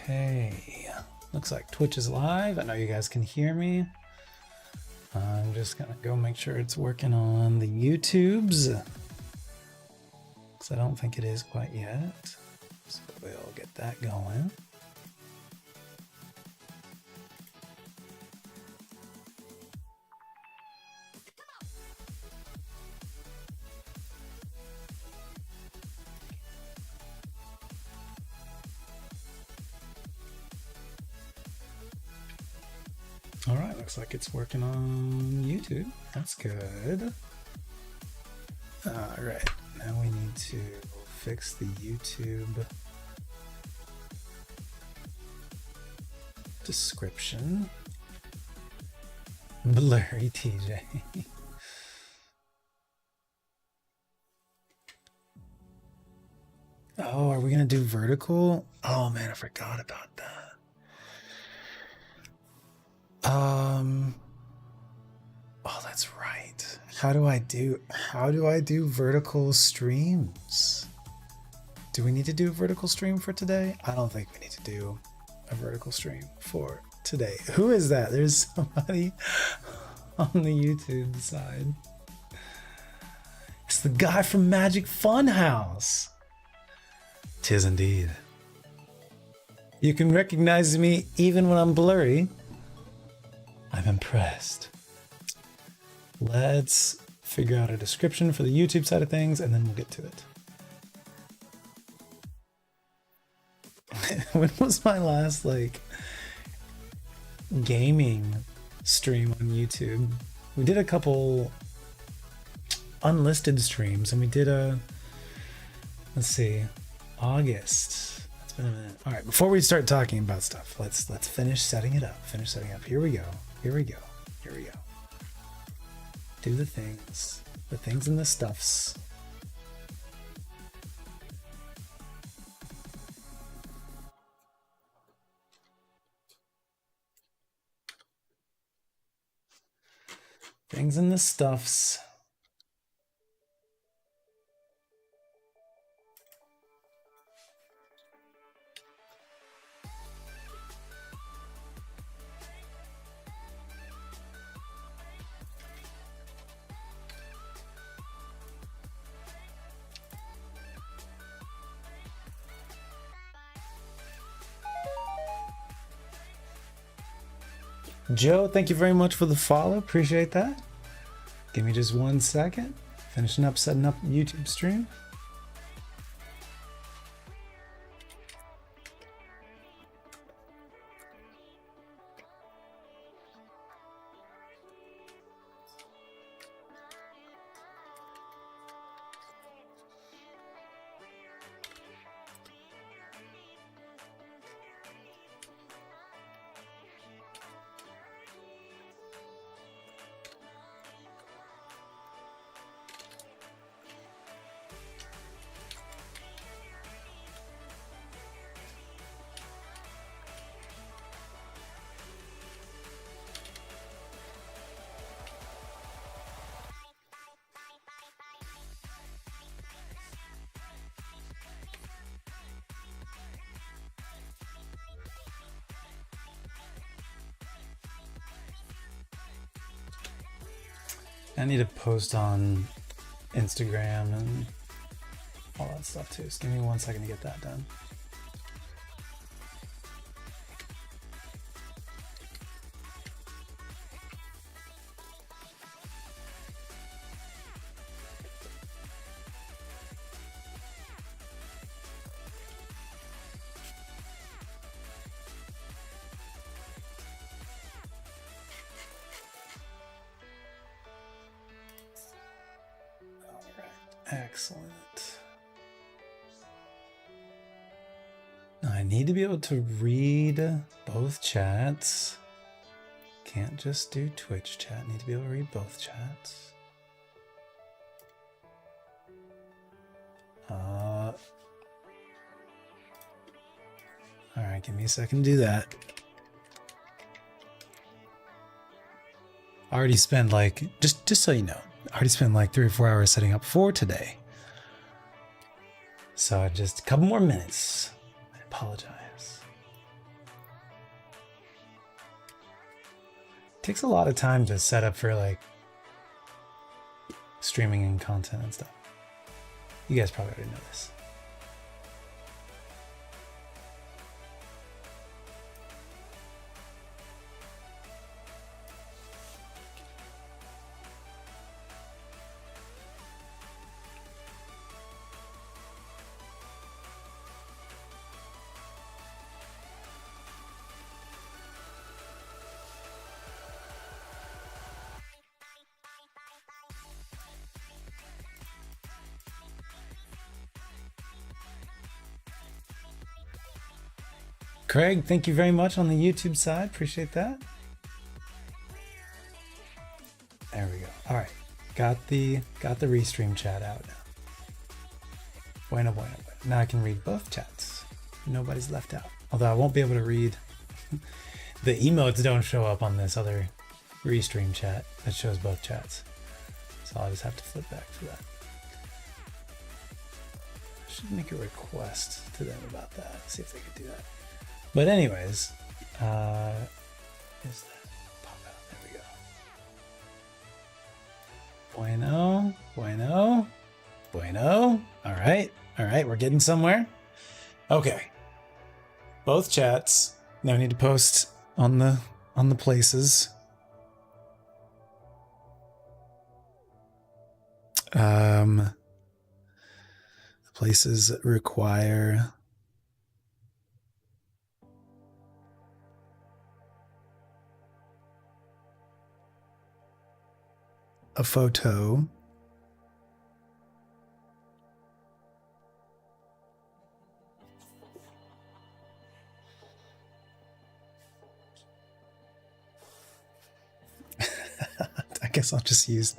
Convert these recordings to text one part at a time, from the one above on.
Okay, looks like Twitch is live. I know you guys can hear me. I'm just gonna go make sure it's working on the YouTubes, because I don't think it is quite yet. So we'll get that going. All right, looks like it's working on YouTube. That's good. All right, now we need to fix the YouTube description. Blurry TJ. Oh, are we gonna do vertical? Oh man, I forgot about that. Oh, that's right. How do I do vertical streams? Do we need to do a vertical stream for today? I don't think we need to do a vertical stream for today. Who is that? There's somebody on the YouTube side. It's the guy from Magic Funhouse. 'Tis indeed. You can recognize me even when I'm blurry. I'm impressed. Let's figure out a description for the YouTube side of things, and then we'll get to it. When was my last gaming stream on YouTube? We did a couple unlisted streams, and we did let's see, August. It's been a minute. All right, before we start talking about stuff, let's finish setting it up. Here we go. Do the things and the stuffs. Things and the stuffs. Joe, thank you very much for the follow. Appreciate that. Give me just 1 second. Finishing up setting up YouTube stream. I need to post on Instagram and all that stuff too. So give me 1 second to get that done. Excellent. Now I need to be able to read both chats. Can't just do Twitch chat. Need to be able to read both chats. All right, give me a second to do that. I already spent just so you know, I already spent 3 or 4 hours setting up for today. So just a couple more minutes. I apologize. takes a lot of time to set up for like streaming and content and stuff. You guys probably already know this. Craig, thank you very much on the YouTube side. Appreciate that. There we go. All right, got the restream chat out now. Bueno, bueno, bueno. Now I can read both chats. Nobody's left out. Although I won't be able to read. The emotes don't show up on this other restream chat that shows both chats. So I'll just have to flip back for that. I should make a request to them about that. See if they could do that. But anyways, is that pop out? There we go. Bueno, bueno, bueno. All right, we're getting somewhere. Okay, both chats. Now I need to post on the places. The places require a photo. I guess I'll just use.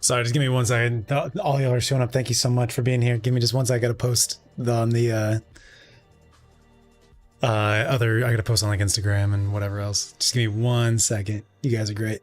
Sorry, just give me 1 second. All y'all are showing up. Thank you so much for being here. Give me just 1 second. I gotta post on the I gotta post on like Instagram and whatever else. Just give me 1 second. You guys are great.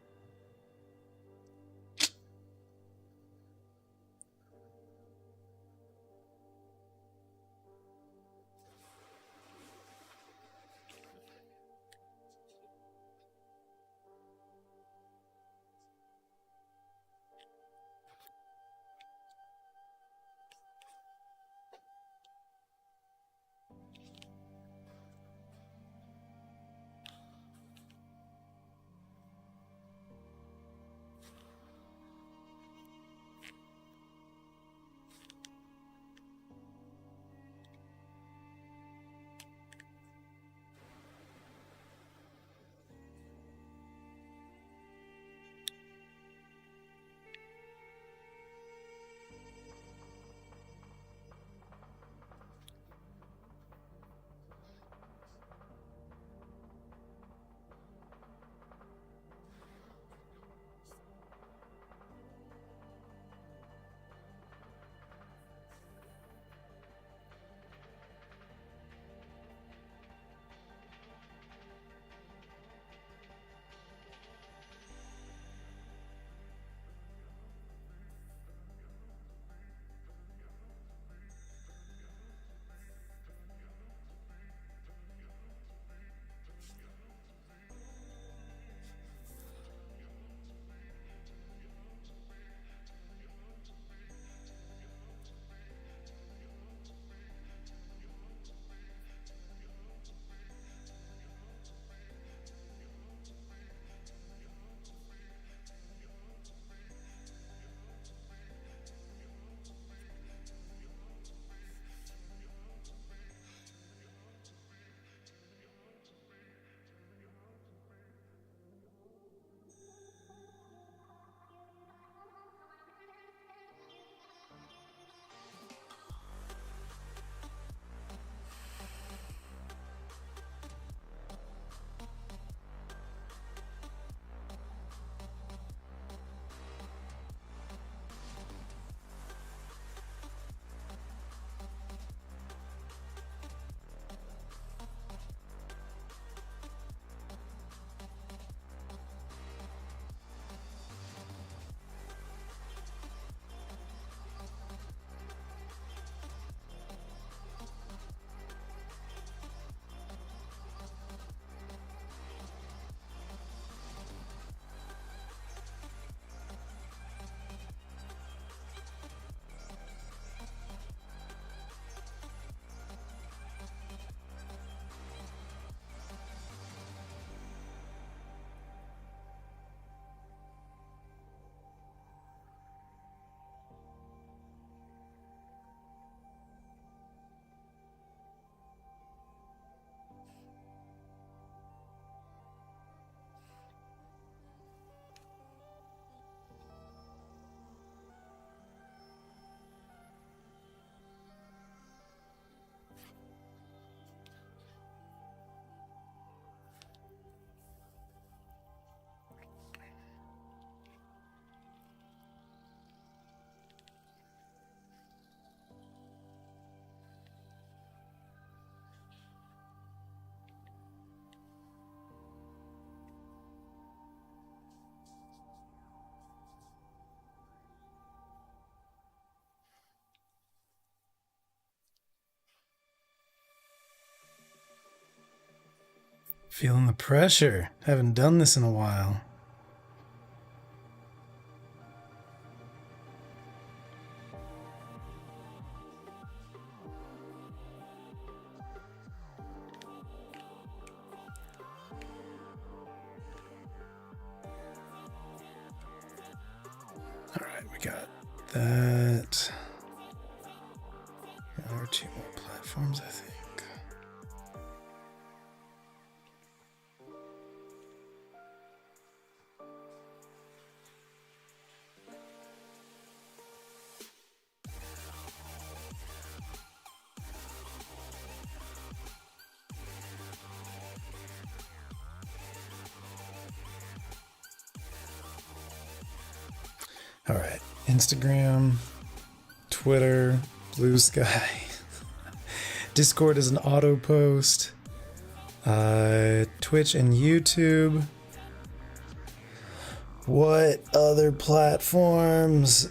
Feeling the pressure. Haven't done this in a while. Alright, we got that. One or two more platforms, I think. All right, Instagram, Twitter, Blue Sky, Discord is an auto post, Twitch and YouTube. What other platforms?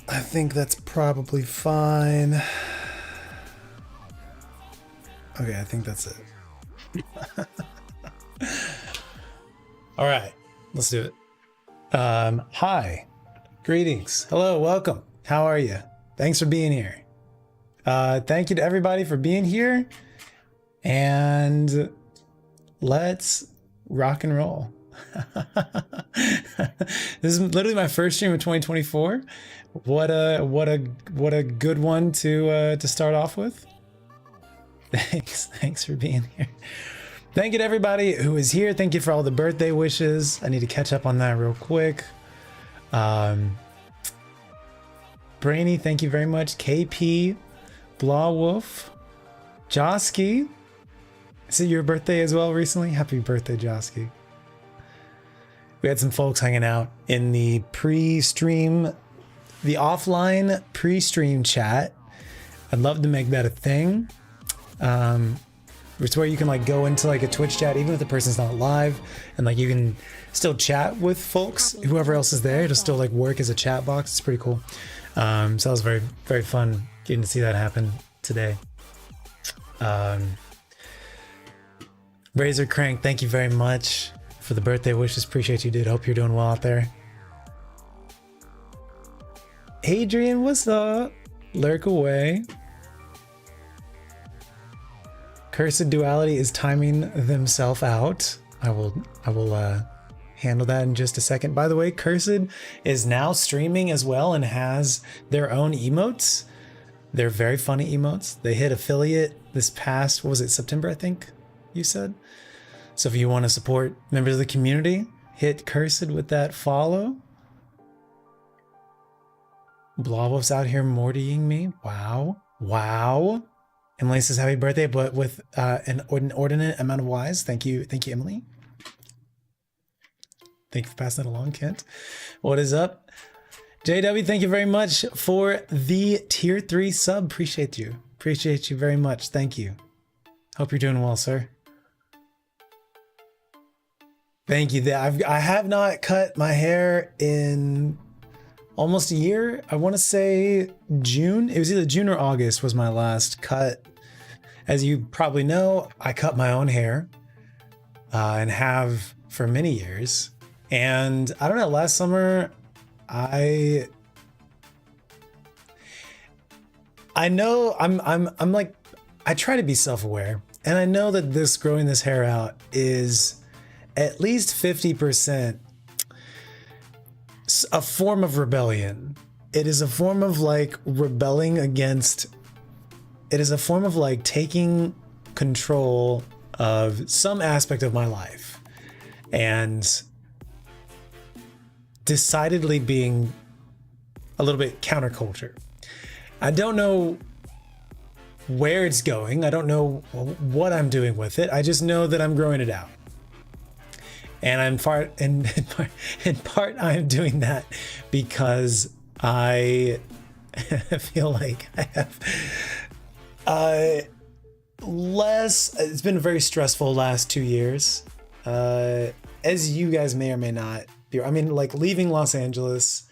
I think that's probably fine. Okay, I think that's it. All right, let's do it. Hi. Greetings. Hello, welcome. How are you? Thanks for being here. Thank you to everybody for being here. And let's rock and roll. This is literally my first stream of 2024. What a good one to start off with. Thanks for being here. Thank you to everybody who is here. Thank you for all the birthday wishes. I need to catch up on that real quick. Brainy, thank you very much. KP, Blawwolf, Josky. Is it your birthday as well recently? Happy birthday, Josky. We had some folks hanging out in the pre-stream, the offline pre-stream chat. I'd love to make that a thing. It's where you can like go into like a Twitch chat, even if the person's not live, and like you can still chat with folks, whoever else is there. It'll still like work as a chat box. It's pretty cool. So that was very, very fun getting to see that happen today. Razor Crank, thank you very much for the birthday wishes. Appreciate you, dude. Hope you're doing well out there. Adrian, what's up? Lurk away. Cursed Duality is timing themselves out. I will handle that in just a second. By the way, Cursed is now streaming as well and has their own emotes. They're very funny emotes. They hit affiliate this past, what was it, September, I think you said? So if you want to support members of the community, hit Cursed with that follow. Blawwolf's out here mortying me. Wow. Wow. Emily says happy birthday, but with an inordinate amount of Ys. Thank you, Emily. Thank you for passing that along, Kent. What is up? JW, thank you very much for the tier 3 sub. Appreciate you. Appreciate you very much. Thank you. Hope you're doing well, sir. Thank you. I have not cut my hair in almost a year. I want to say June. It was either June or August was my last cut. As you probably know, I cut my own hair and have for many years. And I don't know, last summer, I know I'm like, I try to be self-aware, and I know that growing this hair out is at least 50% a form of rebellion. It is a form of like rebelling against, it is a form of like taking control of some aspect of my life and decidedly being a little bit counterculture. I don't know where it's going. I don't know what I'm doing with it. I just know that I'm growing it out. And in part I'm doing that because I feel like I have it's been a very stressful last 2 years. As you guys may or may not be, I mean, like leaving Los Angeles,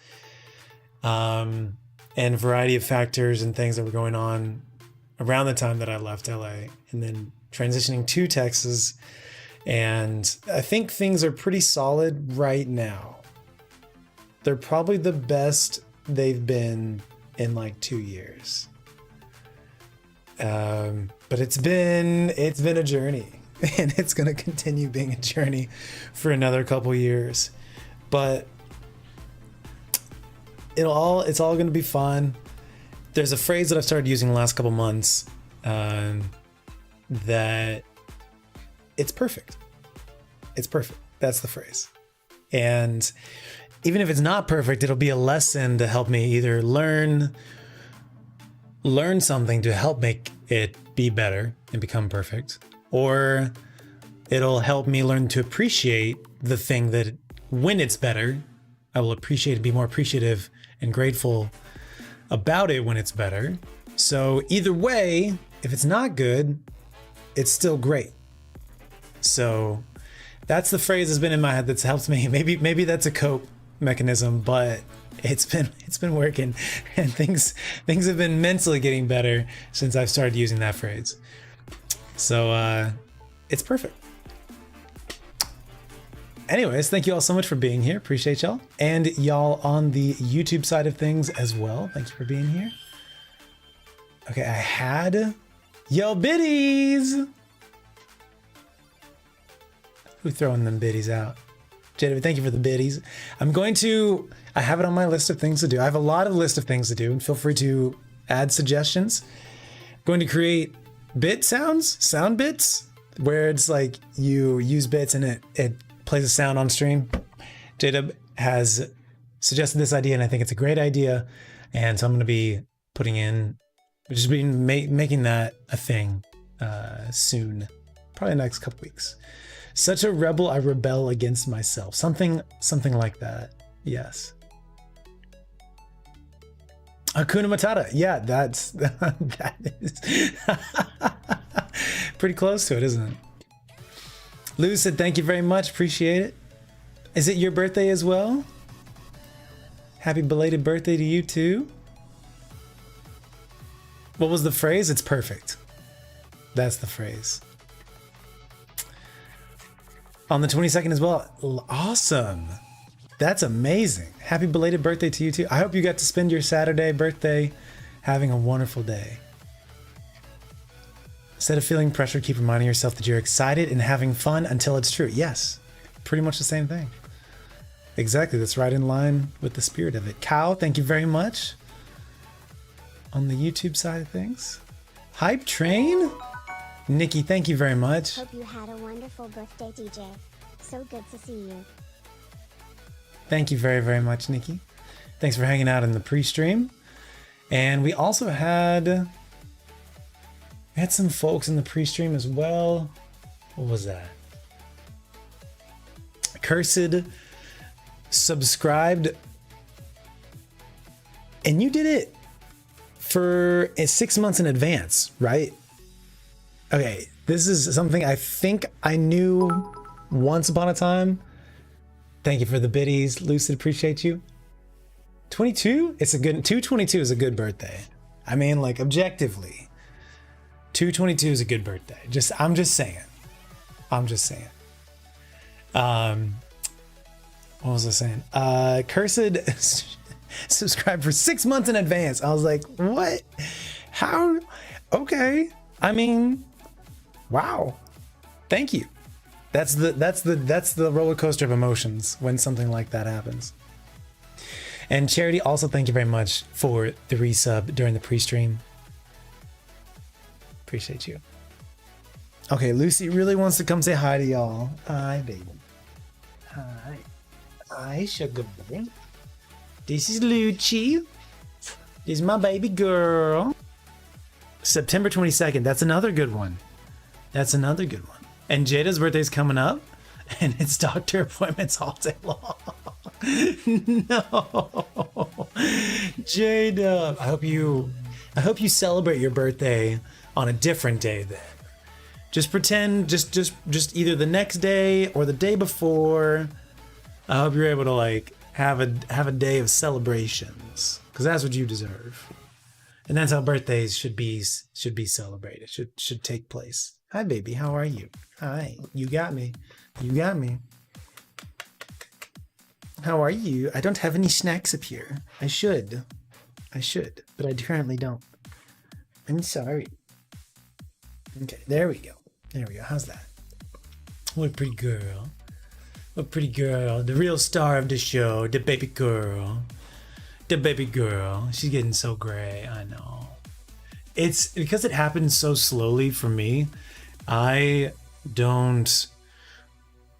and a variety of factors and things that were going on around the time that I left LA, and then transitioning to Texas And I think things are pretty solid right now. They're probably the best they've been in like 2 years. But it's been a journey, and it's going to continue being a journey for another couple years. But it's all going to be fun. There's a phrase that I've started using the last couple months, that it's perfect. It's perfect. That's the phrase. And even if it's not perfect, it'll be a lesson to help me either learn something to help make it be better and become perfect, or it'll help me learn to appreciate the thing that when it's better, I will appreciate it, be more appreciative and grateful about it when it's better. So either way, if it's not good, it's still great. So that's the phrase that's been in my head that's helped me. Maybe that's a cope mechanism, but it's been working, and things have been mentally getting better since I've started using that phrase. So it's perfect. Anyways, thank you all so much for being here. Appreciate y'all. And y'all on the YouTube side of things as well. Thanks for being here. Okay, I had yo biddies. Who throwing them biddies out? Jada, thank you for the biddies. I have it on my list of things to do. I have a lot of list of things to do, and feel free to add suggestions. I'm going to create sound bits, where it's like you use bits and it plays a sound on stream. Jada has suggested this idea, and I think it's a great idea. And so I'm going to be making that a thing soon, probably the next couple weeks. Such a rebel, I rebel against myself. Something like that. Yes. Hakuna Matata. Yeah, that is pretty close to it, isn't it? Lou said, thank you very much. Appreciate it. Is it your birthday as well? Happy belated birthday to you too. What was the phrase? It's perfect. That's the phrase. On the 22nd as well. Awesome. That's amazing. Happy belated birthday to you too. I hope you got to spend your Saturday birthday having a wonderful day. Instead of feeling pressure, keep reminding yourself that you're excited and having fun until it's true. Yes, pretty much the same thing. Exactly. That's right in line with the spirit of it. Cow, thank you very much. On the YouTube side of things. Hype Train? Nikki, thank you very much. Hope you had a wonderful birthday, DJ. So good to see you. Thank you very, very much, Nikki. Thanks for hanging out in the pre-stream. And we also had some folks in the pre-stream as well. What was that? Cursed subscribed, and you did it for 6 months in advance, right? Okay, this is something I think I knew once upon a time. Thank you for the biddies, Lucid. Appreciate you. 22? 222 is a good birthday. I mean, like, objectively, 222 is a good birthday. I'm just saying. What was I saying? Cursed subscribed for 6 months in advance. I was like, what? How? Okay. I mean, wow. Thank you. That's the roller coaster of emotions when something like that happens. And Charity, also thank you very much for the resub during the pre-stream. Appreciate you. Okay, Lucy really wants to come say hi to y'all. Hi, baby. Hi. Hi, sugar baby. This is Lucci. This is my baby girl. September 22nd. That's another good one. And Jada's birthday's coming up, and it's doctor appointments all day long. No, Jada. I hope you celebrate your birthday on a different day then. Just pretend, just either the next day or the day before. I hope you're able to like have a day of celebrations, because that's what you deserve, and that's how birthdays should be celebrated. Should take place. Hi, baby. How are you? Hi. You got me. You got me. How are you? I don't have any snacks up here. I should. I should, but I currently don't. I'm sorry. Okay, there we go. There we go. How's that? What a pretty girl. What a pretty girl. The real star of the show. The baby girl. The baby girl. She's getting so gray. I know. It's because it happens so slowly for me. I don't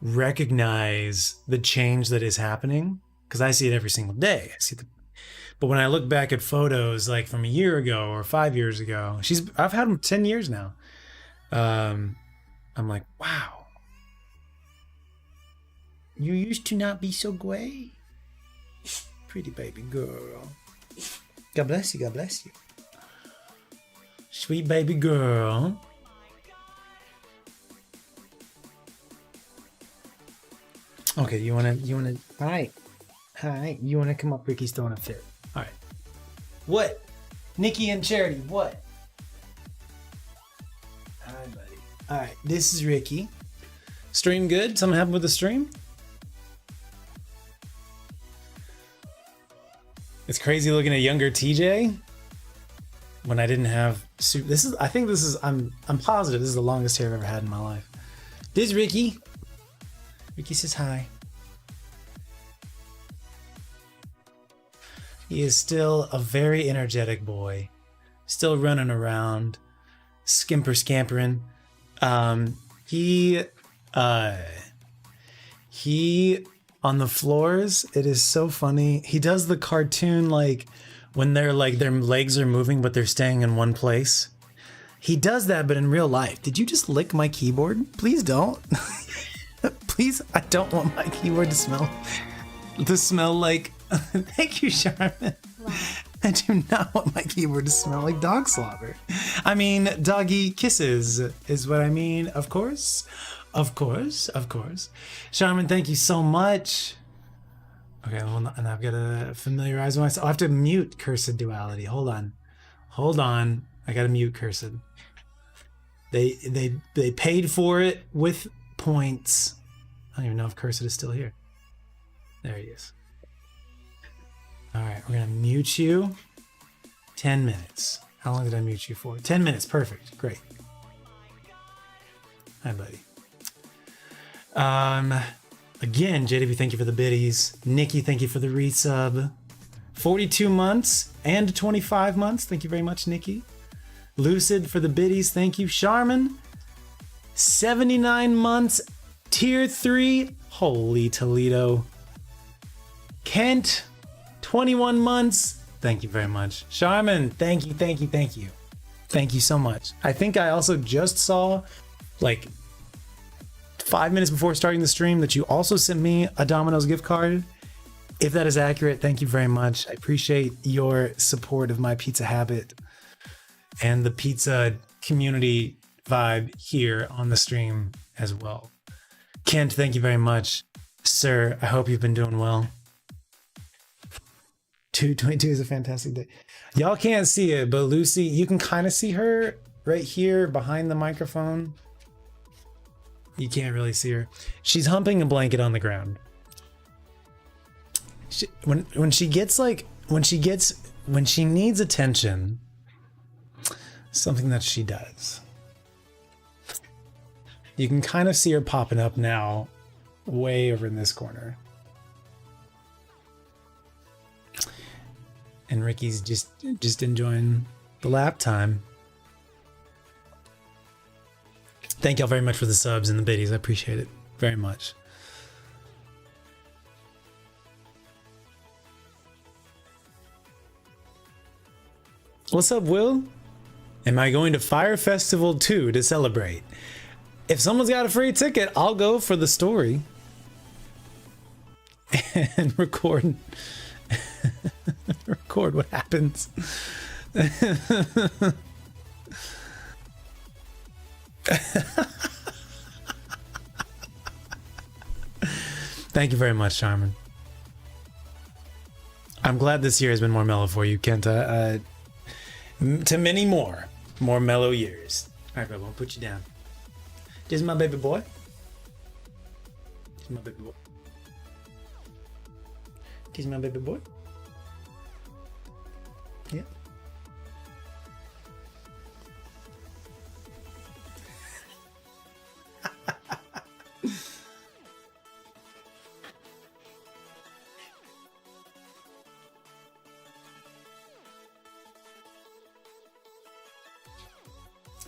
recognize the change that is happening because I see it every single day. But when I look back at photos like from a year ago or 5 years ago, I've had them 10 years now. I'm like, wow, you used to not be so gray. Pretty baby girl. God bless you. God bless you. Sweet baby girl. Okay, you wanna, hi, you wanna come up? Ricky's throwing a fit. All right. What? Nikki and Charity, what? Hi, buddy. All right, this is Ricky. Stream good? Something happened with the stream? It's crazy looking at younger TJ when I didn't have I'm positive this is the longest hair I've ever had in my life. This is Ricky. Ricky says hi. He is still a very energetic boy. Still running around, scampering. He on the floors, it is so funny. He does the cartoon like when they're like their legs are moving but they're staying in one place. He does that, but in real life. Did you just lick my keyboard? Please don't. Please, I don't want my keyboard to smell like thank you, Charmin. Wow. I do not want my keyboard to smell like dog slobber. I mean, doggy kisses is what I mean, of course. Of course. Charmin, thank you so much. Okay, well, and I've got to familiarize myself. I have to mute Cursed Duality. Hold on. I got to mute Cursed. They paid for it with points. I don't even know if Cursed is still here. There he is. All right, we're going to mute you. 10 minutes. How long did I mute you for? 10 minutes. Perfect. Great. Hi, buddy. Again, JW, thank you for the biddies. Nikki, thank you for the resub. 42 months and 25 months. Thank you very much, Nikki. Lucid for the biddies. Thank you. Charmin, 79 months. Tier 3. Holy Toledo. Kent, 21 months. Thank you very much. Charmin, thank you. Thank you so much. I think I also just saw, like, 5 minutes before starting the stream that you also sent me a Domino's gift card. If that is accurate, thank you very much. I appreciate your support of my pizza habit and the pizza community vibe here on the stream as well. Kent, thank you very much. Sir, I hope you've been doing well. 222 is a fantastic day. Y'all can't see it, but Lucy, you can kind of see her right here behind the microphone. You can't really see her. She's humping a blanket on the ground. When she needs attention, something that she does. You can kind of see her popping up now, way over in this corner. And Ricky's just enjoying the lap time. Thank y'all very much for the subs and the biddies. I appreciate it very much. What's up, Will? Am I going to Fire Festival 2 to celebrate? If someone's got a free ticket, I'll go for the story. And record what happens. Thank you very much, Charmin. I'm glad this year has been more mellow for you, Kenta. To many more mellow years. All right, bro, I'll put you down. This is my baby boy. This is my baby boy. This is my baby boy. Yeah.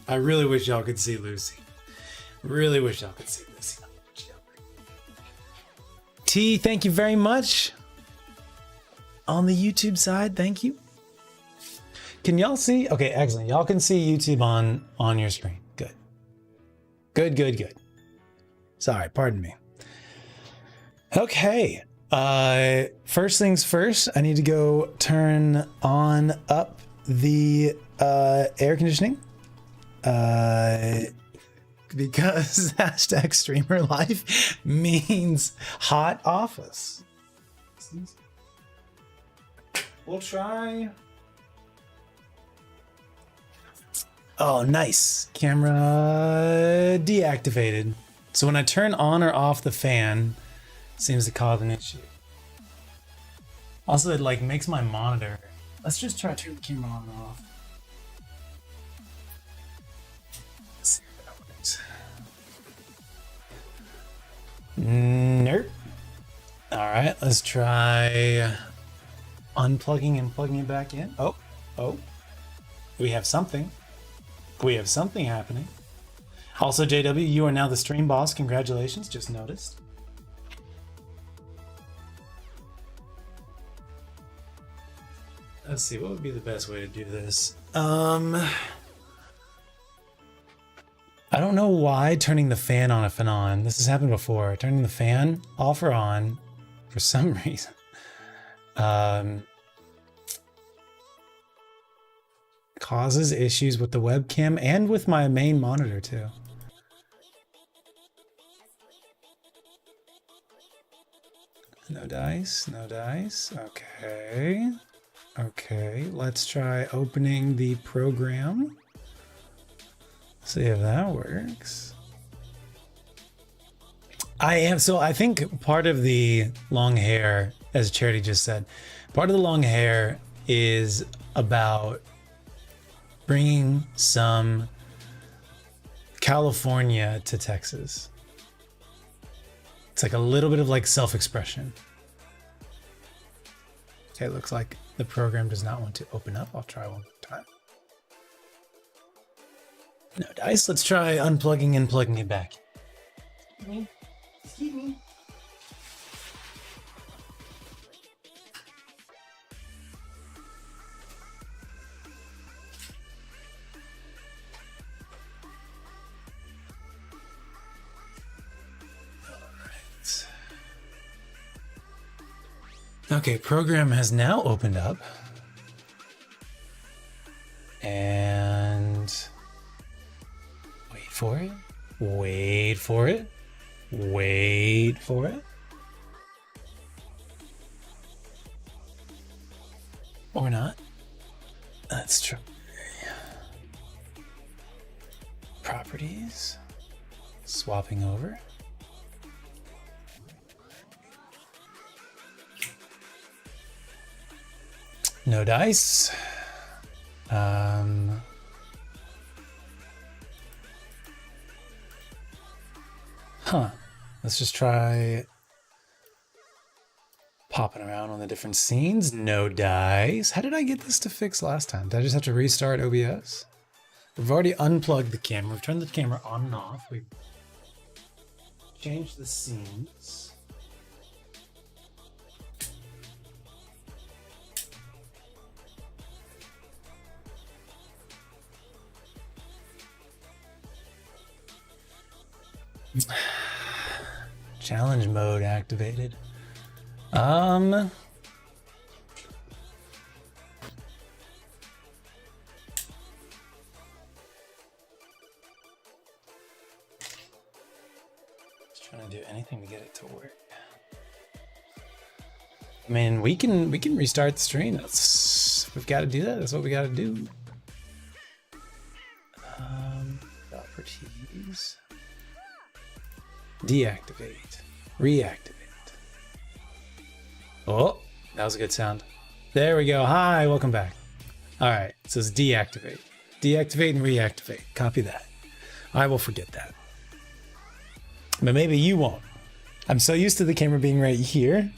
I really wish y'all could see Lucy. Really wish y'all could see Lucy. T, thank you very much. On the YouTube side, thank you. Can y'all see? Okay, excellent. Y'all can see YouTube on your screen. Good. Good, good, good. Sorry, pardon me. Okay. First things first, I need to go turn on up the air conditioning. Because hashtag streamer life means hot office. We'll try. Oh, nice. Camera deactivated. So when I turn on or off the fan, it seems to cause an issue. Also, it like makes my monitor. Let's just try to turn the camera on and off. Let's see if that works. Nope. All right, let's try unplugging and plugging it back in. Oh, we have something. We have something happening. Also, JW, you are now the stream boss. Congratulations, just noticed. Let's see, what would be the best way to do this? I don't know why turning the fan on off and on. This has happened before. Turning the fan off or on for some reason. Causes issues with the webcam and with my main monitor too. No dice, no dice. Okay. Okay, let's try opening the program. See if that works. I think part of the long hair, as Charity just said, part of the long hair is about bringing some California to Texas. It's like a little bit of like self-expression. Okay, it looks like the program does not want to open up. I'll try one more time. No dice. Let's try unplugging and plugging it back. Excuse me. Okay, program has now opened up. And wait for it. Wait for it. Wait for it. Or not. Let's try. Properties. Swapping over. No dice. Let's just try popping around on the different scenes. No dice. How did I get this to fix last time? Did I just have to restart OBS? We've already unplugged the camera. We've turned the camera on and off. We've changed the scenes. Challenge mode activated. Just trying to do anything to get it to work. I mean, we can restart the stream. We've got to do that. That's what we got to do. Properties. deactivate, reactivate. Oh, that was a good sound. There we go. Hi, welcome back. All right, it says deactivate. Deactivate and reactivate. Copy that. I will forget that. But maybe you won't. I'm so used to the camera being right here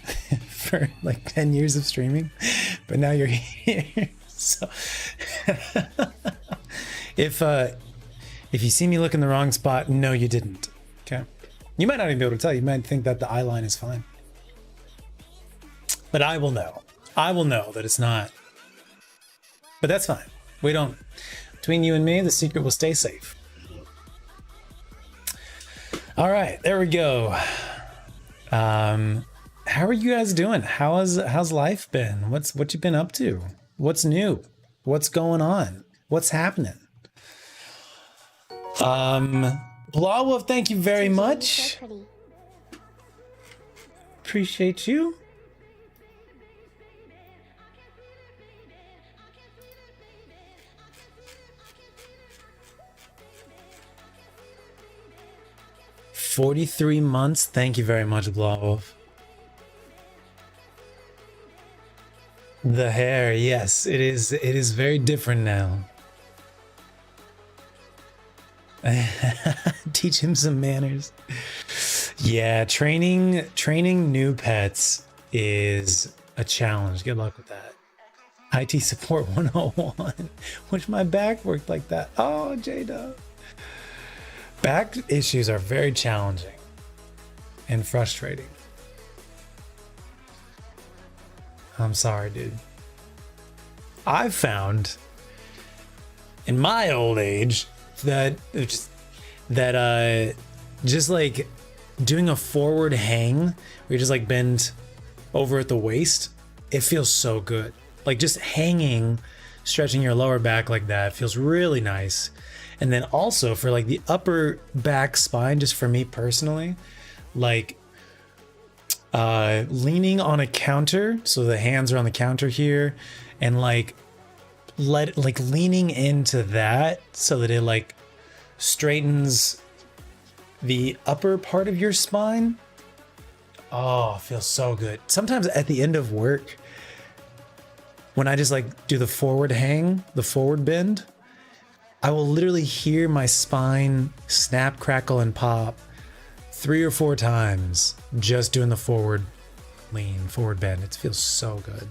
for like 10 years of streaming, but now you're here. So if you see me look in the wrong spot, no, you didn't. Okay. You might not even be able to tell. You might think that the eye line is fine. But I will know. I will know that it's not. But that's fine. We don't. Between you and me, the secret will stay safe. All right, there we go. How are you guys doing? How's life been? What you been up to? What's new? What's going on? What's happening? Blawwolf, thank you very much. Appreciate you. $43 months. Thank you very much, Blawwolf. The hair, yes, it is very different now. Teach him some manners. Yeah, training new pets is a challenge. Good luck with that. IT support 101. Wish my back worked like that. Oh, J-Dub. Back issues are very challenging and frustrating. I'm sorry, dude. I've found in my old age that just like doing a forward hang where you just like bend over at the waist, it feels so good. Like just hanging, stretching your lower back like that feels really nice. And then also for like the upper back spine, just for me personally, like leaning on a counter, so the hands are on the counter here, and like leaning into that so that it like straightens the upper part of your spine. Oh, it feels so good. Sometimes at the end of work, when I just like do the forward hang, the forward bend, I will literally hear my spine snap, crackle, and pop 3 or 4 times just doing the forward lean, forward bend. It feels so good.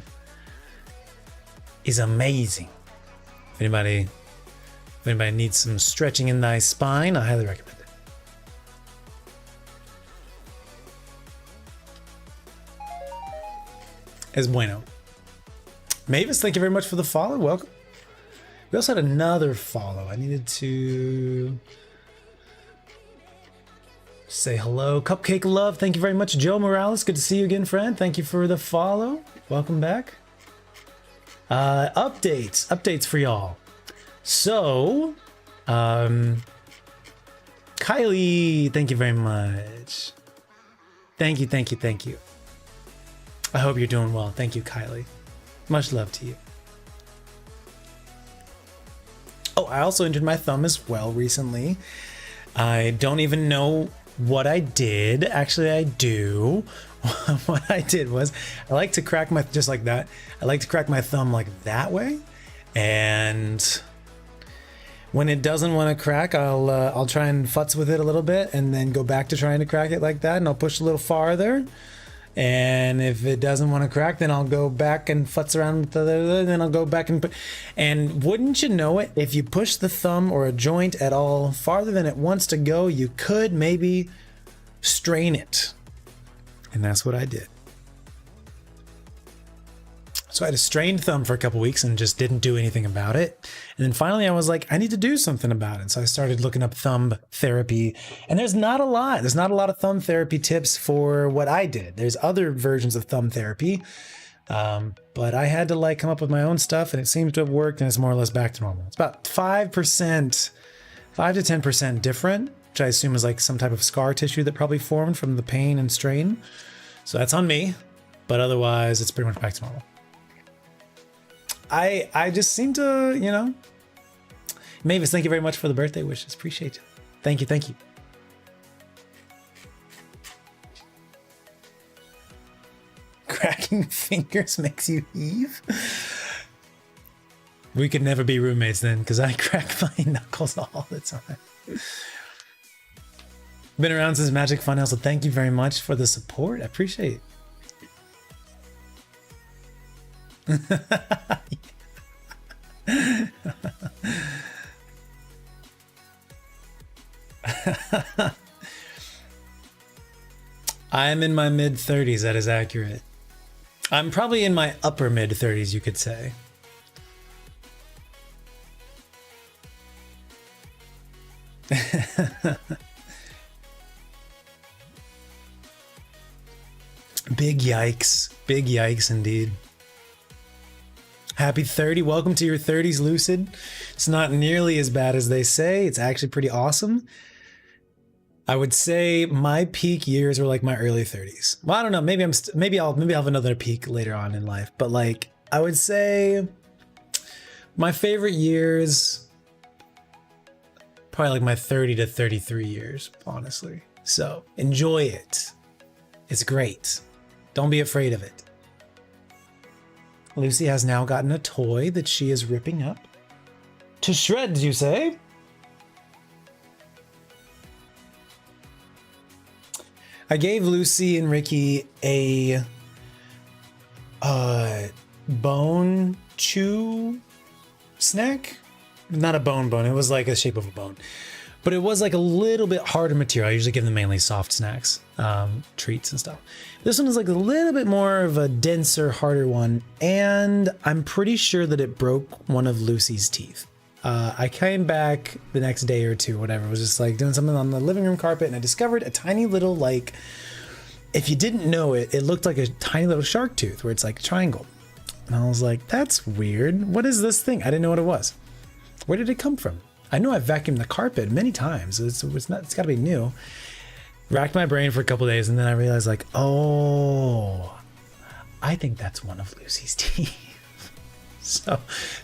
It's amazing. If anybody needs some stretching in thy spine, I highly recommend it. Es bueno. Mavis, thank you very much for the follow. Welcome. We also had another follow. I needed to say hello. Cupcake Love, thank you very much. Joe Morales, good to see you again, friend. Thank you for the follow. Welcome back. Updates for y'all. So, Kylie, thank you very much. Thank you. I hope you're doing well. Thank you, Kylie. Much love to you. Oh, I also injured my thumb as well recently. I don't even know what I did. Actually, I do. What I did was I like to crack my, just like that. I like to crack my thumb like that way. And when it doesn't want to crack, I'll try and futz with it a little bit and then go back to trying to crack it like that. And I'll push a little farther. And if it doesn't want to crack, then I'll go back and futz around with the other, then I'll go back and put, and wouldn't you know it, if you push the thumb or a joint at all farther than it wants to go, you could maybe strain it. And that's what I did. So I had a strained thumb for a couple weeks and just didn't do anything about it. And then finally I was like, I need to do something about it. So I started looking up thumb therapy, and there's not a lot. There's not a lot of thumb therapy tips for what I did. There's other versions of thumb therapy. But I had to like come up with my own stuff, and it seems to have worked, and it's more or less back to normal. It's about 5%, 5 to 10% different, which I assume is like some type of scar tissue that probably formed from the pain and strain. So that's on me, but otherwise it's pretty much back to normal. I just seem to, you know. Mavis, thank you very much for the birthday wishes. Appreciate it. Thank you. licking fingers makes you heave? We could never be roommates then, because I crack my knuckles all the time. Been around since Magic Funhouse, so thank you very much for the support. I appreciate it. I'm in my mid-30s, that is accurate. I'm probably in my upper mid-30s, you could say. Big yikes indeed. Happy 30, welcome to your 30s, Lucid. It's not nearly as bad as they say. It's actually pretty awesome. I would say my peak years were like my early 30s. Well, I don't know. Maybe I'll have another peak later on in life. But like, I would say my favorite years, probably like my 30 to 33 years, honestly. So enjoy it. It's great. Don't be afraid of it. Lucy has now gotten a toy that she is ripping up to shreds, you say? I gave Lucy and Ricky a bone chew snack. Not a bone, it was like a shape of a bone. But it was like a little bit harder material. I usually give them mainly soft snacks, treats and stuff. This one is like a little bit more of a denser, harder one. And I'm pretty sure that it broke one of Lucy's teeth. I came back the next day or two, whatever. I was just like doing something on the living room carpet and I discovered a tiny little, like, if you didn't know it, it looked like a tiny little shark tooth where it's like a triangle. And I was like, that's weird. What is this thing? I didn't know what it was. Where did it come from? I know I've vacuumed the carpet many times. It's got to be new. Racked my brain for a couple days and then I realized like, oh, I think that's one of Lucy's teeth.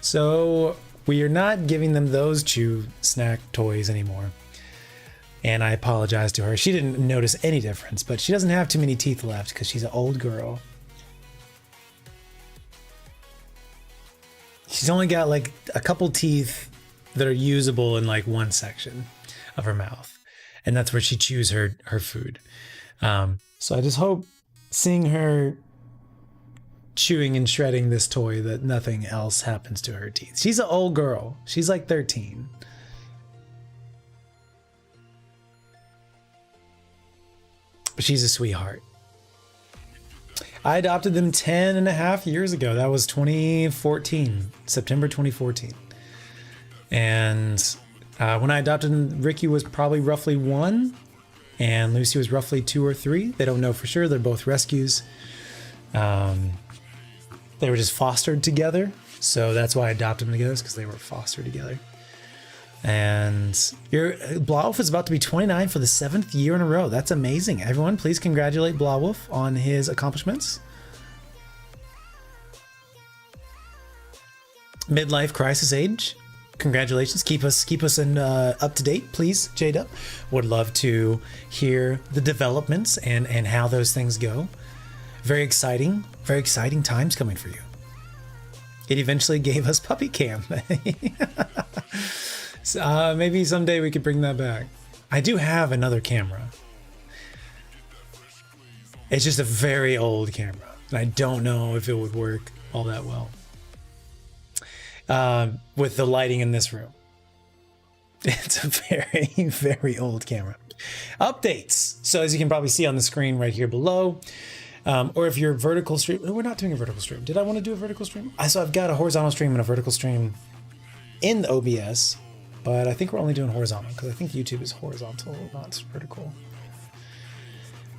So we are not giving them those chew snack toys anymore. And I apologize to her. She didn't notice any difference, but she doesn't have too many teeth left because she's an old girl. She's only got like a couple teeth that are usable in like one section of her mouth. And that's where she chews her food. So I just hope seeing her chewing and shredding this toy that nothing else happens to her teeth. She's an old girl. She's like 13. But she's a sweetheart. I adopted them 10 and a half years ago. That was 2014, September 2014. And when I adopted them, Ricky was probably roughly 1 and Lucy was roughly 2 or 3. They don't know for sure. They're both rescues. They were just fostered together. So that's why I adopted them together, because they were fostered together. And your Blawwolf is about to be 29 for the 7th year in a row. That's amazing. Everyone, please congratulate Blawwolf on his accomplishments. Midlife crisis age. Congratulations. Keep us in up to date, please, J-Dub. Would love to hear the developments and how those things go. Very exciting times coming for you. It eventually gave us puppy cam. So, maybe someday we could bring that back. I do have another camera. It's just a very old camera. And I don't know if it would work all that well. With the lighting in this room. It's a very, very old camera. Updates. So as you can probably see on the screen right here below, or if you're vertical stream, we're not doing a vertical stream. Did I want to do a vertical stream? So I've got a horizontal stream and a vertical stream in the OBS, but I think we're only doing horizontal because I think YouTube is horizontal, not vertical.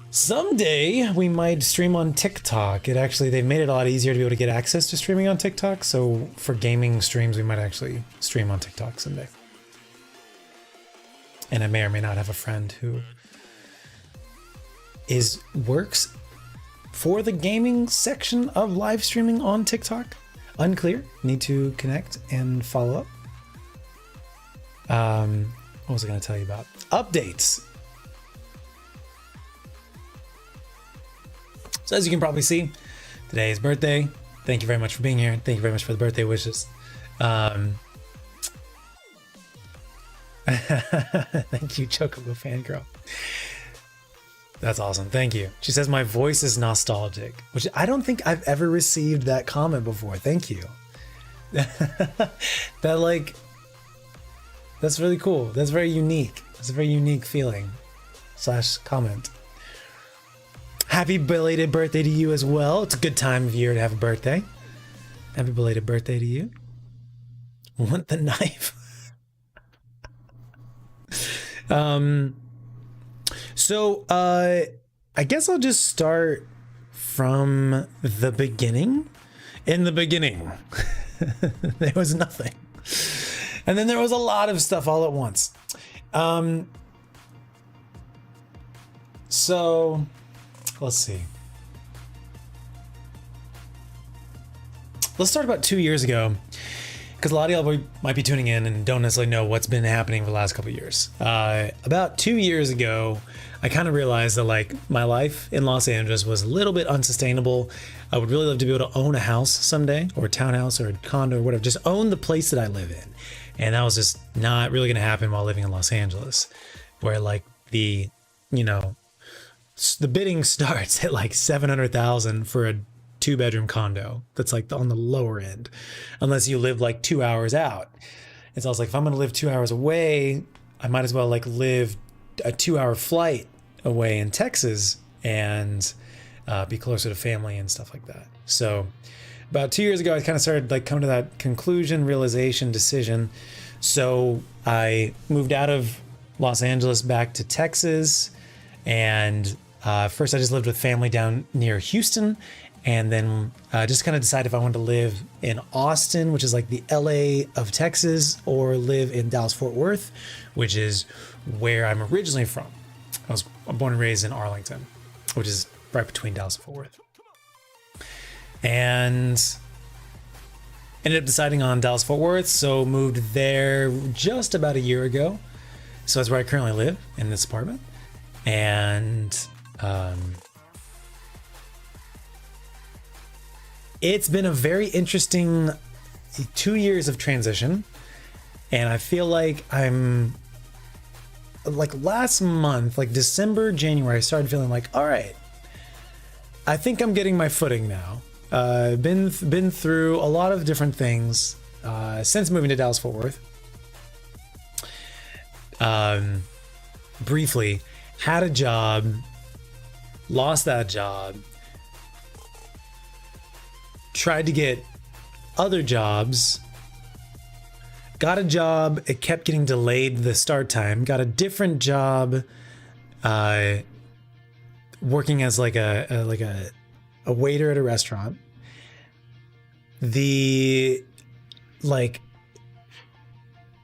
Someday we might stream on TikTok. They've made it a lot easier to be able to get access to streaming on TikTok. So for gaming streams, we might actually stream on TikTok someday. And I may or may not have a friend who works for the gaming section of live streaming on TikTok. Unclear. Need to connect and follow up. What was I going to tell you about? Updates. So as you can probably see, today's birthday. Thank you very much for being here. Thank you very much for the birthday wishes. Thank you, Chocobo Fangirl. That's awesome. Thank you. She says my voice is nostalgic, which I don't think I've ever received that comment before. Thank you. That like, that's really cool. That's very unique. It's a very unique feeling / comment. Happy belated birthday to you as well. It's a good time of year to have a birthday. Happy belated birthday to you. Want the knife? So I guess I'll just start from the beginning. In the beginning, there was nothing. And then there was a lot of stuff all at once. So let's see. Let's start about 2 years ago, because a lot of y'all might be tuning in and don't necessarily know what's been happening for the last couple of years. About 2 years ago, I kind of realized that like my life in Los Angeles was a little bit unsustainable. I would really love to be able to own a house someday, or a townhouse, or a condo, or whatever. Just own the place that I live in, and that was just not really going to happen while living in Los Angeles, where like the bidding starts at like $700,000 for a 2-bedroom condo. That's like on the lower end, unless you live like 2 hours out. And so I was like, if I'm going to live 2 hours away, I might as well like live a 2-hour flight away in Texas and be closer to family and stuff like that. So about 2 years ago, I kind of started like coming to that conclusion, realization, decision. So I moved out of Los Angeles back to Texas, and first I just lived with family down near Houston, and then just kind of decided if I wanted to live in Austin, which is like the LA of Texas, or live in Dallas Fort Worth, which is where I'm originally from. I was born and raised in Arlington, which is right between Dallas and Fort Worth. And ended up deciding on Dallas Fort Worth, so moved there just about a year ago. So that's where I currently live, in this apartment. And it's been a very interesting 2 years of transition. And I feel like I'm like last month, like December, January, I started feeling like, all right, I think I'm getting my footing now. Been through a lot of different things since moving to Dallas Fort Worth. Briefly, had a job, lost that job, tried to get other jobs, got a job, it kept getting delayed, the start time, got a different job, working as like a waiter at a restaurant. The like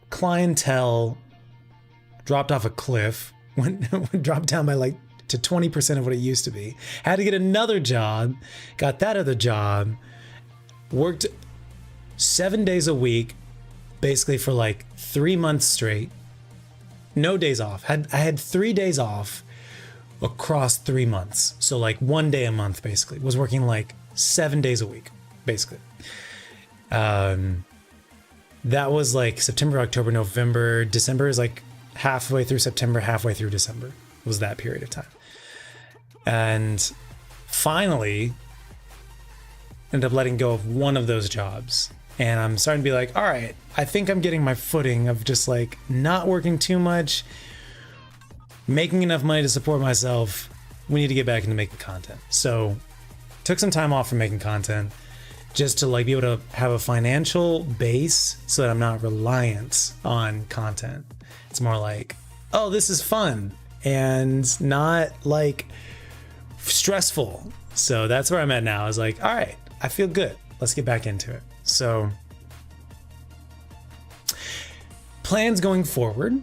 clientele dropped off a cliff, dropped down by like to 20% of what it used to be. Had to get another job, got that other job, worked 7 days a week, basically for like 3 months straight. No days off. I had 3 days off across 3 months. So like 1 day a month, basically. Was working like 7 days a week, basically. That was like September, October, November. December is like halfway through September, halfway through December was that period of time. And finally ended up letting go of one of those jobs. And I'm starting to be like, all right, I think I'm getting my footing of just like not working too much, making enough money to support myself. We need to get back into making content. So took some time off from making content just to like be able to have a financial base so that I'm not reliant on content. It's more like, oh, this is fun and not like stressful. So that's where I'm at now. I was like, all right, I feel good. Let's get back into it. So plans going forward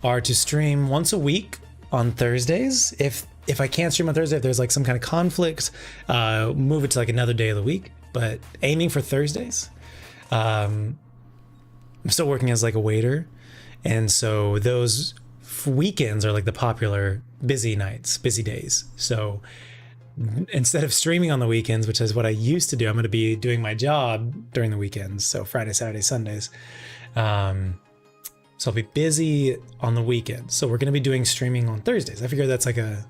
are to stream once a week on Thursdays. If I can't stream on Thursday, if there's like some kind of conflict, move it to like another day of the week, but aiming for Thursdays. I'm still working as like a waiter. And so those weekends are like the popular busy nights, busy days. So instead of streaming on the weekends, which is what I used to do, I'm going to be doing my job during the weekends. So Friday, Saturday, Sundays. So I'll be busy on the weekends. So we're going to be doing streaming on Thursdays. I figure that's like I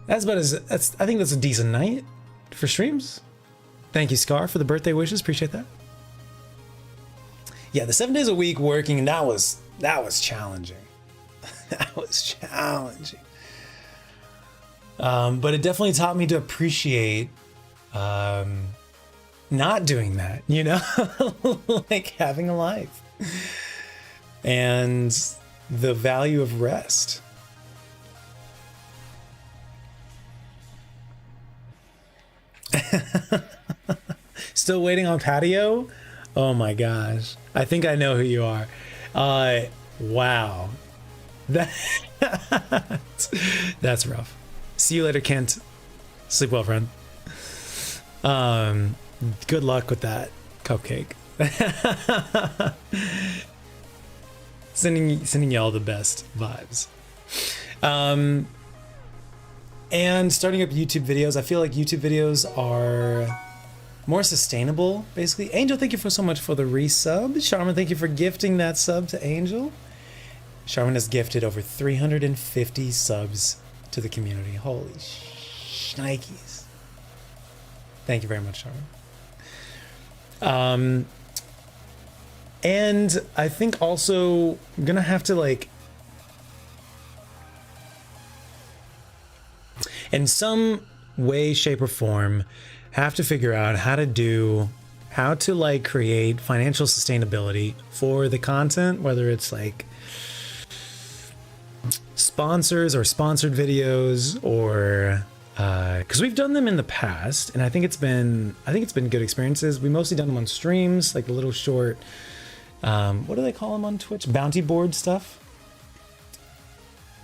think that's a decent night for streams. Thank you, Scar, for the birthday wishes. Appreciate that. Yeah, the 7 days a week working, that was challenging. That was challenging. But it definitely taught me to appreciate not doing that, you know, like having a life and the value of rest. Still waiting on patio? Oh my gosh. I think I know who you are. Wow. That's rough. See you later, Kent. Sleep well, friend. Good luck with that cupcake. Sending y'all the best vibes. And starting up YouTube videos. I feel like YouTube videos are more sustainable, basically. Angel, thank you so much for the resub. Charmin, thank you for gifting that sub to Angel. Charmin has gifted over 350 subs to the community. Holy shnikes. Thank you very much, Charmin. And I think also I'm gonna have to, like, in some way, shape, or form, have to figure out how to like create financial sustainability for the content, whether it's like sponsors or sponsored videos, or because we've done them in the past, and I think it's been good experiences. We mostly done them on streams, like the little short, what do they call them on Twitch? Bounty board stuff.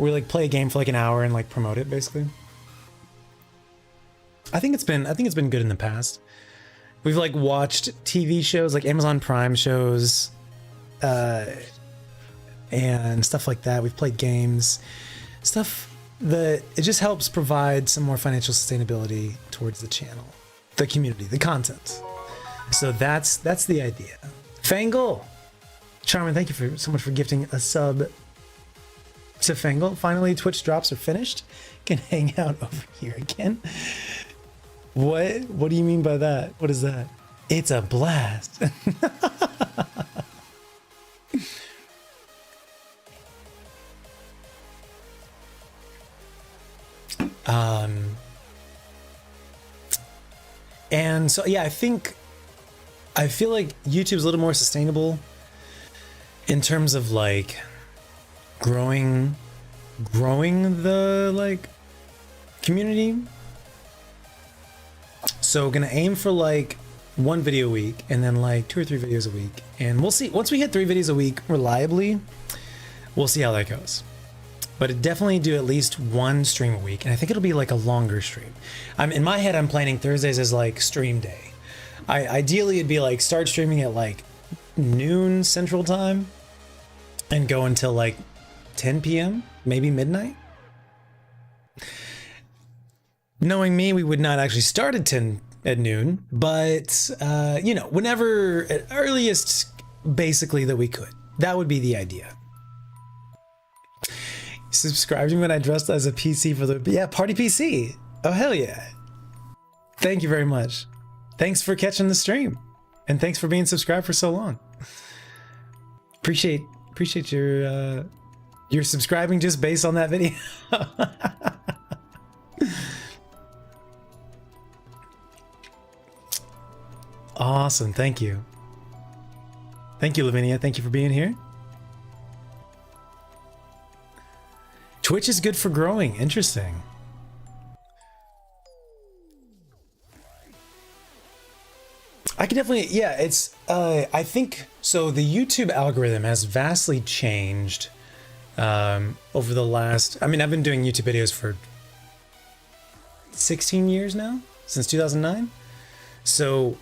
We like play a game for like an hour and like promote it, basically. I think it's been good in the past. We've like watched TV shows, like Amazon Prime shows, and stuff like that. We've played games, stuff that it just helps provide some more financial sustainability towards the channel, the community, the content. So that's the idea. Fangle, Charmin, thank you so much for gifting a sub to Fangle. Finally, Twitch drops are finished. Can hang out over here again. What do you mean by that? What is that? It's a blast. And so yeah, I feel like YouTube's a little more sustainable in terms of like growing the like community. So gonna aim for like 1 video a week, and then like 2 or 3 videos a week, and we'll see. Once we hit 3 videos a week reliably, we'll see how that goes. But definitely do at least 1 stream a week, and I think it'll be like a longer stream. In my head, I'm planning Thursdays as like stream day. Ideally it'd be like start streaming at like noon Central Time and go until like 10 p.m., maybe midnight. Knowing me, we would not actually start at noon, but you know, whenever at earliest, basically, that we could. That would be the idea. Subscribed to me when I dressed as a PC for the party PC. Oh hell yeah! Thank you very much. Thanks for catching the stream, and thanks for being subscribed for so long. Appreciate your subscribing just based on that video. Awesome, thank you. Thank you, Lavinia. Thank you for being here. Twitch is good for growing. Interesting. I can definitely, yeah, it's, I think, so the YouTube algorithm has vastly changed over the last, I mean, I've been doing YouTube videos for 16 years now, since 2009. So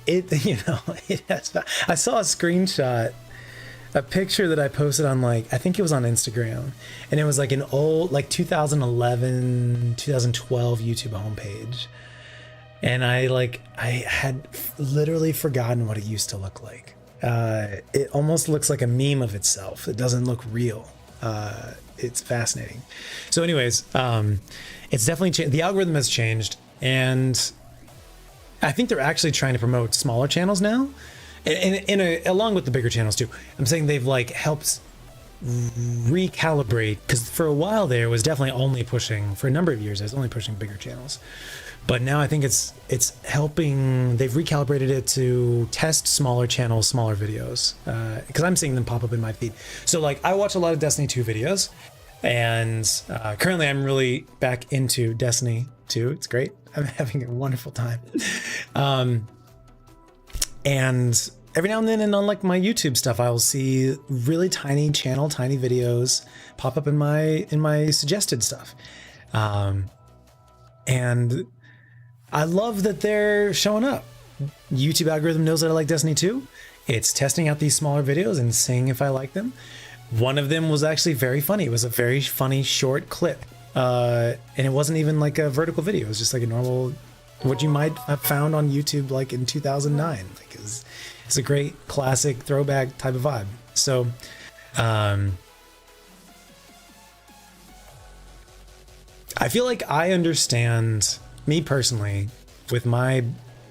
it, you know, it has, I saw a screenshot a picture that I posted on like, I think it was on Instagram, and it was like an old, like 2011, 2012 YouTube homepage. And I had literally forgotten what it used to look like. It almost looks like a meme of itself. It doesn't look real. It's fascinating. So anyways, it's definitely changed. The algorithm has changed, and I think they're actually trying to promote smaller channels now, and along with the bigger channels too. I'm saying they've like helped recalibrate, because for a while there was definitely only pushing, for a number of years, I was only pushing bigger channels. But now I think it's helping. They've recalibrated it to test smaller channels, smaller videos, because I'm seeing them pop up in my feed. So like I watch a lot of Destiny 2 videos, and currently I'm really back into Destiny 2. It's great. I'm having a wonderful time. And every now and then, and on like my YouTube stuff, I will see really tiny channel, tiny videos pop up in my suggested stuff, and I love that they're showing up. YouTube algorithm knows that I like Destiny 2. It's testing out these smaller videos and seeing if I like them. One of them was actually very funny. It was a very funny short clip. And it wasn't even like a vertical video. It was just like a normal, what you might have found on YouTube like in 2009. Like it's a great classic throwback type of vibe. So, I feel like I understand, me personally, with my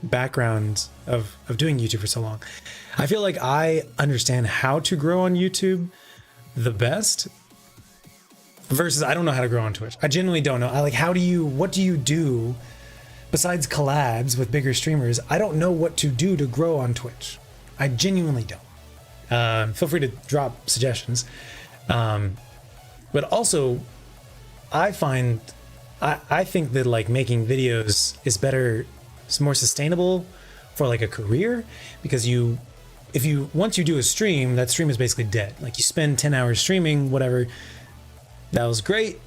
background of doing YouTube for so long, I feel like I understand how to grow on YouTube the best, versus I don't know how to grow on Twitch. I genuinely don't know. What do you do besides collabs with bigger streamers? I don't know what to do to grow on Twitch. I genuinely don't. Feel free to drop suggestions. But also, I think that like making videos is better, it's more sustainable for like a career, because once you do a stream, that stream is basically dead. Like you spend 10 hours streaming, whatever, that was great.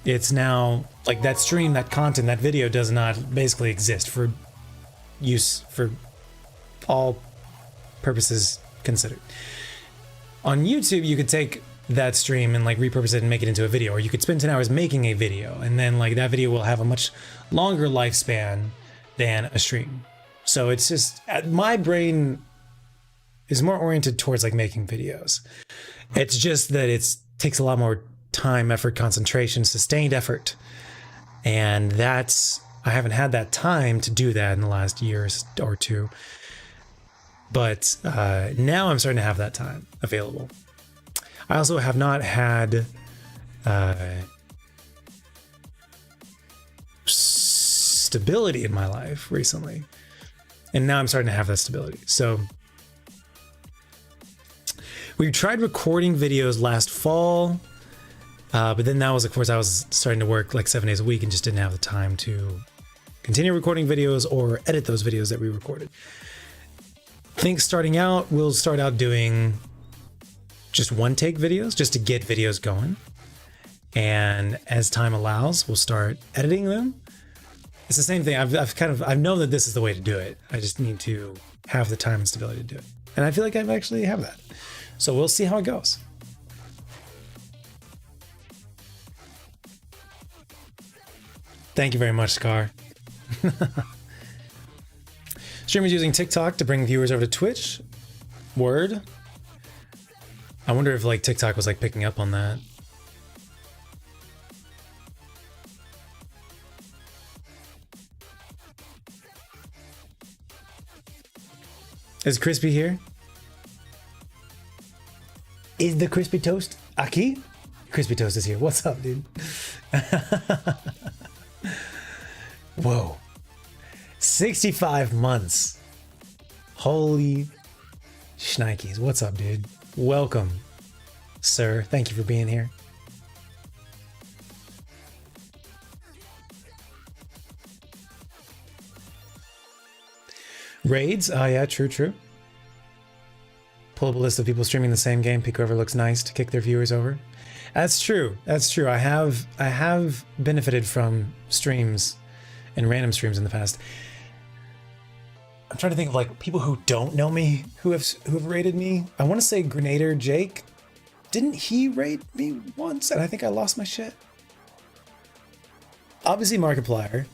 It's now like that stream, that content, that video does not basically exist for use for all purposes considered. On YouTube, you could take that stream and like repurpose it and make it into a video, or you could spend 10 hours making a video, and then like that video will have a much longer lifespan than a stream. So it's just, my brain is more oriented towards like making videos. It's just that it takes a lot more time, effort, concentration, sustained effort, and I haven't had that time to do that in the last year or two. But now I'm starting to have that time available. I also have not had stability in my life recently, and now I'm starting to have that stability. So we tried recording videos last fall, but then that was, of course, I was starting to work like 7 days a week and just didn't have the time to continue recording videos or edit those videos that we recorded. I think starting out, we'll start out doing just one take videos just to get videos going, and as time allows, we'll start editing them. It's the same thing. I've known that this is the way to do it. I just need to have the time and stability to do it, and I feel like I've actually have that. So we'll see how it goes. Thank you very much, Scar. Streamers using TikTok to bring viewers over to Twitch. Word. I wonder if like TikTok was like picking up on that. Is Crispy here? Is the Crispy Toast Aki? Crispy Toast is here. What's up, dude? Whoa. 65 months. Holy shnikes. What's up, dude? Welcome, sir. Thank you for being here. Raids? Oh yeah, true. Pull up a list of people streaming the same game, pick whoever looks nice to kick their viewers over. That's true. I have benefited from streams and random streams in the past. I'm trying to think of like people who don't know me who have rated me. I want to say Grenader Jake. Didn't he rate me once? And I think I lost my shit. Obviously Markiplier.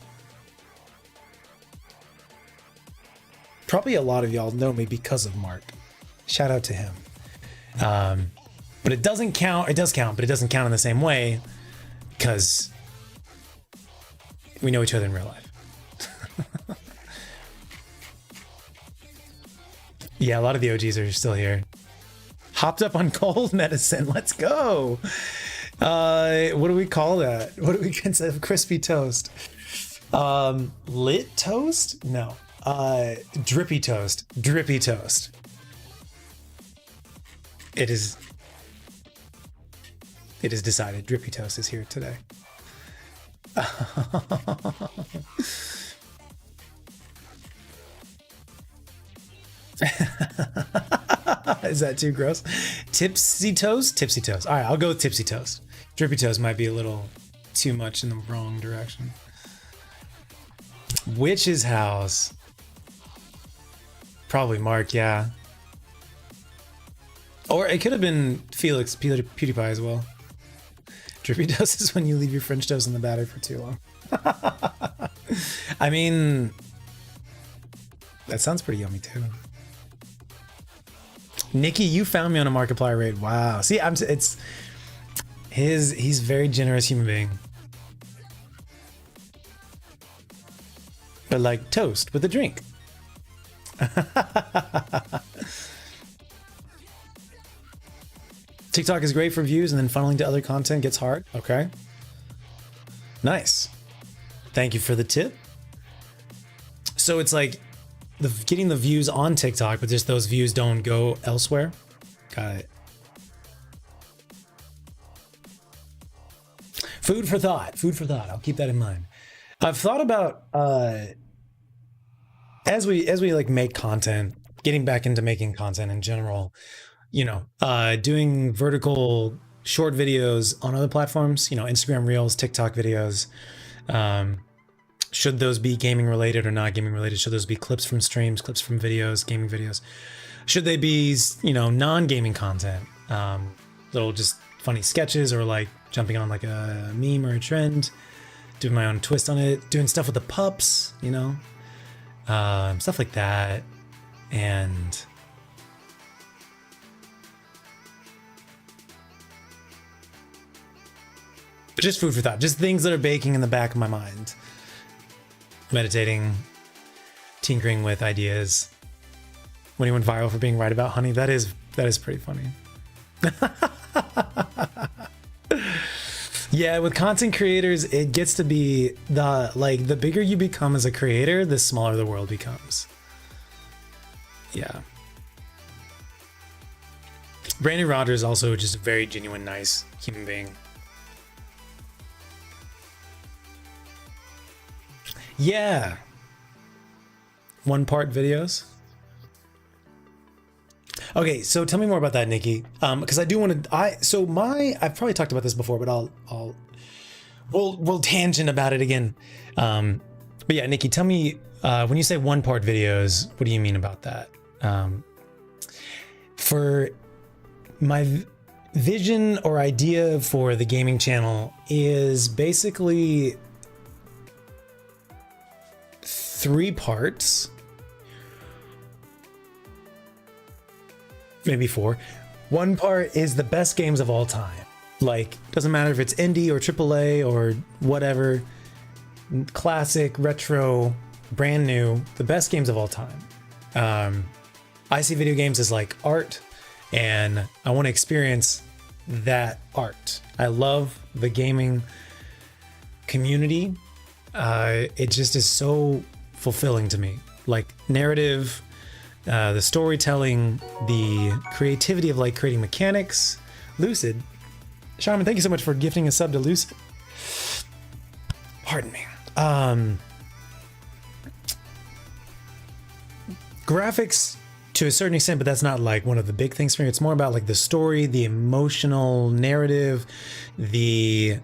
Probably a lot of y'all know me because of Mark. Shout out to him. But it doesn't count. It does count, but it doesn't count in the same way because we know each other in real life. Yeah, a lot of the OGs are still here. Hopped up on cold medicine. Let's go. What do we call that? What do we consider crispy toast? Lit toast? No. Drippy toast. Drippy toast. It is decided. Drippy toast is here today. Is that too gross? Tipsy toast? Tipsy toast. All right, I'll go with tipsy toast. Drippy toast might be a little too much in the wrong direction. Witch's house. Probably Mark, yeah. Or it could have been Felix PewDiePie as well. Drippy toast is when you leave your French toast in the batter for too long. I mean, that sounds pretty yummy too. Nikki, you found me on a Markiplier raid. Wow. See, he's a very generous human being. But like toast with a drink. TikTok is great for views and then funneling to other content gets hard. Okay. Nice. Thank you for the tip. So it's like getting the views on TikTok, but just those views don't go elsewhere. Got it. Food for thought. Food for thought. I'll keep that in mind. I've thought about as we like make content, getting back into making content in general, you know, doing vertical short videos on other platforms, you know, Instagram Reels, TikTok videos. Should those be gaming related or not gaming related? Should those be clips from streams, clips from videos, gaming videos? Should they be, you know, non-gaming content? Little just funny sketches or like jumping on like a meme or a trend, doing my own twist on it, doing stuff with the pups, you know, stuff like that. And just food for thought, just things that are baking in the back of my mind. Meditating, tinkering with ideas. When he went viral for being right about honey, that is pretty funny. Yeah, with content creators, it gets to be the bigger you become as a creator, the smaller the world becomes. Yeah. Brandon Rogers also just a very genuine, nice human being. Yeah. One part videos. Okay, so tell me more about that, Nikki. Because I do want to. I've probably talked about this before, but we'll tangent about it again. But yeah, Nikki, tell me when you say one part videos, what do you mean about that? For my vision or idea for the gaming channel is basically 3 parts, maybe 4. One part is the best games of all time. Like, doesn't matter if it's indie or AAA or whatever, classic, retro, brand new, the best games of all time. I see video games as like art, and I want to experience that art. I love the gaming community. It just is so fulfilling to me. Like narrative, the storytelling, the creativity of like creating mechanics. Lucid. Shaman, thank you so much for gifting a sub to Lucid. Pardon me. Graphics to a certain extent, but that's not like one of the big things for me. It's more about like the story, the emotional narrative, the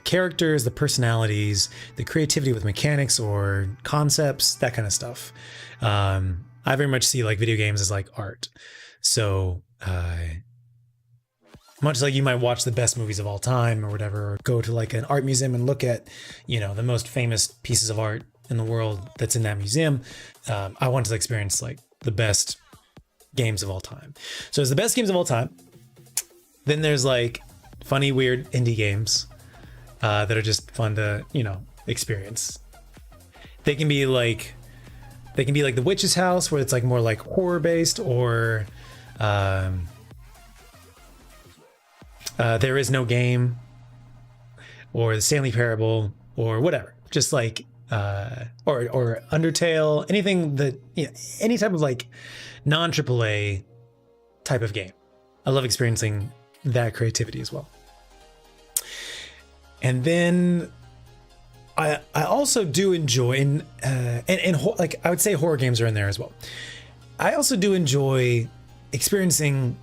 characters, the personalities, the creativity with mechanics or concepts, that kind of stuff. I very much see like video games as like art. So much like you might watch the best movies of all time or whatever, or go to like an art museum and look at, you know, the most famous pieces of art in the world that's in that museum. I want to experience like the best games of all time. So there's the best games of all time. Then there's like funny, weird indie games that are just fun to, you know, experience. They can be like The Witch's House, where it's like more like horror based, or There Is No Game, or The Stanley Parable, or whatever. Just like or Undertale, anything that, you know, any type of like non AAA type of game. I love experiencing that creativity as well. And then I also do enjoy, and like I would say horror games are in there as well. I also do enjoy experiencing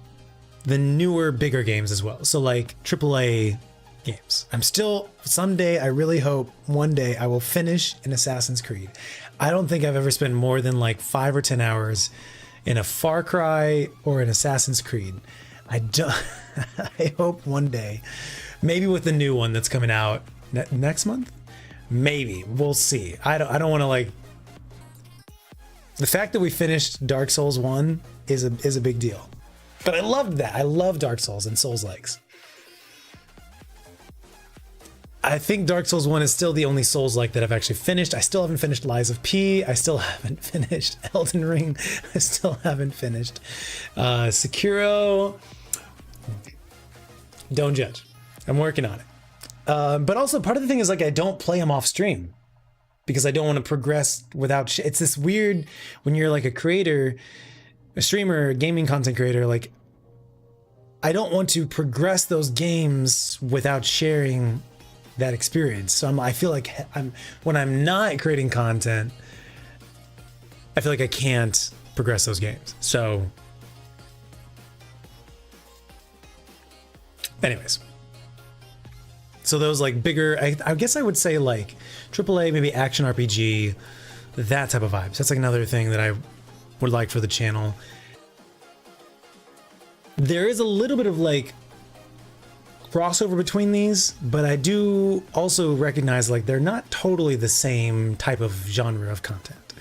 the newer, bigger games as well. So like AAA games. I'm still, someday, I really hope one day I will finish an Assassin's Creed. I don't think I've ever spent more than like 5 or 10 hours in a Far Cry or an Assassin's Creed. I don't. I hope one day, maybe with the new one that's coming out next month. Maybe we'll see. I don't want to like. The fact that we finished Dark Souls 1 is a big deal. But I loved that. I love Dark Souls and Souls-likes. I think Dark Souls 1 is still the only Souls-like that I've actually finished. I still haven't finished Lies of P. I still haven't finished Elden Ring. I still haven't finished Sekiro. Don't judge. I'm working on it. But also part of the thing is like I don't play them off stream because I don't want to progress without it's this weird when you're like a creator, a streamer, gaming content creator, like I don't want to progress those games without sharing that experience. So I feel like when I'm not creating content, I feel like I can't progress those games. So anyways, so those like bigger, I guess I would say like AAA, maybe action RPG, that type of vibes. That's like another thing that I would like for the channel. There is a little bit of like crossover between these, but I do also recognize like they're not totally the same type of genre of content.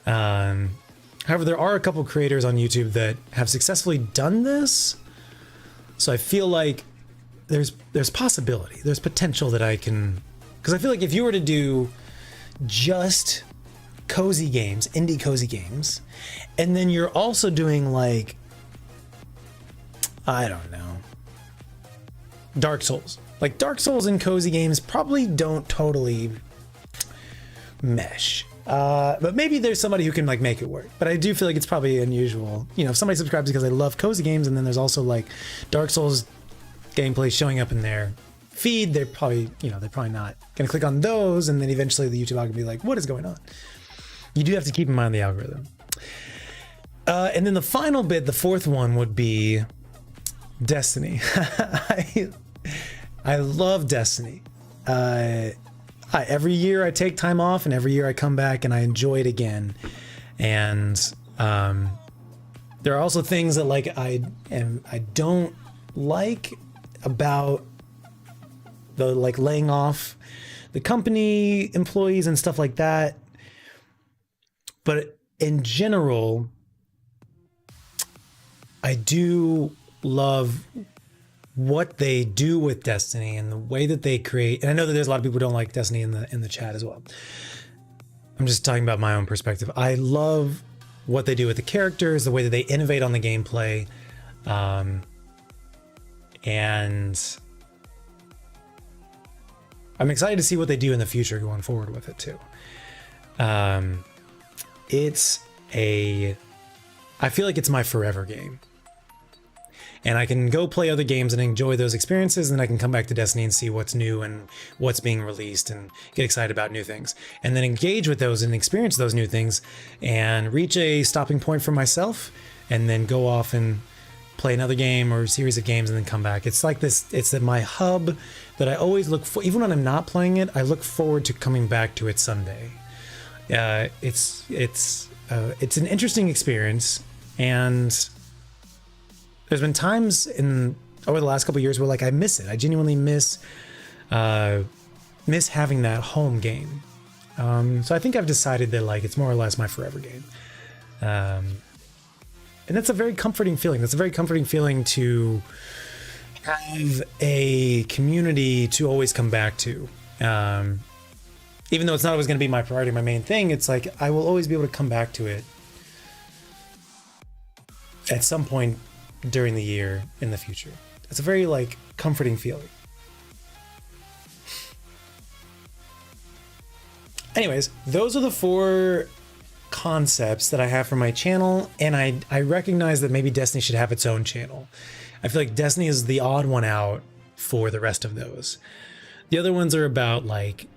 However, there are a couple creators on YouTube that have successfully done this. So I feel like there's possibility, there's potential that I can, because I feel like if you were to do just cozy games, indie cozy games, and then you're also doing like, I don't know, Dark Souls. Like Dark Souls and cozy games probably don't totally mesh. But maybe there's somebody who can like make it work. But I do feel like it's probably unusual. You know, if somebody subscribes because they love cozy games and then there's also like Dark Souls gameplay showing up in their feed, they're probably not gonna click on those, and then eventually the YouTube algorithm will be like, what is going on? You do have to keep in mind the algorithm. And then the final bit, the fourth one, would be Destiny. I love Destiny. Every year I take time off, and every year I come back and I enjoy it again. And there are also things that like I don't like about the like laying off the company employees and stuff like that. But in general, I do love what they do with Destiny and the way that they create. And I know that there's a lot of people who don't like Destiny in the chat as well. I'm just talking about my own perspective. I love what they do with the characters, the way that they innovate on the gameplay. And I'm excited to see what they do in the future going forward with it too. I feel like it's my forever game. and I can go play other games and enjoy those experiences, and then I can come back to Destiny and see what's new and what's being released and get excited about new things, and then engage with those and experience those new things and reach a stopping point for myself, and then go off and play another game or series of games and then come back. It's like this, it's my hub that I always look for. Even when I'm not playing it, I look forward to coming back to it someday. It's an interesting experience, and there's been times over the last couple of years where like I miss it. I genuinely miss having that home game. So I think I've decided that like it's more or less my forever game. And that's a very comforting feeling. That's a very comforting feeling to have a community to always come back to. Even though it's not always going to be my priority, my main thing, it's like I will always be able to come back to it at some point during the year in the future. It's a very like comforting feeling. Anyways, those are the 4 concepts that I have for my channel, and I recognize that maybe Destiny should have its own channel. I feel like Destiny is the odd one out for the rest of those. The other ones are about like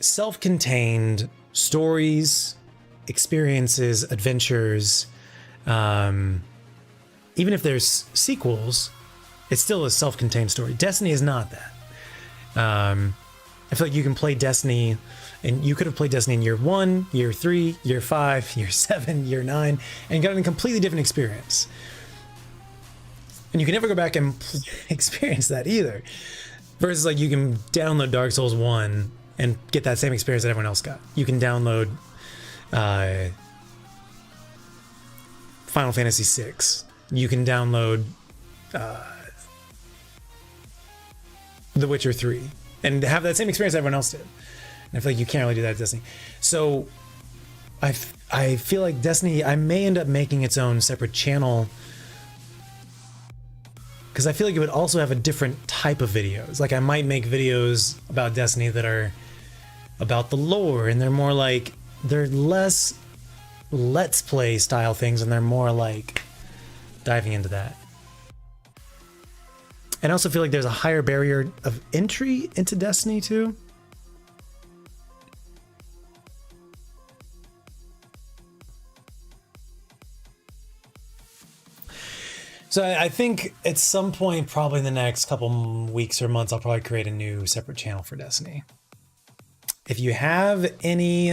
self-contained stories, experiences, adventures. Even if there's sequels, it's still a self-contained story. Destiny is not that. I feel like you can play Destiny, and you could have played Destiny in year 1, year 3, year 5, year 7, year 9, and got a completely different experience. And you can never go back and experience that either. Versus like you can download Dark Souls 1 and get that same experience that everyone else got. You can download Final Fantasy VI. You can download The Witcher 3 and have that same experience everyone else did. And I feel like you can't really do that at Destiny. So I feel like Destiny, I may end up making its own separate channel, because I feel like it would also have a different type of videos. Like I might make videos about Destiny that are about the lore, and they're more like, they're less let's play style things, and they're more like diving into that. And I also feel like there's a higher barrier of entry into Destiny too. So I think at some point, probably in the next couple weeks or months, I'll probably create a new separate channel for Destiny. If you have any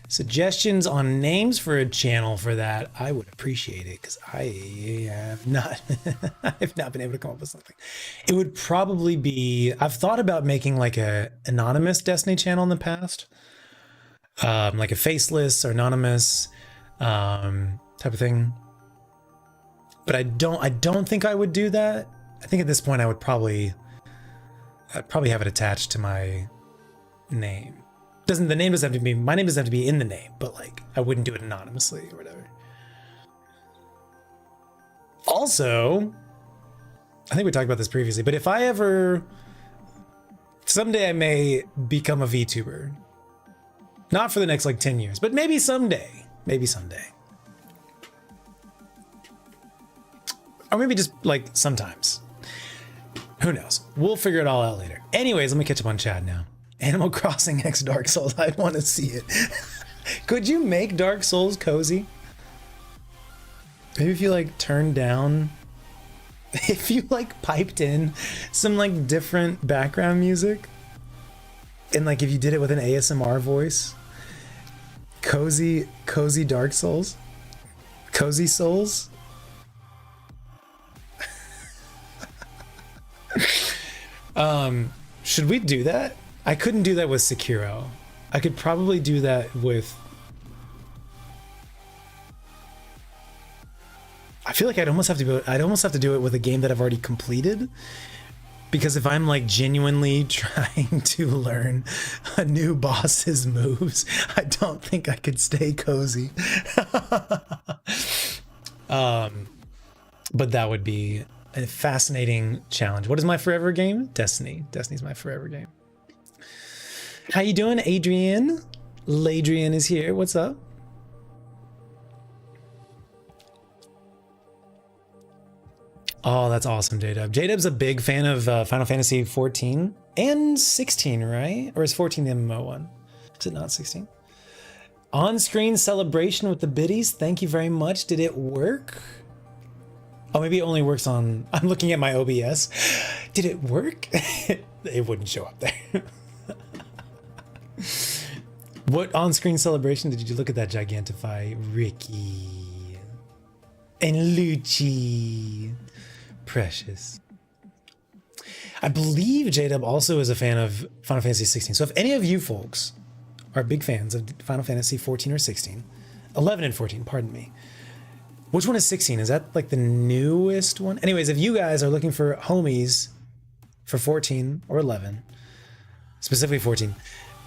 suggestions on names for a channel for that, I would appreciate it, because I have not I've not been able to come up with something. It would probably be, I've thought about making like a anonymous Destiny channel in the past, like a faceless or anonymous type of thing. But I don't think I would do that. I think at this point I'd probably have it attached to my name. The name doesn't have to be, my name doesn't have to be in the name, but like I wouldn't do it anonymously or whatever. Also, I think we talked about this previously, but if I ever, someday I may become a VTuber. Not for the next like 10 years, but maybe someday. Maybe someday. Or maybe just like sometimes. Who knows? We'll figure it all out later. Anyways, let me catch up on chat now. Animal Crossing X Dark Souls. I want to see it. Could you make Dark Souls cozy? Maybe if you like turned down, if you like piped in some like different background music, and like if you did it with an ASMR voice, cozy Dark Souls, cozy souls. Should we do that? I couldn't do that with Sekiro. I could probably do that with, I feel like I'd almost have to do it with a game that I've already completed, because if I'm like genuinely trying to learn a new boss's moves, I don't think I could stay cozy. But that would be a fascinating challenge. What is my forever game? Destiny. Destiny's my forever game. How you doing, Adrian? Ladrian is here. What's up? Oh, that's awesome, J-Dub. J-Dub's a big fan of Final Fantasy 14 and 16, right? Or is 14 the MMO one? Is it not 16? On-screen celebration with the biddies. Thank you very much. Did it work? Oh, maybe it only works on... I'm looking at my OBS. Did it work? It wouldn't show up there. What on-screen celebration did you look at that Gigantify? Ricky. And Lucci. Precious. I believe J-Dub also is a fan of Final Fantasy 16. So if any of you folks are big fans of Final Fantasy 14 or 16, 11 and 14, pardon me. Which one is 16? Is that like the newest one? Anyways, if you guys are looking for homies for 14 or 11, specifically 14,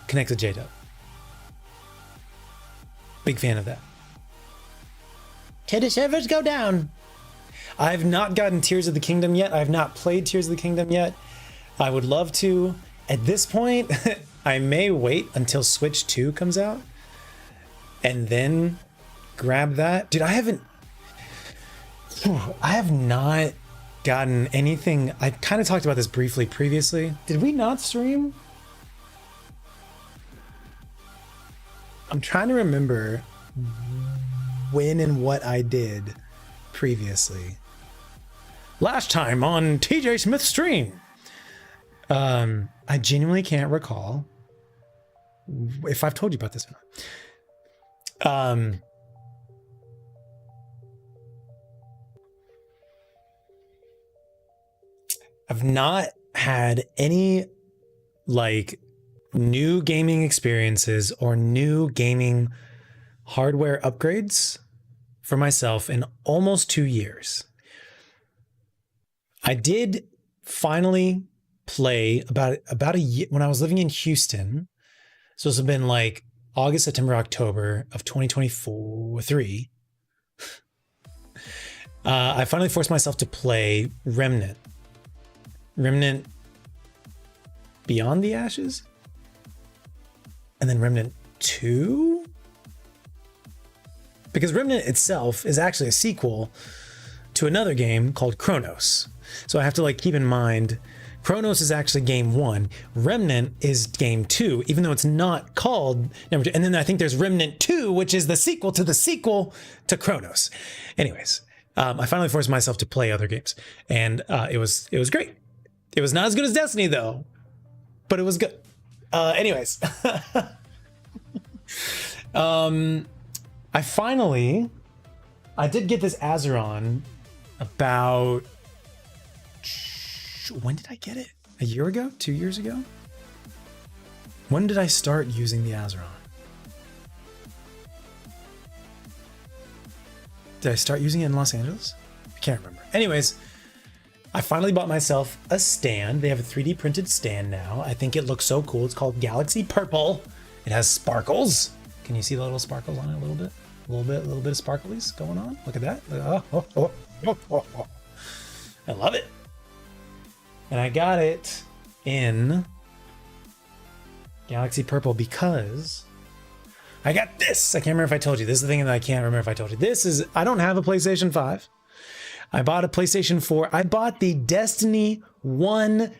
connect with J-Dub. Big fan of that. Can the servers go down? I've not gotten Tears of the Kingdom yet. I've not played Tears of the Kingdom yet. I would love to. At this point, I may wait until Switch 2 comes out and then grab that. Dude, I have not gotten anything. I kind of talked about this briefly previously. Did we not stream? I'm trying to remember when and what I did previously. Last time on TJ Smith's stream. I genuinely can't recall if I've told you about this or not. I've not had any like new gaming experiences or new gaming hardware upgrades for myself in almost 2 years. I did finally play about a year when I was living in Houston. So this has been like August, September, October of 2023. I finally forced myself to play Remnant Beyond the Ashes, and then Remnant 2, because Remnant itself is actually a sequel to another game called Chronos. So I have to like keep in mind Chronos is actually game 1. Remnant is game 2, even though it's not called number 2. And then I think there's Remnant 2, which is the sequel to Chronos. Anyways, I finally forced myself to play other games, and it was great. It was not as good as Destiny though, but it was good. Anyways, I did get this Azeron about, when did I get it? A year ago? 2 years ago? When did I start using the Azeron? Did I start using it in Los Angeles? I can't remember. Anyways, I finally bought myself a stand. They have a 3D printed stand now. I think it looks so cool. It's called Galaxy Purple. It has sparkles. Can you see the little sparkles on it a little bit? A little bit of sparklies going on. Look at that. Oh. I love it. And I got it in Galaxy Purple because I got this. I can't remember if I told you. This is the thing that I can't remember if I told you. I don't have a PlayStation 5. I bought a PlayStation 4. I bought the Destiny 1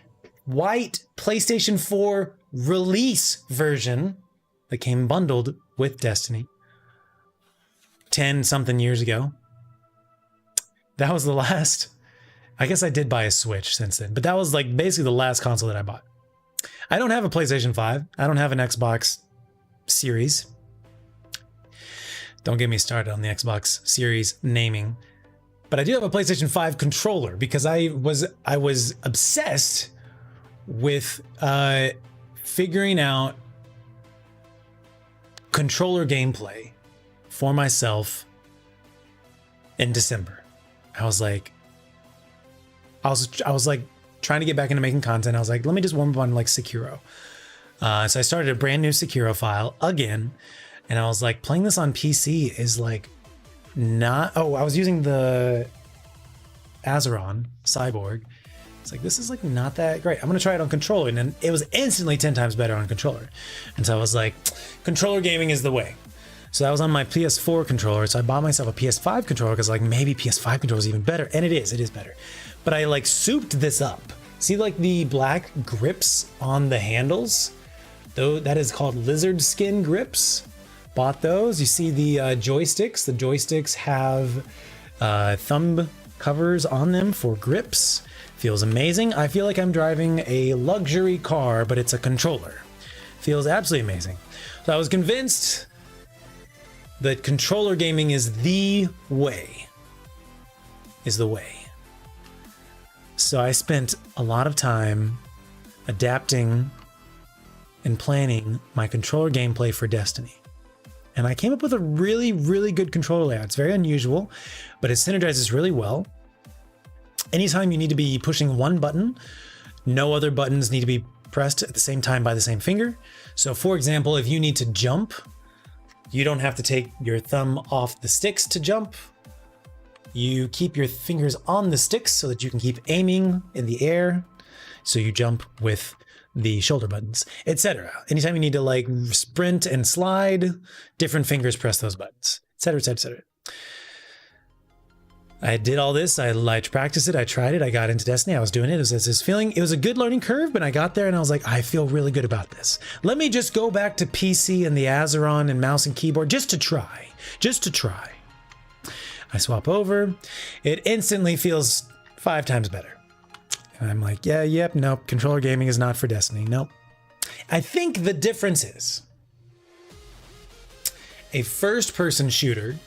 white PlayStation 4 release version that came bundled with Destiny 10 something years ago. That was the last. I guess I did buy a Switch since then, but that was like basically the last console that I bought. I don't have a PlayStation 5. I don't have an Xbox Series. Don't get me started on the Xbox Series naming. But I do have a PlayStation 5 controller because I was obsessed with figuring out controller gameplay for myself in December. I was like trying to get back into making content. I was like, let me just warm up on like Sekiro. So I started a brand new Sekiro file again, and I was like, playing this on PC is like not. Oh, I was using the Azeron Cyborg. It's like, this is like not that great. I'm gonna try it on controller, and then it was instantly 10 times better on controller. And so I was like, controller gaming is the way. So that was on my PS4 controller. So I bought myself a PS5 controller because like maybe PS5 controller is even better, and it is better. But I like souped this up. See like the black grips on the handles? Though that is called lizard skin grips. Bought those. You see the joysticks. The joysticks have thumb covers on them for grips. Feels amazing. I feel like I'm driving a luxury car, but it's a controller. Feels absolutely amazing. So I was convinced that controller gaming is the way. So I spent a lot of time adapting and planning my controller gameplay for Destiny. And I came up with a really, really good controller layout. It's very unusual, but it synergizes really well. Anytime you need to be pushing one button, no other buttons need to be pressed at the same time by the same finger. So for example, if you need to jump, you don't have to take your thumb off the sticks to jump. You keep your fingers on the sticks so that you can keep aiming in the air. So you jump with the shoulder buttons, etc. Anytime you need to like sprint and slide, different fingers press those buttons, etc., etc., etc. I did all this. I practiced it. I tried it. I got into Destiny. I was doing it. It was this feeling. It was a good learning curve, but I got there and I was like, I feel really good about this. Let me just go back to PC and the Azeron and mouse and keyboard just to try. I swap over. It instantly feels 5 times better. And I'm like, nope. Controller gaming is not for Destiny. Nope. I think the difference is a first-person shooter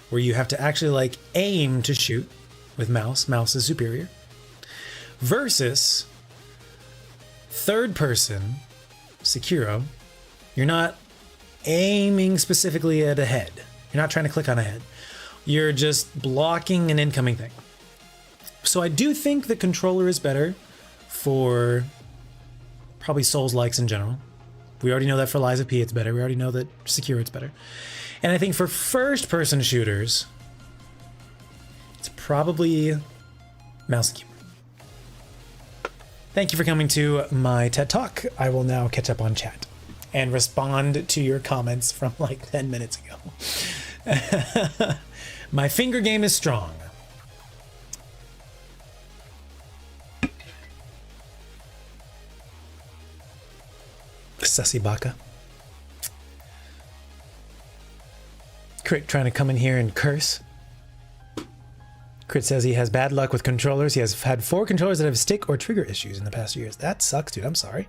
where you have to actually like aim to shoot with mouse. Mouse is superior. Versus third person Sekiro. You're not aiming specifically at a head. You're not trying to click on a head. You're just blocking an incoming thing. So I do think the controller is better for probably Souls-likes in general. We already know that for Lies of P it's better. We already know that Sekiro it's better. And I think for first-person shooters, it's probably mouse and keyboard. Thank you for coming to my TED Talk. I will now catch up on chat and respond to your comments from like 10 minutes ago. My finger game is strong. Sussy Baka. Crit trying to come in here and curse. Crit says he has bad luck with controllers. He has had 4 controllers that have stick or trigger issues in the past years. That sucks, dude. I'm sorry.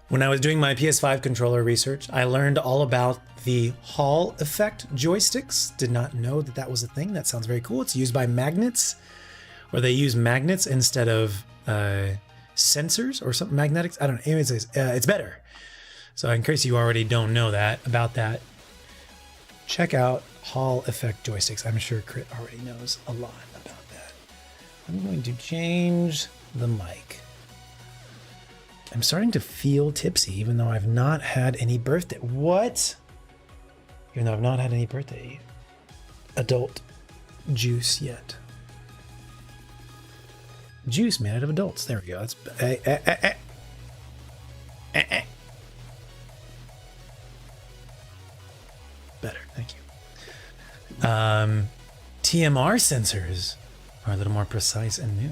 When I was doing my PS5 controller research, I learned all about the Hall effect joysticks. Did not know that that was a thing. That sounds very cool. It's used by magnets, or they use magnets instead of sensors or something, magnetics. I don't know. Anyways, it's better. So in case you already don't know about that, check out Hall effect joysticks. I'm sure Crit already knows a lot about that. I'm going to change the mic. I'm starting to feel tipsy, even though I've not had any birthday. What? Even though I've not had any birthday adult juice yet. Juice made out of adults. There we go. That's better. Thank you. TMR sensors are a little more precise and new.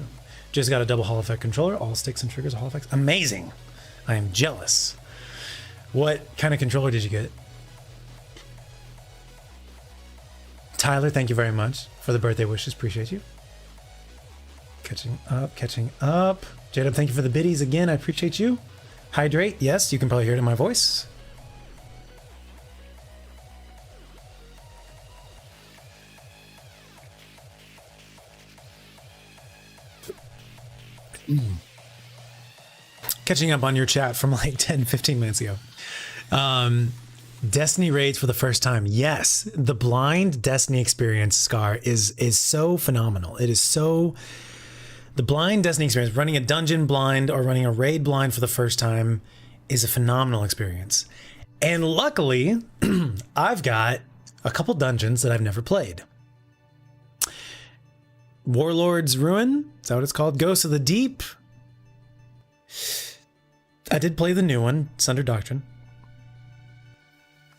Just got a double Hall effect controller. All sticks and triggers are Hall effects. Amazing. I am jealous. What kind of controller did you get? Tyler, thank you very much for the birthday wishes. Appreciate you. Catching up. J-Dub, thank you for the biddies again. I appreciate you. Hydrate. Yes, you can probably hear it in my voice. Catching up on your chat from like 10, 15 minutes ago. Destiny raids for the first time. Yes, the blind Destiny experience, Scar, is so phenomenal. It is so... The blind Destiny experience, running a dungeon blind or running a raid blind for the first time, is a phenomenal experience. And luckily, I've got a couple dungeons that I've never played. Warlord's Ruin, is that what it's called? Ghosts of the Deep. I did play the new one, Sunder Doctrine.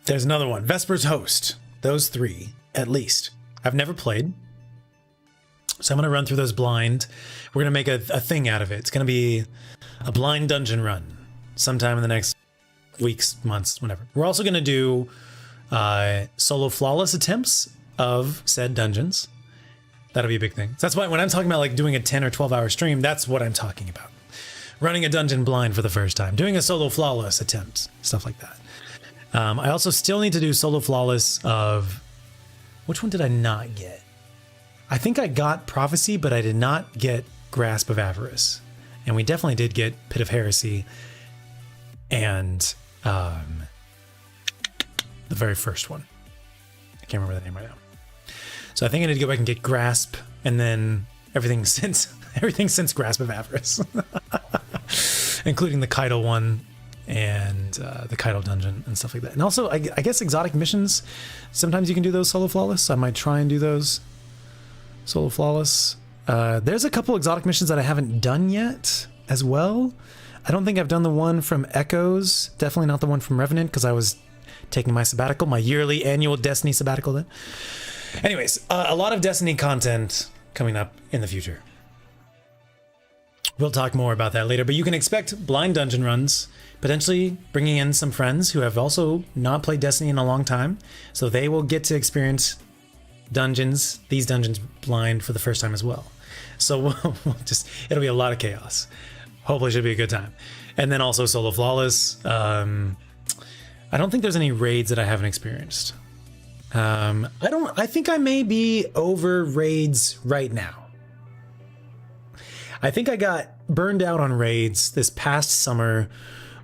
There's another one, Vesper's Host. Those 3, at least. I've never played. So I'm going to run through those blind. We're going to make a thing out of it. It's going to be a blind dungeon run sometime in the next weeks, months, whatever. We're also going to do solo flawless attempts of said dungeons. That'll be a big thing. So that's why when I'm talking about like doing a 10 or 12 hour stream, that's what I'm talking about. Running a dungeon blind for the first time, doing a solo flawless attempt, stuff like that. I also still need to do solo flawless of, which one did I not get? I think I got Prophecy, but I did not get Grasp of Avarice. And we definitely did get Pit of Heresy and the very first one. I can't remember the name right now. So I think I need to go back and get Grasp and then everything since Grasp of Avarice. Including the Kaido one and the Kaido dungeon and stuff like that. And also, I guess exotic missions, sometimes you can do those solo flawless. I might try and do those solo flawless. There's a couple exotic missions that I haven't done yet as well. I don't think I've done the one from Echoes. Definitely not the one from Revenant because I was taking my sabbatical, my yearly annual Destiny sabbatical then. Anyways, a lot of Destiny content coming up in the future. We'll talk more about that later, but you can expect blind dungeon runs, potentially bringing in some friends who have also not played Destiny in a long time, so they will get to experience these dungeons blind for the first time as well. So it'll be a lot of chaos. Hopefully it should be a good time. And then also solo flawless. I don't think there's any raids that I haven't experienced. I think I may be over raids right now. I think I got burned out on raids this past summer.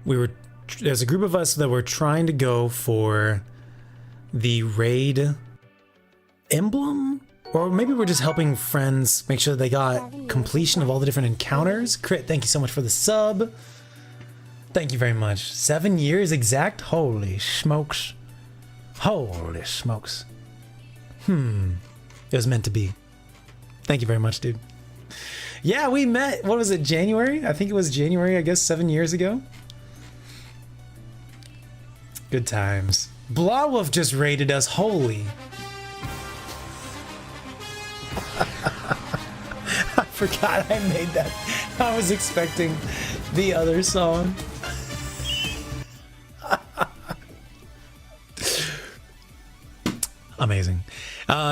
There's a group of us that were trying to go for the raid emblem, or maybe we're just helping friends make sure they got completion of all the different encounters. Crit, thank you so much for the sub. Thank you very much. 7 years exact? Holy smokes. Holy smokes. It was meant to be. Thank you very much, dude. Yeah, we met, what was it, January? I think it was January, I guess, 7 years ago. Good times. Blawwolf just raided us, holy. I forgot I made that. I was expecting the other song. Amazing.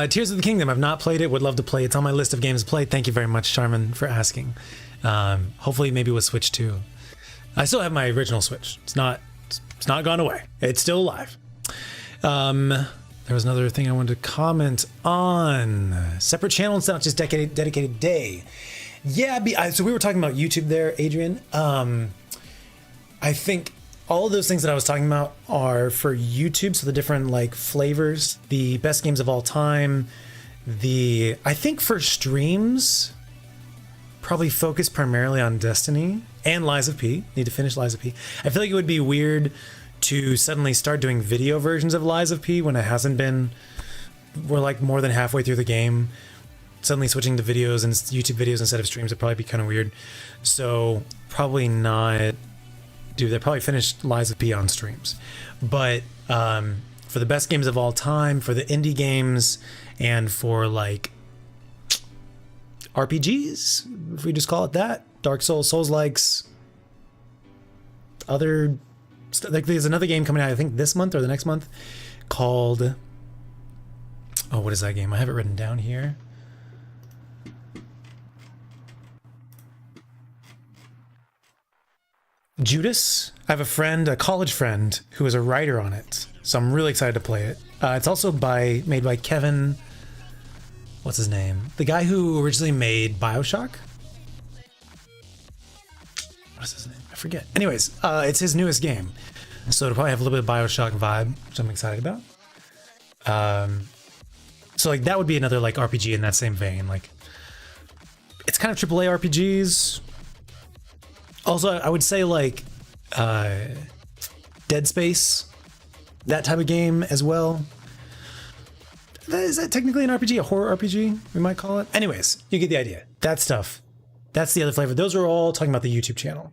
Tears of the Kingdom. I've not played it. Would love to play. It's on my list of games to play. Thank you very much, Charmin, for asking. Hopefully, maybe with Switch 2. I still have my original Switch. It's not gone away. It's still alive. There was another thing I wanted to comment on. Separate channel. It's not just dedicated day. Yeah. So we were talking about YouTube there, Adrian. I think all of those things that I was talking about are for YouTube. So the different like flavors, the best games of all time. I think for streams, probably focus primarily on Destiny and Lies of P. Need to finish Lies of P. I feel like it would be weird to suddenly start doing video versions of Lies of P when it hasn't been. We're like more than halfway through the game. Suddenly switching to videos and YouTube videos instead of streams would probably be kind of weird. So probably not do that. Probably finish Lies of P on streams. But for the best games of all time, for the indie games, and for like RPGs, if we just call it that, Dark Souls, Souls-likes, other like there's another game coming out I think this month or the next month called, oh, what is that game? I have it written down here. Judas. I have a friend, a college friend, who is a writer on it, so I'm really excited to play it. It's also made by Kevin, what's his name? The guy who originally made BioShock? What's his name? I forget. Anyways, it's his newest game, so it'll probably have a little bit of BioShock vibe, which I'm excited about. So like that would be another like RPG in that same vein. Like it's kind of AAA RPGs. Also, I would say like Dead Space, that type of game as well. Is that technically an RPG? A horror RPG, we might call it? Anyways, you get the idea. That stuff. That's the other flavor. Those are all talking about the YouTube channel.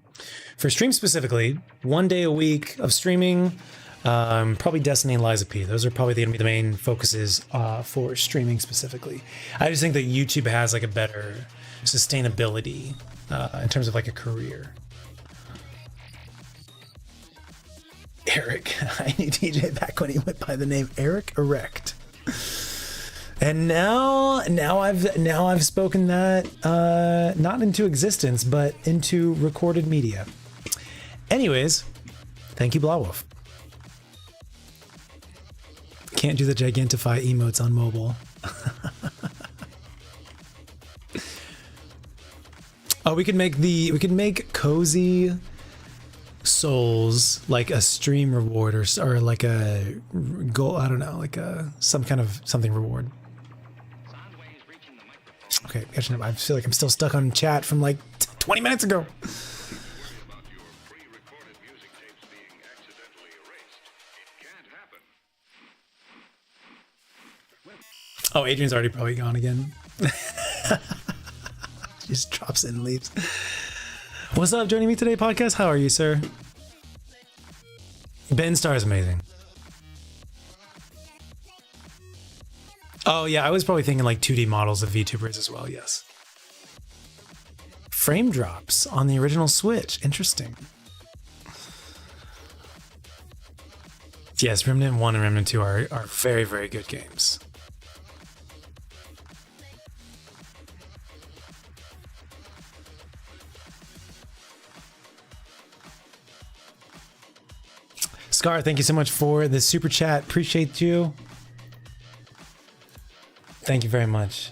For stream specifically, 1 day a week of streaming, Probably Destiny and Liza P. Those are probably going to be the main focuses for streaming specifically. I just think that YouTube has like a better sustainability in terms of like a career. Eric, I knew DJ back when he went by the name Eric Erect. And now I've spoken that not into existence, but into recorded media. Anyways, thank you, Blawwolf. Can't do the Gigantify emotes on mobile. Oh, we could make Cozy Souls like a stream reward or like a goal. I don't know, like some kind of something reward. Okay, catching up. I feel like I'm still stuck on chat from like 20 minutes ago. Oh, Adrian's already probably gone again. Just drops in and leaves. What's up, joining me today, podcast? How are you, sir? Ben Star is amazing. Oh, yeah, I was probably thinking like 2D models of VTubers as well, yes. Frame drops on the original Switch. Interesting. Yes, Remnant 1 and Remnant 2 are very, very good games. Scar, thank you so much for the super chat. Appreciate you. Thank you very much.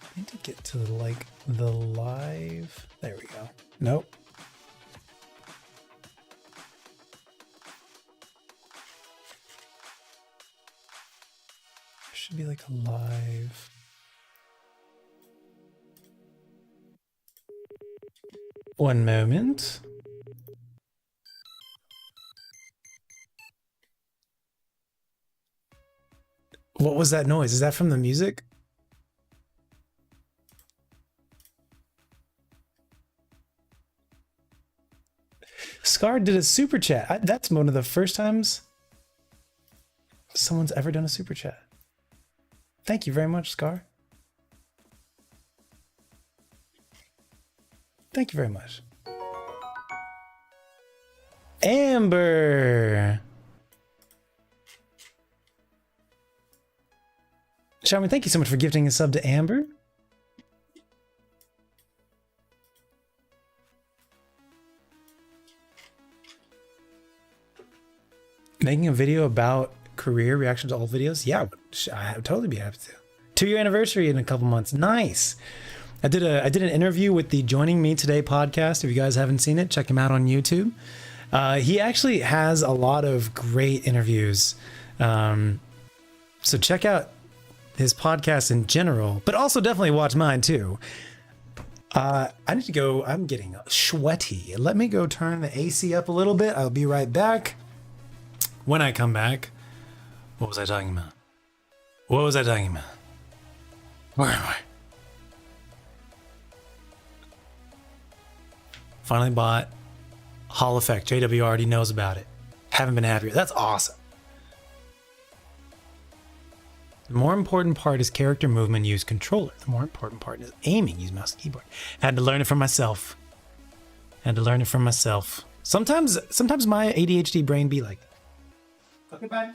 I need to get to like the live. There we go. Nope. Should be like a live. One moment. What was that noise? Is that from the music? Scar did a super chat. That's one of the first times someone's ever done a super chat. Thank you very much, Scar. Thank you very much. Amber. Shaman, thank you so much for gifting a sub to Amber. Making a video about career reaction to old videos? Yeah, I would totally be happy to. 2-year anniversary in a couple months. Nice. I did an interview with the Joining Me Today podcast. If you guys haven't seen it, check him out on YouTube. He actually has a lot of great interviews. So check out his podcast in general, but also definitely watch mine too. I need to go. I'm getting sweaty. Let me go turn the AC up a little bit. I'll be right back. When I come back, what was I talking about? What was I talking about? Where am I? Finally bought Hall Effect. JW already knows about it. Haven't been happy. That's awesome. The more important part is character movement, use controller. The more important part is aiming, use mouse and keyboard. Had to learn it from myself. Sometimes my ADHD brain be like, okay, bye.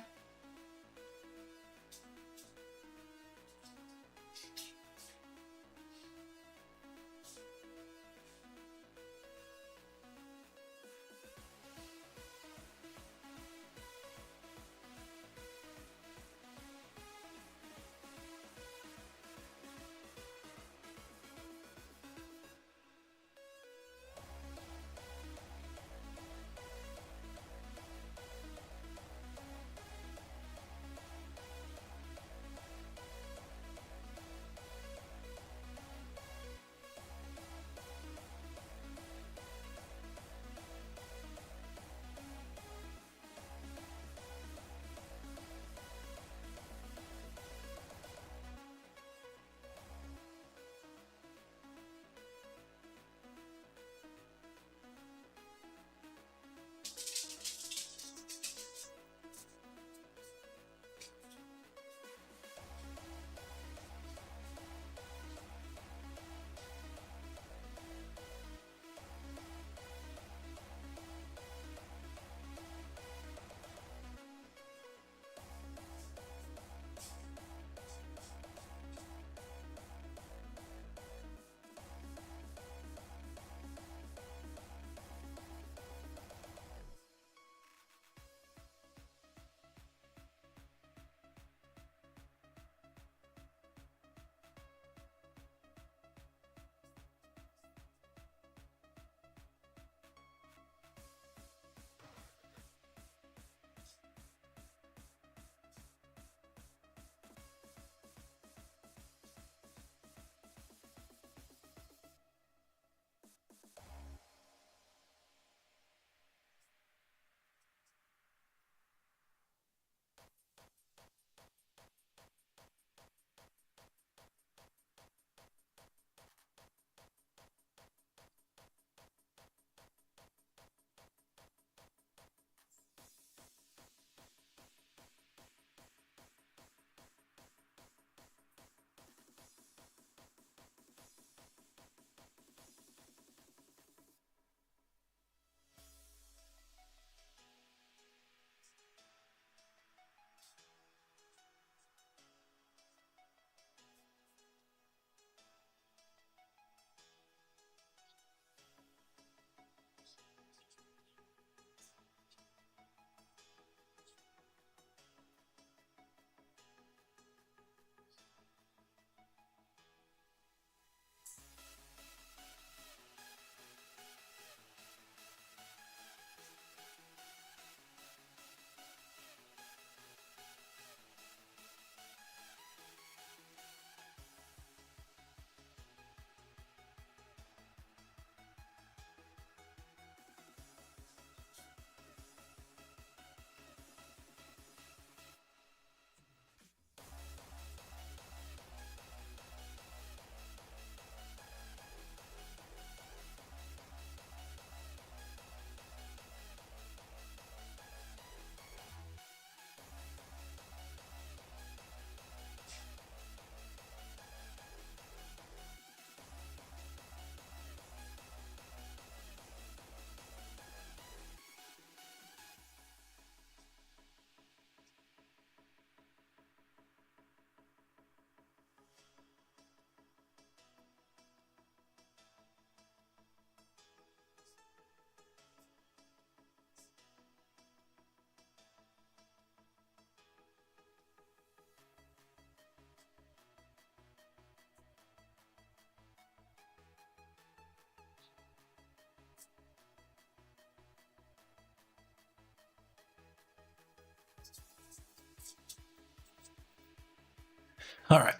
All right.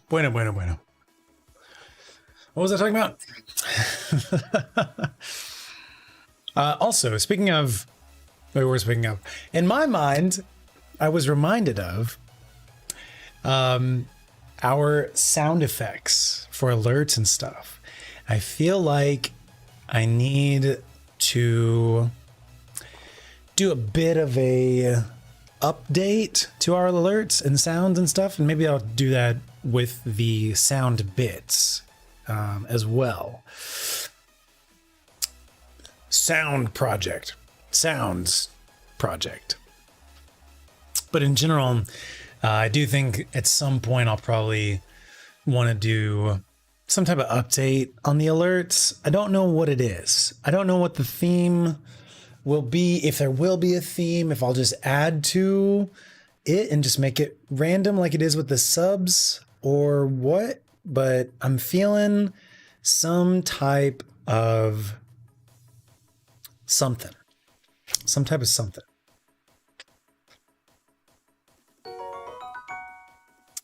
Bueno, bueno, bueno. What was I talking about? Also, speaking of, we were speaking of, in my mind, I was reminded of our sound effects for alerts and stuff. I feel like I need to do a bit of a update to our alerts and sounds and stuff, and maybe I'll do that with the sound bits as well. Sounds project. But in general, I do think at some point I'll probably want to do some type of update on the alerts. I don't know what it is. I don't know what the theme will be, if there will be a theme, if I'll just add to it and just make it random like it is with the subs or what. But I'm feeling some type of something. Some type of something.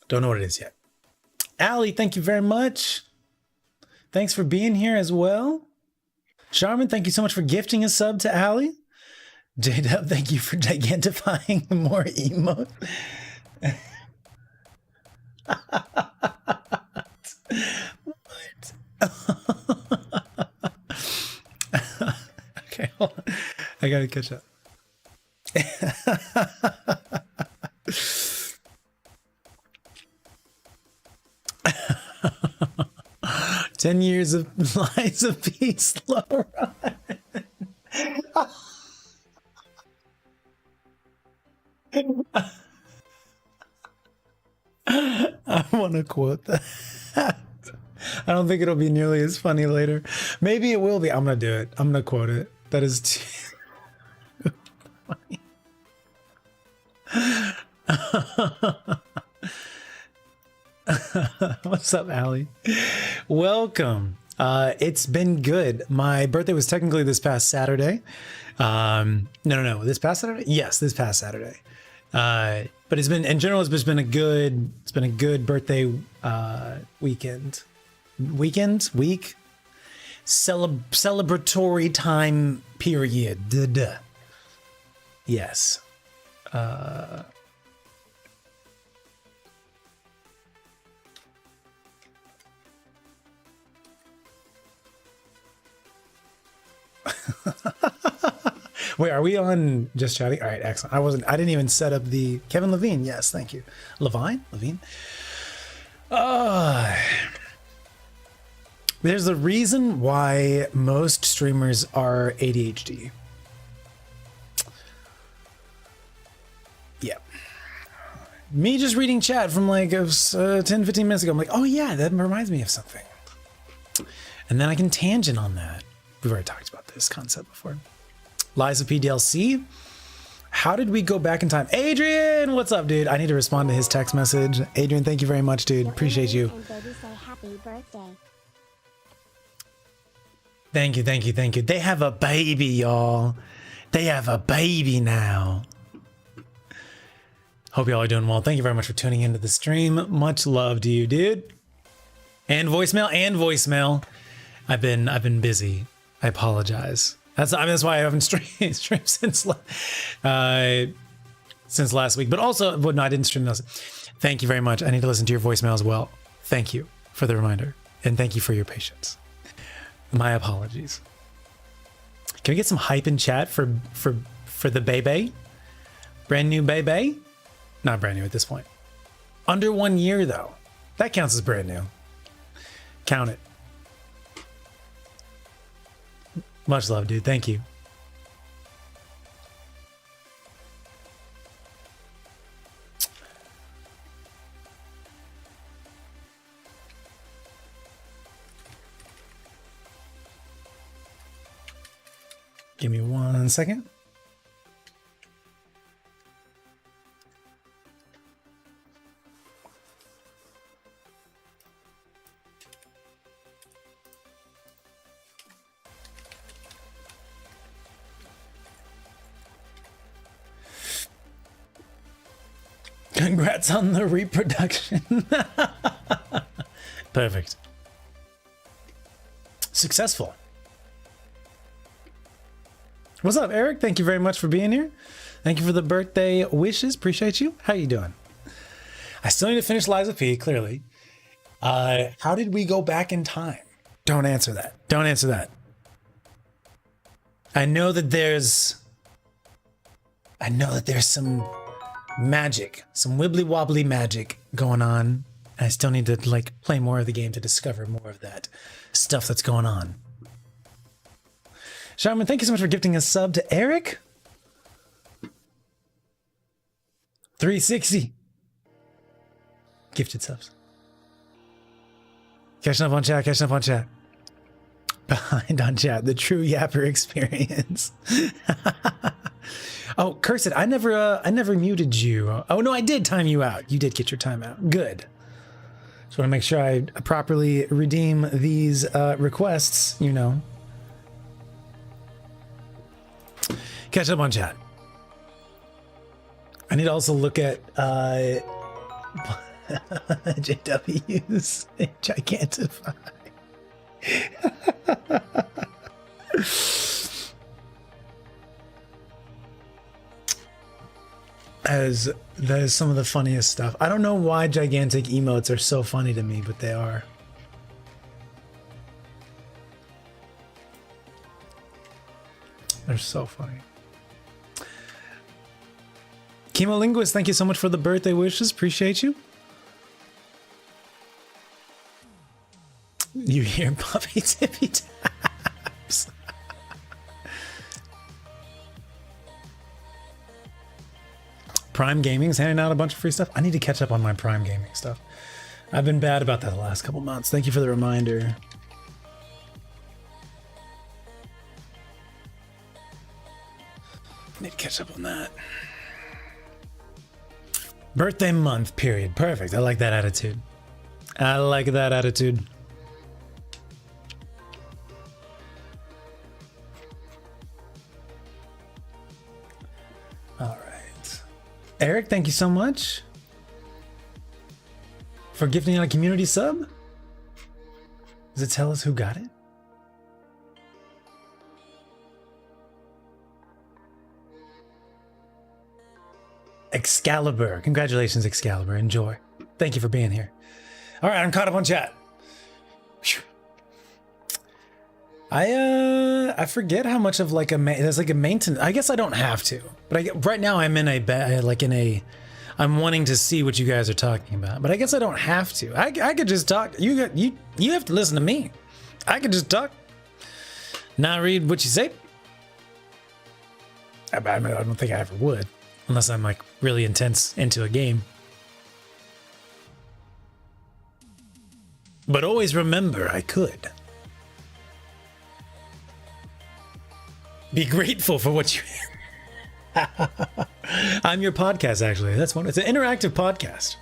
Don't know what it is yet. Allie, thank you very much. Thanks for being here as well. Charmin, thank you so much for gifting a sub to Allie. J-Dub, thank you for gigantifying more emote. What? Okay, hold on. I gotta catch up. 10 years of lies of peace, Laura. I want to quote that. I don't think it'll be nearly as funny later. Maybe it will be. I'm going to do it. I'm going to quote it. That is too funny. What's up, Allie? Welcome. It's been good. My birthday was technically this past Saturday. No. This past Saturday? Yes, this past Saturday. But it's been, in general, it's been a good birthday weekend. Week? Celebratory time period. Duh. Yes. Wait, are we on just chatting? All right, excellent. I didn't even set up the Kevin Levine. Yes, thank you. Levine? There's a reason why most streamers are ADHD. Yeah. Me just reading chat from like 10, 15 minutes ago. I'm like, oh yeah, that reminds me of something. And then I can tangent on that. We've already talked about this concept before. Lies of PDLC. How did we go back in time? Adrian, what's up, dude? I need to respond to his text message. Adrian, thank you very much, dude. Appreciate you. And baby say happy birthday. Thank you. They have a baby, y'all. They have a baby now. Hope y'all are doing well. Thank you very much for tuning into the stream. Much love to you, dude. And voicemail. I've been busy. I apologize. That's why I haven't streamed since last week. But also, well, no, I didn't stream those. Thank you very much. I need to listen to your voicemail as well. Thank you for the reminder, and thank you for your patience. My apologies. Can we get some hype in chat for the baby? Brand new baby? Not brand new at this point. Under 1 year though. That counts as brand new. Count it. Much love, dude. Thank you. Give me 1 second. Congrats on the reproduction. Perfect. Successful. What's up, Eric? Thank you very much for being here. Thank you for the birthday wishes. Appreciate you. How you doing? I still need to finish Liza P, clearly. How did we go back in time? Don't answer that. Don't answer that. I know that there's some magic, some wibbly wobbly magic going on. I still need to like play more of the game to discover more of that stuff that's going on. Shaman, thank you so much for gifting a sub to Eric. 360 gifted subs. Catching up on chat, catching up on chat. Behind on chat, the true yapper experience. Oh, Cursed, I never muted you. Oh no, I did time you out. You did get your time out. Good. Just want to make sure I properly redeem these requests, you know. Catch up on chat. I need to also look at JW's Gigantify. As that is some of the funniest stuff. I don't know why gigantic emotes are so funny to me, but they are. They're so funny. Chemolinguist, thank you so much for the birthday wishes. Appreciate you. You hear puppy tippy taps. Prime Gaming's handing out a bunch of free stuff. I need to catch up on my Prime Gaming stuff. I've been bad about that the last couple months. Thank you for the reminder. Need to catch up on that. Birthday month, period. Perfect. I like that attitude. I like that attitude. All right. Eric, thank you so much for gifting out a community sub. Does it tell us who got it? Excalibur. Congratulations, Excalibur. Enjoy. Thank you for being here. All right, I'm caught up on chat. Whew. I forget how much of like there's like a maintenance. I guess I don't have to, but right now I'm in I'm wanting to see what you guys are talking about, but I guess I don't have to. I could just talk. You have to listen to me. I could just talk, not read what you say. I don't think I ever would. Unless I'm like really intense into a game. But always remember, I could. Be grateful for what you... I'm your podcast, actually. It's an interactive podcast.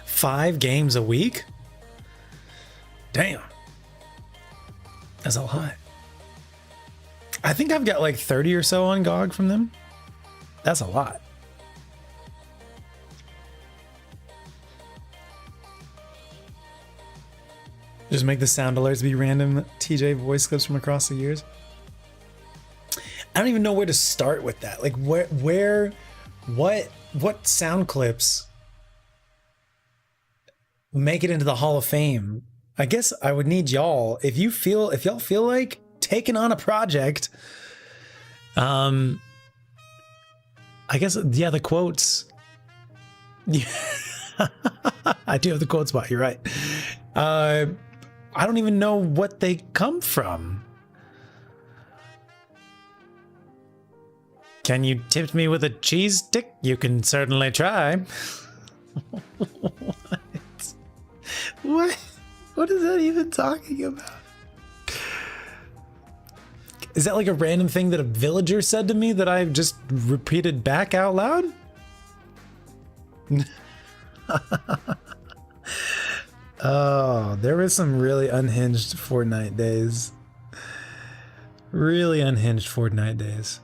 5 games a week? Damn. That's a lot. I think I've got like 30 or so on GOG from them. That's a lot. Just make the sound alerts be random TJ voice clips from across the years. I don't even know where to start with that. Like what sound clips make it into the Hall of Fame? I guess I would need y'all. If y'all feel like taking on a project, I guess, yeah, the quotes. Yeah. I do have the quote spot. You're right. I don't even know what they come from. Can you tip me with a cheese stick? You can certainly try. What? What is that even talking about? Is that like a random thing that a villager said to me that I've just repeated back out loud? Oh, there was some really unhinged Fortnite days. Really unhinged Fortnite days.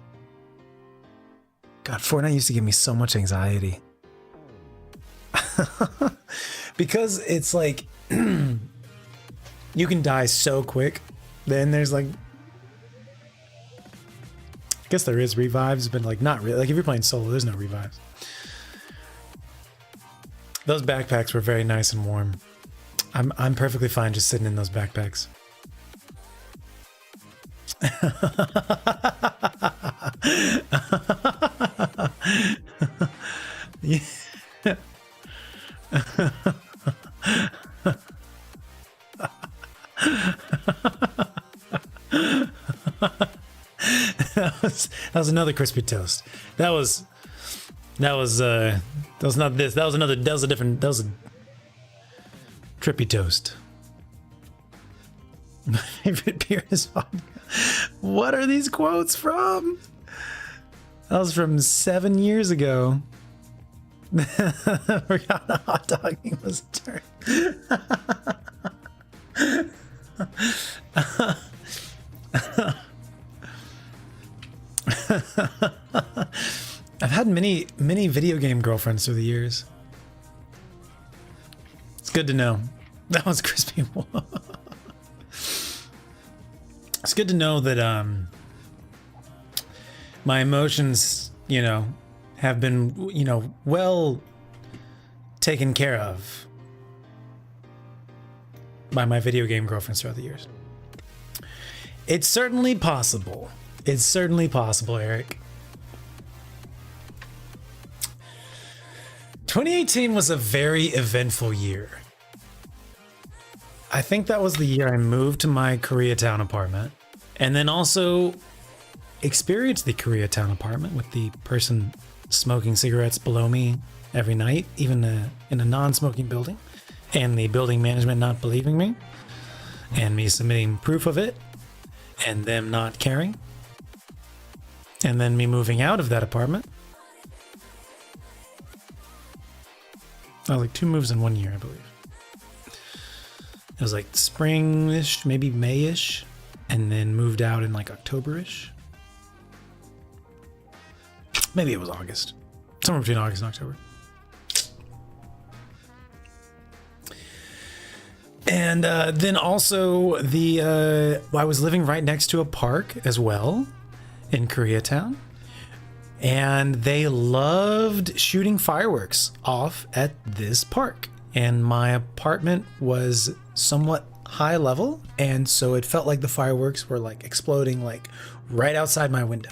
God, Fortnite used to give me so much anxiety. Because it's like, you can die so quick. Then there's like, I guess there is revives, but like not really. Like if you're playing solo, there's no revives. Those backpacks were very nice and warm. I'm perfectly fine just sitting in those backpacks. Yeah. that was another crispy toast. That was not this. That was a trippy toast. My favorite beer is vodka. What are these quotes from? That was from 7 years ago. Forgot how hot dogging was turned. I've had many video game girlfriends through the years. It's good to know. That was crispy. It's good to know that my emotions, you know, have been, you know, well taken care of by my video game girlfriends throughout the years. It's certainly possible. It's certainly possible, Eric. 2018 was a very eventful year. I think that was the year I moved to my Koreatown apartment and then also experienced the Koreatown apartment with the person smoking cigarettes below me every night, even in a non-smoking building, and the building management not believing me and me submitting proof of it and them not caring, and then me moving out of that apartment. Like 2 moves in 1 year, I believe. It was like spring-ish, maybe May-ish, and then moved out in like October-ish. Maybe it was August. Somewhere between August and October. And then also I was living right next to a park as well in Koreatown. And they loved shooting fireworks off at this park. And my apartment was somewhat high level, and so it felt like the fireworks were like exploding like right outside my window.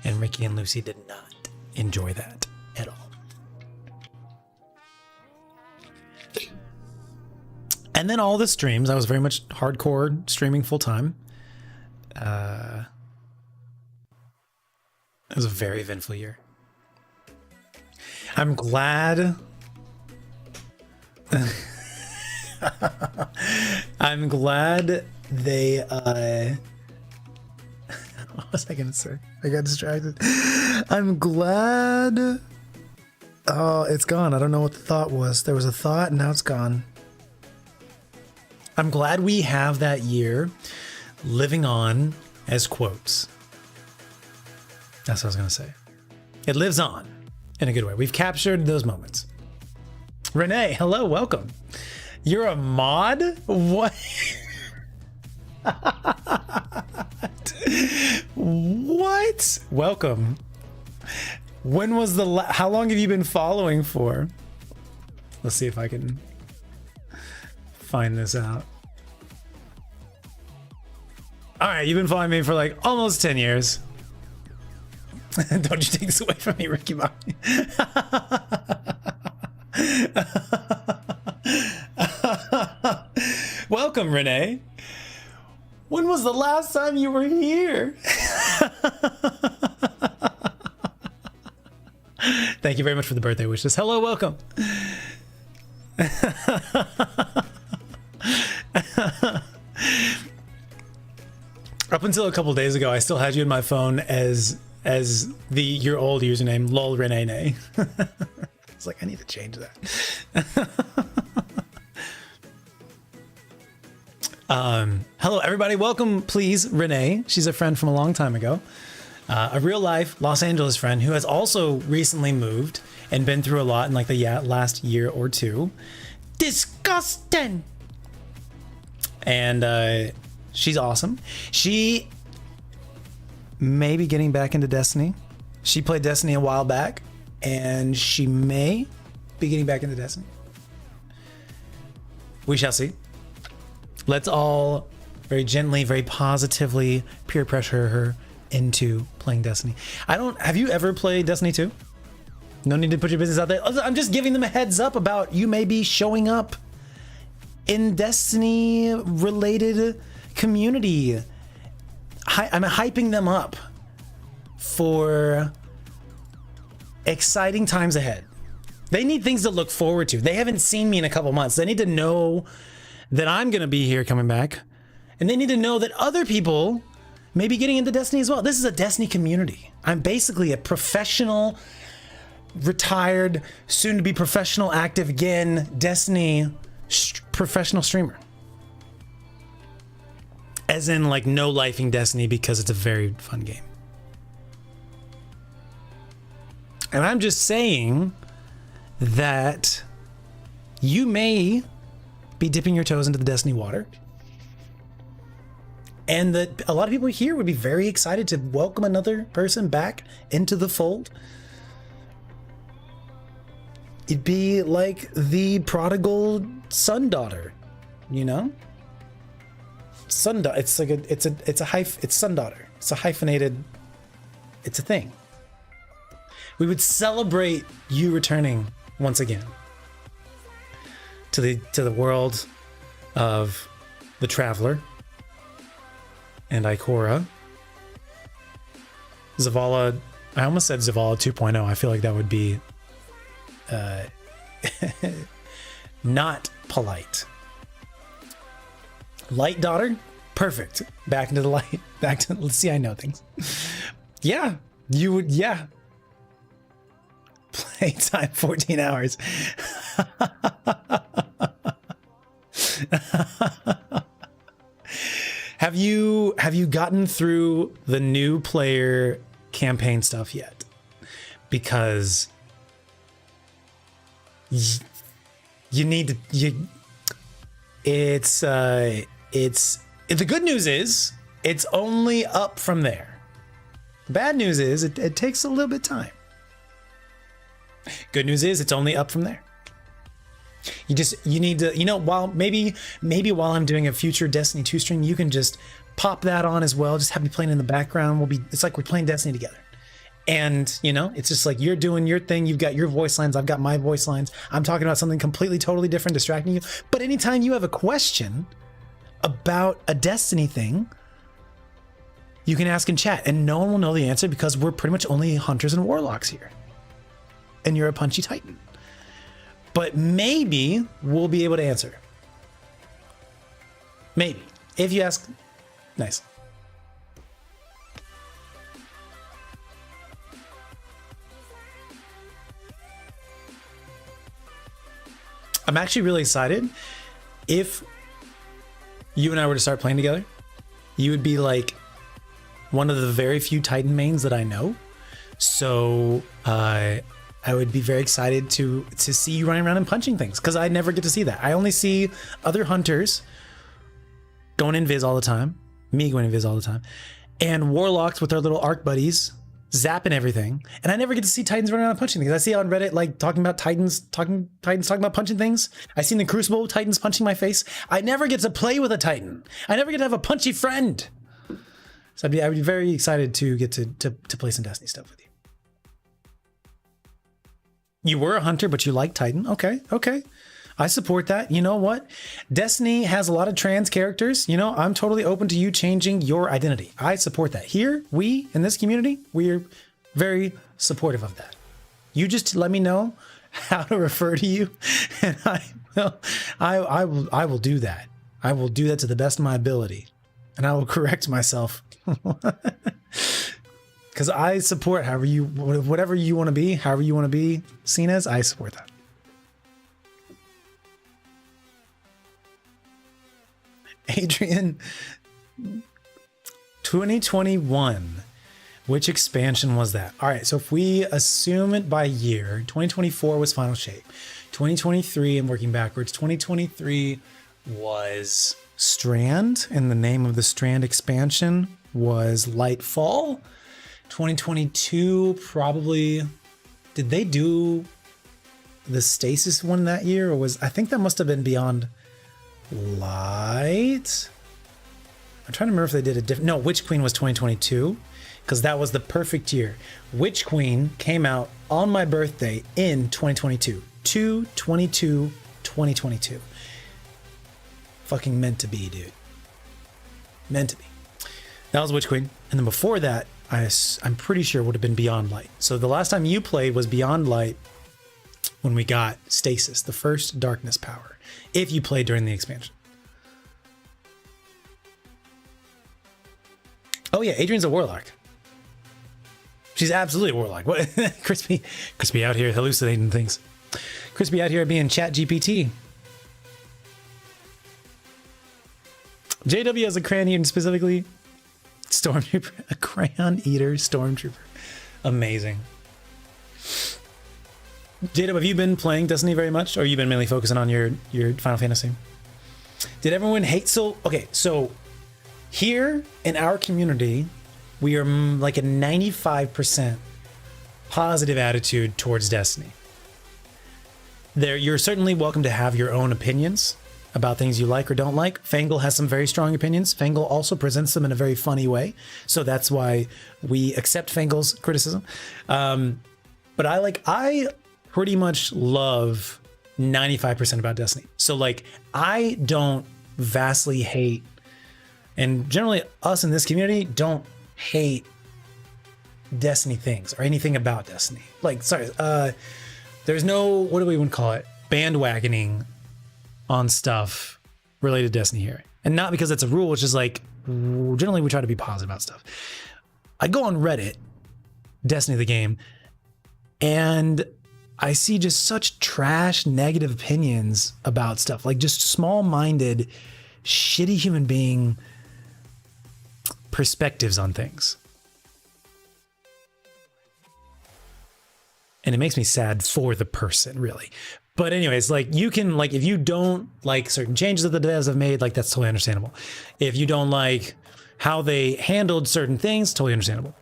And Ricky and Lucy did not enjoy that at all. And then all the streams, I was very much hardcore streaming full time. It was a very eventful year. I'm glad. I'm glad they. What was I gonna say? I got distracted. I'm glad. Oh, it's gone. I don't know what the thought was. There was a thought, and now it's gone. I'm glad we have that year living on as quotes. That's what I was going to say. It lives on in a good way. We've captured those moments. Renee, hello, welcome. You're a mod? What? What? Welcome. When was how long have you been following for? Let's see if I can find this out. All right, you've been following me for like almost 10 years. Don't you take this away from me, Ricky Bobby. Welcome, Renee. When was the last time you were here? Thank you very much for the birthday wishes. Hello, welcome. Up until a couple days ago, I still had you in my phone as your old username, lol Renee. It's like, I need to change that. Hello everybody, welcome please Renee. She's a friend from a long time ago. a real life Los Angeles friend who has also recently moved and been through a lot in like the last year or two. Disgusting. And she's awesome. She may be getting back into Destiny. She played Destiny a while back, and she may be getting back into Destiny. We shall see. Let's all very gently, very positively peer pressure her into playing Destiny. Have you ever played Destiny 2? No need to put your business out there. I'm just giving them a heads up about you may be showing up in Destiny related community. I'm hyping them up for exciting times ahead. They need things to look forward to. They haven't seen me in a couple months. They need to know that I'm going to be here coming back. And they need to know that other people may be getting into Destiny as well. This is a Destiny community. I'm basically a professional, retired, soon to be professional, active again, Destiny professional streamer. As in like no lifing Destiny because it's a very fun game. And I'm just saying that you may be dipping your toes into the Destiny water. And that a lot of people here would be very excited to welcome another person back into the fold. It'd be like the prodigal son daughter, you know? Son daughter. It's like it's son daughter. It's a hyphenated. It's a thing. We would celebrate you returning once again to the world of the Traveler and Ikora. Zavala. I almost said Zavala 2.0. I feel like that would be not polite. Light daughter, perfect. Back into the light. Back to, let's see, I know things. Yeah, you would, yeah. Playtime 14 hours. Have you gotten through the new player campaign stuff yet? Because you need to, it's the good news is it's only up from there. The bad news is it takes a little bit of time. Good news is it's only up from there. You need to, while maybe while I'm doing a future Destiny 2 stream, you can just pop that on as well. Just have me playing in the background. It's like we're playing Destiny together. And, it's just like you're doing your thing. You've got your voice lines. I've got my voice lines. I'm talking about something completely, totally different, distracting you. But anytime you have a question about a Destiny thing, you can ask in chat and no one will know the answer because we're pretty much only hunters and warlocks here. And you're a punchy titan. But maybe we'll be able to answer. Maybe. If you ask, nice. I'm actually really excited. If you and I were to start playing together, you would be like one of the very few Titan mains that I know. So I would be very excited to see you running around and punching things because I never get to see that. I only see other hunters going invis all the time, me going invis all the time, and warlocks with their little arc buddies zapping everything. And I never get to see Titans running around and punching things. I see on Reddit like talking about Titans talking about punching things. I see in the Crucible Titans punching my face. I never get to play with a Titan. I never get to have a punchy friend. So I would be very excited to get to play some Destiny stuff with you. You were a hunter, but you like Titan. Okay. I support that. You know what? Destiny has a lot of trans characters. I'm totally open to you changing your identity. I support that. Here, we, in this community, we're very supportive of that. You just let me know how to refer to you, and I will do that. I will do that to the best of my ability, and I will correct myself. Because I support whatever you want to be, however you want to be seen as, I support that. Adrian, 2021. Which expansion was that? All right, so if we assume it by year, 2024 was Final Shape. 2023, I'm working backwards. 2023 was Strand, and the name of the Strand expansion was Lightfall. 2022 probably, did they do the Stasis one that year, or was, I think that must have been Beyond Light. I'm trying to remember if they did a different, no, Witch Queen was 2022, because that was the perfect year. Witch Queen came out on my birthday in 2022. 2/22/2022. Fucking meant to be, dude. Meant to be. That was Witch Queen. And then before that, I'm pretty sure would have been Beyond Light. So the last time you played was Beyond Light when we got Stasis, the first darkness power, if you played during the expansion. Oh yeah, Adrian's a warlock. She's absolutely a warlock. What? Crispy out here hallucinating things. Crispy out here being Chat GPT. JW has a crayon eater, specifically Stormtrooper, a crayon eater Stormtrooper. Amazing. JW, have you been playing Destiny very much, or have you been mainly focusing on your Final Fantasy? Did everyone hate? So okay, so here in our community, we are like a 95% positive attitude towards Destiny. You're certainly welcome to have your own opinions about things you like or don't like. Fangle has some very strong opinions. Fangle also presents them in a very funny way, so that's why we accept Fangle's criticism. But I pretty much love 95% about Destiny. So like, I don't vastly hate, and generally us in this community don't hate Destiny things or anything about Destiny. Like, sorry, there's no, what do we even call it? Bandwagoning on stuff related to Destiny here. And not because it's a rule, it's just like, generally we try to be positive about stuff. I go on Reddit, Destiny the game, and I see just such trash, negative opinions about stuff. Like just small-minded, shitty human being perspectives on things. And it makes me sad for the person, really. But anyways, like you can, like, if you don't like certain changes that the devs have made, like that's totally understandable. If you don't like how they handled certain things, totally understandable.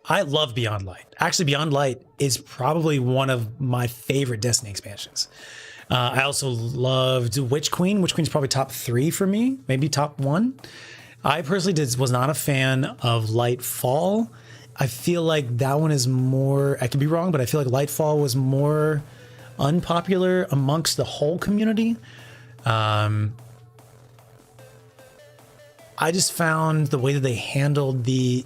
I love Beyond Light. Actually, Beyond Light is probably one of my favorite Destiny expansions. I also loved Witch Queen. Witch Queen's probably top 3 for me, maybe top 1. I personally was not a fan of Lightfall. I feel like that one is more, I could be wrong, but I feel like Lightfall was more unpopular amongst the whole community. I just found the way that they handled the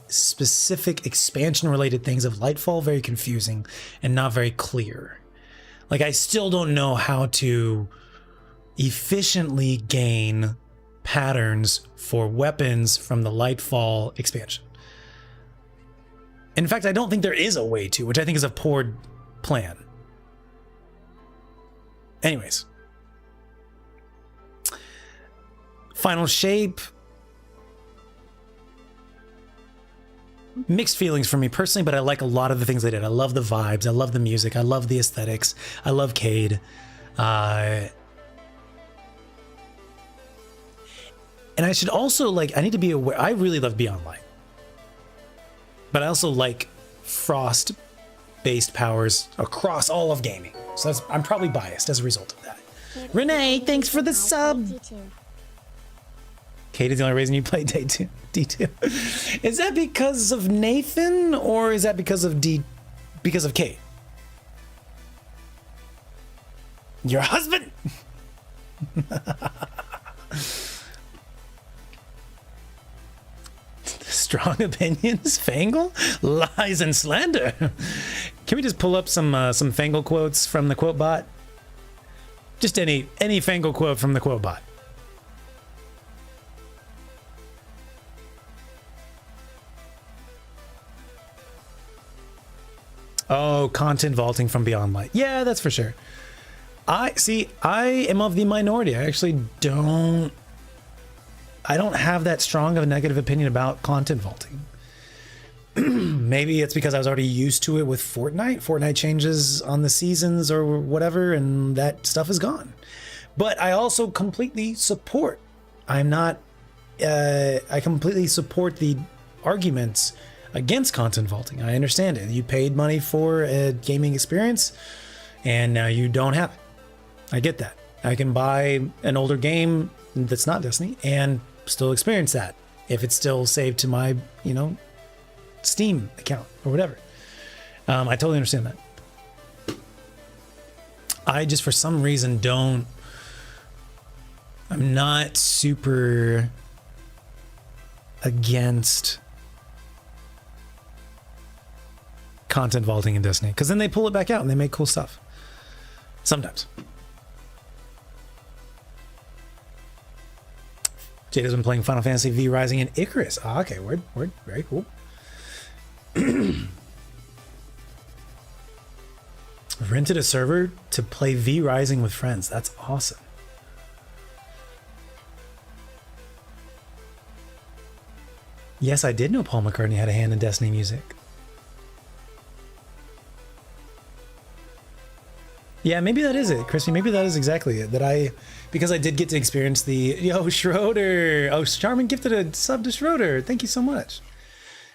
specific expansion related things of Lightfall very confusing and not very clear. Like, I still don't know how to efficiently gain patterns for weapons from the Lightfall expansion. In fact, I don't think there is a way to, which I think is a poor plan. Anyways. Final Shape. Mixed feelings for me personally, but I like a lot of the things they did. I love the vibes. I love the music. I love the aesthetics. I love Cade. And I should also, like, I need to be aware. I really love Beyond Light. But I also like Frost-based powers across all of gaming. So I'm probably biased as a result of that. Renee, thanks for the sub. Kate is the only reason you play D2. Is that because of Nathan, or is that because of Kate? Your husband? Strong opinions, Fangle, lies and slander. Can we just pull up some Fangle quotes from the quote bot? Just any Fangle quote from the quote bot. Oh, content vaulting from Beyond Light. Yeah, that's for sure. I am of the minority. I actually don't have that strong of a negative opinion about content vaulting. Maybe it's because I was already used to it with Fortnite. Fortnite changes on the seasons or whatever, and that stuff is gone. But I also completely support. I completely support the arguments against content vaulting. I understand it. You paid money for a gaming experience, and now you don't have it. I get that. I can buy an older game that's not Destiny and still experience that if it's still saved to my, Steam account or whatever. I totally understand that. I just, for some reason, I'm not super against content vaulting in Destiny, because then they pull it back out and they make cool stuff. Sometimes. Jade has been playing Final Fantasy V Rising and Icarus. Ah, okay, word, very cool. Rented a server to play V Rising with friends. That's awesome. Yes, I did know Paul McCartney had a hand in Destiny music. Yeah, maybe that is it, Christy. Maybe that is exactly it. Because I did get to experience Schroeder. Oh, Charmin gifted a sub to Schroeder. Thank you so much.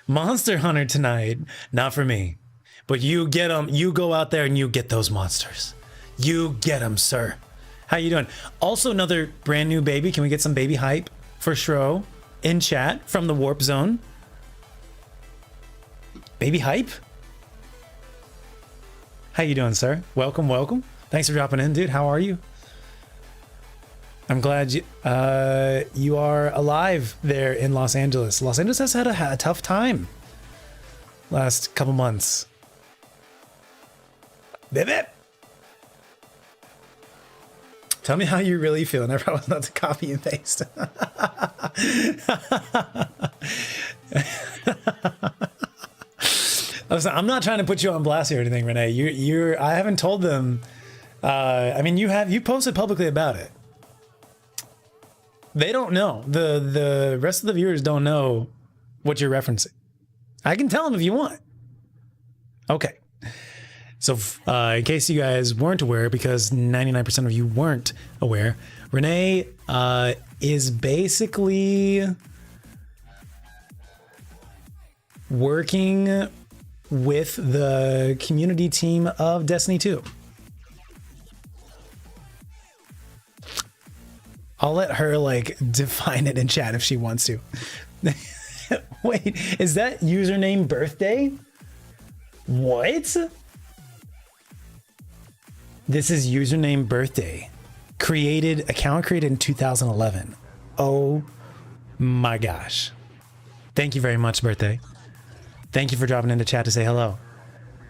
Monster Hunter tonight. Not for me. But you get them. You go out there and you get those monsters. You get them, sir. How you doing? Also, another brand new baby. Can we get some baby hype for Shro in chat from the Warp Zone? Baby hype? How you doing, sir? Welcome. Thanks for dropping in, dude. How are you? I'm glad you are alive there in Los Angeles. Los Angeles has had a tough time last couple months. Baby! Tell me how you really feel. And I promise not to copy and paste. I'm not trying to put you on blast here or anything, Renee. I haven't told them. You posted publicly about it. They don't know. The rest of the viewers don't know what you're referencing. I can tell them if you want. Okay. So in case you guys weren't aware, because 99% of you weren't aware, Renee is basically working with the community team of Destiny 2. I'll let her define it in chat if she wants to. Wait, is that username birthday? What? This is username birthday. Account created in 2011. Oh my gosh. Thank you very much, birthday. Thank you for dropping into chat to say hello.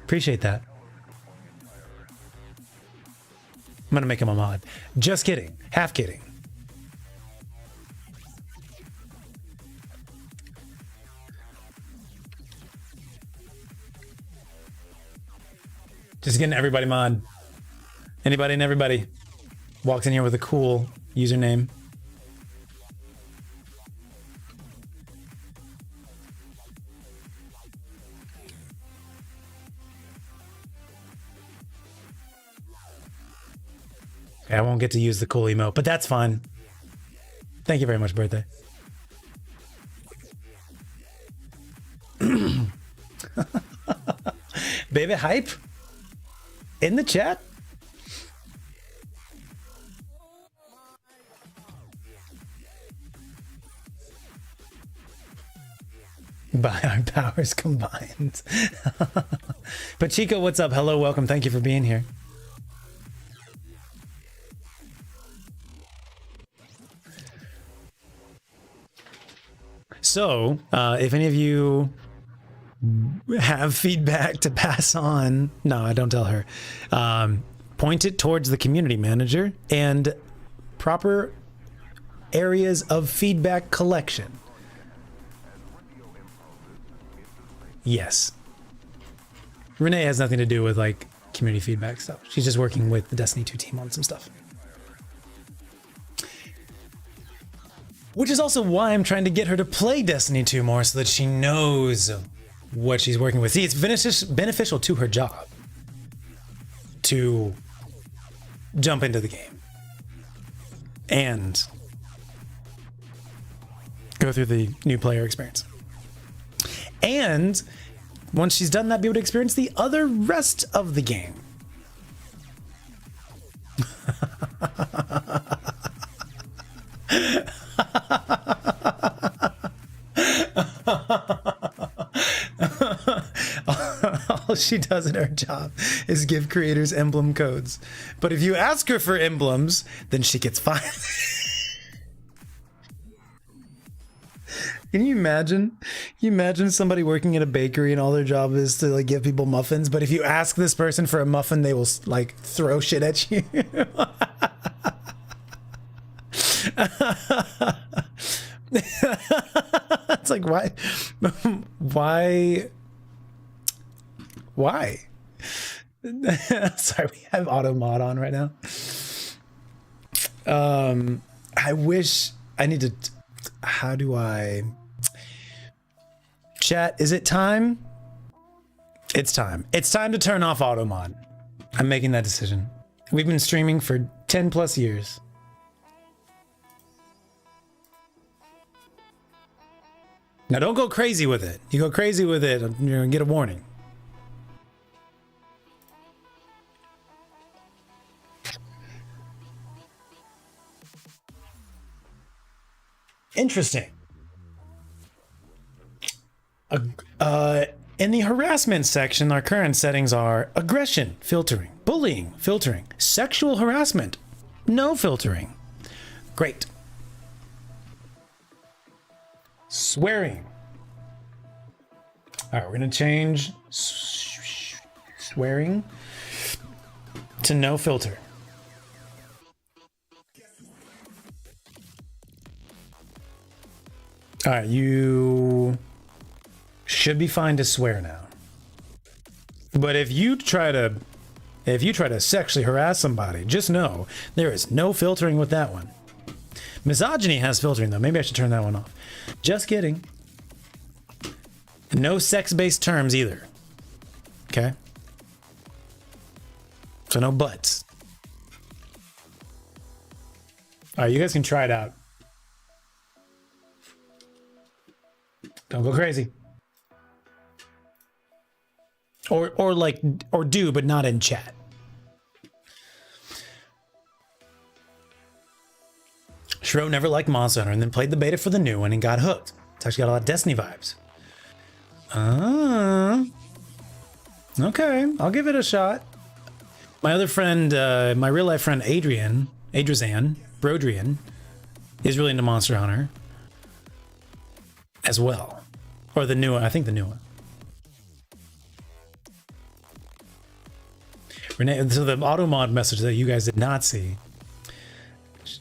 Appreciate that. I'm gonna make him a mod. Just kidding. Half kidding. Just getting everybody mod. Anybody and everybody walks in here with a cool username. I won't get to use the cool emote, but that's fine. Thank you very much, birthday. Baby hype in the chat. By our powers combined. But Chico, what's up? Hello, welcome. Thank you for being here. So, if any of you have feedback to pass on, no, don't tell her. Point it towards the community manager and proper areas of feedback collection. Yes. Renee has nothing to do with community feedback stuff. She's just working with the Destiny 2 team on some stuff. Which is also why I'm trying to get her to play Destiny 2 more, so that she knows what she's working with. See, it's beneficial to her job to jump into the game and go through the new player experience. And once she's done that, be able to experience the other rest of the game. All she does in her job is give creators emblem codes. But if you ask her for emblems, then she gets fined. Can you imagine? Can you imagine somebody working at a bakery and all their job is to like give people muffins, but if you ask this person for a muffin, they will like throw shit at you. It's like, why? Sorry, we have auto mod on right now. I wish I need to. How do I? Chat, is it time? It's time. It's time to turn off auto mod. I'm making that decision. We've been streaming for 10 plus years. Now don't go crazy with it. You go crazy with it, you're gonna get a warning. Interesting. In the harassment section, our current settings are aggression, filtering, bullying, filtering, sexual harassment, no filtering. Great. Swearing. All right, we're gonna change swearing to no filter. All right, you should be fine to swear now. But if you try to sexually harass somebody, just know there is no filtering with that one. Misogyny has filtering though. Maybe I should turn that one off. Just kidding. No sex-based terms either. Okay? So no butts. All right, you guys can try it out. Don't go crazy. Or do, but not in chat. Shro never liked Monster Hunter and then played the beta for the new one and got hooked. It's actually got a lot of Destiny vibes. Okay, I'll give it a shot. My other friend, my real life friend Brodrian, is really into Monster Hunter as well. Or the new one, I think the new one. Renee, so the auto mod message that you guys did not see,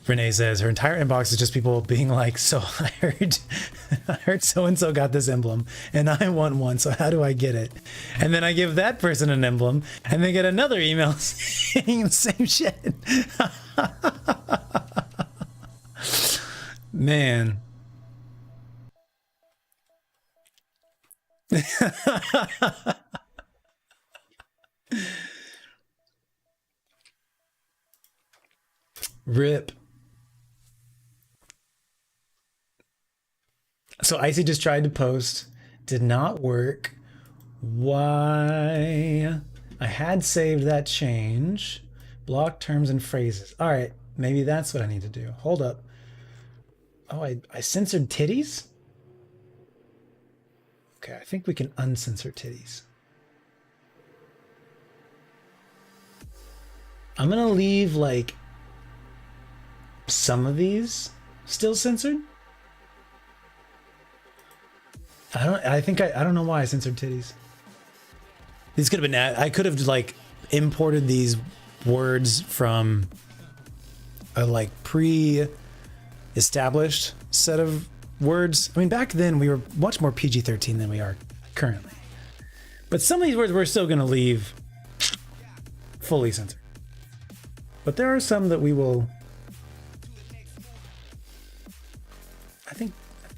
Renee says her entire inbox is just people being like, so I heard so-and-so got this emblem and I want one, so how do I get it? And then I give that person an emblem and they get another email saying the same shit. Man. Rip. So Icy just tried to post, did not work. Why? I had saved that change. Block terms and phrases. All right, maybe that's what I need to do. Hold up. Oh, I censored titties? Okay, I think we can uncensor titties. I'm gonna leave like some of these still censored. I don't know why I censored titties. These could have been, I could have like imported these words from a like pre-established set of words. I mean, back then we were much more PG-13 than we are currently. But some of these words we're still going to leave fully censored. But there are some that we will,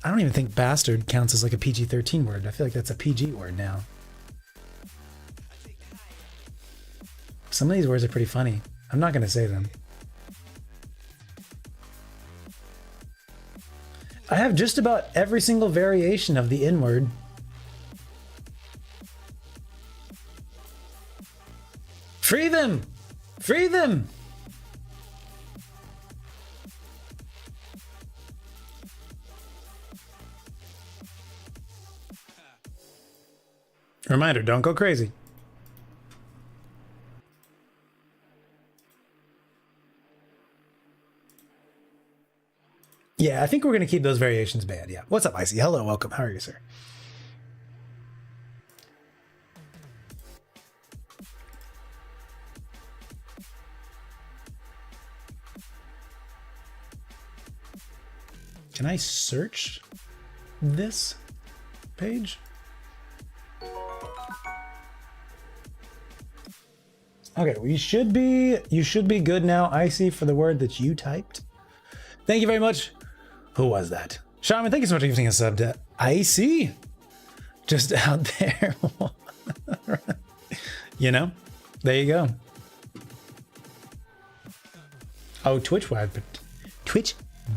I don't even think bastard counts as like a PG-13 word. I feel like that's a PG word now. Some of these words are pretty funny. I'm not going to say them. I have just about every single variation of the N-word. Free them! Free them! Reminder, don't go crazy. Yeah, I think we're going to keep those variations banned. Yeah. What's up, Icy? Hello, welcome. How are you, sir? Can I search this page? Okay, you should be good now, Icy, for the word that you typed. Thank you very much. Who was that? Shaman, thank you so much for giving a sub to Icy. Just out there. You know? There you go. Oh, Twitch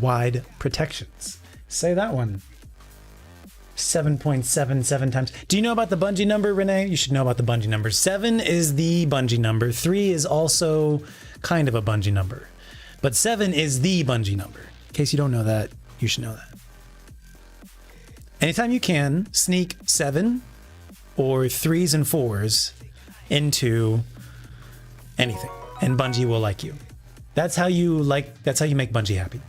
wide protections. Say that one. 7.77 times. Do you know about the bungee number, Renee? You should know about the bungee number. 7 is the bungee number. 3 is also kind of a bungee number. But 7 is the bungee number. In case you don't know that, you should know that. Anytime you can, sneak 7 or 3s and 4s into anything, and Bungie will like you. That's how you make Bungie happy.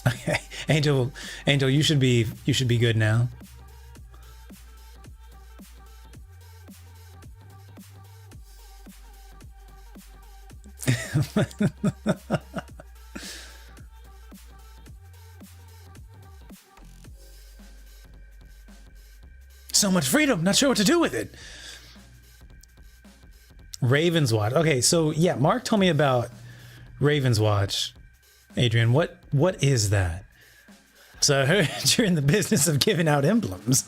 Okay, Angel, you should be good now. So much freedom, not sure what to do with it. Raven's Watch. Okay, so yeah, Mark told me about Raven's Watch. Adrian, what is that? So I heard you're in the business of giving out emblems.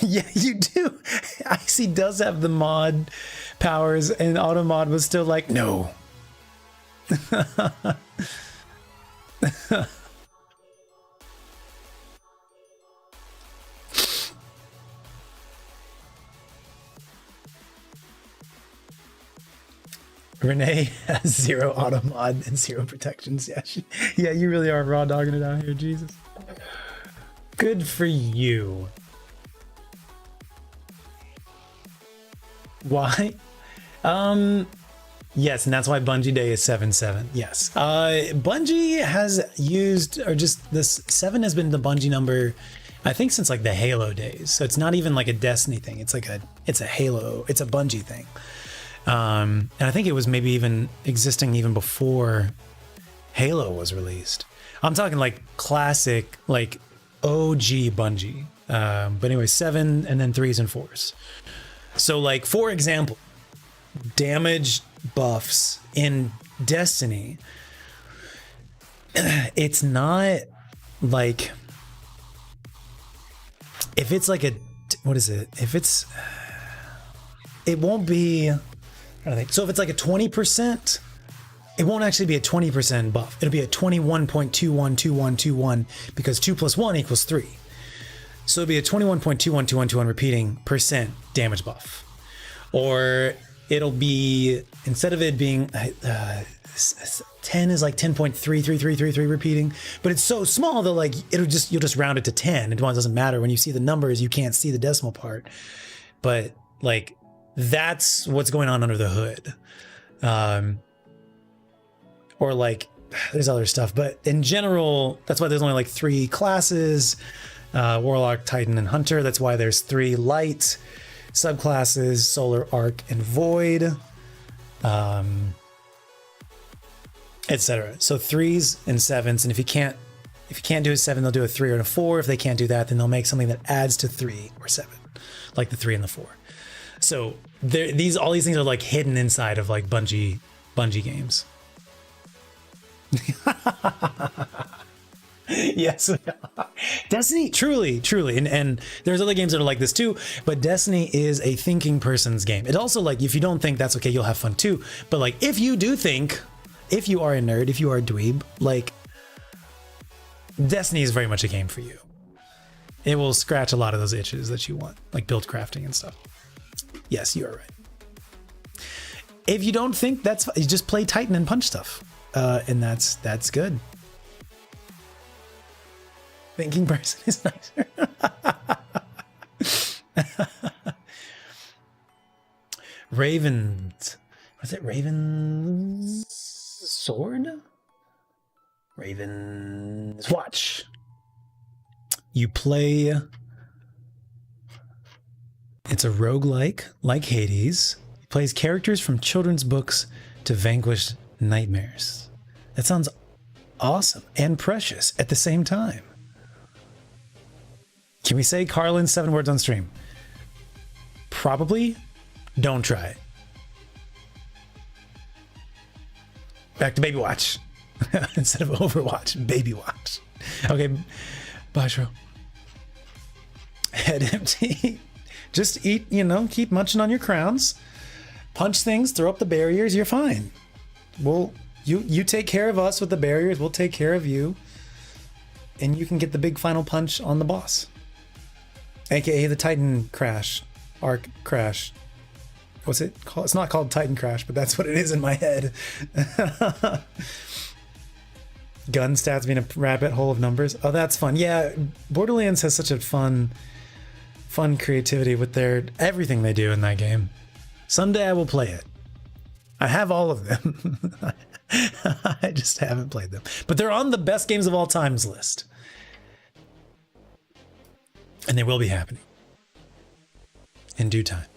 Yeah, you do. Icy does have the mod powers, and Automod was still like, no. Renee has 0 Automod and 0 protections. Yeah, yeah, you really are raw dogging it out here, Jesus. Good for you. Why? Yes, and that's why Bungie Day is 7/7. Yes. Bungie has used, or just this 7 has been the Bungie number, I think, since like the Halo days. So it's not even like a Destiny thing. It's like it's a Halo, it's a Bungie thing. And I think it was maybe even existing even before Halo was released. I'm talking like classic, like OG Bungie. But anyway, 7 and then 3s and 4s. So like, for example, damage buffs in Destiny, it's not like, if it's like what is it? If it's, it won't be, I don't think. So if it's like a 20%, it won't actually be a 20% buff. It'll be a 21.212121 because 2 + 1 = 3. So it'll be a 21.212121 repeating percent damage buff. Or it'll be, instead of it being 10 is like 10.33333 repeating, but it's so small that like you'll just round it to 10. It doesn't matter. When you see the numbers, you can't see the decimal part. But like, that's what's going on under the hood. Or like, there's other stuff, but in general, that's why there's only like 3 classes, Warlock, Titan, and Hunter. That's why there's 3 light subclasses, Solar, Arc, and Void, etc. So 3s and 7s, and if you can't If you can't do a 7, they'll do a 3 or a 4. If they can't do that, then they'll make something that adds to 3 or 7, like the 3 and the 4. So all these things are like hidden inside of like Bungie games. Yes, we are. Destiny, truly, and there's other games that are like this too. But Destiny is a thinking person's game. It also, like, if you don't think, that's okay, you'll have fun too. But like, if you do think, if you are a nerd, if you are a dweeb, like, Destiny is very much a game for you. It will scratch a lot of those itches that you want, like build crafting and stuff. Yes, you are right. If you don't think, that's you just play Titan and punch stuff, and that's good. Thinking person is nicer. Ravens. Was it Raven's sword? Raven's watch. You play. It's a roguelike, like Hades. It plays characters from children's books to vanquish nightmares. That sounds awesome and precious at the same time. Can we say Carlin's 7 words on stream? Probably. Don't try it. Back to Baby Watch. Instead of Overwatch, Baby Watch. Okay, bye, Shro. Head empty. Just eat, keep munching on your crowns. Punch things, throw up the barriers, you're fine. You take care of us with the barriers, we'll take care of you. And you can get the big final punch on the boss. AKA the Titan Crash. Arc Crash. What's it called? It's not called Titan Crash, but that's what it is in my head. Gun stats being a rabbit hole of numbers. Oh, that's fun. Yeah, Borderlands has such a fun creativity with everything they do in that game. Someday I will play it. I have all of them. I just haven't played them. But they're on the best games of all times list. And they will be happening in due time.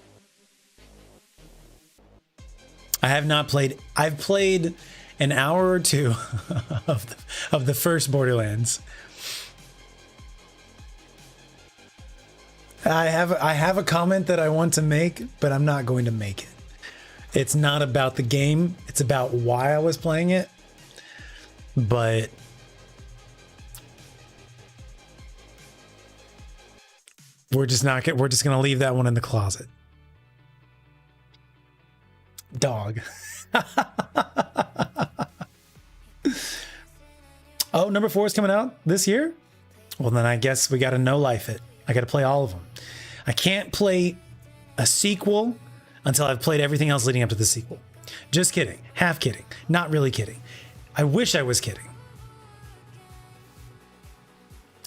I have not played. I've played an hour or two of the first Borderlands. I have a comment that I want to make, but I'm not going to make it. It's not about the game. It's about why I was playing it. But we're just going to leave that one in the closet. Dog. Oh, number 4 is coming out this year? Well, then I guess we got to no-life it. I got to play all of them. I can't play a sequel until I've played everything else leading up to the sequel. Just kidding. Half kidding. Not really kidding. I wish I was kidding.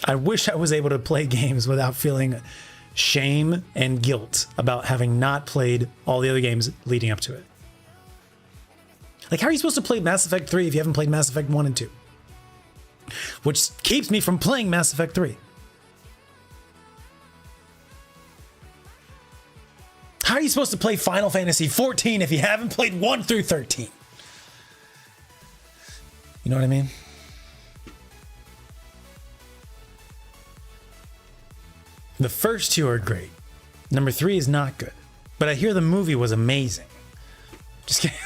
I wish I was able to play games without feeling shame and guilt about having not played all the other games leading up to it. Like, how are you supposed to play Mass Effect 3 if you haven't played Mass Effect 1 and 2? Which keeps me from playing Mass Effect 3. How are you supposed to play Final Fantasy 14 if you haven't played 1 through 13? You know what I mean? The first 2 are great. Number 3 is not good. But I hear the movie was amazing. Just kidding.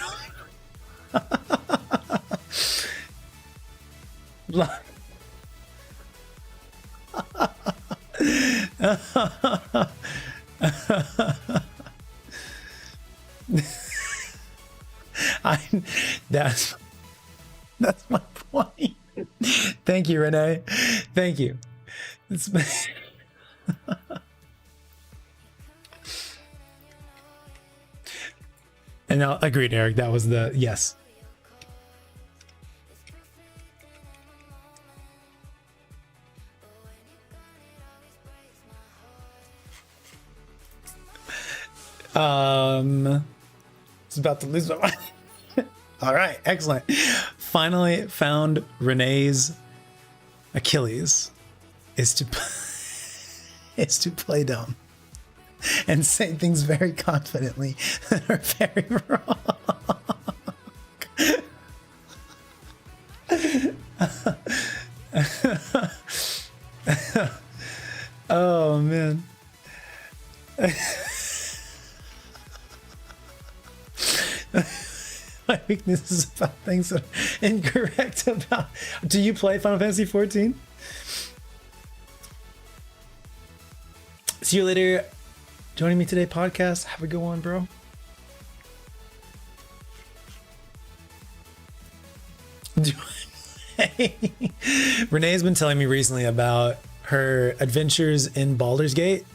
That's my point. Thank you, Renee. Thank you. And I agreed, Eric. That was the yes. It's about to lose my mind. All right, excellent. Finally found Renee's Achilles is to play dumb and say things very confidently that are very wrong. My weakness is about things that are incorrect about. Do you play Final Fantasy 14? See you later. Joining me today, podcast. Have a good one, bro. Renee's been telling me recently about her adventures in Baldur's Gate.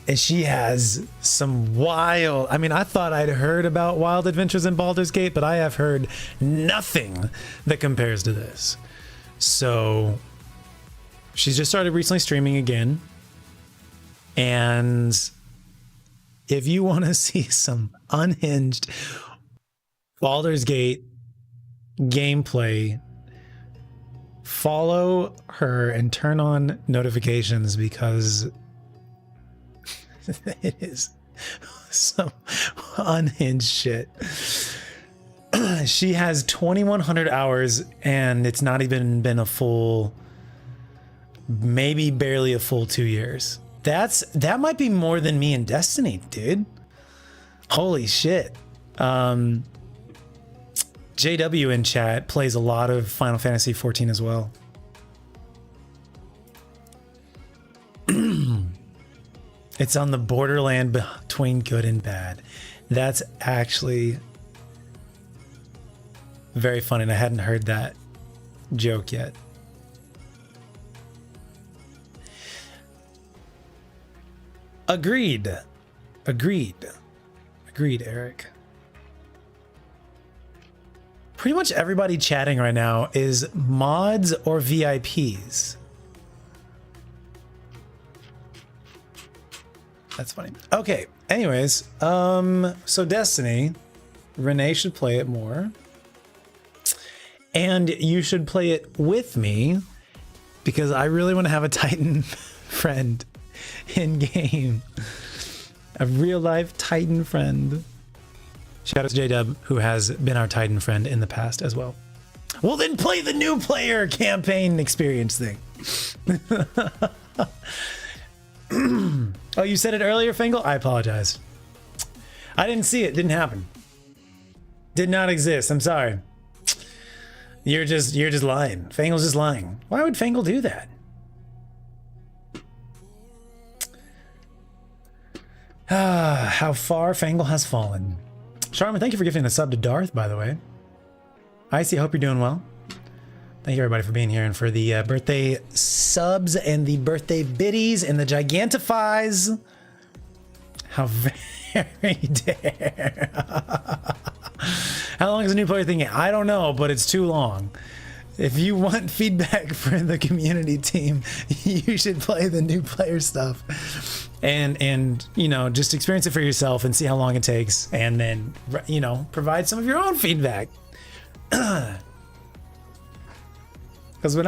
And she has some wild, I mean, I thought I'd heard about wild adventures in Baldur's Gate, but I have heard nothing that compares to this. So she's just started recently streaming again. And if you want to see some unhinged Baldur's Gate gameplay, follow her and turn on notifications because it is some unhinged shit. She has 2,100 hours and it's not even been a full, maybe barely a full 2 years. That might be more than me in Destiny, dude. Holy shit. JW in chat plays a lot of Final Fantasy 14 as well. It's on the borderland between good and bad. That's actually very funny, and I hadn't heard that joke yet. Agreed, Eric. Pretty much everybody chatting right now is mods or VIPs. That's funny. Okay, anyways, so Destiny, Renee should play it more. And you should play it with me because I really want to have a Titan friend in game. A real life Titan friend. Shout out to J-Dub, who has been our Titan friend in the past as well. Well, then play the new player campaign experience thing. Oh, you said it earlier, Fangle? I apologize. I didn't see it. Didn't happen. Did not exist. I'm sorry. You're just lying. Fangle's just lying. Why would Fangle do that? Ah, how far Fangle has fallen. Charmin, thank you for gifting a sub to Darth, by the way. Icy, I hope you're doing well. Thank you, everybody, for being here and for the birthday subs and the birthday biddies and the gigantifies. How very dare. How long is a new player thinking? I don't know, but it's too long. If you want feedback for the community team, you should play the new player stuff and you know, just experience it for yourself and see how long it takes, and then, you know, provide some of your own feedback. Because when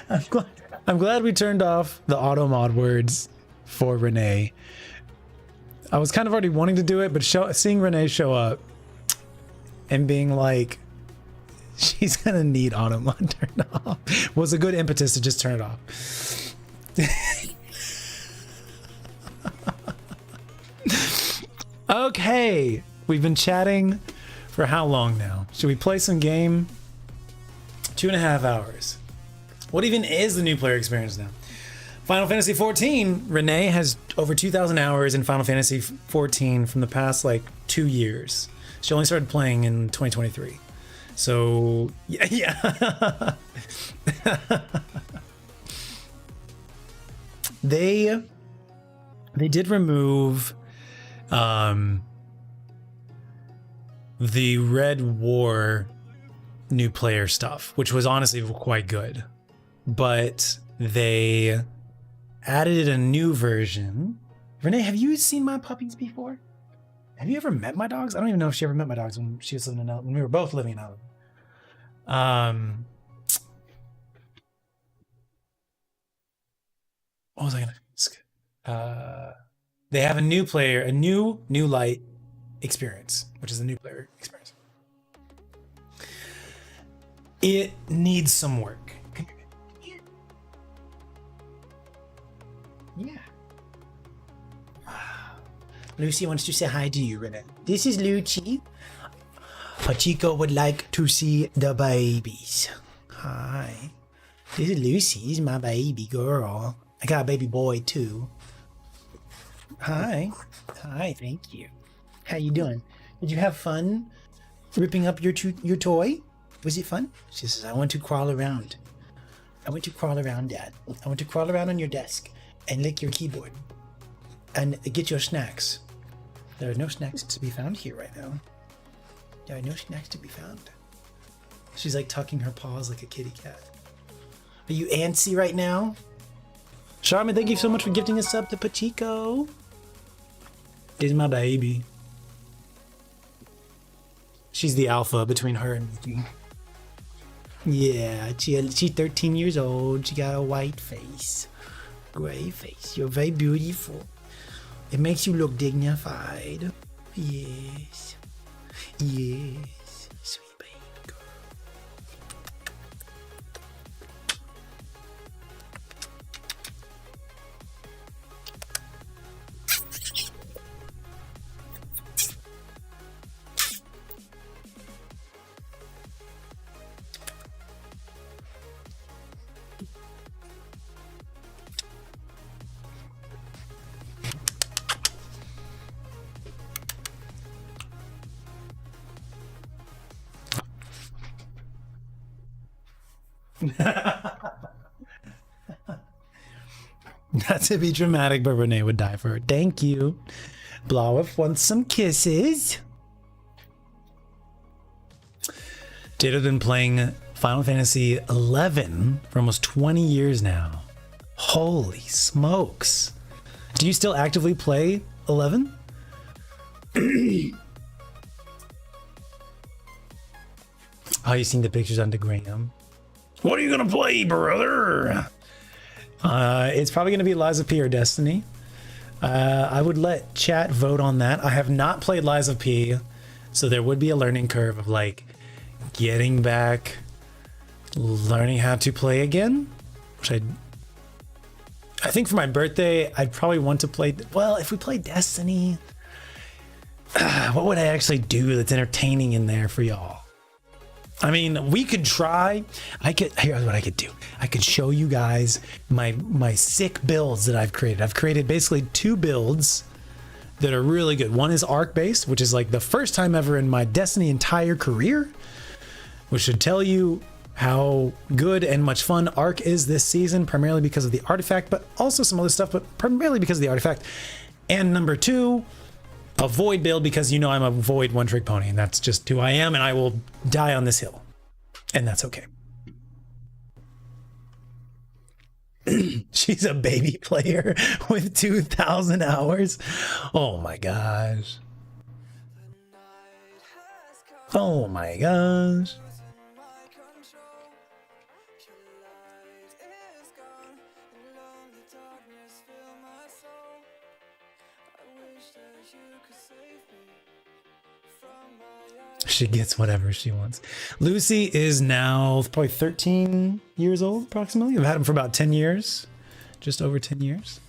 I'm glad we turned off the auto mod words for Renee. I was kind of already wanting to do it, but seeing Renee show up and being like, she's gonna need auto mod turned off was a good impetus to just turn it off. Okay, we've been chatting for how long now? Should we play some game? 2.5 hours. What even is the new player experience now? Final Fantasy 14, Renee has over 2,000 hours in Final Fantasy 14 from the past like 2 years. She only started playing in 2023. So, yeah. They did remove the Red War new player stuff, which was honestly quite good. But they added a new version. Renee, have you seen my puppies before? Have you ever met my dogs? I don't even know if she ever met my dogs when she was living in when we were both living in Alabama. What was I gonna ask? They have a new player, a new light experience, which is a new player experience. It needs some work. Yeah. Lucy wants to say hi to you, Renee. This is Lucy. Pachiko would like to see the babies. Hi. This is Lucy. He's my baby girl. I got a baby boy too. Hi. Hi, thank you. How you doing? Did you have fun ripping up your toy? Was it fun? She says, I want to crawl around. I want to crawl around, Dad. I want to crawl around on your desk and lick your keyboard and get your snacks. There are no snacks to be found here right now. There are no snacks to be found. She's like tucking her paws like a kitty cat. Are you antsy right now? Charmin, thank you so much for gifting us up to Pachiko. This is my baby. She's the alpha between her and Mickey. Yeah, she's 13 years old. She got a white face. Gray face. You're very beautiful. It makes you look dignified. Yes. Yes. Sweet baby girl. Not to be dramatic, but Renee would die for her. Thank you. Blawif wants some kisses. Jada's been playing Final Fantasy 11 for almost 20 years now. Holy smokes. Do you still actively play 11? Oh, you seen the pictures on the gram? What are you gonna play, brother? It's probably gonna be Lies of P or Destiny. I would let chat vote on that. I have not played Lies of P, so there would be a learning curve of like getting back, learning how to play again, which I think for my birthday, I'd probably want to play. Well, if we play Destiny, what would I actually do that's entertaining in there for y'all? I mean, we could try. Here's what I could do. I could show you guys my sick builds that I've created. I've created basically 2 builds that are really good. One is arc based, which is like the first time ever in my Destiny entire career, which should tell you how good and much fun arc is this season, primarily because of the artifact, but also some other stuff, but primarily because of the artifact. And number 2, a void build, because you know I'm a void one-trick pony, and that's just who I am, and I will die on this hill, and that's okay. She's a baby player with 2,000 hours. Oh my gosh. Oh my gosh. She gets whatever she wants. Lucy is now probably 13 years old, approximately. I've had him for about 10 years, just over 10 years.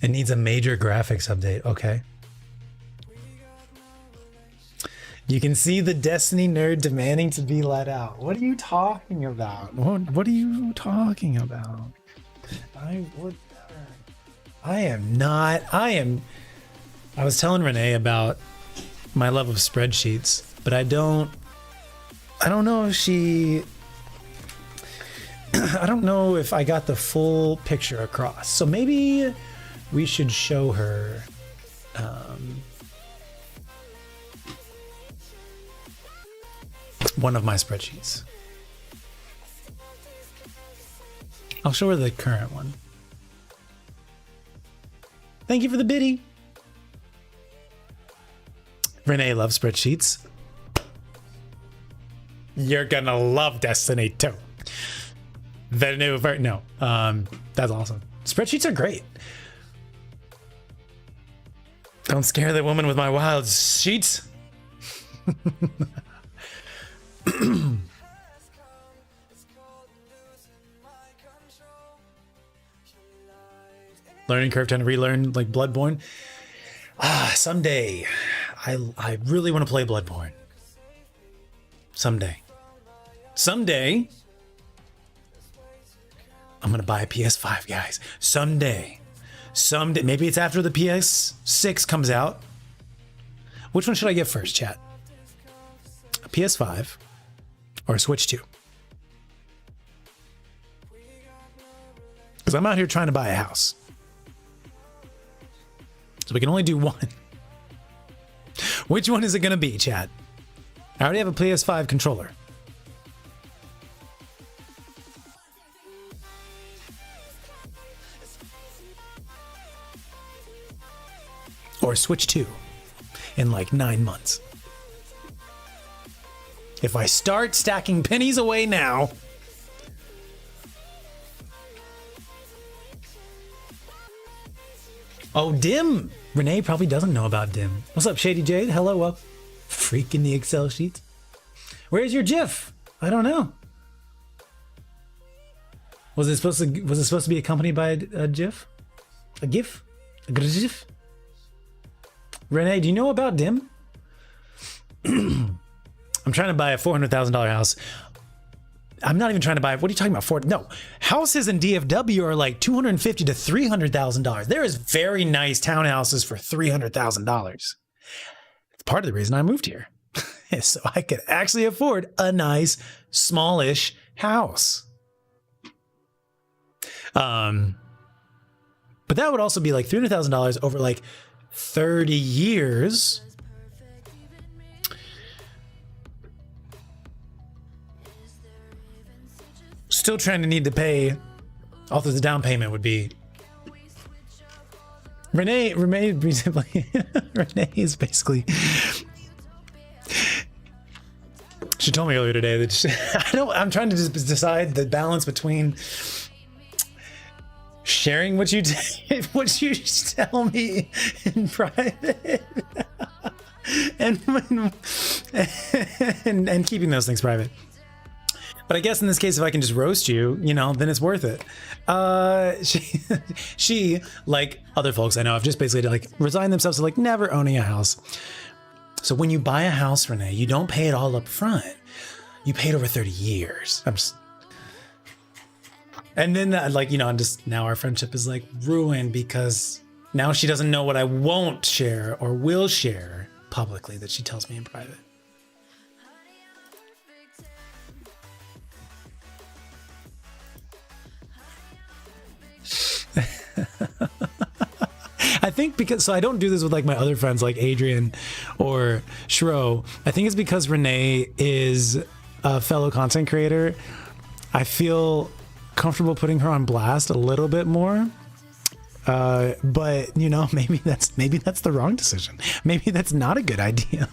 It needs a major graphics update. Okay. You can see the Destiny nerd demanding to be let out. What are you talking about? What are you talking about? I was telling Renee about my love of spreadsheets, but I don't know if I don't know if I got the full picture across. So maybe we should show her one of my spreadsheets. I'll show her the current one. Thank you for the biddy. Renee loves spreadsheets. You're gonna love Destiny too. The new no, that's awesome. Spreadsheets are great. Don't scare the woman with my wild sheets. learning curve, trying to relearn like Bloodborne. Someday. I really want to play Bloodborne. Someday. Someday. I'm going to buy a PS5, guys. Someday. Someday. Maybe it's after the PS6 comes out. Which one should I get first, chat? A PS5 or a Switch 2? Because I'm out here trying to buy a house. So we can only do one. Which one is it going to be, chat? I already have a PS5 controller. Or Switch 2 in like 9 months. If I start stacking pennies away now. Oh, Dim. Renee probably doesn't know about Dim. What's up, Shady Jade? Hello, up. Freaking the Excel sheets. Where's your GIF? I don't know. Was it supposed to be accompanied by a GIF? A GIF? A GIF? Renee, do you know about Dim? I'm trying to buy a $400,000 house. I'm not even trying to buy. What are you talking about? No, houses in DFW are like $250,000 to $300,000. There is very nice townhouses for $300,000. It's part of the reason I moved here, so I could actually afford a nice, smallish house. But that would also be like $300,000 over like 30 years. Still trying to need to pay, although the down payment would be. Renee is basically. She told me earlier today that I'm trying to just decide the balance between sharing what you tell me in private and keeping those things private. But I guess in this case, if I can just roast you, then it's worth it. She, like other folks I know, have just basically like resigned themselves to like never owning a house. So when you buy a house, Renee, you don't pay it all up front. You pay it over 30 years. And then now our friendship is like ruined because now she doesn't know what I won't share or will share publicly that she tells me in private. I think so I don't do this with like my other friends like Adrian or Shro. I think it's because Renee is a fellow content creator. I feel comfortable putting her on blast a little bit more. But maybe that's the wrong decision. Maybe that's not a good idea.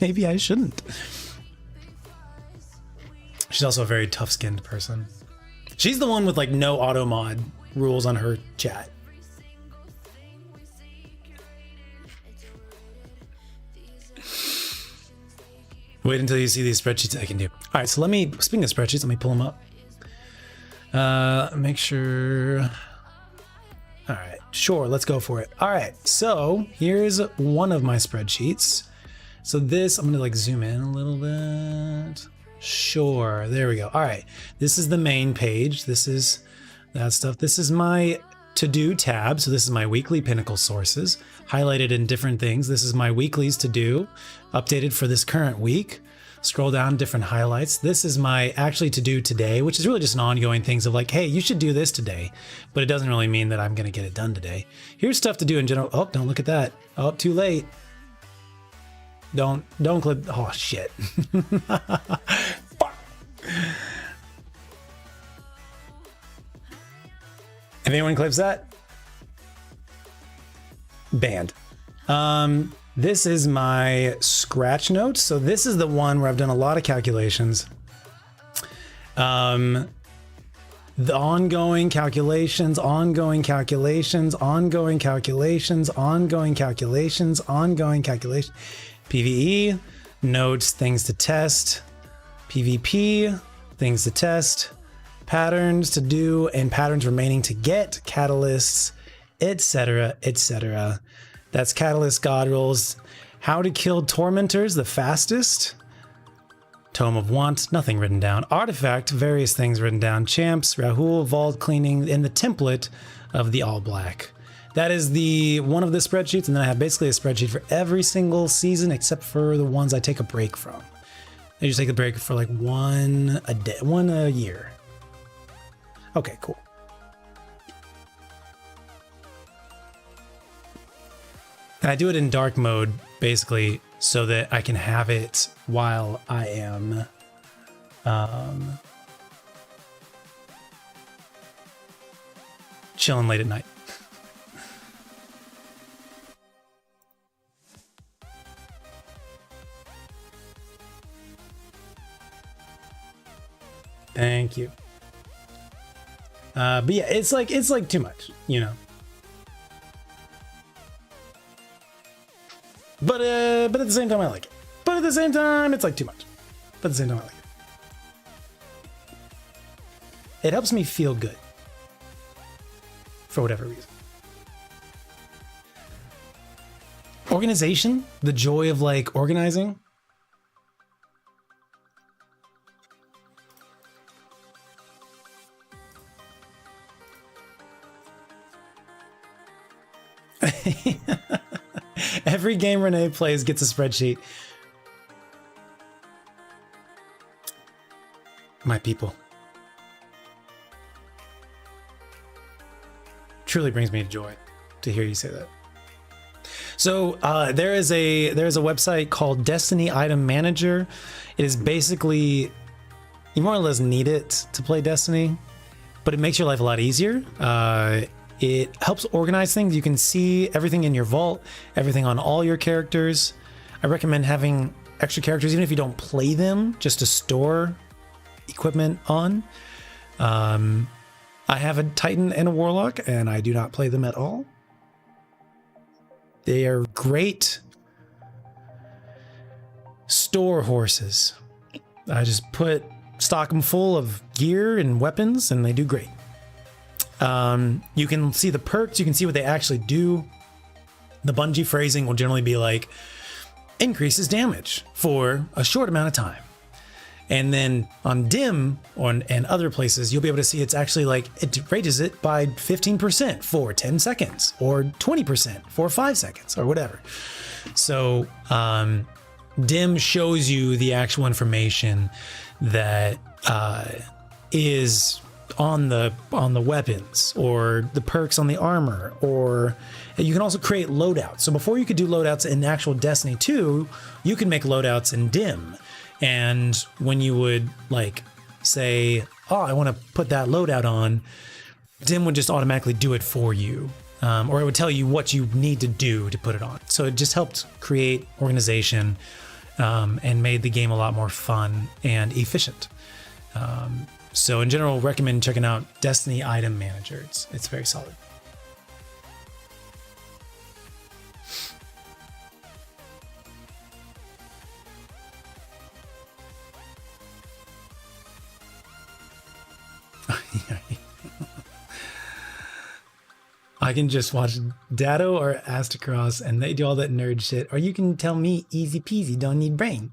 Maybe I shouldn't. She's also a very tough-skinned person. She's the one with like no auto mod rules on her chat. Wait until you see these spreadsheets I can do. All right, so speaking of spreadsheets, let me pull them up. Make sure. All right, sure, let's go for it. All right, so here's one of my spreadsheets. So this, I'm gonna like zoom in a little bit. Sure, there we go. All right, this is the main page. This is that stuff. This is my to-do tab. So this is my weekly Pinnacle sources, highlighted in different things. This is my weeklies to do, updated for this current week. Scroll down, different highlights. This is my actually to do today, which is really just an ongoing things of like, hey, you should do this today, but it doesn't really mean that I'm gonna get it done today. Here's stuff to do in general. Oh, don't look at that. Oh, too late. Don't clip. Oh shit. Fuck. If anyone clips that, banned. This is my scratch notes. So this is the one where I've done a lot of calculations. The ongoing calculations, ongoing calculations, ongoing calculations, ongoing calculations, ongoing calculations. PvE, notes, things to test. PvP, things to test. patterns to do and patterns remaining to get, catalysts, etc., etc. That's catalyst god rolls. How to kill tormentors the fastest. Tome of Want, nothing written down. Artifact, various things written down. Champs, Rahul, vault cleaning, and the template of the all black. That is the one of the spreadsheets, and then I have basically a spreadsheet for every single season except for the ones I take a break from. I just take a break for like one a year. Okay, cool. And I do it in dark mode, basically, so that I can have it while I am chilling late at night. Thank you. But yeah, it's like too much, you know. But at the same time, I like it. But at the same time, it's like too much. But at the same time, I like it. It helps me feel good. For whatever reason. Organization, the joy of like organizing. Every game Renee plays gets a spreadsheet. My people. Truly brings me joy to hear you say that. So there is a website called Destiny Item Manager. It is basically, you more or less need it to play Destiny, but it makes your life a lot easier. It helps organize things. You can see everything in your vault, everything on all your characters. I recommend having extra characters, even if you don't play them, just to store equipment on. I have a Titan and a Warlock, and I do not play them at all. They are great store horses. I just stock them full of gear and weapons, and they do great. You can see the perks, you can see what they actually do. The Bungie phrasing will generally be like, increases damage for a short amount of time. And then on dim and other places, you'll be able to see it's actually like, it raises it by 15% for 10 seconds or 20% for 5 seconds or whatever. So dim shows you the actual information that is on the weapons or the perks on the armor, or you can also create loadouts. So before you could do loadouts in actual Destiny 2, you can make loadouts in dim. And when you would like say, oh, I want to put that loadout on, dim would just automatically do it for you. Or it would tell you what you need to do to put it on. So it just helped create organization and made the game a lot more fun and efficient. So in general, recommend checking out Destiny Item Manager. It's very solid. I can just watch Dado or Astacross and they do all that nerd shit. Or you can tell me easy peasy, don't need brain.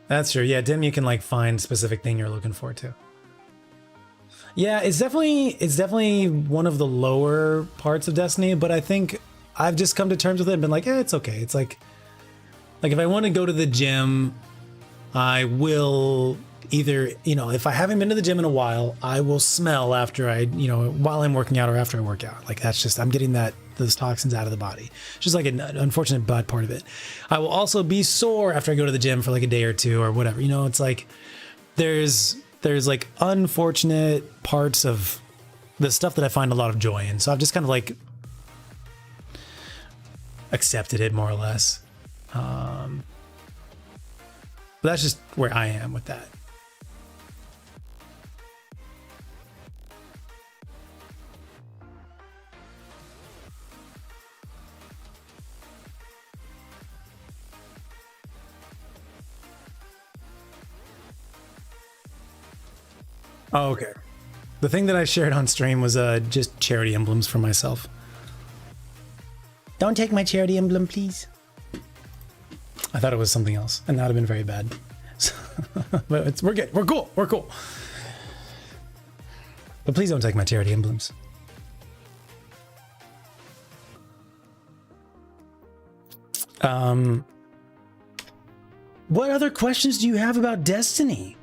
That's true. Yeah, dim you can like find specific thing you're looking for too. Yeah, it's definitely one of the lower parts of Destiny, but I think I've just come to terms with it and been like, it's okay. It's like if I want to go to the gym, I will either, if I haven't been to the gym in a while, I will smell after while I'm working out or after I work out. Like that's just, I'm getting those toxins out of the body. It's just like an unfortunate bad part of it. I will also be sore after I go to the gym for like a day or two or whatever. It's like there's like unfortunate parts of the stuff that I find a lot of joy in. So I've just kind of like accepted it more or less. But that's just where I am with that. Oh, okay. The thing that I shared on stream was just charity emblems for myself. Don't take my charity emblem, please. I thought it was something else, and that would have been very bad. So, but we're good. We're cool. We're cool. But please don't take my charity emblems. What other questions do you have about Destiny?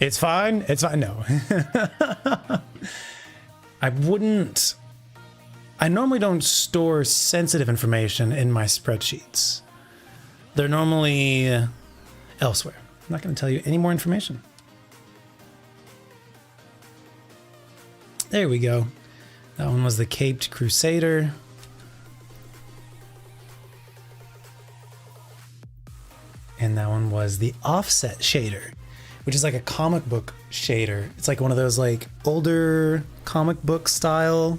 It's fine. It's fine. No. I wouldn't. I normally don't store sensitive information in my spreadsheets. They're normally elsewhere. I'm not going to tell you any more information. There we go. That one was the Caped Crusader. And that one was the Offset Shader, which is like a comic book shader. It's like one of those like older comic book style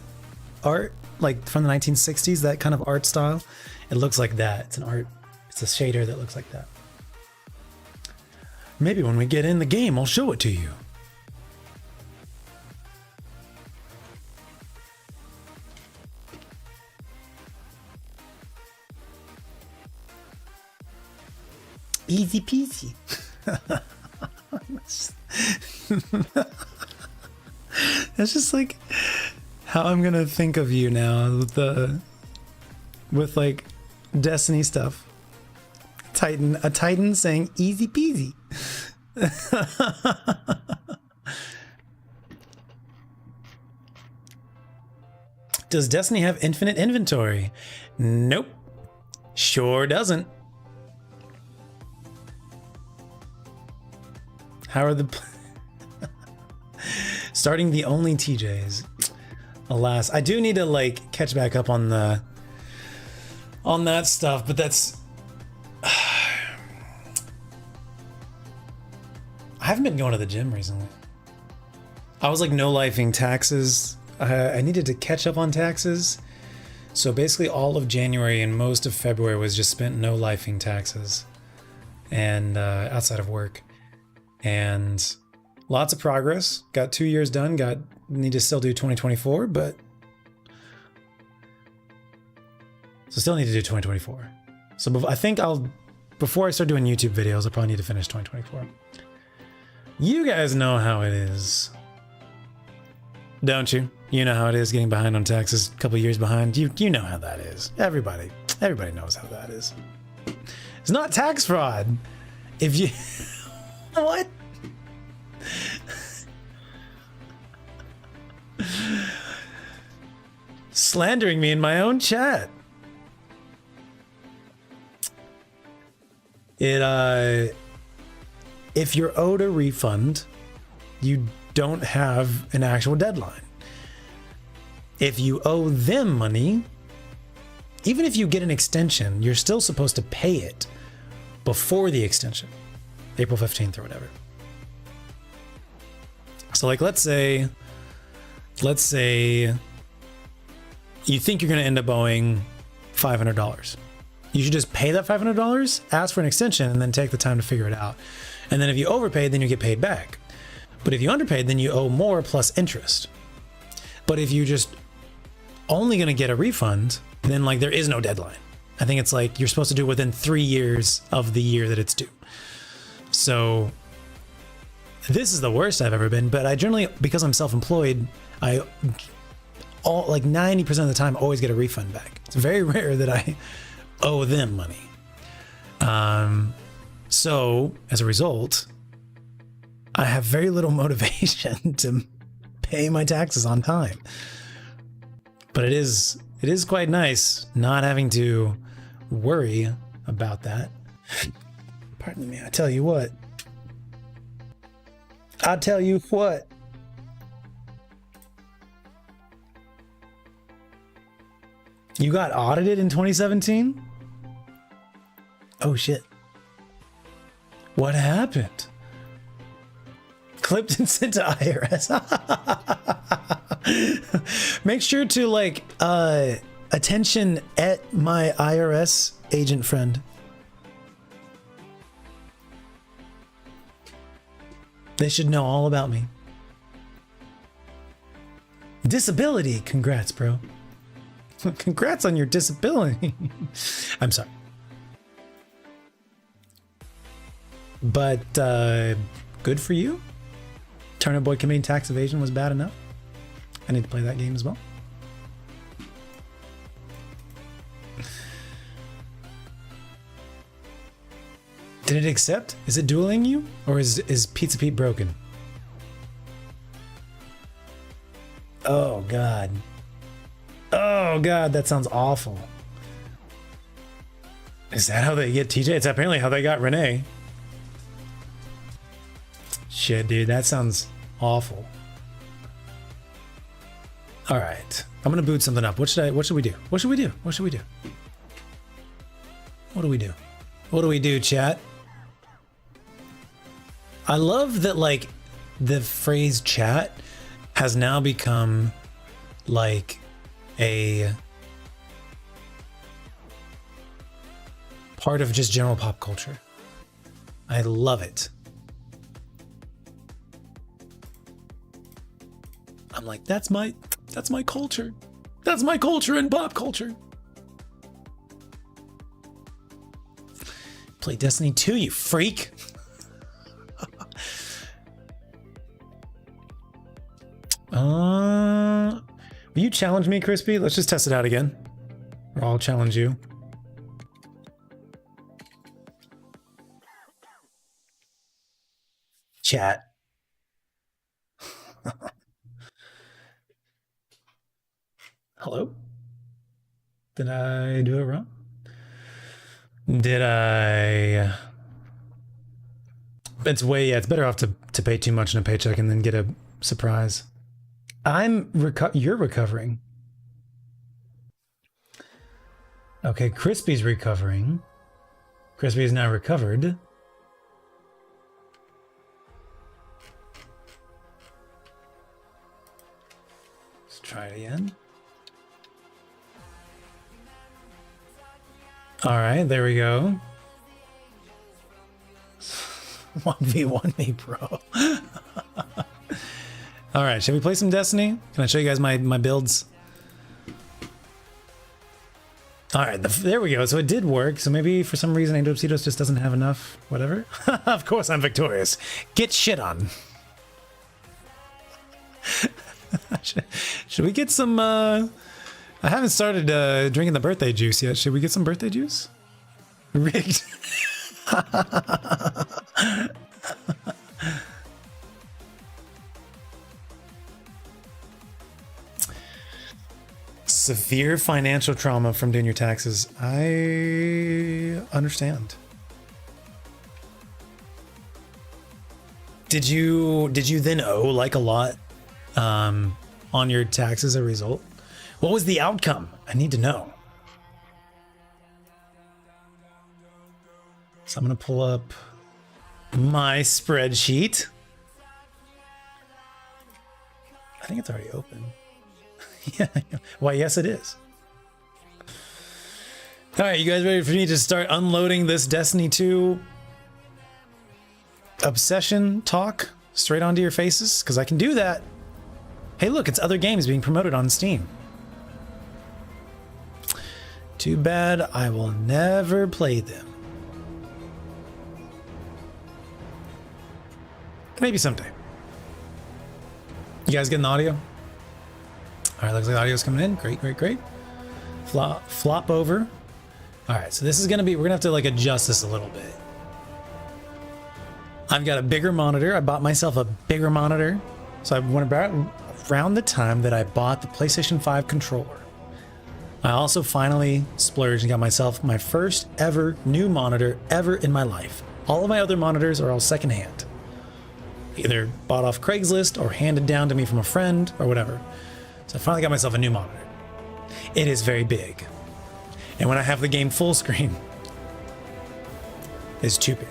art, like from the 1960s, that kind of art style. It looks like that. It's a shader that looks like that. Maybe when we get in the game, I'll show it to you. Easy peasy. That's just like how I'm gonna think of you now with like Destiny stuff. A Titan saying easy peasy. Does Destiny have infinite inventory? Nope. Sure doesn't. How are the starting the only TJs? Alas, I do need to like catch back up on that stuff, but that's I haven't been going to the gym recently. I was like no-lifing taxes. I needed to catch up on taxes. So basically all of January and most of February was just spent no-lifing taxes and outside of work. And lots of progress. Got 2 years done. Need to still do 2024, but still need to do 2024. So I think before I start doing YouTube videos, I'll probably need to finish 2024. You guys know how it is, don't you? You know how it is getting behind on taxes, a couple years behind. You know how that is. Everybody knows how that is. It's not tax fraud. If you what? Slandering me in my own chat. If you're owed a refund, you don't have an actual deadline. If you owe them money, even if you get an extension, you're still supposed to pay it before the extension, April 15th or whatever. So like, let's say you think you're going to end up owing $500. You should just pay that $500, ask for an extension, and then take the time to figure it out. And then if you overpaid, then you get paid back. But if you underpaid, then you owe more plus interest. But if you just only going to get a refund, then like there is no deadline. I think it's like you're supposed to do it within 3 years of the year that it's due. So this is the worst I've ever been, but I generally, because I'm self-employed, like 90% of the time always get a refund back. It's very rare that I owe them money. So as a result, I have very little motivation to pay my taxes on time. But it is quite nice not having to worry about that. Pardon me, I tell you what. You got audited in 2017? Oh shit. What happened? Clipped and sent to IRS. Make sure to like attention at my IRS agent friend. They should know all about me. Disability. Congrats, bro. Congrats on your disability. I'm sorry. But good for you. Turnip Boy committing tax evasion was bad enough. I need to play that game as well. Did it accept? Is it dueling you? Or is Pizza Pete broken? Oh, God. Oh, God, that sounds awful. Is that how they get TJ? It's apparently how they got Renee. Shit, dude, that sounds awful. All right, I'm gonna boot something up. What should we do? What should we do? What should we do? What do we do? What do we do, chat? I love that, like, the phrase chat has now become like a part of just general pop culture. I love it. I'm like, that's my culture. That's my culture in pop culture. Play Destiny 2, you freak. Will you challenge me, Crispy? Let's just test it out again. Or I'll challenge you. Chat. Hello? Did I do it wrong? Did I? It's better off to pay too much in a paycheck and then get a surprise. You're recovering. Okay, Crispy's recovering. Crispy is now recovered. Let's try it again. All right, there we go. 1v1 me, bro. All right, shall we play some Destiny? Can I show you guys my builds? All right, there we go. So it did work. So maybe for some reason Andropsitos just doesn't have enough. Whatever. Of course I'm victorious. Get shit on. Should we get some? I haven't started drinking the birthday juice yet. Should we get some birthday juice? Rigged. Severe financial trauma from doing your taxes. I understand. Did you then owe like a lot on your taxes as a result? What was the outcome? I need to know. So I'm gonna pull up my spreadsheet. I think it's already open. Yeah. Why, yes, it is. All right, you guys ready for me to start unloading this Destiny 2 obsession talk straight onto your faces? Because I can do that. Hey, look, it's other games being promoted on Steam. Too bad I will never play them. Maybe someday. You guys getting the audio? All right, looks like the audio's coming in. Great, great, great. Flop over. All right, so this is gonna be, we're gonna have to like adjust this a little bit. I've got a bigger monitor. I bought myself a bigger monitor. So I went around the time that I bought the PlayStation 5 controller. I also finally splurged and got myself my first ever new monitor ever in my life. All of my other monitors are all secondhand. Either bought off Craigslist or handed down to me from a friend or whatever. So I finally got myself a new monitor. It is very big. And when I have the game full screen, it's too big.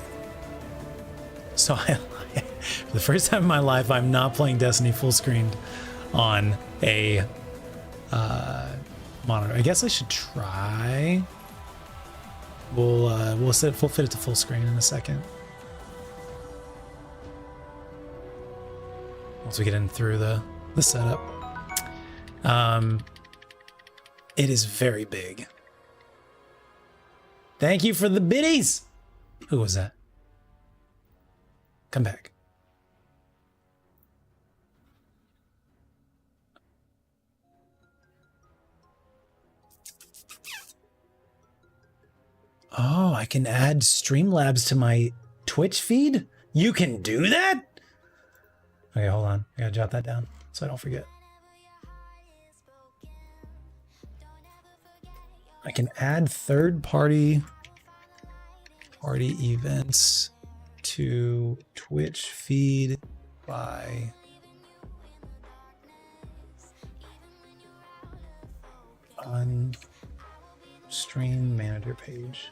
So for the first time in my life, I'm not playing Destiny full screened on a monitor. I guess I should try. We'll fit it to full screen in a second. Once we get in through the setup. It is very big. Thank you for the biddies. Who was that? Come back. Oh, I can add Streamlabs to my Twitch feed? You can do that? Okay, hold on. I gotta jot that down so I don't forget. I can add third-party events to Twitch feed by on stream manager page.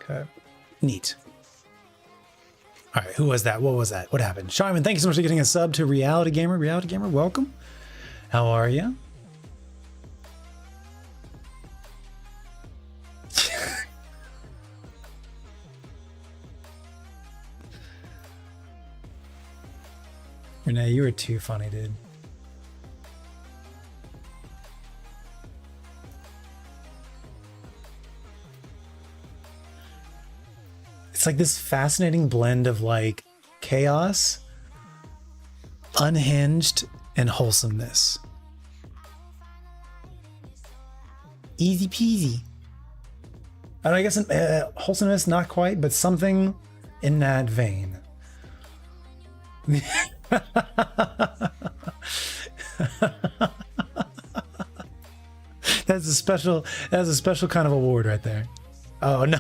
Okay, neat. All right, who was that? What was that? What happened? Sharman, thank you so much for getting a sub to Reality Gamer. Reality Gamer, welcome. How are you? Renee, you were too funny, dude. It's like this fascinating blend of like chaos, unhinged, and wholesomeness. Easy peasy. I guess wholesomeness, not quite, but something in that vein. That's a special kind of award right there. Oh no.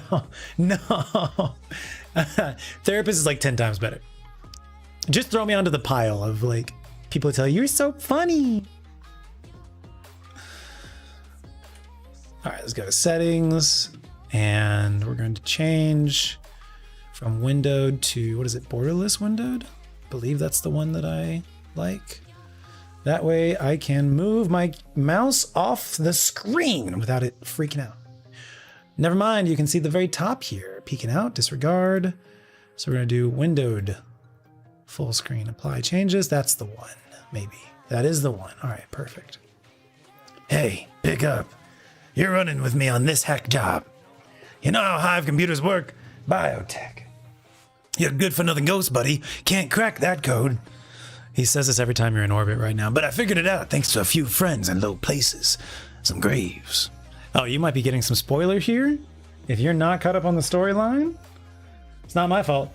Therapist is like 10 times better. Just throw me onto the pile of like people tell you you're so funny. All right, let's go to settings, and we're going to change from windowed to, what is it, borderless windowed? I believe that's the one that I like. That way I can move my mouse off the screen without it freaking out. Never mind, you can see the very top here. Peeking out, disregard. So we're gonna do windowed full screen, apply changes. That's the one, maybe. That is the one. All right, perfect. Hey, pick up. You're running with me on this hack job. You know how Hive computers work? Biotech. You're good for nothing ghost, buddy. Can't crack that code. He says this every time you're in orbit right now, but I figured it out thanks to a few friends in low places. Some graves. Oh, you might be getting some spoiler here. If you're not caught up on the storyline, it's not my fault.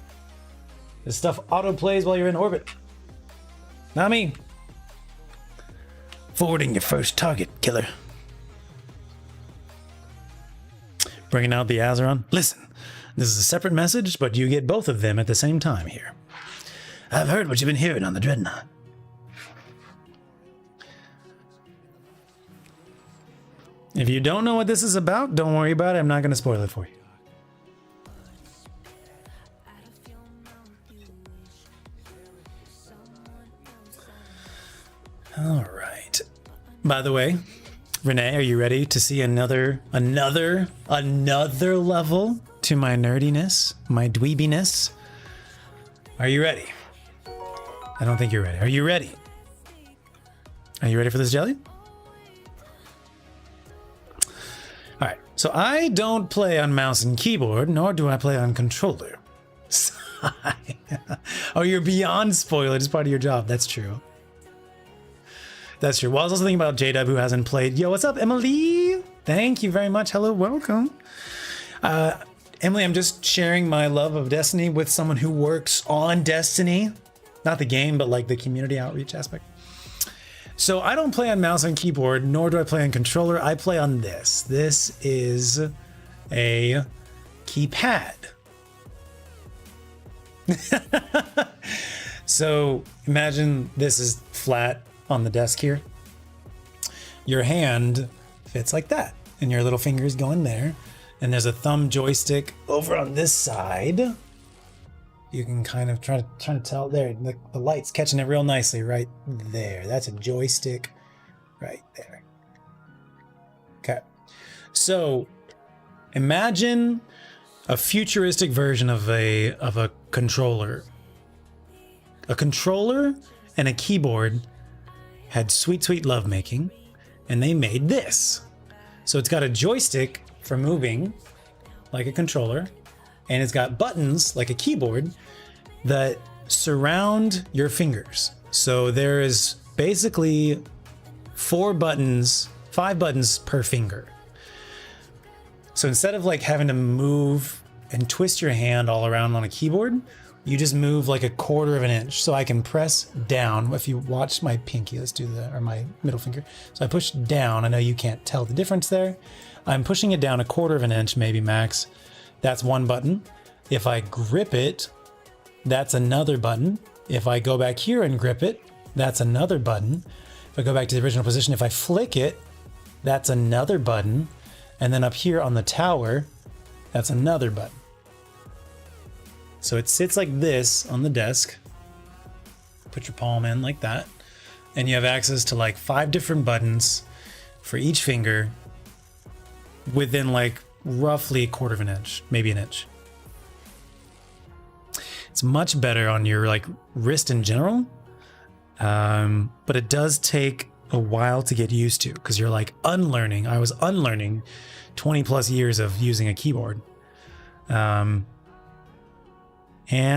This stuff auto-plays while you're in orbit. Not me. Forwarding your first target, killer. Bringing out the Azeron. Listen, this is a separate message, but you get both of them at the same time here. I've heard what you've been hearing on the Dreadnought. If you don't know what this is about, don't worry about it. I'm not going to spoil it for you. All right. By the way, Renee, are you ready to see another level to my nerdiness, my dweebiness? Are you ready? I don't think you're ready. Are you ready? Are you ready for this, Jelly? All right, so I don't play on mouse and keyboard, nor do I play on controller. Oh, you're beyond spoiled. It's part of your job. That's true. That's true. Well, I was also thinking about J-Dub, who hasn't played. Yo, what's up, Emily? Thank you very much. Hello, welcome. Emily, I'm just sharing my love of Destiny with someone who works on Destiny. Not the game, but like the community outreach aspect. So I don't play on mouse and keyboard, nor do I play on controller. I play on this. This is a keypad. So imagine this is flat on the desk here. Your hand fits like that, and your little fingers go in there, and there's a thumb joystick over on this side. You can kind of try to tell there. The light's catching it real nicely right there. That's a joystick right there. Okay. So imagine a futuristic version of a controller. A controller and a keyboard had sweet lovemaking, and they made this. So it's got a joystick for moving like a controller, and it's got buttons like a keyboard that surround your fingers. So there is basically 5 buttons per finger. So instead of like having to move and twist your hand all around on a keyboard, you just move like 1/4 of an inch. So I can press down. If you watch my pinky, let's do or my middle finger. So I push down. I know you can't tell the difference there. I'm pushing it down 1/4 of an inch, maybe max. That's one button. If I grip it, that's another button. If I go back here and grip it, that's another button. If I go back to the original position, if I flick it, that's another button. And then up here on the tower, that's another button. So it sits like this on the desk. Put your palm in like that. And you have access to like 5 different buttons for each finger within like roughly 1/4 of an inch, maybe an inch. It's much better on your like wrist in general. But it does take a while to get used to because you're like unlearning. I was unlearning 20+ years of using a keyboard. And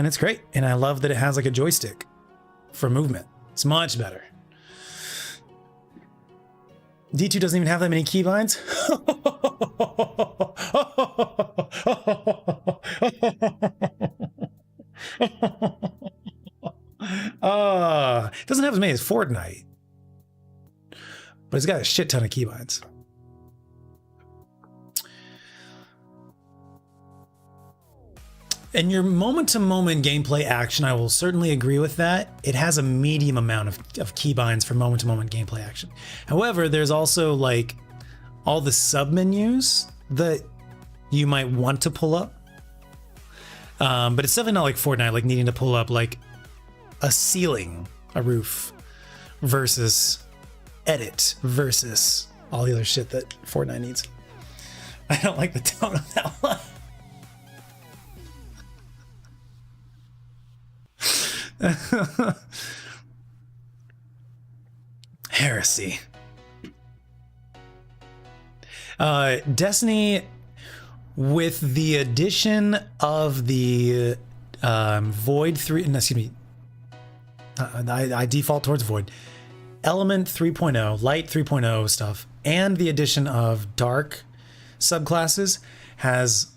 it's great. And I love that it has like a joystick for movement. It's much better. D2 doesn't even have that many keybinds. It doesn't have as many as Fortnite, but it's got a shit ton of keybinds. And your moment-to-moment gameplay action, I will certainly agree with that. It has a medium amount of keybinds for moment-to-moment gameplay action. However, there's also like all the sub-menus that you might want to pull up. But it's definitely not like Fortnite, like needing to pull up like a ceiling, a roof, versus edit, versus all the other shit that Fortnite needs. I don't like the tone of that one. Heresy. Destiny, with the addition of the Void 3, no, excuse me, I default towards Void, Element 3.0, Light 3.0 stuff, and the addition of Dark subclasses has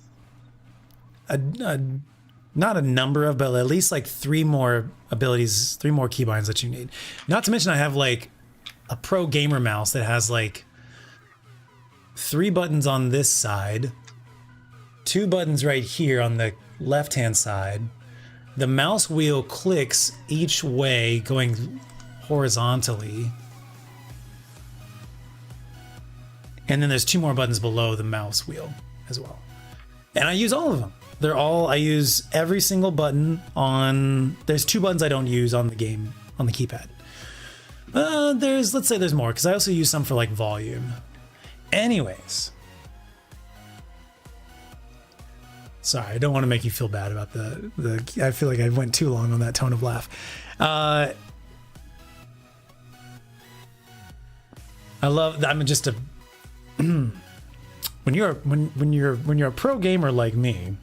not a number of, but at least like 3 more abilities, 3 more keybinds that you need. Not to mention I have like a pro gamer mouse that has like 3 buttons on this side, 2 buttons right here on the left-hand side. The mouse wheel clicks each way going horizontally. And then there's 2 more buttons below the mouse wheel as well. And I use all of them. I use every single button on, there's 2 buttons I don't use on the game, on the keypad. Let's say there's more, because I also use some for like volume. Anyways. Sorry, I don't want to make you feel bad about I feel like I went too long on that tone of laugh. I'm just a, when you're a pro gamer like me,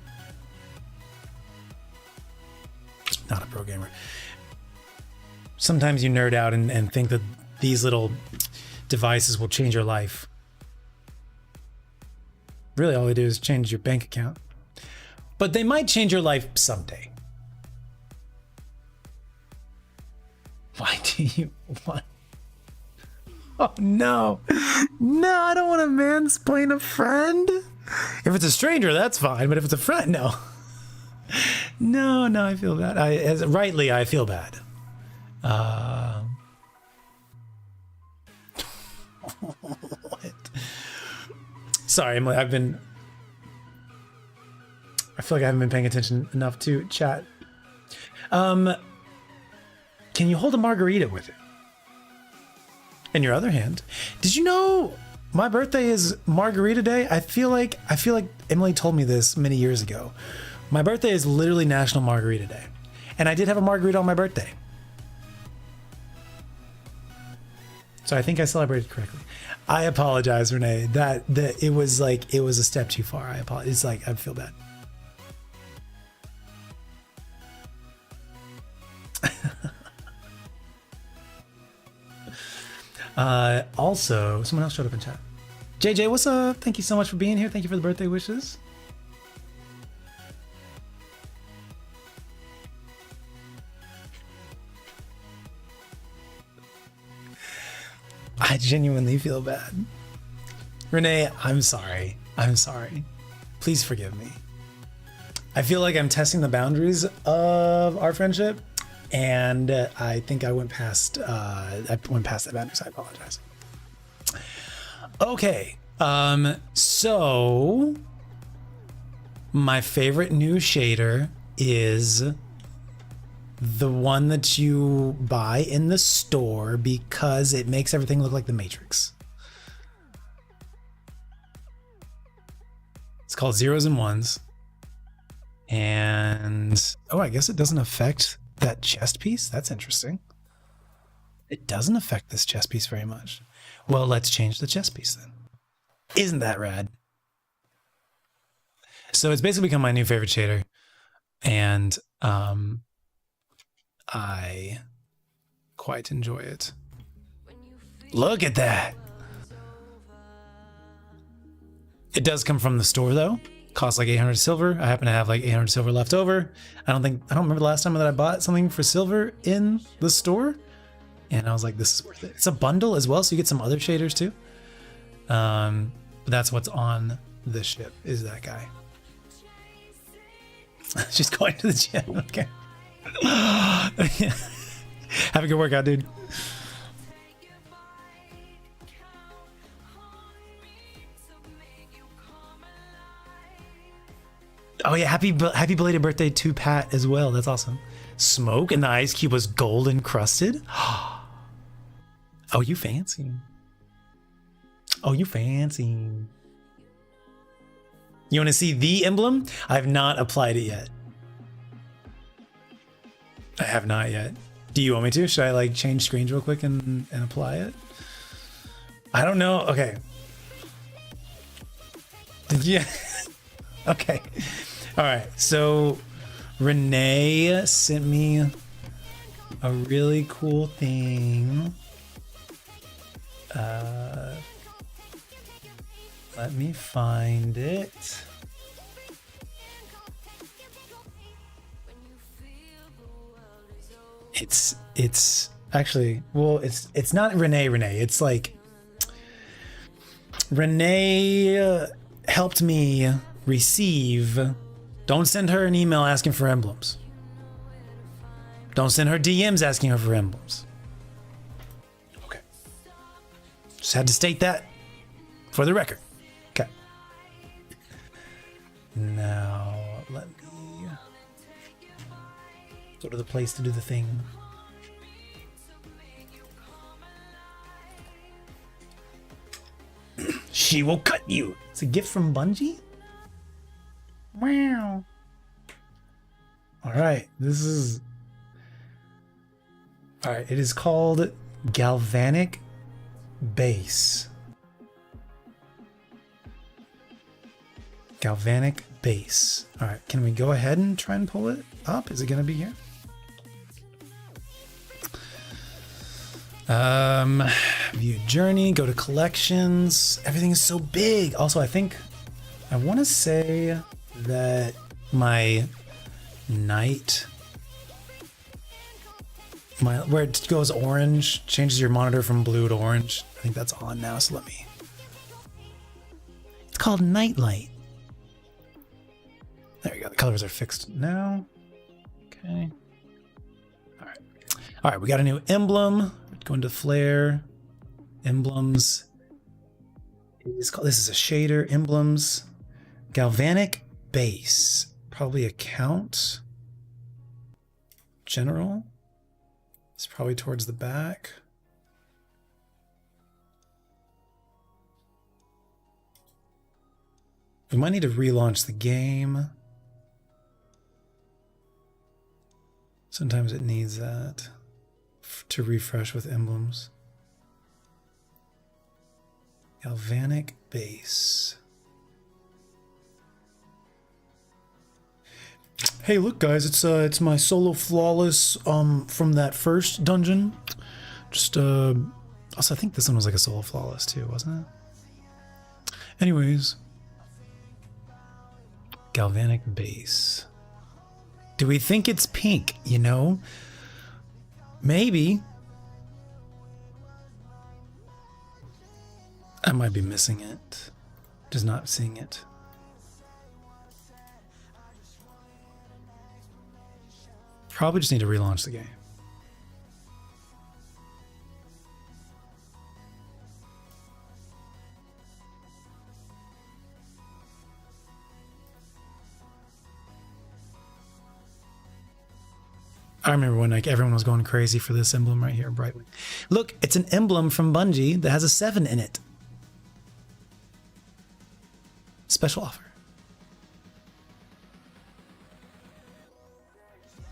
not a pro gamer, sometimes you nerd out and think that these little devices will change your life. Really, all they do is change your bank account. But they might change your life someday. Why do you want? Oh no. No, I don't want to mansplain a friend. If it's a stranger, that's fine. But if it's a friend, no. No, I feel bad. I feel bad. What? Sorry, I've been I feel like I haven't been paying attention enough to chat. Can you hold a margarita with it? In your other hand, did you know my birthday is Margarita Day? I feel like Emily told me this many years ago. My birthday is literally National Margarita Day, and I did have a margarita on my birthday, so I think I celebrated correctly. I apologize, Renee. That it was a step too far. I apologize. It's like I feel bad. Also, someone else showed up in chat. JJ, what's up? Thank you so much for being here. Thank you for the birthday wishes. I genuinely feel bad. Renee, I'm sorry. I'm sorry. Please forgive me. I feel like I'm testing the boundaries of our friendship, and I think I went past the boundaries. I apologize. Okay, so my favorite new shader is the one that you buy in the store because it makes everything look like the Matrix. It's called Zeros and Ones. And oh, I guess it doesn't affect that chest piece. That's interesting. It doesn't affect this chest piece very much. Well, let's change the chest piece then. Isn't that rad? So it's basically become my new favorite shader. And I quite enjoy it. Look at that. It does come from the store though. Costs like 800 silver. I happen to have like 800 silver left over. I don't remember the last time that I bought something for silver in the store. And I was like, this is worth it. It's a bundle as well, so you get some other shaders too. But that's what's on the ship, is that guy. She's going to the gym, okay. Have a good workout, dude. Oh yeah, happy belated birthday to Pat as well. That's awesome. Smoke and the ice cube was gold encrusted. Oh, you fancy. Oh, you fancy. You want to see the emblem? I have not applied it yet. I have not yet. Do you want me to? Should I like change screens real quick and apply it? I don't know. Okay. Yeah. Okay. All right. So Renee sent me a really cool thing. Let me find it. It's actually, well, it's not Renee. It's like Renee helped me receive. Don't send her an email asking for emblems. Don't send her DMs asking her for emblems. Okay. Just had to state that for the record. Okay. Now, let me go to the place to do the thing. She will cut you. It's a gift from Bungie? Wow. All right. This is... All right. It is called Galvanic Base. Galvanic Base. All right. Can we go ahead and try and pull it up? Is it going to be here? View journey, go to collections. Everything is so big. Also, I want to say that my night, where it goes orange, changes your monitor from blue to orange. I think that's on now, so let me. It's called Nightlight. There you go. The colors are fixed now. Okay. All right. All right. We got a new emblem. Go into flare, emblems. This is a shader, emblems, galvanic base. Probably account. General. It's probably towards the back. We might need to relaunch the game. Sometimes it needs that to refresh with emblems. Galvanic base. Hey, look, guys! It's my solo flawless from that first dungeon. Just also, I think this one was like a solo flawless too, wasn't it? Anyways, galvanic base. Do we think it's pink? You know, maybe. I might be missing it. Just not seeing it. Probably just need to relaunch the game. I remember when like everyone was going crazy for this emblem right here, Brightwing. Look, it's an emblem from Bungie that has a 7 in it. Special offer.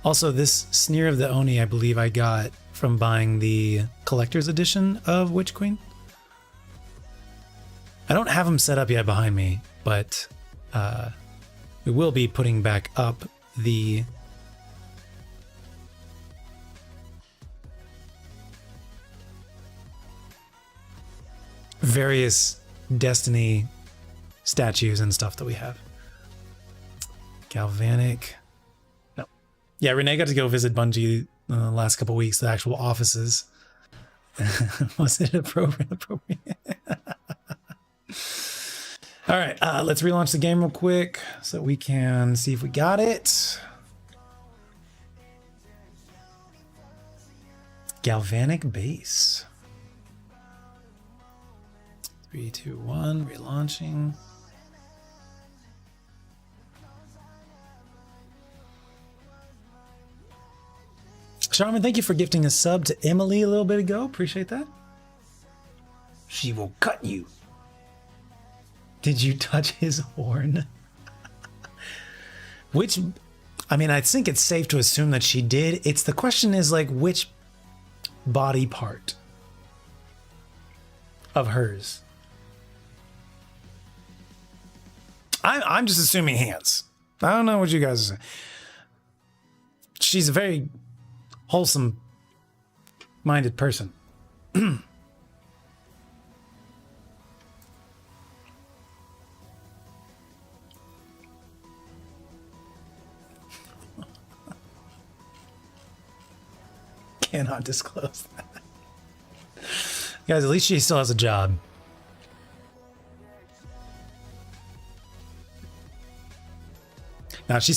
Also, this Sneer of the Oni, I believe I got from buying the collector's edition of Witch Queen. I don't have them set up yet behind me, but we will be putting back up the various Destiny statues and stuff that we have. Galvanic. No. Yeah, Renee got to go visit Bungie the last couple weeks, the actual offices. Was it appropriate? All right, let's relaunch the game real quick so we can see if we got it. Galvanic base. 3, 2, 1, relaunching. Charmin, thank you for gifting a sub to Emily a little bit ago. Appreciate that. She will cut you. Did you touch his horn? Which, I mean, I think it's safe to assume that she did. It's the question is like which body part of hers? I'm just assuming hands. I don't know what you guys are saying. She's a very wholesome minded person. Cannot disclose that. Guys, at least she still has a job. Now she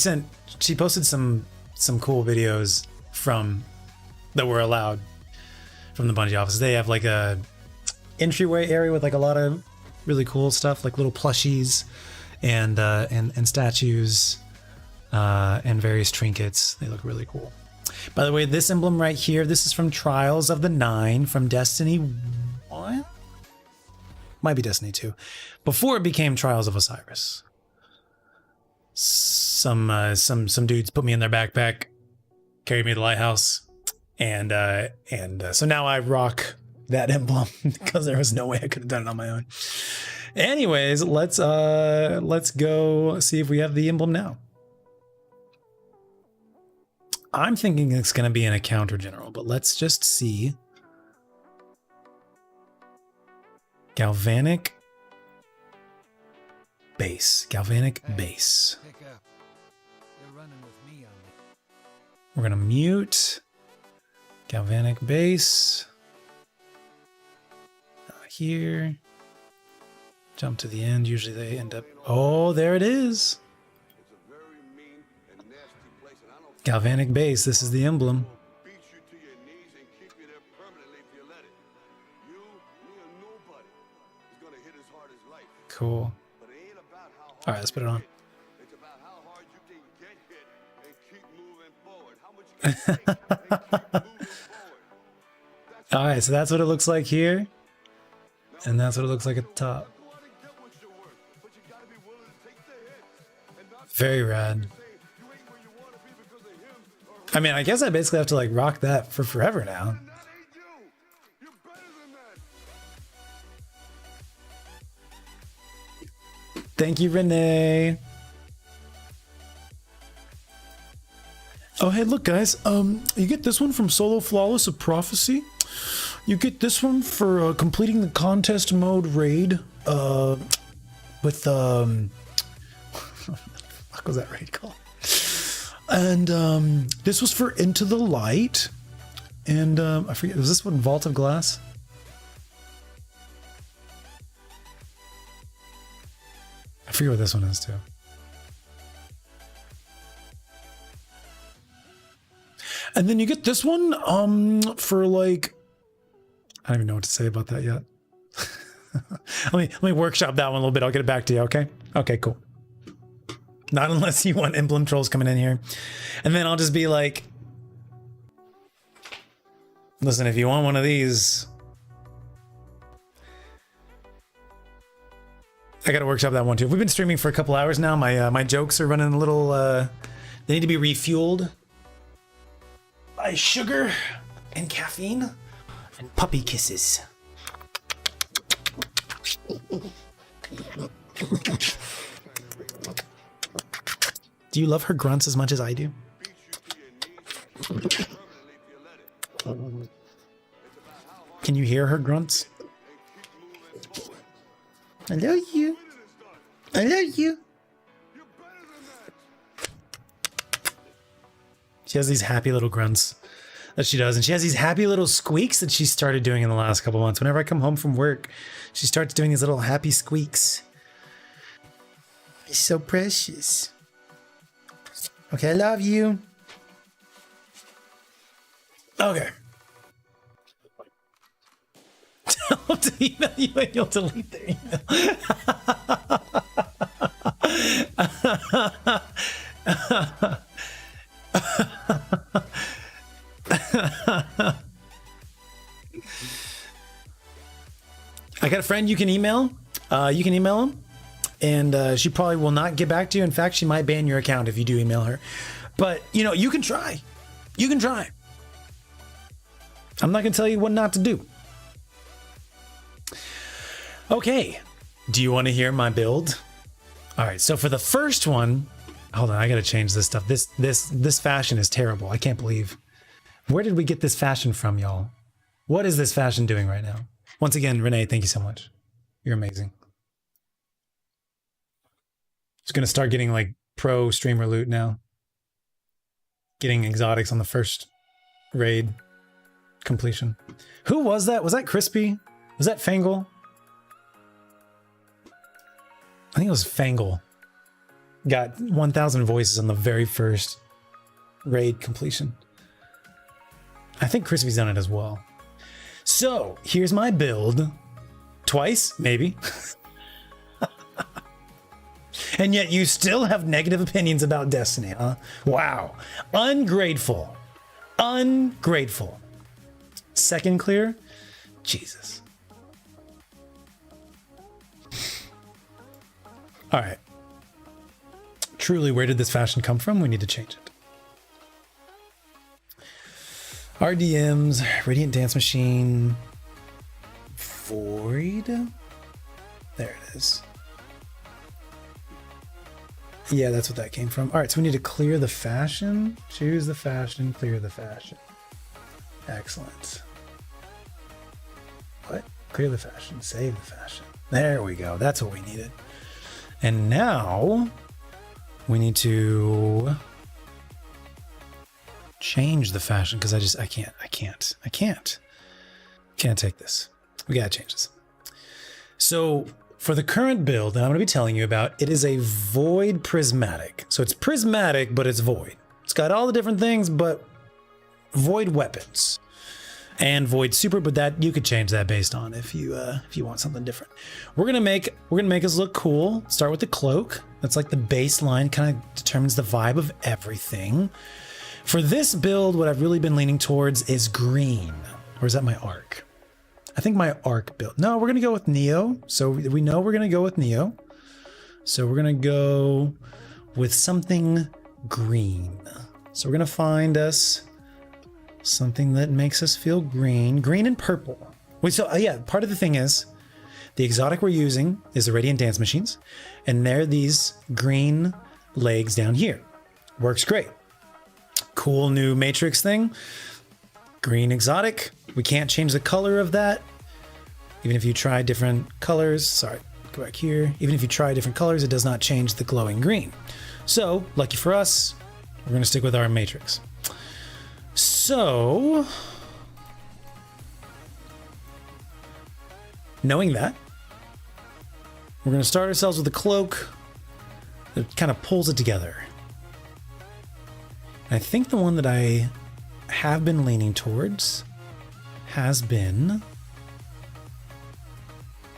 posted some cool videos from that were allowed from the Bungie office. They have like a entryway area with like a lot of really cool stuff, like little plushies and statues and various trinkets. They look really cool. By the way, this emblem right here, this is from Trials of the Nine from Destiny 1? Might be Destiny 2. Before it became Trials of Osiris. Some dudes put me in their backpack, carried me to the lighthouse, and so now I rock that emblem because there was no way I could have done it on my own. Anyways, let's go see if we have the emblem now. I'm thinking it's going to be an encounter general, but let's just see. Galvanic base. Galvanic base. We're going to mute. Galvanic base. Here. Jump to the end. Usually they end up... Oh, there it is. Galvanic base. This is the emblem. Cool. All right, let's put it on. All right, so that's what it looks like here. And that's what it looks like at the top. Very rad. I mean, I guess I basically have to like rock that for forever now. Thank you, Renee. Oh, hey, look, guys. You get this one from Solo Flawless of Prophecy. You get this one for completing the contest mode raid with what was that raid called? And this was for Into the Light. And I forget, was this one Vault of Glass? I forget what this one is too. And then you get this one for like, I don't even know what to say about that yet. let me workshop that one a little bit. I'll get it back to you, okay? Okay, cool. Not unless you want emblem trolls coming in here. And then I'll just be like, listen, if you want one of these, I gotta workshop that one too. We've been streaming for a couple hours now. My jokes are running a little, they need to be refueled by sugar and caffeine and puppy kisses. Do you love her grunts as much as I do? Can you hear her grunts? I love you. I love you. She has these happy little grunts that she does. And she has these happy little squeaks that she started doing in the last couple months. Whenever I come home from work, she starts doing these little happy squeaks. She's so precious. Okay, I love you. Okay. Tell them to email you and you'll delete their email. I got a friend you can email. You can email him. And she probably will not get back to you. In fact, she might ban your account if you do email her. But, you know, you can try. You can try. I'm not going to tell you what not to do. Okay. Do you want to hear my build? All right. So for the first one, hold on. I got to change this stuff. This fashion is terrible. I can't believe. Where did we get this fashion from, y'all? What is this fashion doing right now? Once again, Renee, thank you so much. You're amazing. Just going to start getting like pro streamer loot now. Getting exotics on the first raid completion. Who was that? Was that Crispy? Was that Fangle? I think it was Fangle. Got 1,000 voices on the very first raid completion. I think Crispy's done it as well. So here's my build. Twice, maybe. And yet you still have negative opinions about Destiny, huh? Wow. Ungrateful. Ungrateful. Second clear? Jesus. All right. Truly, where did this fashion come from? We need to change it. RDMs, Radiant Dance Machine, Void. There it is. Yeah, that's what that came from. All right, so we need to clear the fashion. Choose the fashion, clear the fashion. Excellent. What? Clear the fashion, save the fashion. There we go. That's what we needed. And now we need to change the fashion because I can't take this. We gotta change this. So for the current build that I'm going to be telling you about, it is a void prismatic. So it's prismatic, but it's void. It's got all the different things, but void weapons and void super. But that you could change that based on if you want something different. We're gonna make us look cool. Start with the cloak. That's like the baseline, kind of determines the vibe of everything. For this build, what I've really been leaning towards is green. Or is that my arc? I think my arc build. No, we're going to go with Neo. So we know we're going to go with Neo. So we're going to go with something green. So we're going to find us something that makes us feel green. Green and purple. Wait, so yeah, part of the thing is the exotic we're using is the Radiant Dance Machines. And they're these green legs down here. Works great. Cool new matrix thing. Green exotic. We can't change the color of that. Even if you try different colors. Sorry, go back here. Even if you try different colors, it does not change the glowing green. So, lucky for us, we're going to stick with our matrix. So, knowing that, we're going to start ourselves with a cloak that kind of pulls it together. And I think the one that I have been leaning towards has been...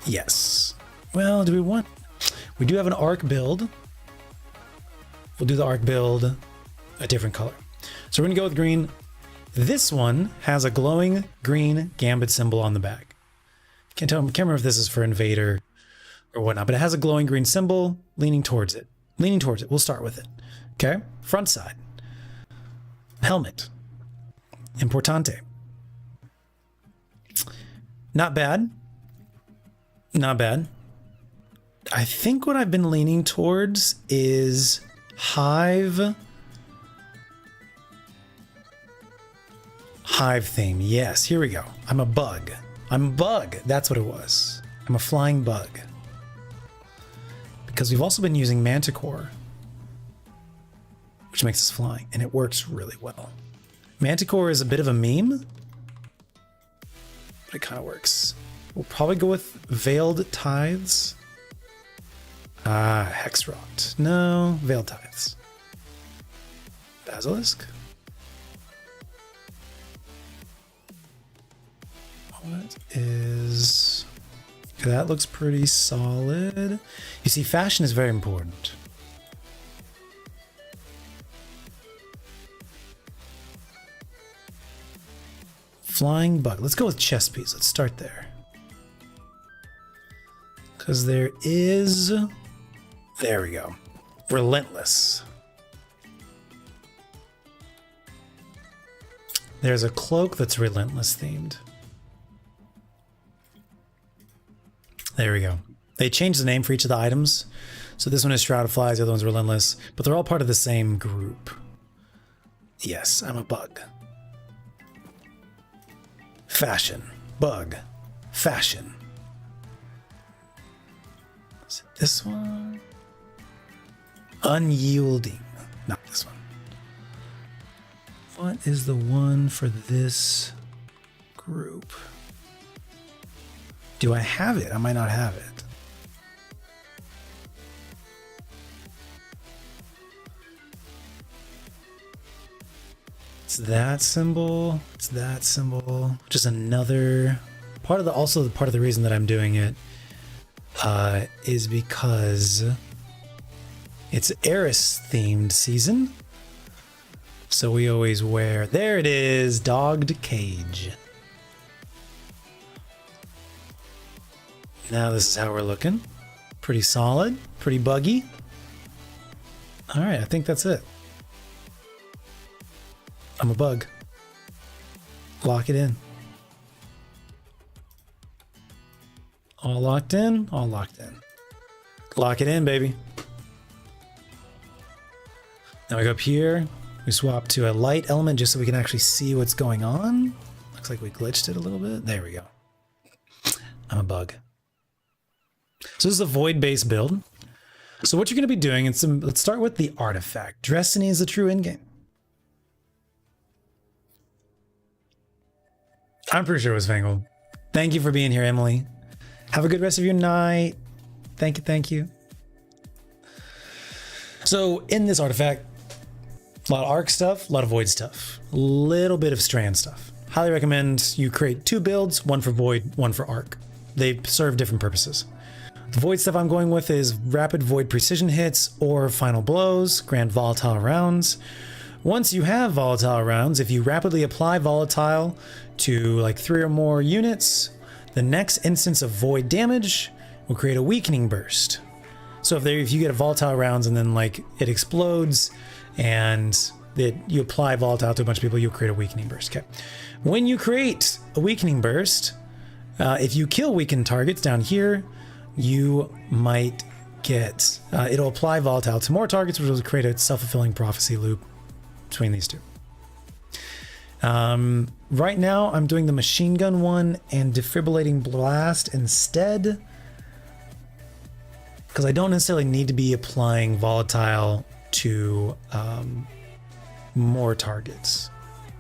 Yes. Well, do we want... We do have an arc build. We'll do the arc build a different color. So we're going to go with green. This one has a glowing green gambit symbol on the back. Can't remember if this is for Invader or whatnot, but it has a glowing green symbol leaning towards it. Leaning towards it. We'll start with it. Okay. Front side. Helmet. Importante. Not bad. Not bad. I think what I've been leaning towards is Hive. Hive theme. Yes, here we go. I'm a bug. I'm a bug. That's what it was. I'm a flying bug. Because we've also been using Manticore, which makes us flying, and it works really well. Manticore is a bit of a meme, but it kind of works. We'll probably go with Veiled Tithes. Hexrot. No, Veiled Tithes. Basilisk. What is... That looks pretty solid. You see, fashion is very important. Flying bug. Let's go with chest piece. Let's start there. Because there is... There we go. Relentless. There's a cloak that's relentless themed. There we go. They changed the name for each of the items. So this one is Shroud of Flies, the other one's Relentless, but they're all part of the same group. Yes, I'm a bug. Fashion. Bug. Fashion. Is it this one? Unyielding. Not this one. What is the one for this group? Do I have it? I might not have it. It's that symbol. It's that symbol. Just another part of the, also part of the reason that I'm doing it is because it's Eris themed season. So we always wear, there it is, Dogged Cage. Now this is how we're looking. Pretty solid, pretty buggy. All right, I think that's it. I'm a bug. Lock it in. All locked in, all locked in. Lock it in, baby. Now we go up here. We swap to a light element just so we can actually see what's going on. Looks like we glitched it a little bit. There we go. I'm a bug. So this is a void-based build. So what you're going to be doing, let's start with the artifact. Destiny is the true endgame. I'm pretty sure it was Fangled. Thank you for being here, Emily. Have a good rest of your night. Thank you, thank you. So in this artifact, a lot of arc stuff, a lot of void stuff, a little bit of strand stuff. Highly recommend you create 2 builds, one for void, one for arc. They serve different purposes. The void stuff I'm going with is rapid void precision hits or final blows, grand volatile rounds. Once you have volatile rounds, if you rapidly apply volatile to like 3 or more units, the next instance of void damage will create a weakening burst. So if you get a volatile rounds and then like it explodes and you apply volatile to a bunch of people, you'll create a weakening burst. Okay. When you create a weakening burst, if you kill weakened targets down here, you might get, it'll apply volatile to more targets, which will create a self-fulfilling prophecy loop between these two. Right now I'm doing the machine gun one and defibrillating blast instead, because I don't necessarily need to be applying volatile to more targets.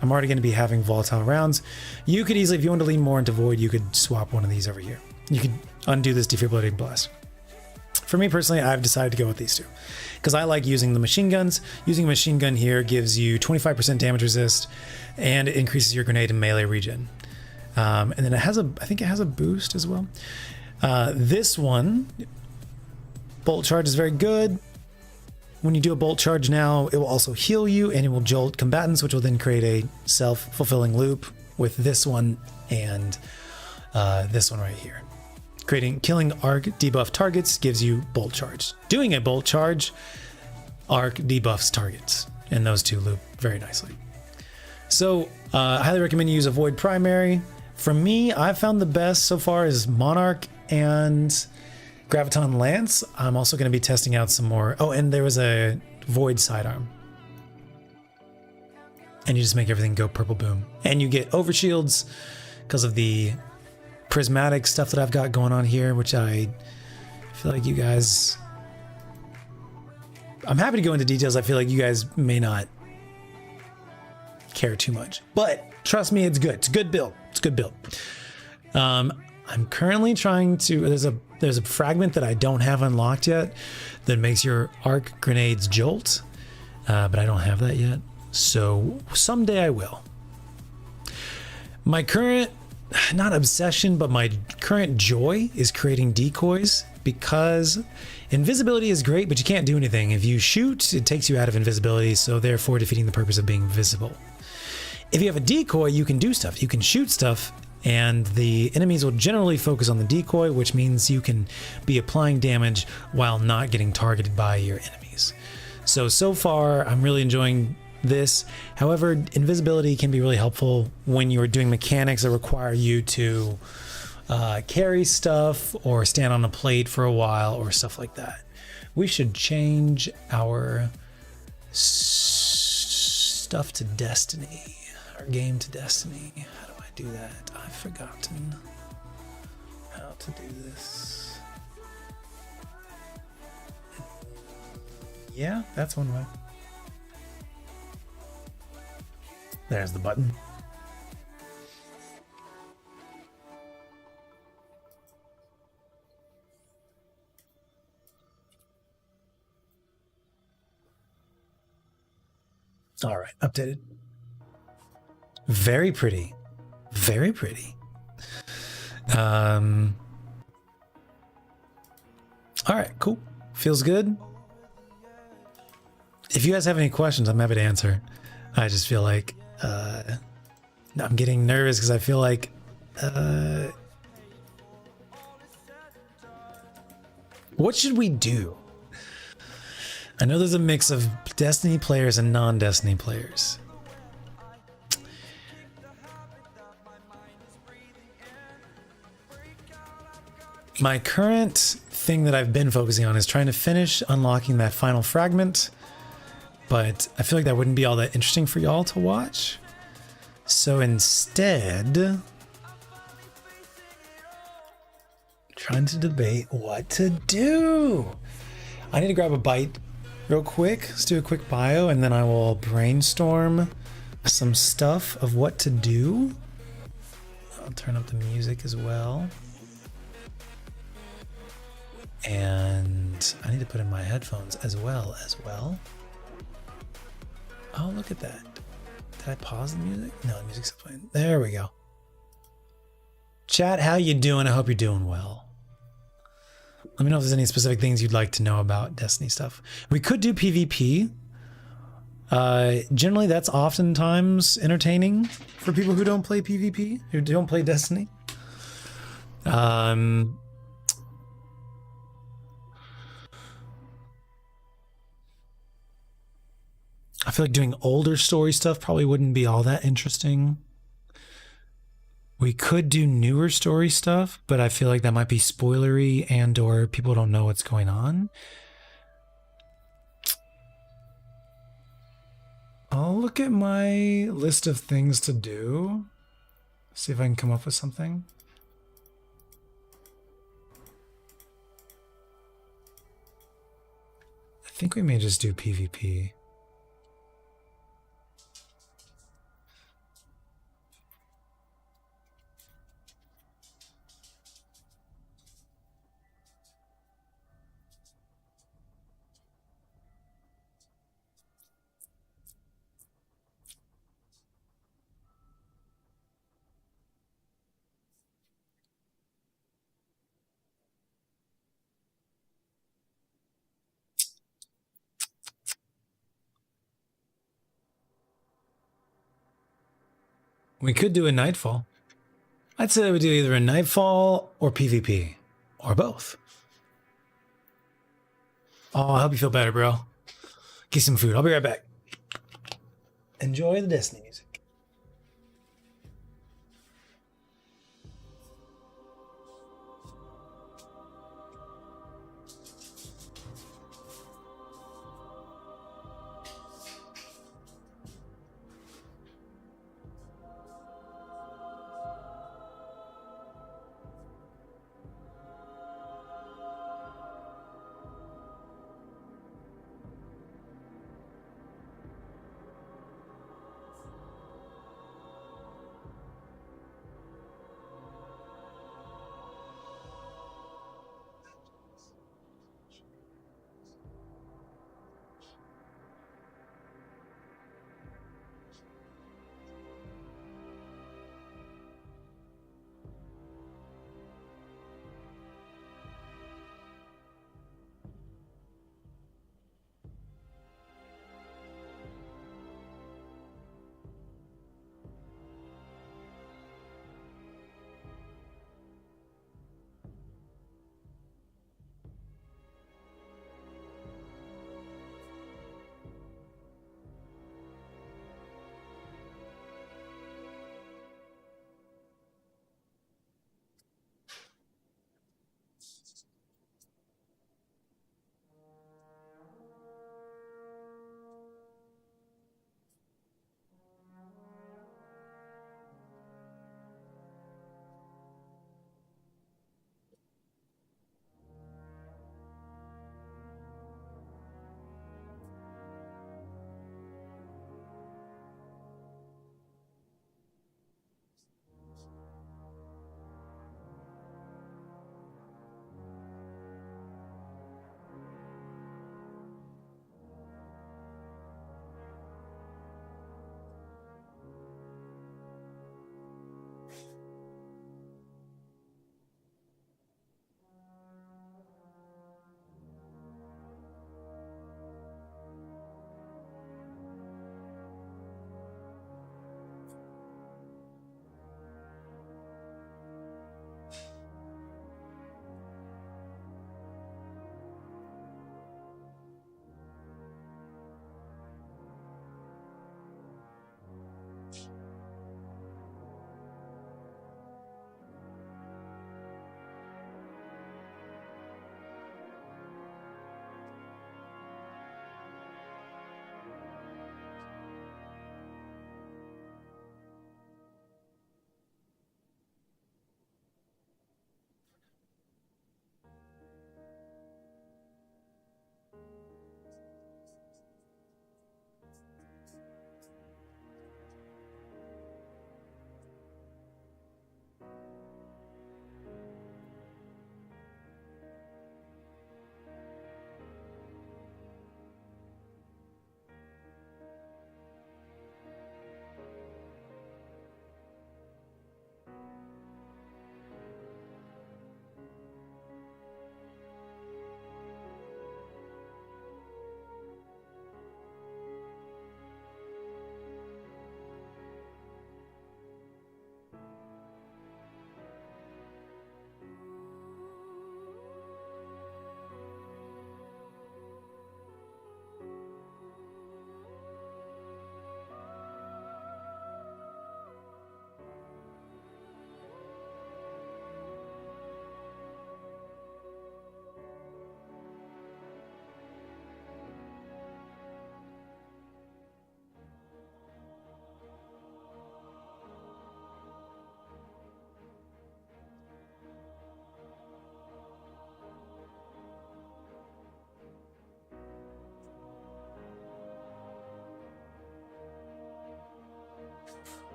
I'm already going to be having volatile rounds. You could easily, if you want to lean more into void, you could swap one of these over here. You could undo this defibrillating blast. For me personally, I've decided to go with these two because I like using the machine guns. Using a machine gun here gives you 25% damage resist and it increases your grenade and melee regen. And then it has I think it has a boost as well. This one, bolt charge, is very good. When you do a bolt charge now, it will also heal you and it will jolt combatants, which will then create a self-fulfilling loop with this one and this one right here. Killing arc debuff targets gives you bolt charge. Doing a bolt charge, arc debuffs targets, and those two loop very nicely. So I highly recommend you use a void primary. For me, I've found the best so far is Monarch and Graviton Lance. I'm also going to be testing out some more. Oh, and there was a void sidearm. And you just make everything go purple boom. And you get overshields because of the prismatic stuff that I've got going on here, which I feel like you guys... I'm happy to go into details. I feel like you guys may not care too much. But trust me, it's good. It's a good build. It's a good build. I'm currently trying to... There's a fragment that I don't have unlocked yet that makes your arc grenades jolt, but I don't have that yet. So someday I will. My current, not obsession, but my current joy is creating decoys, because invisibility is great, but you can't do anything. If you shoot, it takes you out of invisibility, so therefore defeating the purpose of being visible. If you have a decoy, you can do stuff. You can shoot stuff, and the enemies will generally focus on the decoy, which means you can be applying damage while not getting targeted by your enemies. So far, I'm really enjoying this. However, invisibility can be really helpful when you're doing mechanics that require you to carry stuff or stand on a plate for a while or stuff like that. We should change our stuff to Destiny, our game to Destiny. How do I do that? I've forgotten how to do this. Yeah, that's one way. There's the button. All right, updated. Very pretty. Very pretty. All right, cool. Feels good. If you guys have any questions, I'm happy to answer. I just feel like I'm getting nervous because I feel like what should we do? I know there's a mix of Destiny players and non-Destiny players. My current thing that I've been focusing on is trying to finish unlocking that final fragment, but I feel like that wouldn't be all that interesting for y'all to watch. So instead, trying to debate what to do. I need to grab a bite real quick. Let's do a quick bio and then I will brainstorm some stuff of what to do. I'll turn up the music as well. And I need to put in my headphones as well. Oh, look at that. Did I pause the music? No, the music's still playing. There we go. Chat, how you doing? I hope you're doing well. Let me know if there's any specific things you'd like to know about Destiny stuff. We could do PvP. Generally, that's oftentimes entertaining for people who don't play PvP, who don't play Destiny. I feel like doing older story stuff probably wouldn't be all that interesting. We could do newer story stuff, but I feel like that might be spoilery and or people don't know what's going on. I'll look at my list of things to do. See if I can come up with something. I think we may just do PvP. We could do a Nightfall. I'd say we do either a Nightfall or PvP, or both. Oh, I hope you feel better, bro. Get some food. I'll be right back. Enjoy the Destiny music.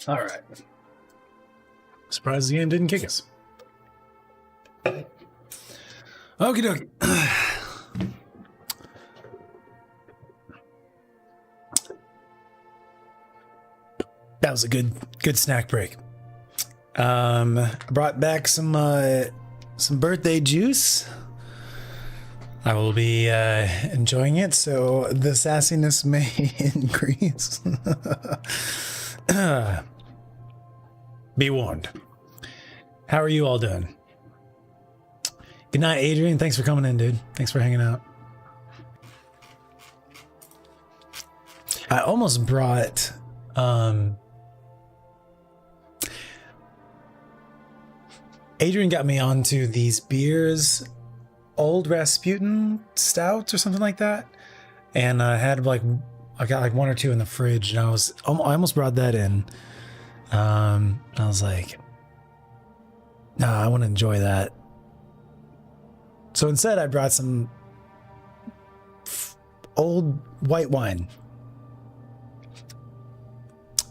All right. Surprised the game didn't kick us. Okie dokie. That was a good snack break. I brought back some birthday juice. I will be enjoying it, so the sassiness may increase. Be warned. How are you all doing? Good night, Adrian. Thanks for coming in, dude. Thanks for hanging out. I almost brought Adrian got me onto these beers, Old Rasputin Stout or something like that, and I got like one or two in the fridge, and I almost brought that in. I was like, no, I want to enjoy that. So instead, I brought some old white wine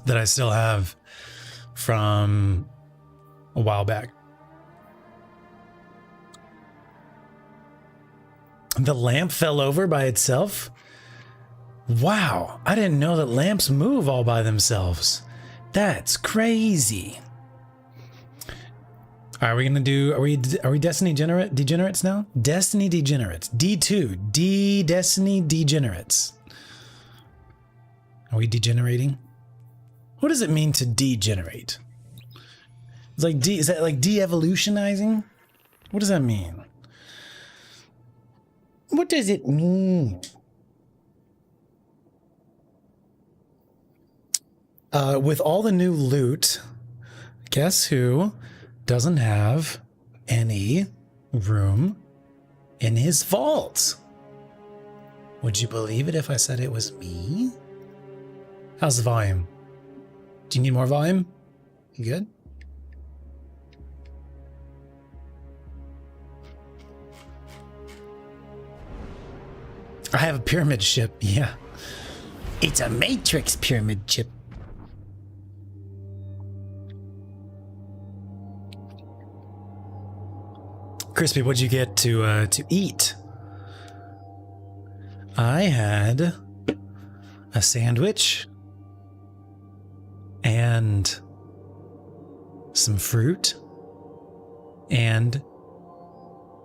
that I still have from a while back. The lamp fell over by itself? Wow, I didn't know that lamps move all by themselves. That's crazy. Are we Destiny degenerates now? Destiny degenerates. D2. Destiny degenerates. Are we degenerating? What does it mean to degenerate? It's like is that like de-evolutionizing? What does that mean? What does it mean? With all the new loot, guess who doesn't have any room in his vault? Would you believe it if I said it was me? How's the volume? Do you need more volume? You good? I have a pyramid ship, yeah. It's a Matrix pyramid ship. Crispy, what'd you get to eat? I had a sandwich and some fruit and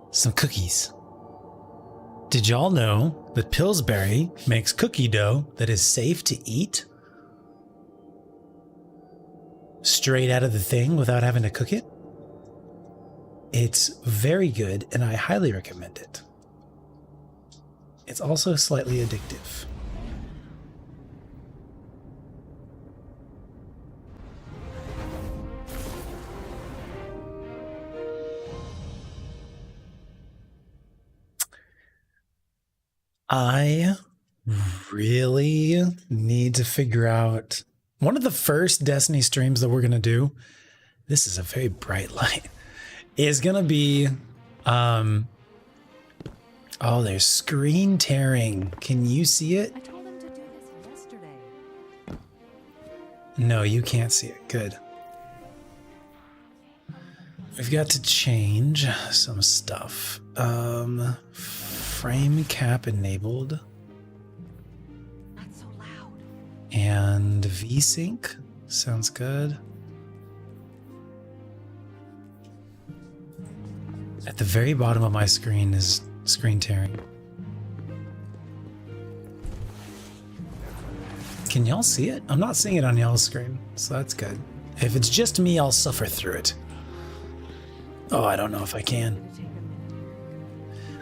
some cookies. Did y'all know that Pillsbury makes cookie dough that is safe to eat straight out of the thing without having to cook it? It's very good, and I highly recommend it. It's also slightly addictive. I really need to figure out one of the first Destiny streams that we're going to do. This is a very bright light. is gonna be, oh, there's screen tearing. Can you see it? I told him to do this yesterday. No, you can't see it. Good. We've got to change some stuff. Frame cap enabled. Not so loud. And VSync. Sounds good. At the very bottom of my screen is screen tearing. Can y'all see it? I'm not seeing it on y'all's screen, so that's good. If it's just me, I'll suffer through it. Oh, I don't know if I can.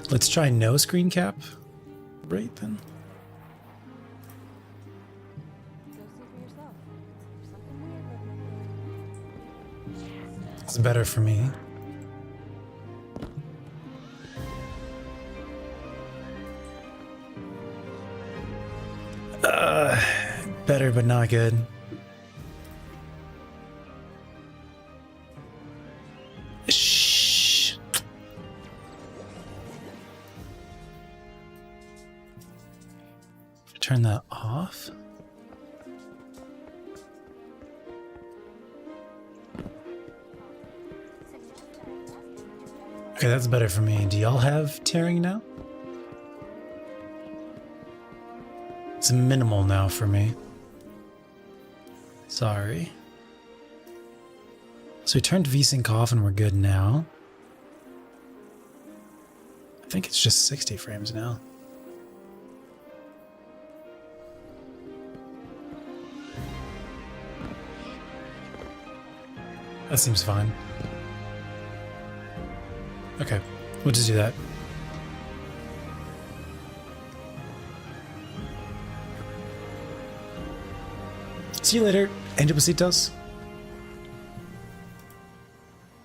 Let's try no screen cap. Right then. Go see for yourself. There's something weird. It's better for me. Better, but not good. Shh. Turn that off. Okay, that's better for me. Do y'all have tearing now? It's minimal now for me. Sorry. So we turned VSync off and we're good now. I think it's just 60 frames now. That seems fine. Okay, we'll just do that. See you later, Angel Besitos.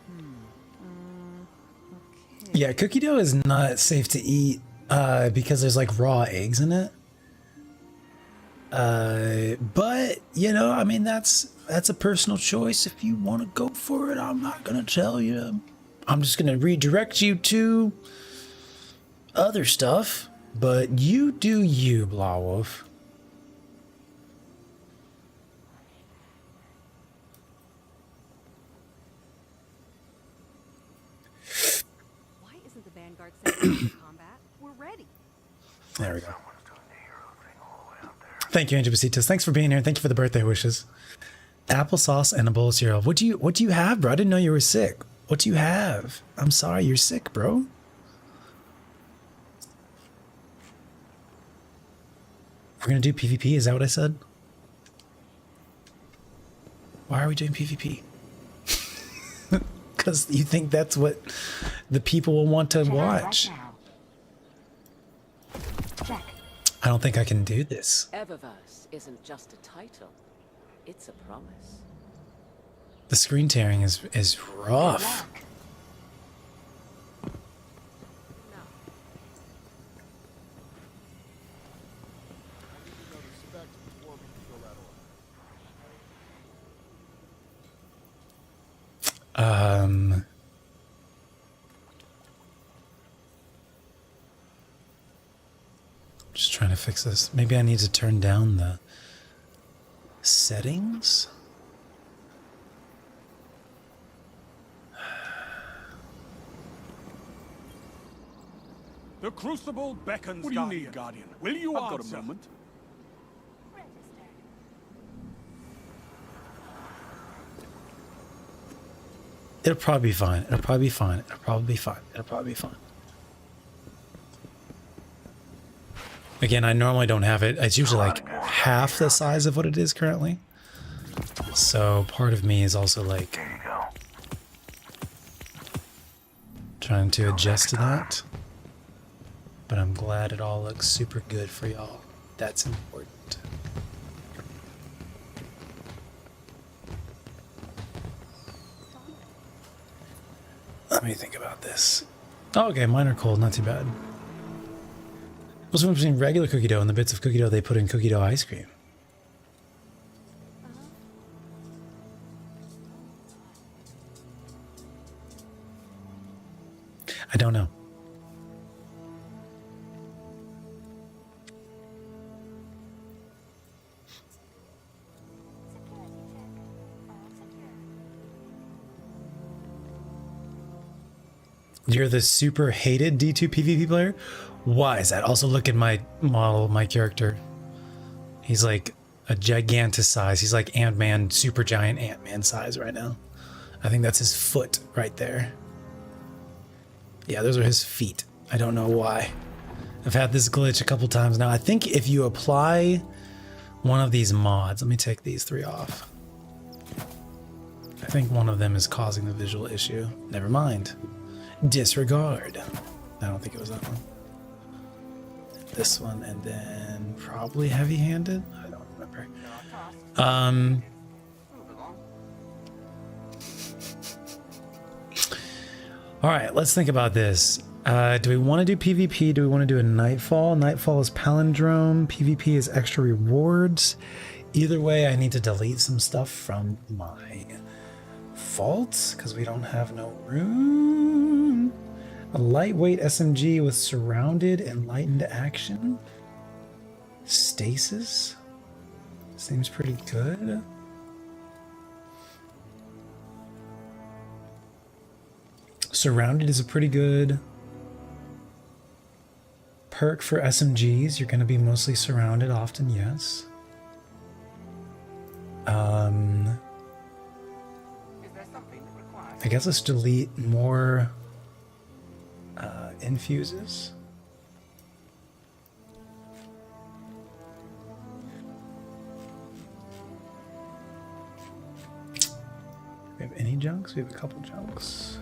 Okay. Yeah, cookie dough is not safe to eat because there's like raw eggs in it. But you know, I mean, that's a personal choice. If you want to go for it, I'm not gonna tell you. I'm just gonna redirect you to other stuff. But you do you, Blawwolf. Why isn't the Vanguard sending us to combat? We're ready. There we go. Thank you, Angel Besitos. Thanks for being here. Thank you for the birthday wishes. Applesauce and a bowl of cereal. What do you have, bro? I didn't know you were sick. What do you have? I'm sorry, you're sick, bro. We're gonna do PvP, is that what I said? Why are we doing PvP? Because you think that's what the people will want to watch. Check. I don't think I can do this. Eververse isn't just a title, it's a promise. The screen tearing is rough. Just trying to fix this. Maybe I need to turn down the settings. The Crucible beckons. What do you need, Guardian? Will you I've answer? got a moment. It'll probably be fine. It'll probably be fine. It'll probably be fine. It'll probably be fine. Again, I normally don't have it. It's usually like half the size of what it is currently. So part of me is also like trying to adjust to that. But I'm glad it all looks super good for y'all. That's important. Let me think about this. Oh, okay, mine are cold, not too bad. What's the difference between regular cookie dough and the bits of cookie dough they put in cookie dough ice cream? don't know. You're the super hated D2 PvP player? Why is that? Also, look at my model, my character. He's like a gigantic size. He's like Ant-Man, super giant Ant-Man size right now. I think that's his foot right there. Yeah, those are his feet. I don't know why. I've had this glitch a couple times now. I think if you apply one of these mods, let me take these 3 off. I think one of them is causing the visual issue. Never mind. Disregard. I don't think it was that one. This one, and then probably heavy-handed. I don't remember. All right, let's think about this. Do we want to do PvP? Do we want to do a Nightfall? Nightfall is palindrome. PvP is extra rewards. Either way, I need to delete some stuff from my vault because we don't have no room. A lightweight SMG with surrounded and lightened action. Stasis. Seems pretty good. Surrounded is a pretty good perk for SMGs. You're going to be mostly surrounded often, yes. I guess let's delete more infuses. We have any junks? We have a couple junks.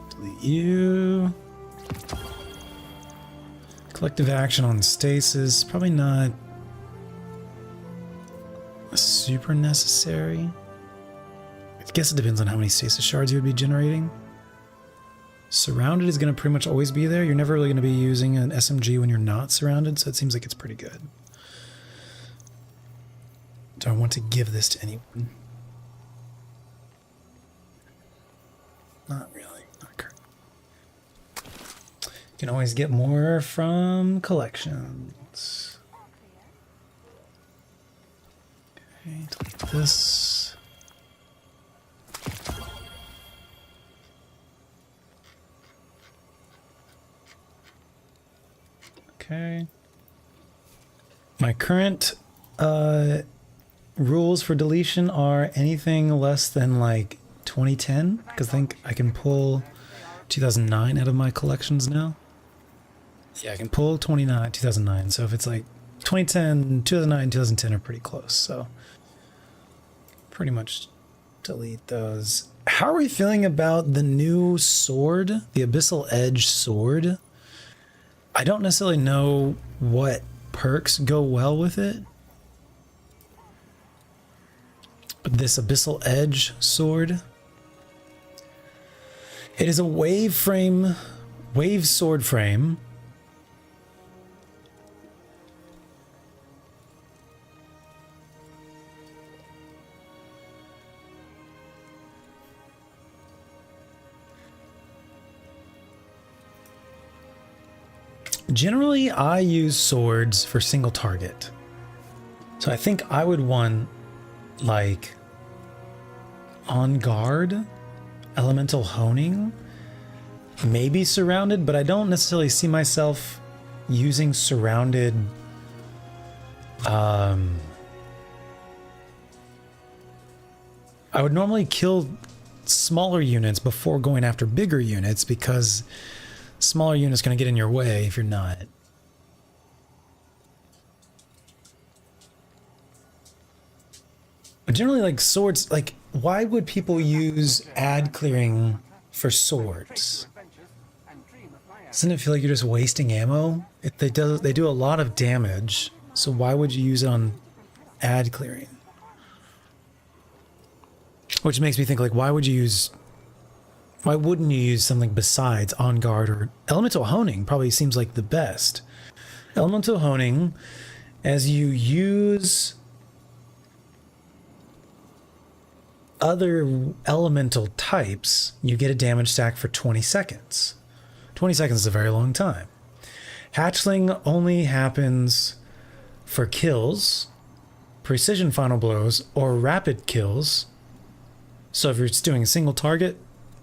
Delete you. Collective action on stasis. Probably not super necessary. I guess it depends on how many stasis shards you would be generating. Surrounded is going to pretty much always be there. You're never really going to be using an SMG when you're not surrounded, so it seems like it's pretty good. Do I want to give this to anyone? Not really. Not correct. You can always get more from collections. Okay, delete this. Okay. My current rules for deletion are anything less than like 2010, because I think I can pull 2009 out of my collections now. Yeah, I can pull 2009. So if it's like 2010, 2009, 2010 are pretty close. So pretty much delete those. How are we feeling about the new sword, the Abyssal Edge sword? I don't necessarily know what perks go well with it, but this Abyssal Edge sword, it is a wave sword frame. Generally, I use swords for single target. So I think I would want, like, on guard, elemental honing, maybe surrounded, but I don't necessarily see myself using surrounded. I would normally kill smaller units before going after bigger units because smaller units going to get in your way if you're not. But generally, like swords, like why would people use ad clearing for swords? Doesn't it feel like you're just wasting ammo? They do a lot of damage, so why would you use it on ad clearing? Which makes me think, like, why wouldn't you use something besides on guard? Or elemental honing probably seems like the best. Elemental honing, as you use other elemental types, you get a damage stack for 20 seconds. 20 seconds is a very long time. Hatchling only happens for kills, precision final blows, or rapid kills. So if you're just doing a single target,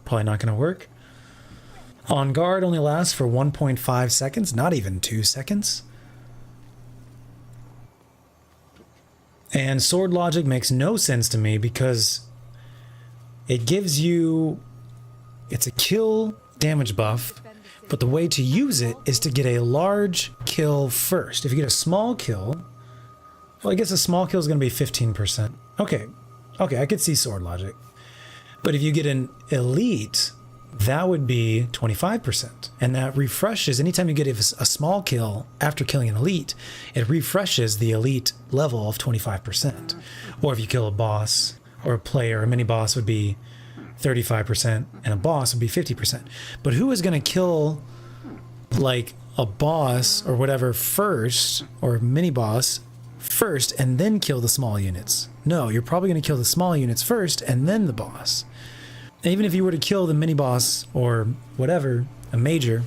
probably not going to work. On guard only lasts for 1.5 seconds, not even 2 seconds. And sword logic makes no sense to me because it gives you, it's a kill damage buff, but the way to use it is to get a large kill first. If you get a small kill, well, I guess a small kill is going to be 15%. Okay, I could see sword logic. But if you get an elite, that would be 25%. And that refreshes, anytime you get a small kill after killing an elite, it refreshes the elite level of 25%. Or if you kill a boss or a player, a mini boss would be 35% and a boss would be 50%. But who is going to kill like a boss or whatever first, or a mini boss first, and then kill the small units? No, you're probably going to kill the small units first and then the boss. And even if you were to kill the mini boss or whatever, a major,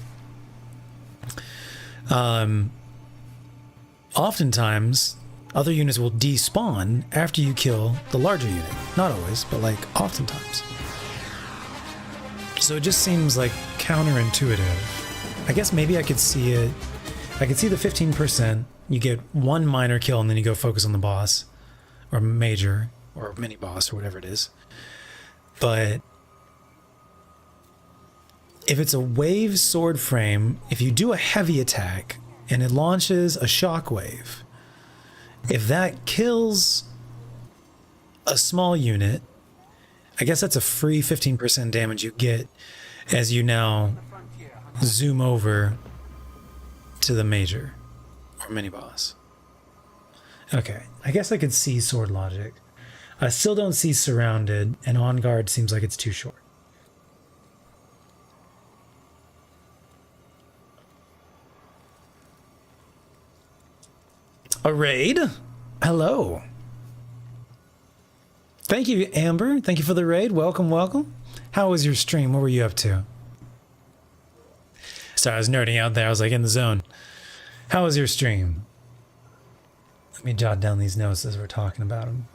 oftentimes other units will despawn after you kill the larger unit. Not always, but like oftentimes. So it just seems like counterintuitive. I guess maybe I could see it. I could see the 15%. You get one minor kill and then you go focus on the boss or major or mini boss or whatever it is. But if it's a wave sword frame, if you do a heavy attack and it launches a shockwave, if that kills a small unit, I guess that's a free 15% damage you get as you now zoom over to the major or mini boss. Okay, I guess I could see sword logic. I still don't see surrounded, and on guard seems like it's too short. A raid? Hello. Thank you, Amber. Thank you for the raid. Welcome, welcome. How was your stream? What were you up to? Sorry, I was nerding out there. I was like in the zone. How was your stream? Let me jot down these notes as we're talking about them.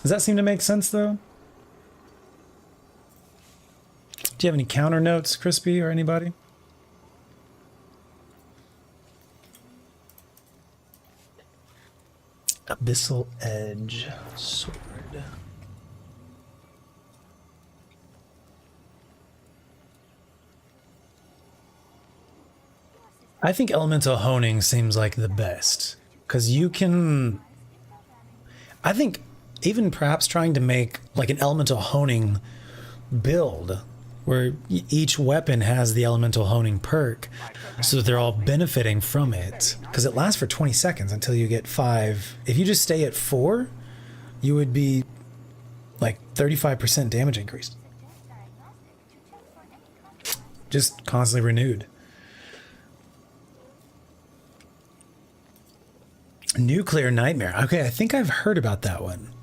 Does that seem to make sense, though? Do you have any counter notes, Crispy, or anybody? Abyssal Edge Sword. I think elemental honing seems like the best because you can, I think even perhaps trying to make like an elemental honing build where each weapon has the elemental honing perk so that they're all benefiting from it, because it lasts for 20 seconds until you get 5. If you just stay at 4, you would be like 35% damage increase. Just constantly renewed. Nuclear Nightmare. Okay, I think I've heard about that one.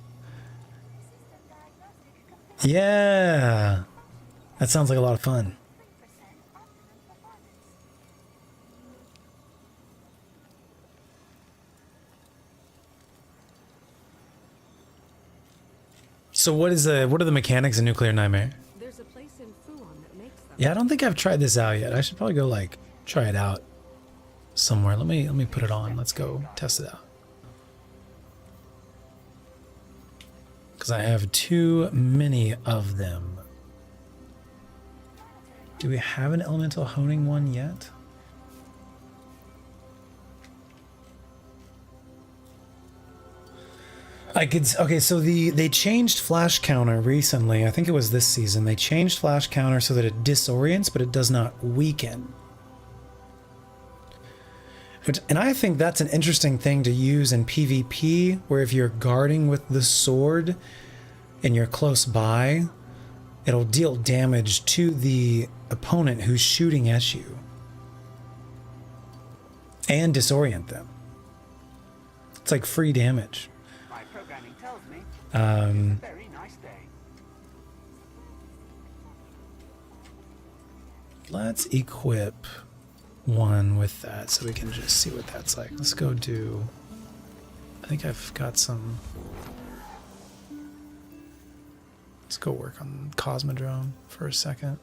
Yeah. That sounds like a lot of fun. So what are the mechanics of Nuclear Nightmare? There's a place in Fuon that makes them. Yeah, I don't think I've tried this out yet. I should probably go like try it out somewhere. Let me put it on. Let's go test it out. Because I have too many of them. Do we have an elemental honing one yet? Okay, so they changed flash counter recently. I think it was this season. They changed flash counter so that it disorients, but it does not weaken. And I think that's an interesting thing to use in PvP, where if you're guarding with the sword and you're close by, it'll deal damage to the opponent who's shooting at you and disorient them. It's like free damage. My programming tells me Very nice day. Let's equip one with that so we can just see what that's like. Let's go do... I think I've got some... Let's go work on Cosmodrome for a second.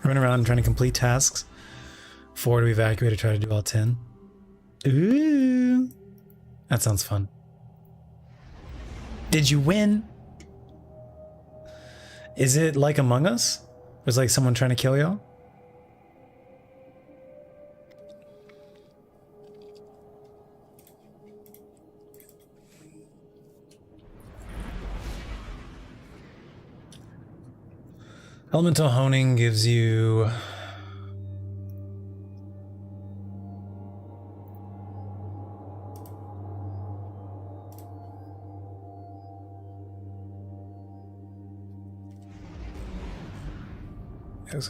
Running around trying to complete tasks. 4 to evacuate or try to do all 10. Ooh. That sounds fun. Did you win? Is it like Among Us? Was like someone trying to kill y'all? Elemental honing gives you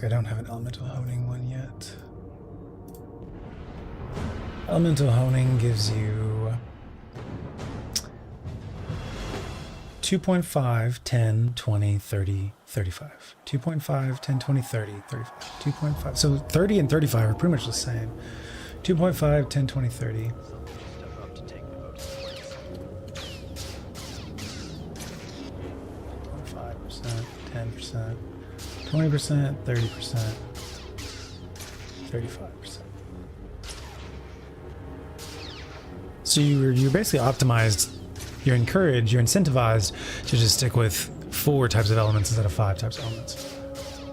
I don't have an elemental honing one yet. Elemental honing gives you 2.5, 10, 20, 30, 35. 2.5, 10, 20, 30, 35. 2.5. So 30 and 35 are pretty much the same. 2.5, 10, 20, 30. 5%, 10%, 20%, 30%, 35%. So you're basically optimized. You're encouraged, you're incentivized to just stick with 4 types of elements instead of 5 types of elements,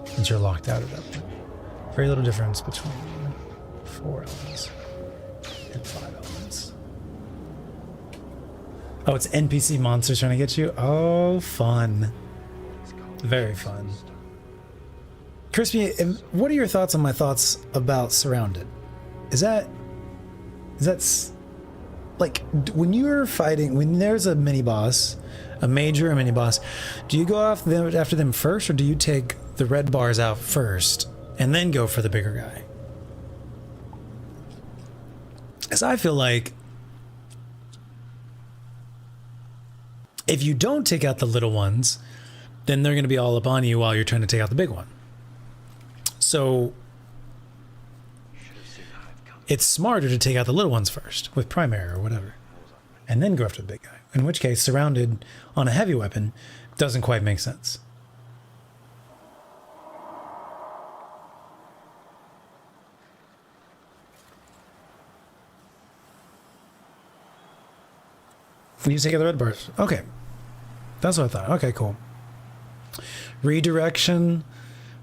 since you're locked out of that point. Very little difference between 4 elements and 5 elements. Oh, it's NPC monsters trying to get you? Oh, fun. Very fun. Crispy, what are your thoughts on my thoughts about Surrounded? Is that like, when you're fighting, when there's a mini boss, a major or mini boss, do you go after them first, or do you take the red bars out first and then go for the bigger guy? Because I feel like if you don't take out the little ones, then they're going to be all up on you while you're trying to take out the big one. So it's smarter to take out the little ones first with primary or whatever, and then go after the big guy. In which case, Surrounded on a heavy weapon doesn't quite make sense. You take out the red bars. Okay. That's what I thought. Okay, cool. Redirection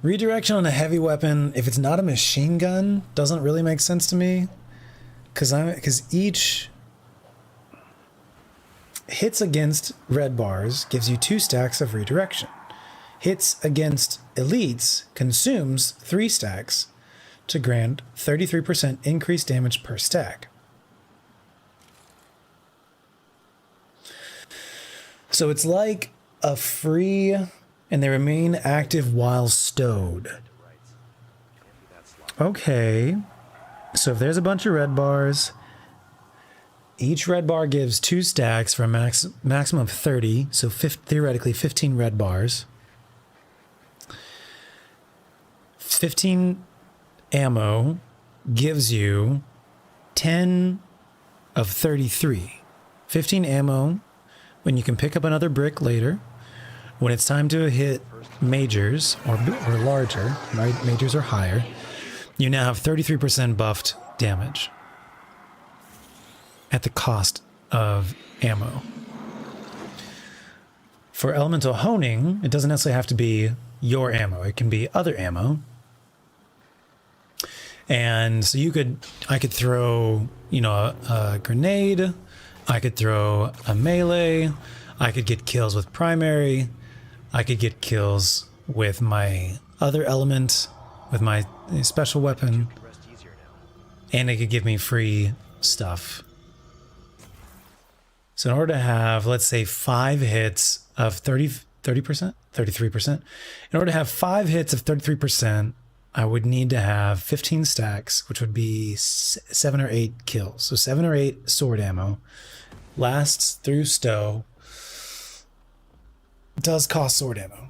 on a heavy weapon, if it's not a machine gun, doesn't really make sense to me, because each hits against red bars gives you 2 stacks of redirection. Hits against elites consumes 3 stacks to grant 33% increased damage per stack. So it's like a free, and they remain active while stowed. Okay. So if there's a bunch of red bars, each red bar gives 2 stacks for a maximum of 30, so theoretically 15 red bars. 15 ammo gives you 10 of 33. 15 ammo when you can pick up another brick later. When it's time to hit majors or larger, right? Majors or higher, you now have 33% buffed damage at the cost of ammo. For elemental honing, it doesn't necessarily have to be your ammo. It can be other ammo. And so I could throw, a grenade. I could throw a melee. I could get kills with primary. I could get kills with my other element, with my special weapon, and it could give me free stuff. So in order to have, let's say, 5 hits of 30%, 33%, in order to have 5 hits of 33%, I would need to have 15 stacks, which would be 7 or 8 kills. So 7 or 8 sword ammo. Lasts through stow. Does cost sword ammo.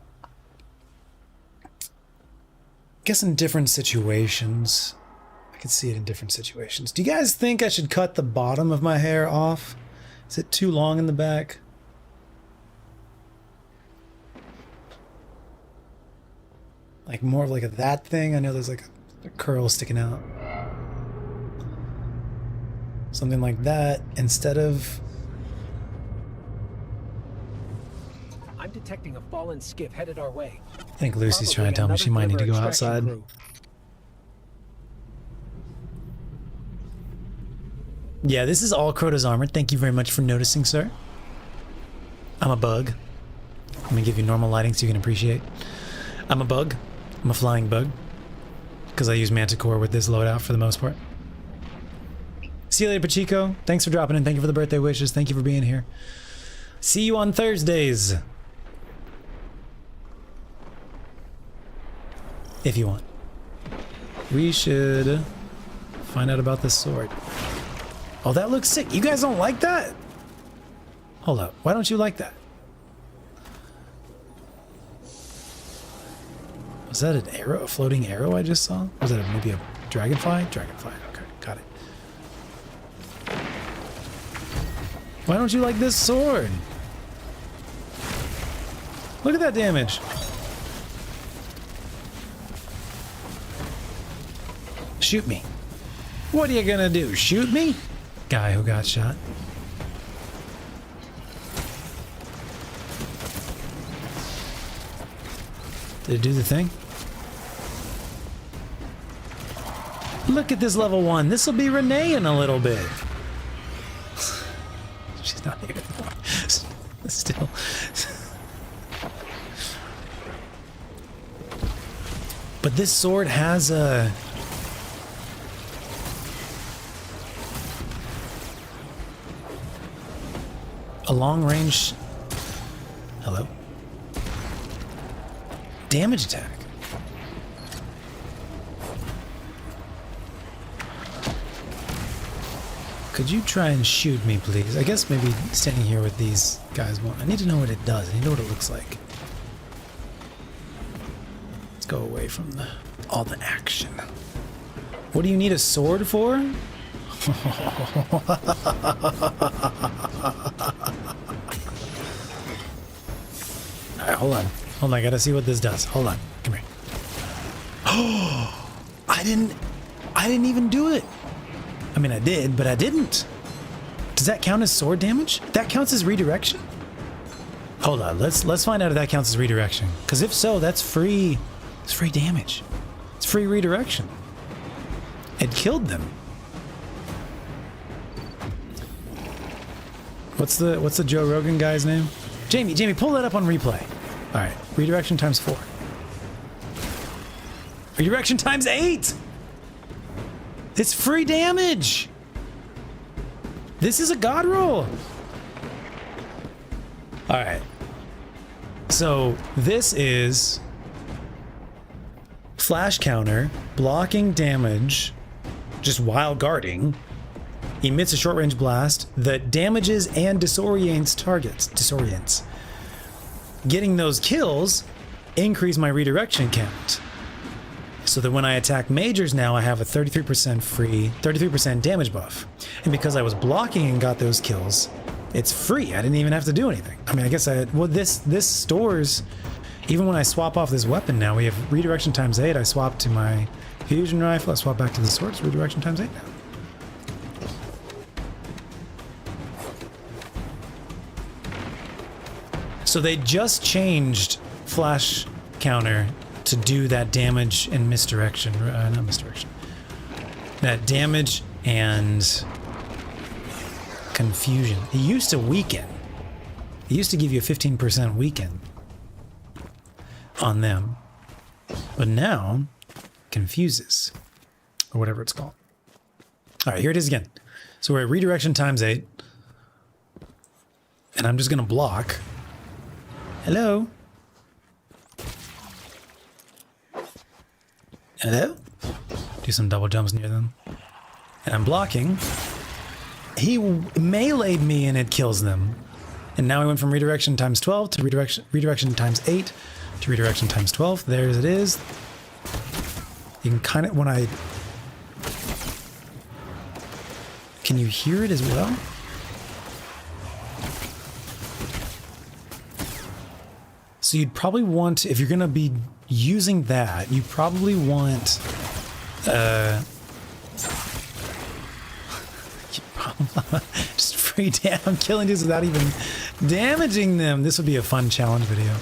Guess in different situations. I could see it in different situations. Do you guys think I should cut the bottom of my hair off? Is it too long in the back? Like more of like a that thing? I know there's like a curl sticking out. Something like that instead of... I'm detecting a fallen skiff headed our way. I think Lucy's trying to tell me she might need to go outside. Crew. Yeah, this is all Crota's armor. Thank you very much for noticing, sir. I'm a bug. I'm gonna give you normal lighting so you can appreciate. I'm a bug. I'm a flying bug. Because I use Manticore with this loadout for the most part. See you later, Pachico. Thanks for dropping in. Thank you for the birthday wishes. Thank you for being here. See you on Thursdays. If you want. We should find out about this sword. Oh, that looks sick. You guys don't like that? Hold up. Why don't you like that? Was that an arrow? A floating arrow I just saw? Was that maybe a dragonfly? Dragonfly. Okay, got it. Why don't you like this sword? Look at that damage. Shoot me. What are you gonna do? Shoot me? Guy who got shot. Did it do the thing? Look at this level 1. This will be Renee in a little bit. She's not here anymore. Still. But this sword has a... long range... Hello? Damage attack. Could you try and shoot me, please? I guess maybe standing here with these guys won't. I need to know what it does. I need to know what it looks like. Let's go away from all the action. What do you need a sword for? Alright, hold on. Hold on, I gotta see what this does. Hold on. Come here. Oh! I didn't even do it. I mean, I did, but I didn't. Does that count as sword damage? That counts as redirection? Hold on, let's find out if that counts as redirection. Because if so, that's free. It's free damage. It's free redirection. It killed them. What's the Joe Rogan guy's name? Jamie, pull that up on replay. All right, redirection times 4. Redirection times 8. It's free damage. This is a god roll. All right. So this is flash counter, blocking damage, just while guarding. Emits a short-range blast that damages and disorients targets. Disorients. Getting those kills increase my redirection count. So that when I attack majors now, I have a 33% free, 33% damage buff. And because I was blocking and got those kills, it's free. I didn't even have to do anything. I mean, I guess this stores, even when I swap off this weapon now, we have redirection times 8. I swap to my fusion rifle. I swap back to the sword. It's redirection times 8 now. So they just changed flash counter to do that damage and misdirection. Not misdirection. That damage and confusion. It used to weaken. It used to give you a 15% weaken on them. But now, confuses. Or whatever it's called. Alright, here it is again. So we're at redirection times 8. And I'm just going to block. Hello? Hello? Do some double jumps near them. And I'm blocking. He meleeed me and it kills them. And now I went from redirection times 12 to redirection times 8 to redirection times 12. There it is. You can kind of, when I... Can you hear it as well? So you'd probably want, if you're going to be using that, you probably want... just free down killing dudes without even damaging them. This would be a fun challenge video.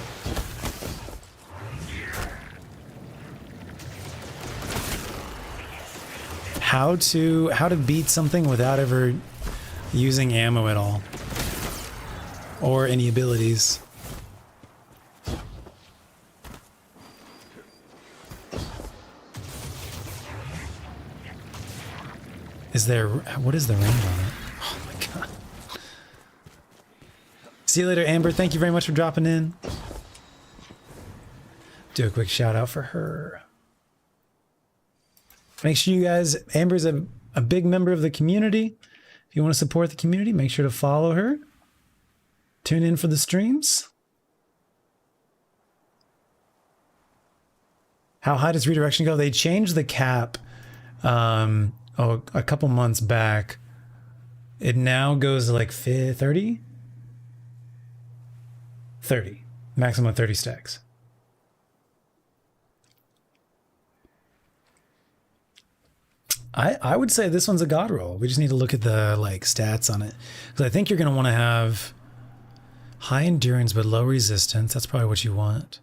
How to beat something without ever using ammo at all. Or any abilities. Is there, what is the range on it? Oh my god. See you later, Amber. Thank you very much for dropping in. Do a quick shout out for her. Make sure you guys, Amber's a big member of the community. If you want to support the community, make sure to follow her. Tune in for the streams. How high does redirection go? They changed the cap a couple months back. It now goes to like 30? 30. Maximum 30 stacks. I would say this one's a god roll. We just need to look at the like stats on it. Because I think you're going to want to have high endurance but low resistance. That's probably what you want.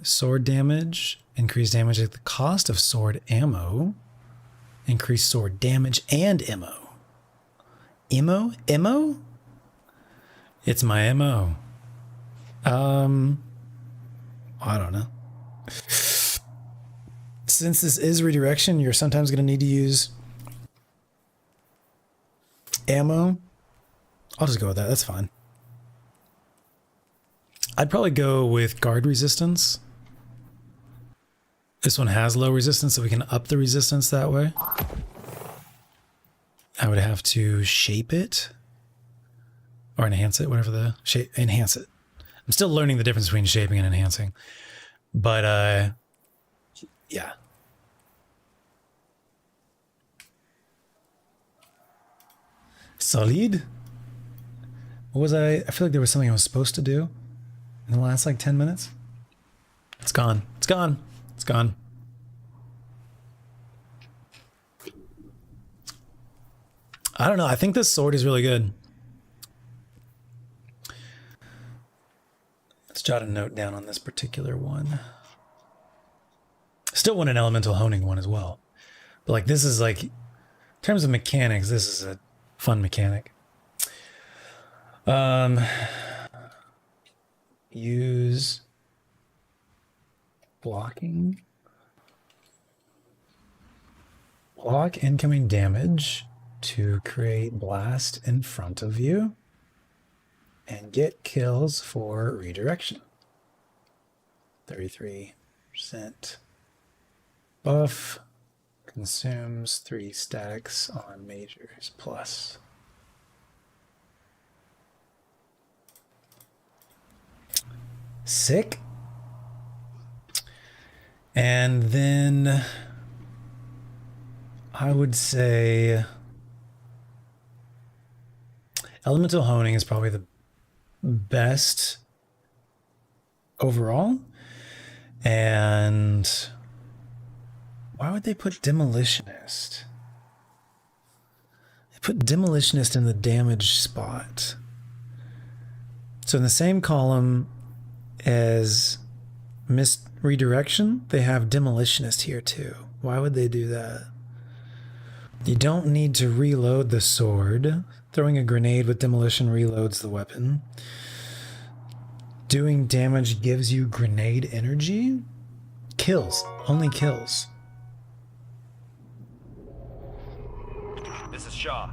Sword damage. Increased damage at the cost of sword ammo. Increased sword damage and ammo. Ammo? It's my MO. I don't know. Since this is redirection, you're sometimes going to need to use ammo. I'll just go with that. That's fine. I'd probably go with guard resistance. This one has low resistance, so we can up the resistance that way. I would have to shape it or enhance it, whatever the shape, enhance it. I'm still learning the difference between shaping and enhancing, but yeah. Solid. What was I feel like there was something I was supposed to do in the last like 10 minutes. It's gone. It's gone. It's gone. I don't know. I think this sword is really good. Let's jot a note down on this particular one. Still want an elemental honing one as well. But like this is like, in terms of mechanics, this is a fun mechanic. Use blocking. Block incoming damage to create blast in front of you and get kills for redirection. 33% buff, consumes 3 stacks on majors plus. Sick. And then I would say elemental honing is probably the best overall. And why would they put demolitionist? They put demolitionist in the damage spot. So in the same column as missed redirection, they have demolitionist here too. Why would they do that? You don't need to reload the sword. Throwing a grenade with demolition reloads the weapon. Doing damage gives you grenade energy. Kills. Only kills. This is Shaw.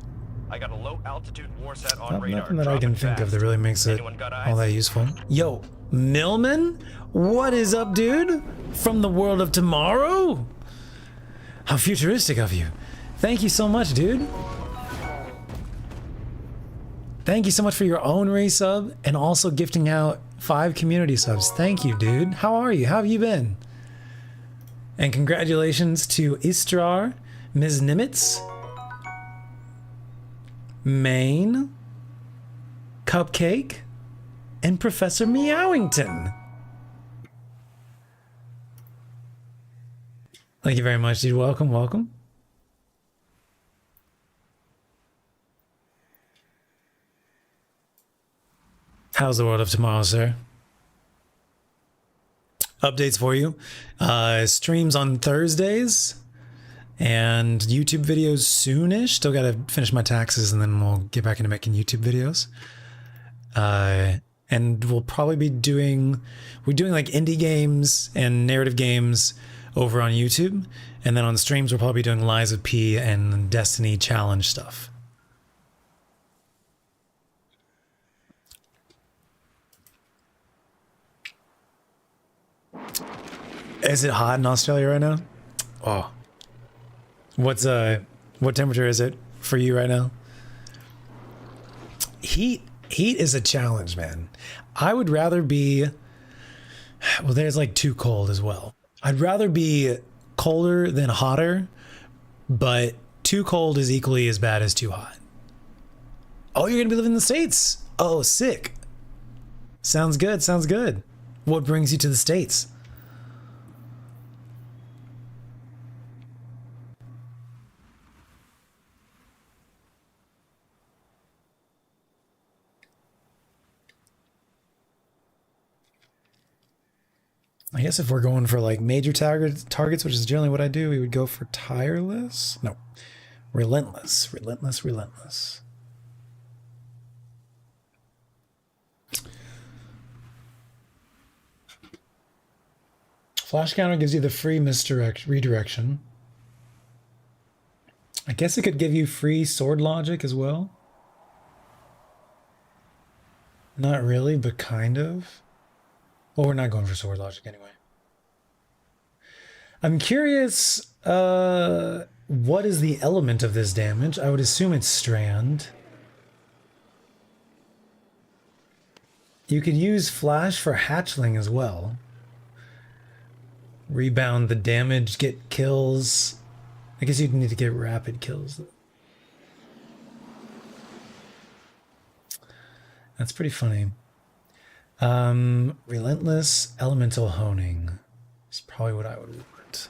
I got a low altitude war set on radar. Nothing that I can think of that really makes it all that useful. Yo, Millman? What is up, dude? From the world of tomorrow? How futuristic of you. Thank you so much, dude. Thank you so much for your own resub and also gifting out 5 community subs. Thank you, dude. How are you? How have you been? And congratulations to Istrar, Ms. Nimitz, Maine, Cupcake, and Professor Meowington. Thank you very much, dude. Welcome, welcome. How's the world of tomorrow, sir? Updates for you. Streams on Thursdays and YouTube videos soonish. Still got to finish my taxes and then we'll get back into making YouTube videos. And we'll probably be doing like indie games and narrative games over on YouTube. And then on streams, we'll probably be doing Lies of P and Destiny challenge stuff. Is it hot in Australia right now? Oh. What temperature is it for you right now? Heat is a challenge, man. I would rather be, well, there's like too cold as well. I'd rather be colder than hotter, but too cold is equally as bad as too hot. Oh, you're gonna be living in the States. Oh, sick. Sounds good, sounds good. What brings you to the States? I guess if we're going for like major targets, which is generally what I do, we would go for tireless. No, relentless. Flash counter gives you the free redirection. I guess it could give you free sword logic as well. Not really, but kind of. Well, we're not going for sword logic anyway. I'm curious, what is the element of this damage? I would assume it's strand. You could use flash for hatchling as well. Rebound the damage, get kills. I guess you'd need to get rapid kills. That's pretty funny. Relentless elemental honing is probably what I would want.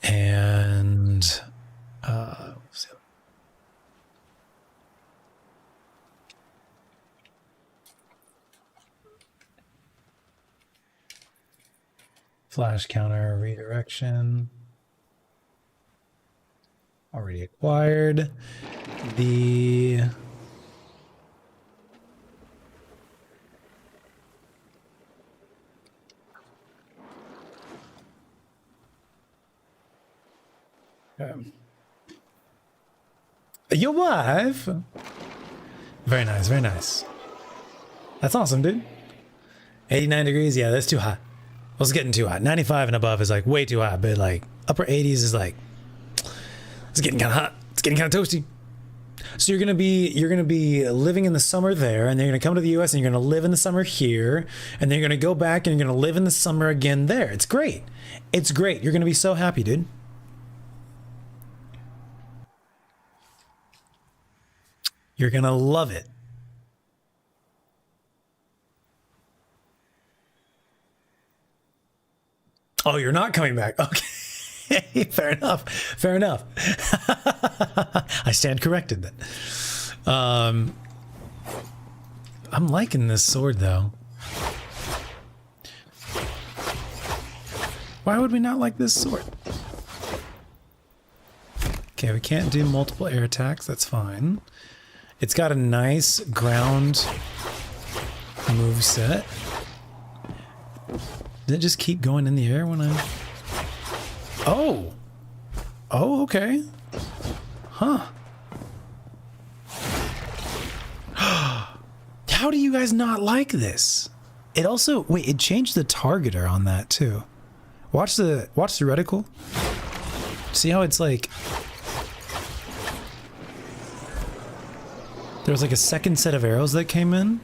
And what's the other? Flash counter redirection. Already acquired. The your wife. Very nice, very nice. That's awesome, dude. 89 degrees, yeah, that's too hot. Well, it's getting too hot. 95 and above is like way too hot, but like upper 80s is like, it's getting kind of hot. It's getting kind of toasty. So you're gonna be living in the summer there, and then you're gonna come to the U.S. and you're gonna live in the summer here, and then you're gonna go back and you're gonna live in the summer again there. It's great. It's great. You're gonna be so happy, dude. You're gonna love it. Oh, you're not coming back. Okay. Fair enough. Fair enough. I stand corrected then. I'm liking this sword though. Why would we not like this sword? Okay, we can't do multiple air attacks. That's fine. It's got a nice ground move set. Did it just keep going in the air when I... Oh! Oh, okay. Huh. How do you guys not like this? It also... Wait, it changed the targeter on that, too. Watch the reticle. See how it's like... There was like a second set of arrows that came in.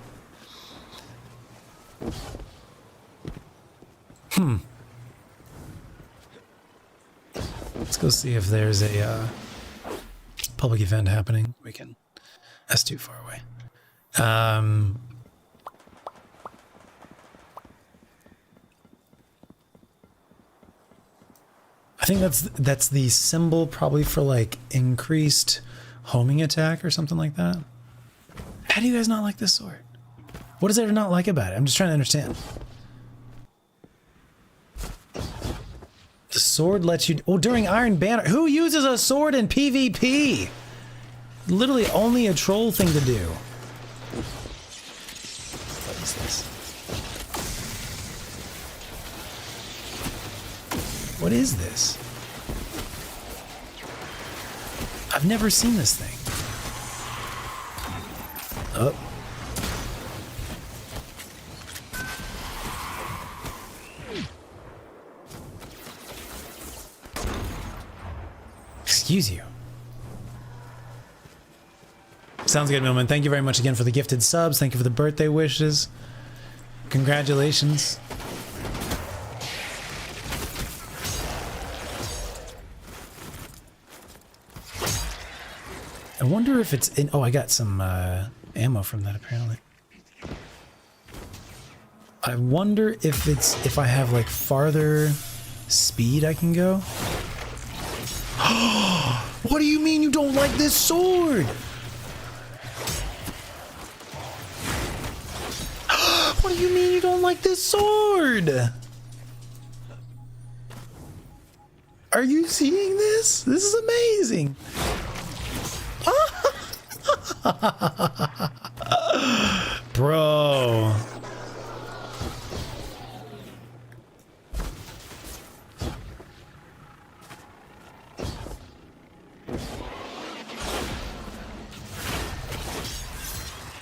Let's go see if there's a public event happening. We can... That's too far away. I think that's the symbol probably for like increased homing attack or something like that. How do you guys not like this sword? What is there to not like about it? I'm just trying to understand. The sword lets you... Oh, during Iron Banner... Who uses a sword in PvP? Literally only a troll thing to do. What is this? What is this? I've never seen this thing. Oh. Excuse you. Sounds good, Millman. Thank you very much again for the gifted subs. Thank you for the birthday wishes. Congratulations. I wonder if it's in... Oh, I got some ammo from that, apparently. I wonder if it's... If I have, like, farther speed I can go. What do you mean you don't like this sword? What do you mean you don't like this sword? Are you seeing this? This is amazing. Bro.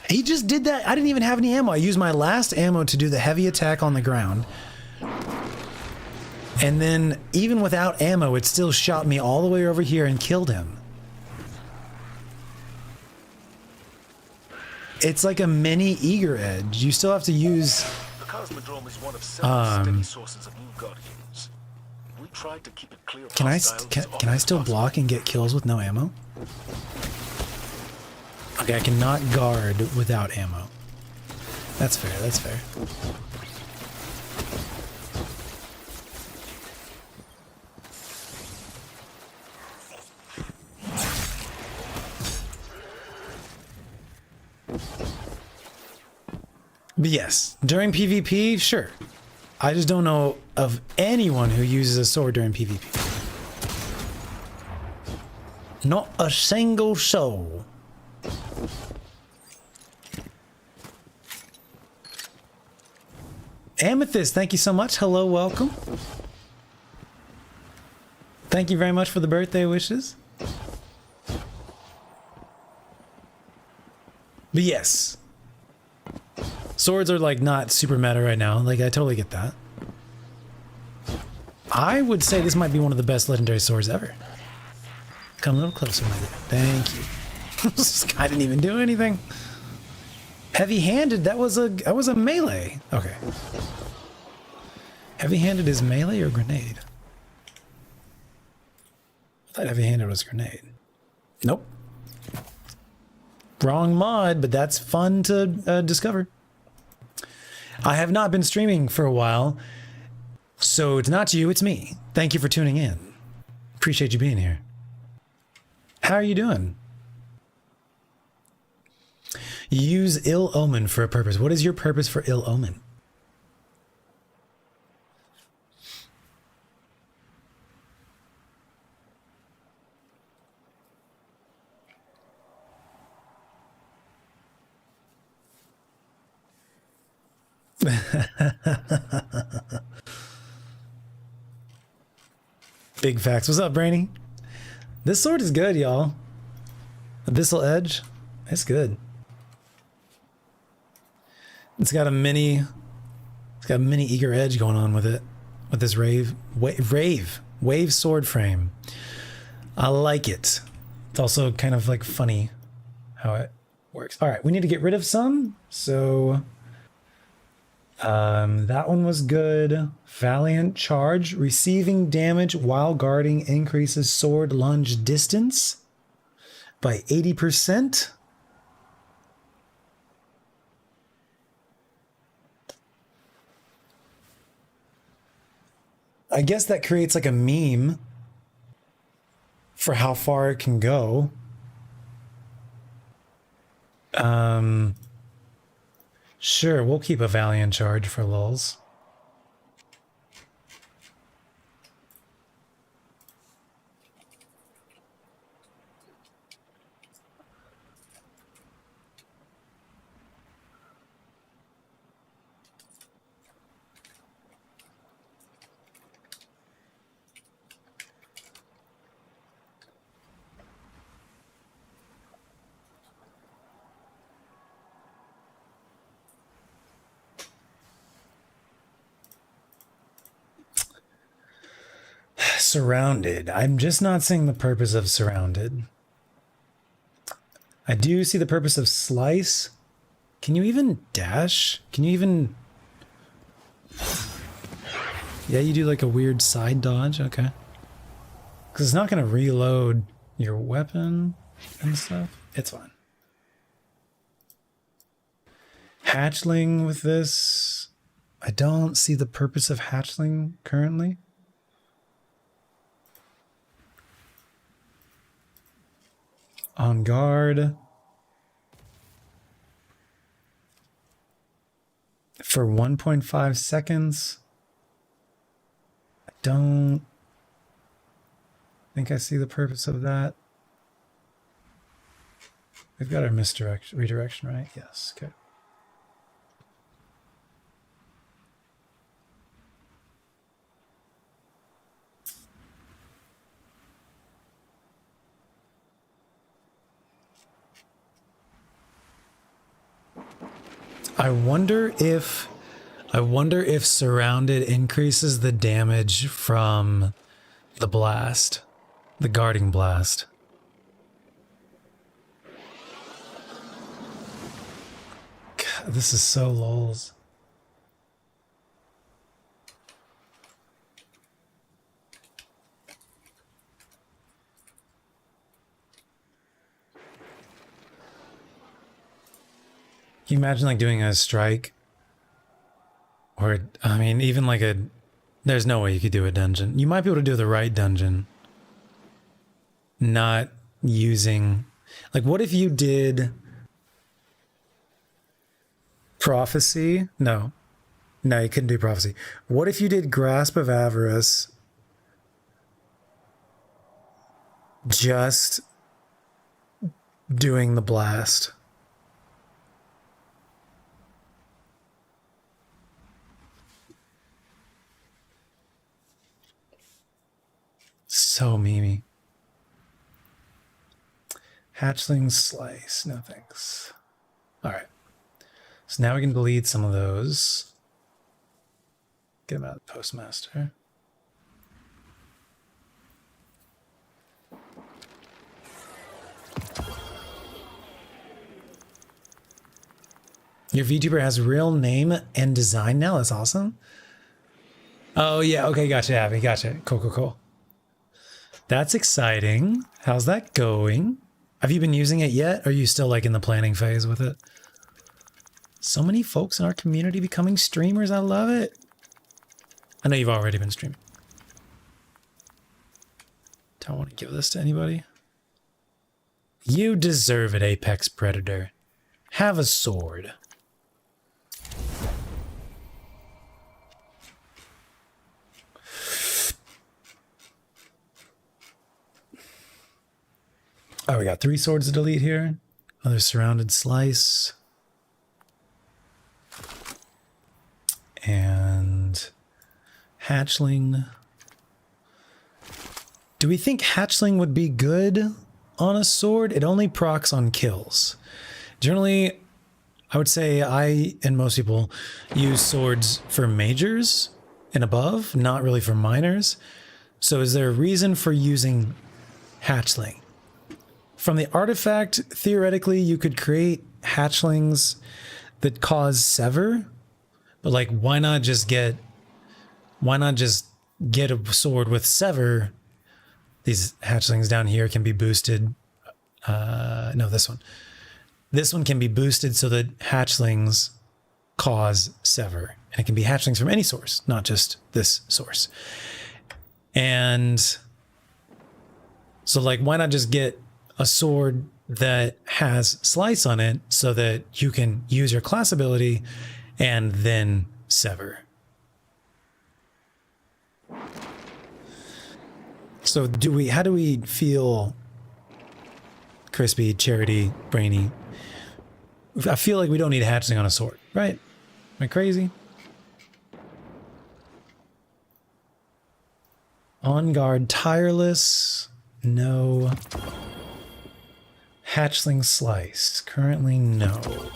He just did that. I didn't even have any ammo. I used my last ammo to do the heavy attack on the ground. And then, even without ammo, it still shot me all the way over here and killed him. It's like a mini eager edge. You still have to use... The Cosmodrome is one of several steady sources of new guardians. We tried to keep it clear of Can I still possible. block and get kills with no ammo? Okay, I cannot guard without ammo. That's fair, that's fair. But yes, during PvP, sure. I just don't know of anyone who uses a sword during PvP. Not a single soul. Amethyst, thank you so much. Hello, welcome. Thank you very much for the birthday wishes. But yes. Swords are like not super meta right now. Like I totally get that. I would say this might be one of the best legendary swords ever. Come a little closer, my dear. Thank you. This guy didn't even do anything. Heavy-handed, that was a melee. Okay. Heavy-handed is melee or grenade? I thought heavy-handed was grenade. Nope. Wrong mod, but that's fun to discover. I have not been streaming for a while, so it's not you, it's me. Thank you for tuning in. Appreciate you being here. How are you doing? Use ill omen for a purpose. What is your purpose for ill omen? Big facts. What's up, Brainy? This sword is good, y'all. Abyssal Edge. It's good. It's got a mini eager edge going on with it. With this wave sword frame. I like it. It's also kind of like funny how it works. All right, we need to get rid of some. So that one was good. Valiant Charge. Receiving damage while guarding increases sword lunge distance by 80%. I guess that creates like a meme for how far it can go. Sure, we'll keep a Valiant Charge for lulz. Surrounded. I'm just not seeing the purpose of surrounded. I do see the purpose of slice. Can you even dash? Can you even... Yeah, you do like a weird side dodge. Okay. Because it's not going to reload your weapon and stuff. It's fine. Hatchling with this. I don't see the purpose of hatchling currently. On guard. For 1.5 seconds. I don't think I see the purpose of that. We've got our redirection, right? Yes, okay. I wonder if surrounded increases the damage from the blast, the guarding blast. God, this is so lulz. Can you imagine like doing a strike? Or, I mean, even like a... There's no way you could do a dungeon. You might be able to do the right dungeon. Not using... Like, what if you did... Prophecy? No. No, you couldn't do prophecy. What if you did Grasp of Avarice... just... doing the blast? So memey. Hatchling slice. No thanks. Alright. So now we can delete some of those. Get them out of the postmaster. Your VTuber has real name and design now? That's awesome. Oh yeah, okay, gotcha, Abby. Gotcha. Cool, cool, cool. That's exciting. How's that going? Have you been using it yet? Or are you still like in the planning phase with it? So many folks in our community becoming streamers. I love it. I know you've already been streaming. Don't want to give this to anybody. You deserve it, Apex Predator. Have a sword. Oh, we got 3 swords to delete here. Another surrounded slice. And hatchling. Do we think hatchling would be good on a sword? It only procs on kills. Generally, I would say I and most people use swords for majors and above, not really for minors. So is there a reason for using hatchling? From the artifact, theoretically, you could create hatchlings that cause sever, but like, why not just get a sword with sever? These hatchlings down here can be boosted. No, this one. This one can be boosted so that hatchlings cause sever. And it can be hatchlings from any source, not just this source. And so like, why not just get a sword that has slice on it so that you can use your class ability and then sever? So how do we feel, Crispy, Charity, Brainy? I feel like we don't need hatchling on a sword, right? Am I crazy? On guard, tireless, no. Hatchling slice, currently no.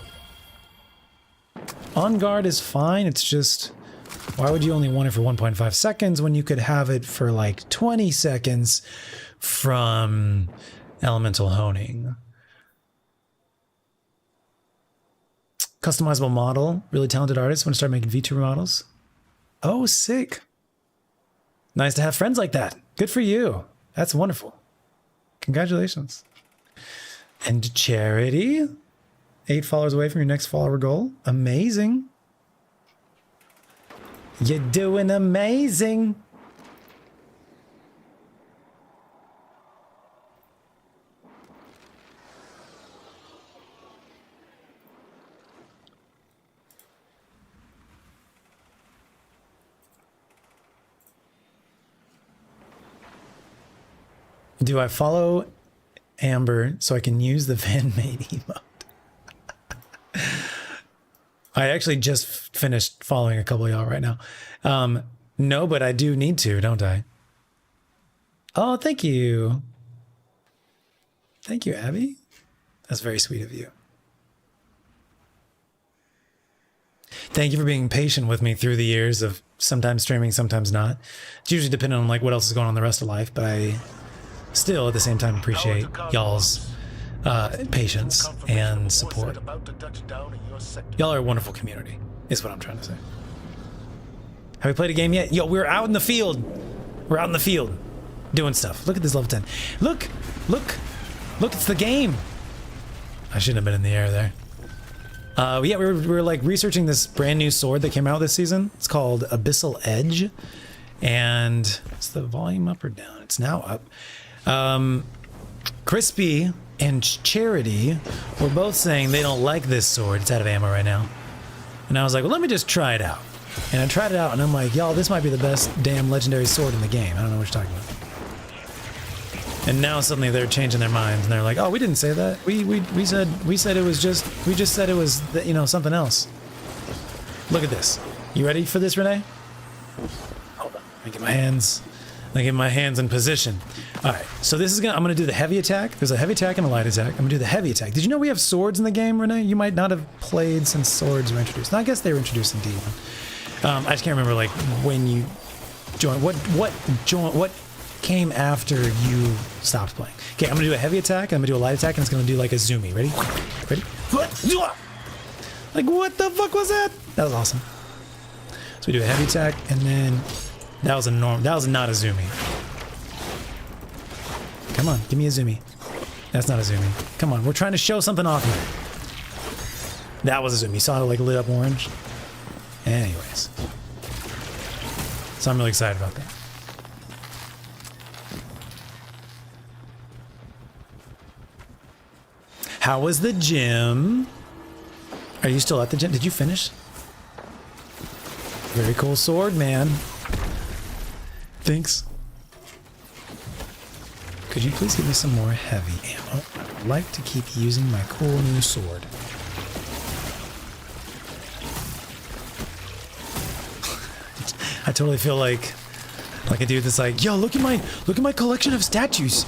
On guard is fine, it's just, why would you only want it for 1.5 seconds when you could have it for like 20 seconds from elemental honing? Customizable model, really talented artist, want to start making VTuber models? Oh, sick. Nice to have friends like that. Good for you. That's wonderful. Congratulations. And Charity, 8 followers away from your next follower goal. Amazing. You're doing amazing. Do I follow Amber so I can use the Van Maid emote? I actually just finished following a couple of y'all right now. No, but I do need to, don't I? Oh, thank you. Thank you, Abby. That's very sweet of you. Thank you for being patient with me through the years of sometimes streaming, sometimes not. It's usually dependent on like what else is going on in the rest of life, but I still at the same time appreciate y'all's patience and support. Y'all are a wonderful community, is what I'm trying to say. Have we played a game yet? Yo, we're out in the field. We're out in the field doing stuff. Look at this level 10. Look, it's the game. I shouldn't have been in the air there. Yeah, we're like researching this brand new sword that came out this season. It's called Abyssal Edge. And is the volume up or down? It's now up. Crispy and Charity were both saying they don't like this sword. It's out of ammo right now. And I was like, well, let me just try it out. And I tried it out, and I'm like, y'all, this might be the best damn legendary sword in the game. I don't know what you're talking about. And now suddenly they're changing their minds, and they're like, oh, we didn't say that. We said it was just, we just said it was, you know, something else. Look at this. You ready for this, Renee? Hold on. Let me get my hands. Let me get my hands in position. All right, so this is I'm gonna do the heavy attack. There's a heavy attack and a light attack. I'm gonna do the heavy attack. Did you know we have swords in the game, Renee? You might not have played since swords were introduced. No, I guess they were introduced in D1. I just can't remember like when you joined. What came after you stopped playing? Okay, I'm gonna do a heavy attack. And I'm gonna do a light attack, and it's gonna do like a zoomy. Ready? Ready? Like what the fuck was that? That was awesome. So we do a heavy attack, and then that was not a zoomy. Come on, give me a zoomy. That's not a zoomy. Come on, we're trying to show something off here. That was a zoom. You saw it like lit up orange? Anyways. So I'm really excited about that. How was the gym? Are you still at the gym? Did you finish? Very cool sword, man. Thanks. Could you please give me some more heavy ammo? I would like to keep using my cool new sword. I totally feel like Like a dude that's like, yo, look at my collection of statues.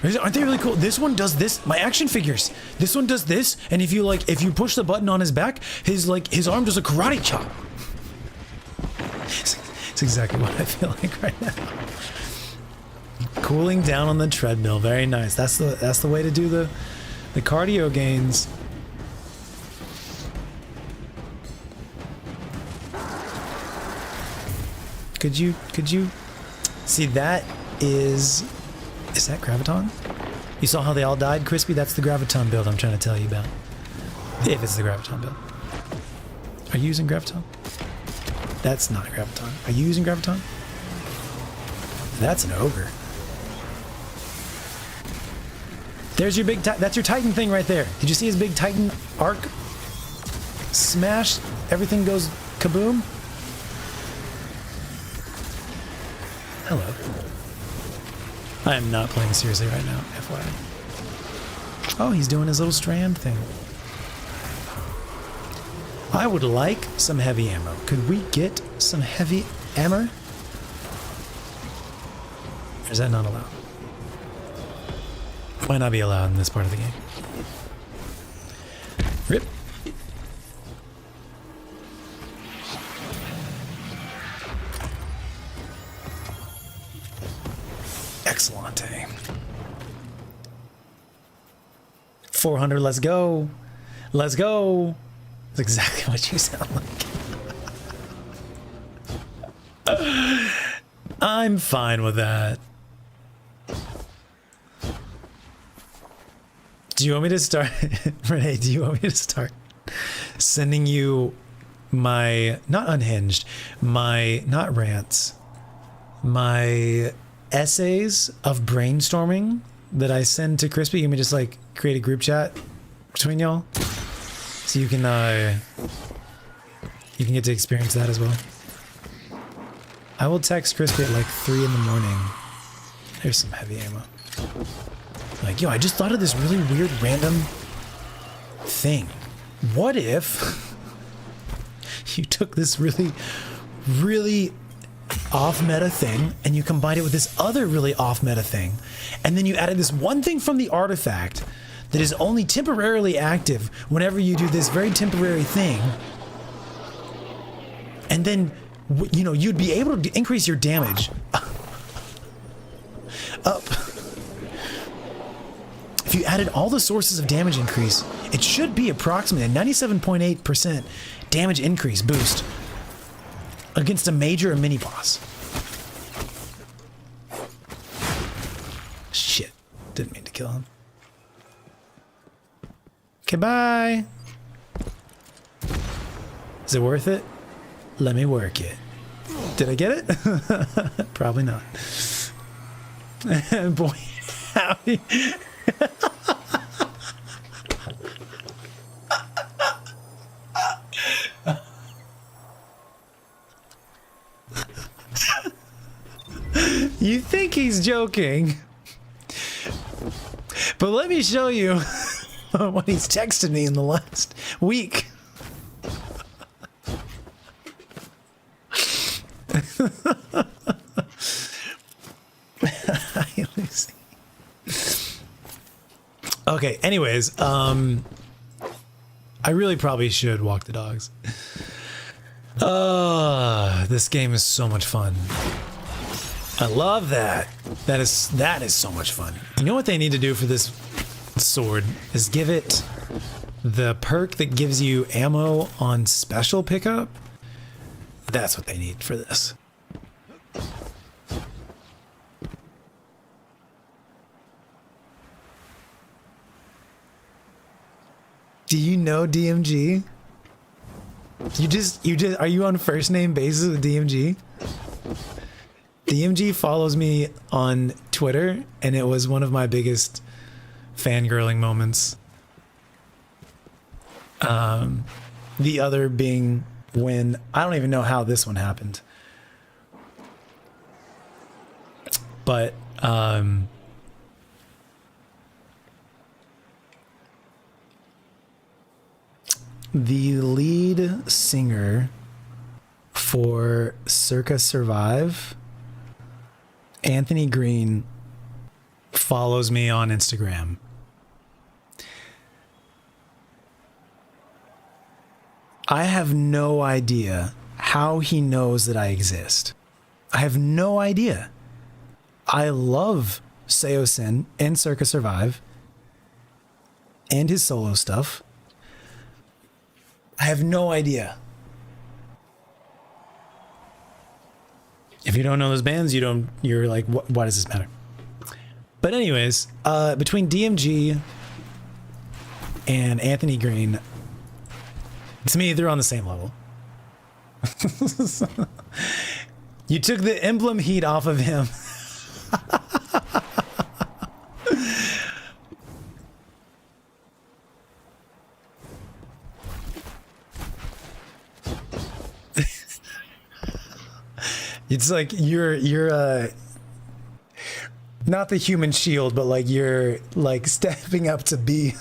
Aren't they really cool? This one does this. My action figures. This one does this. And if you push the button on his back, his arm does a karate chop. It's exactly what I feel like right now. Cooling down on the treadmill. Very nice. That's the way to do the cardio gains. Could you see that is that Graviton? You saw how they all died, Crispy? That's the Graviton build I'm trying to tell you about. If it's the Graviton build. Are you using Graviton? That's not Graviton. Are you using Graviton? That's an ogre. There's your big that's your Titan thing right there. Did you see his big Titan arc? Smash, everything goes kaboom. Hello. I am not playing seriously right now, FYI. Oh, he's doing his little strand thing. I would like some heavy ammo. Could we get some heavy ammo? Or is that not allowed? Might not be allowed in this part of the game. Rip. Excellent. 400, let's go. Let's go. That's exactly what you sound like. I'm fine with that. Do you want me to start, Renee, do you want me to start sending you my, not unhinged, my, not rants, my essays of brainstorming that I send to Crispy? You want me to just like create a group chat between y'all? So you can get to experience that as well. I will text Crispy at like 3 in the morning. There's some heavy ammo. Like, yo, I just thought of this really weird random thing. What if you took this really, really off-meta thing and you combined it with this other really off-meta thing, and then you added this one thing from the artifact that is only temporarily active whenever you do this very temporary thing, and then, you know, you'd be able to increase your damage up. If you added all the sources of damage increase, it should be approximately a 97.8% damage increase boost against a major or mini boss. Shit. Didn't mean to kill him. Okay, bye. Is it worth it? Let me work it. Did I get it? Probably not. Boy, howdy. You think he's joking, but let me show you what he's texted me in the last week. Okay, anyways, I really probably should walk the dogs. This game is so much fun. I love that. That is so much fun. You know what they need to do for this sword is give it the perk that gives you ammo on special pickup. That's what they need for this. Do you know DMG? You just are you on first name basis with DMG? DMG follows me on Twitter, and it was one of my biggest fangirling moments. The other being when, I don't even know how this one happened, but the lead singer for Circa Survive Anthony Green follows me on Instagram. I have no idea how he knows that I exist. I have no idea. I love Seosin and Circa Survive and his solo stuff. I have no idea. If you don't know those bands, you're like, why does this matter? But anyways, between DMG and Anthony Green, to me, they're on the same level. You took the emblem heat off of him. It's like you're not the human shield, but like you're like stepping up to be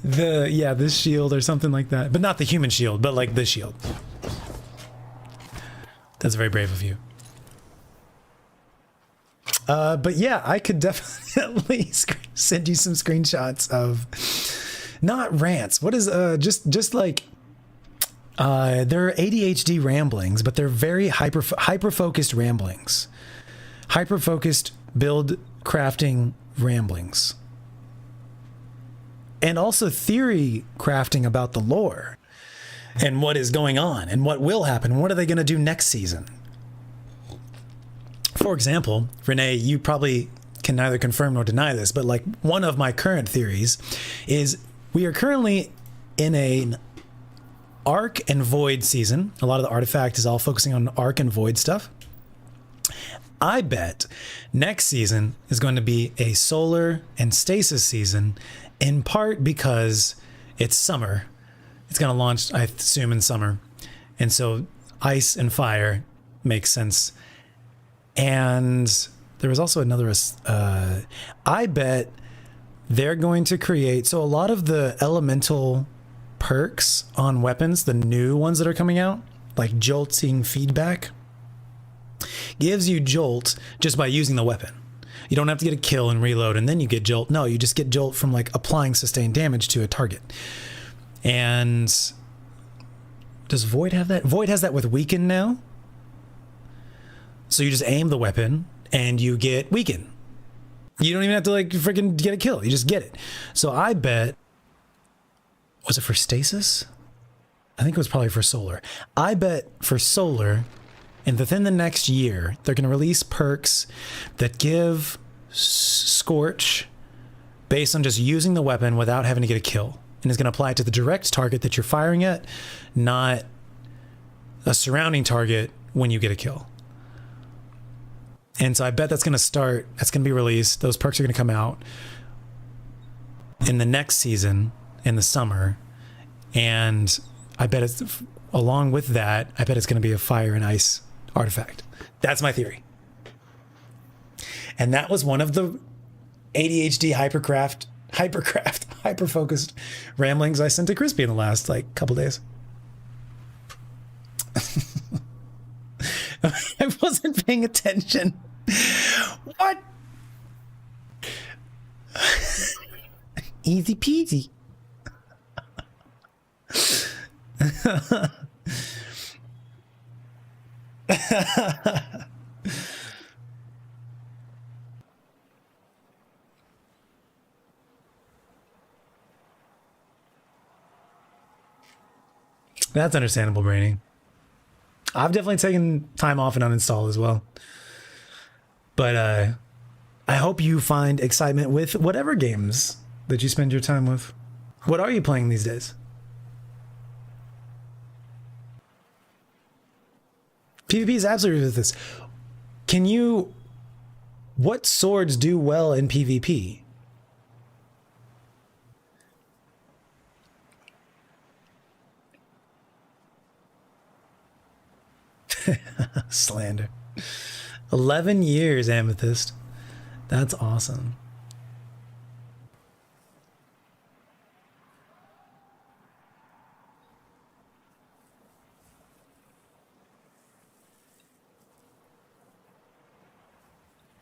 this shield or something like that. But not the human shield, but like the shield. That's very brave of you. But yeah, I could definitely send you some screenshots of not rants. What is just like they're ADHD ramblings, but they're very hyper focused ramblings, hyper focused build crafting ramblings, and also theory crafting about the lore and what is going on and what will happen. What are they going to do next season? For example, Renee, you probably can neither confirm nor deny this, but like one of my current theories is we are currently in an Arc and Void season. A lot of the artifact is all focusing on Arc and Void stuff. I bet next season is going to be a Solar and Stasis season, in part because it's summer. It's going to launch, I assume, in summer. And so Ice and Fire makes sense. And there was also another, I bet they're going to create, so a lot of the elemental perks on weapons, the new ones that are coming out, like jolting feedback, gives you jolt just by using the weapon. You don't have to get a kill and reload and then you get jolt. No, you just get jolt from like applying sustained damage to a target. And does Void have that? Void has that with Weaken now. So you just aim the weapon and you get Weaken. You don't even have to like freaking get a kill. You just get it. So I bet, was it for Stasis? I think it was probably for Solar. I bet for Solar, and within the next year, they're going to release perks that give Scorch based on just using the weapon without having to get a kill. And it's going to apply it to the direct target that you're firing at, not a surrounding target when you get a kill. And so I bet that's going to be released. Those perks are going to come out in the next season in the summer. And I bet it's, along with that, I bet it's going to be a Fire and Ice artifact. That's my theory. And that was one of the ADHD hyper-focused ramblings I sent to Crispy in the last like couple days. I wasn't paying attention. What? Easy peasy. That's understandable, Brainy. I've definitely taken time off and uninstall as well. But I hope you find excitement with whatever games that you spend your time with. What are you playing these days? PvP is absolutely with this. What swords do well in PvP? Slander. 11 years, Amethyst. That's awesome.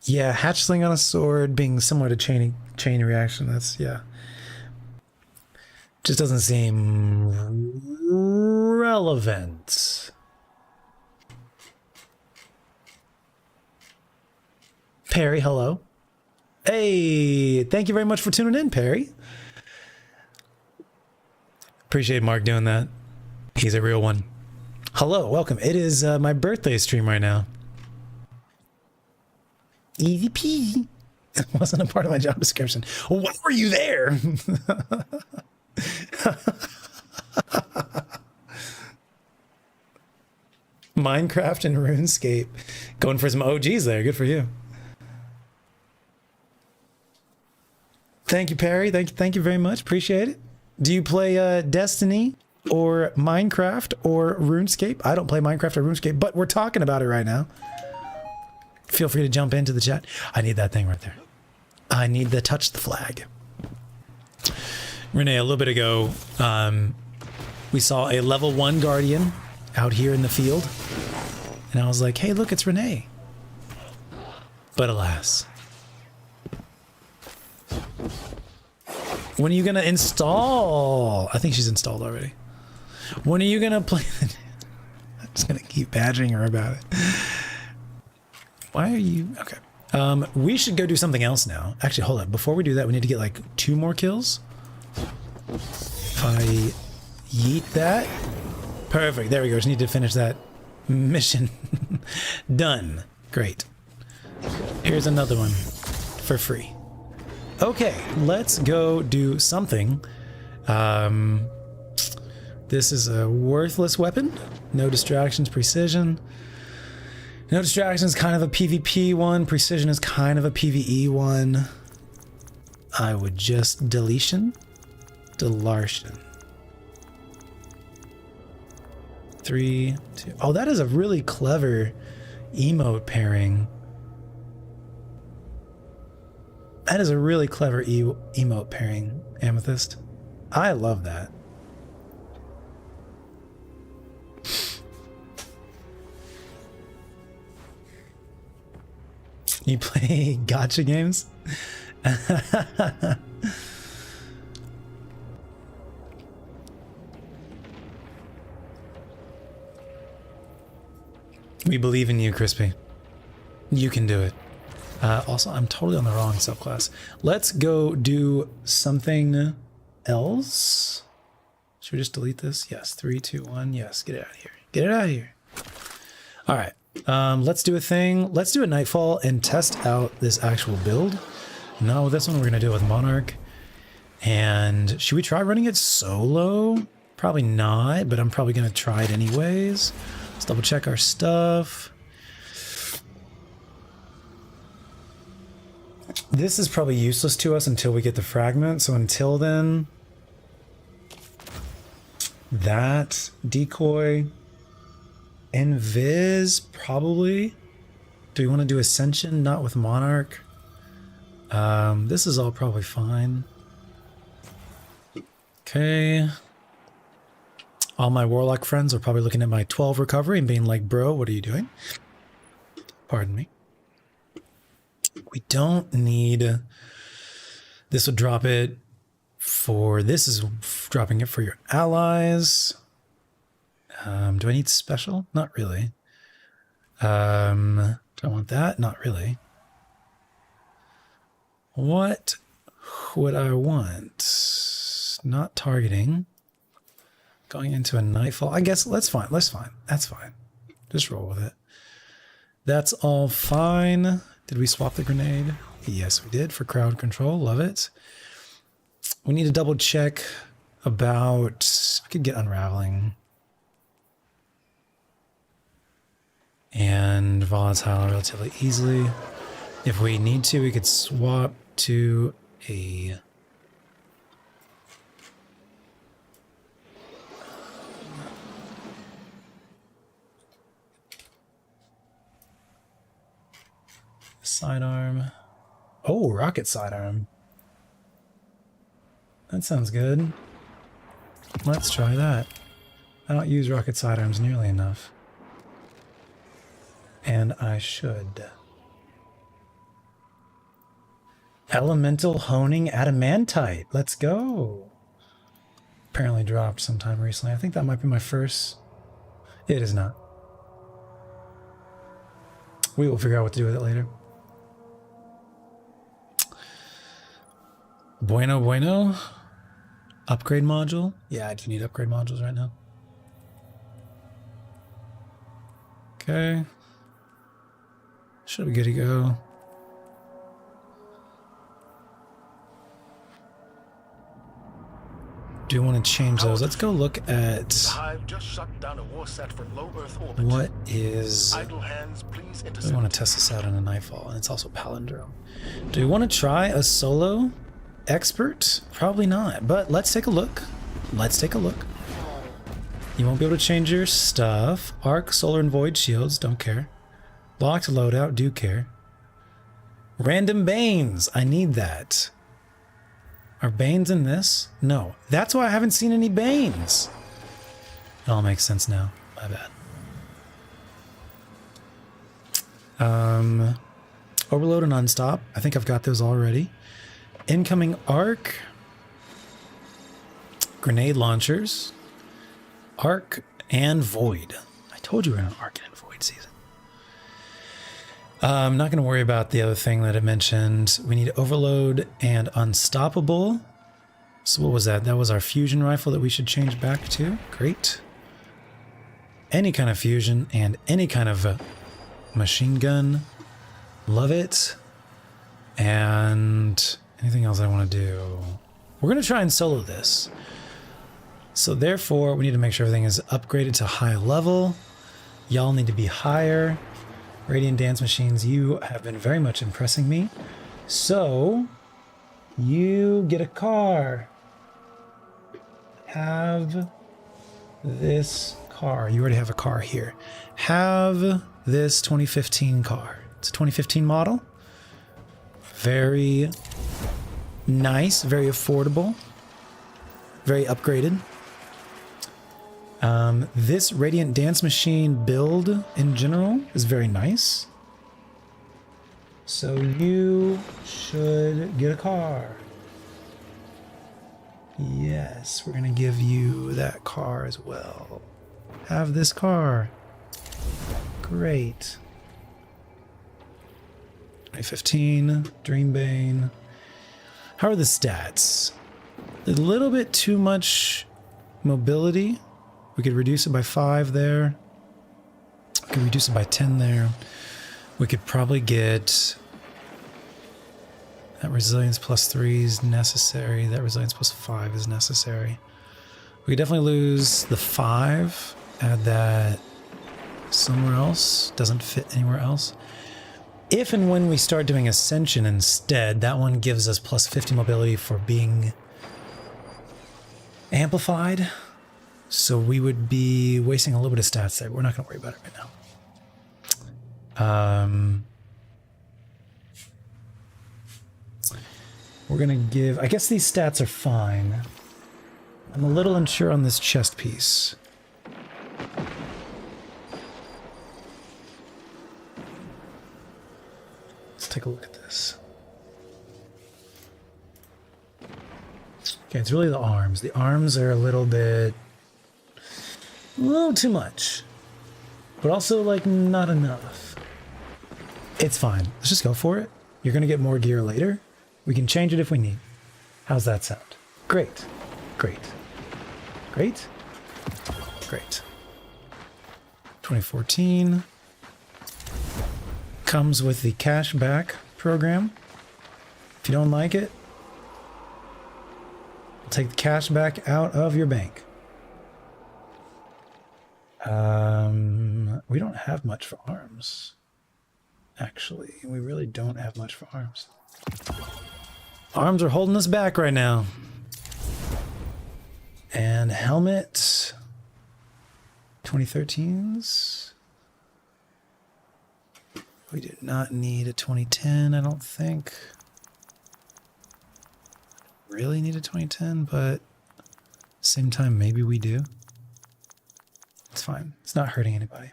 Yeah, hatchling on a sword being similar to chain reaction. That's, yeah. Just doesn't seem relevant. Perry, hello. Hey, thank you very much for tuning in, Perry. Appreciate Mark doing that. He's a real one. Hello, welcome. It is my birthday stream right now. Easy peasy. It wasn't a part of my job description. Why were you there? Minecraft and RuneScape. Going for some OGs there. Good for you. Thank you, Perry. Thank you very much. Appreciate it. Do you play Destiny or Minecraft or RuneScape? I don't play Minecraft or RuneScape, but we're talking about it right now. Feel free to jump into the chat. I need that thing right there. I need to touch the flag. Renee, a little bit ago, we saw a level 1 Guardian out here in the field. And I was like, hey, look, it's Renee. But alas. When are you going to install? I think she's installed already. When are you going to play? I'm just going to keep badgering her about it. Why are you? Okay. We should go do something else now. Actually, hold up. Before we do that, we need to get like 2 more kills. If I yeet that. Perfect. There we go. Just need to finish that mission. Done. Great. Here's another one for free. Okay, let's go do something. This is a worthless weapon. No distractions, precision. No distractions, kind of a PvP one. Precision is kind of a PvE one. I would just deletion. Delartion. 3, 2. Oh, that is a really clever emote pairing. That is a really clever emote pairing, Amethyst. I love that. You play gacha games? We believe in you, Crispy. You can do it. Also, I'm totally on the wrong subclass. Let's go do something else. Should we just delete this? Yes. 3, 2, 1. Yes. Get it out of here. Get it out of here. All right. Let's do a thing. Let's do a Nightfall and test out this actual build. No, this one we're going to do it with Monarch. And should we try running it solo? Probably not, but I'm probably going to try it anyways. Let's double check our stuff. This is probably useless to us until we get the fragment. So until then, that decoy, invis probably. Do we want to do ascension? Not with Monarch. This is all probably fine. Okay. All my warlock friends are probably looking at my 12 recovery and being like, bro, what are you doing? Pardon me. We don't need, this would drop it for, this is dropping it for your allies. Do I need special? Not really. Do I want that? Not really. What would I want? Not targeting. Going into a Nightfall. I guess that's fine. That's fine. That's fine. Just roll with it. That's all fine. Did we swap the grenade? Yes, we did for crowd control. Love it. We need to double check about, I could get unraveling. And volatile relatively easily. If we need to, we could swap to a sidearm. Oh, rocket sidearm. That sounds good. Let's try that. I don't use rocket sidearms nearly enough. And I should. Elemental honing adamantite. Let's go. Apparently dropped sometime recently. I think that might be my first. It is not. We will figure out what to do with it later. Bueno, bueno. Upgrade module. Yeah, I do need upgrade modules right now. Okay. Should be good to go. Do want to change those. Let's go look at The Hive just shut down a warsat from low Earth orbit. what is. Idle hands, please We intercept. want to test this out in a Nightfall, and it's also palindrome. Do we want to try a solo expert? Probably not, but let's take a look. Let's take a look. You won't be able to change your stuff. Arc, solar, and void shields, don't care. Locked loadout, do care. Random Banes, I need that. Are Banes in this? No. That's why I haven't seen any Banes. It all makes sense now. My bad. Overload and Unstop. I think I've got those already. Incoming Arc. Grenade launchers. Arc and Void. I told you we were in an Arc and Void season. I'm not going to worry about the other thing that it mentioned. We need Overload and Unstoppable. So what was that? That was our fusion rifle that we should change back to. Great. Any kind of fusion and any kind of machine gun. Love it. And anything else I want to do? We're going to try and solo this. So therefore, we need to make sure everything is upgraded to high level. Y'all need to be higher. Radiant Dance Machines, you have been very much impressing me. So, you get a car. Have this car. You already have a car here. Have this 2015 car. It's a 2015 model. Very nice, very affordable, very upgraded. This Radiant Dance Machine build in general is very nice. So you should get a car. Yes, we're gonna give you that car as well. Have this car. Great. 2015, Dreambane. How are the stats? A little bit too much mobility. We could reduce it by 5 there. We could reduce it by 10 there. We could probably get that resilience plus 3 is necessary. That resilience plus 5 is necessary. We could definitely lose the 5. Add that somewhere else. Doesn't fit anywhere else. If and when we start doing Ascension instead, that one gives us plus 50 mobility for being amplified. So we would be wasting a little bit of stats there. We're not going to worry about it right now. We're going to give... I guess these stats are fine. I'm a little unsure on this chest piece. Let's take a look at this. Okay, it's really the arms. The arms are a little too much, but also like not enough. It's fine. Let's just go for it. You're gonna get more gear later. We can change it if we need. How's that sound? Great. Great. Great. Great. 2014 comes with the cashback program. If you don't like it, we'll take the cash back out of your bank. We don't have much for arms. Actually, we really don't have much for arms. Arms are holding us back right now. And helmet, 2013s. We do not need a 2010, I don't think. Really need a 2010, but same time, maybe we do. It's fine. It's not hurting anybody.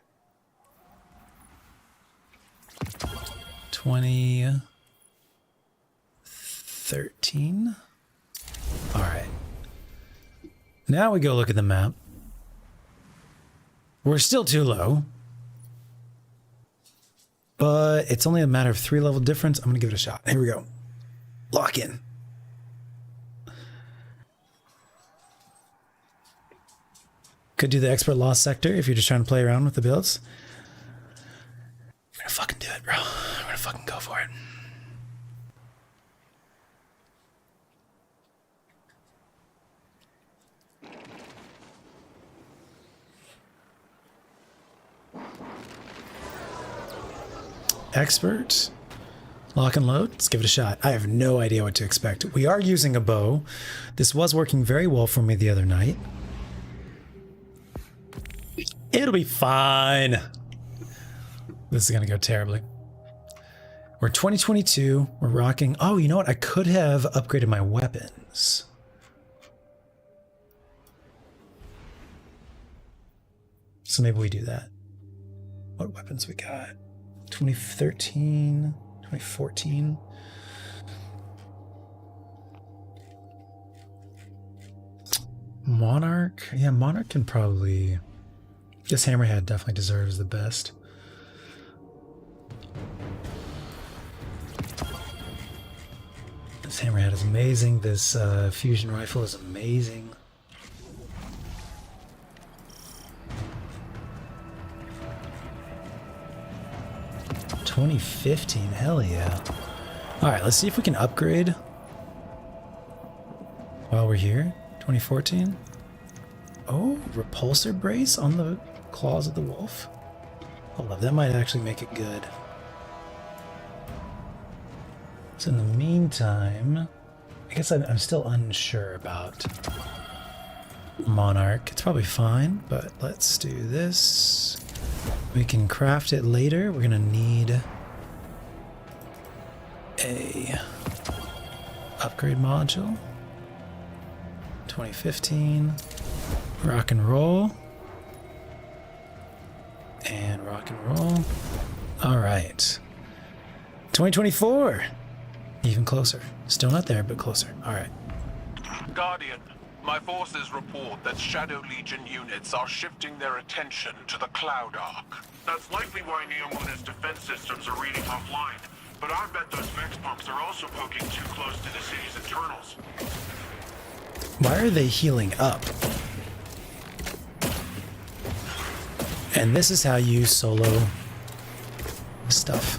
2013. 13. All right. Now we go look at the map. We're still too low. But it's only a matter of 3 level difference. I'm going to give it a shot. Here we go. Lock in. Could do the expert loss sector if you're just trying to play around with the builds. We're going to fucking do it, bro. We're going to fucking go for it. Expert. Lock and load. Let's give it a shot. I have no idea what to expect. We are using a bow. This was working very well for me the other night. It'll be fine. This is going to go terribly. We're 2022. We're rocking. Oh, you know what? I could have upgraded my weapons. So maybe we do that. What weapons we got? 2013, 2014. Monarch. Yeah, Monarch can probably... This Hammerhead definitely deserves the best. This Hammerhead is amazing. This fusion rifle is amazing. $2015, hell yeah. Alright, let's see if we can upgrade while we're here. 2014. Oh, repulsor brace on the claws of the wolf. Hold up, that might actually make it good. So in the meantime, I guess I'm still unsure about Monarch. It's probably fine, but let's do this. We can craft it later. We're gonna need a upgrade module. 2015. Rock and roll. And rock and roll. All right. 2024. Even closer. Still not there, but closer. All right. Guardian, my forces report that Shadow Legion units are shifting their attention to the Cloud Arc. That's likely why Neomuna's defense systems are reading offline. But I bet those mech pumps are also poking too close to the city's internals. Why are they healing up? And this is how you solo stuff.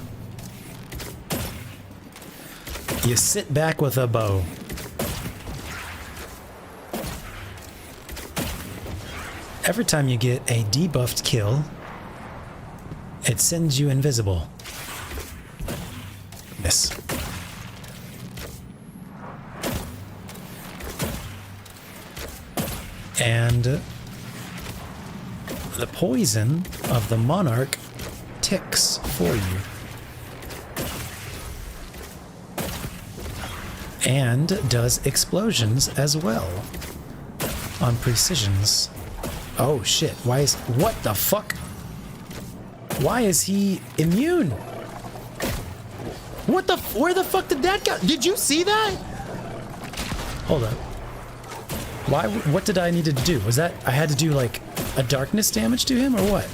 You sit back with a bow. Every time you get a debuffed kill, it sends you invisible. Miss. And the poison of the Monarch ticks for you. And does explosions as well on precisions. Oh shit, why is... What the fuck? Why is he immune? What the... Where the fuck did that go? Did you see that? Hold up. Why... What did I need to do? Was that... I had to do like a darkness damage to him or what?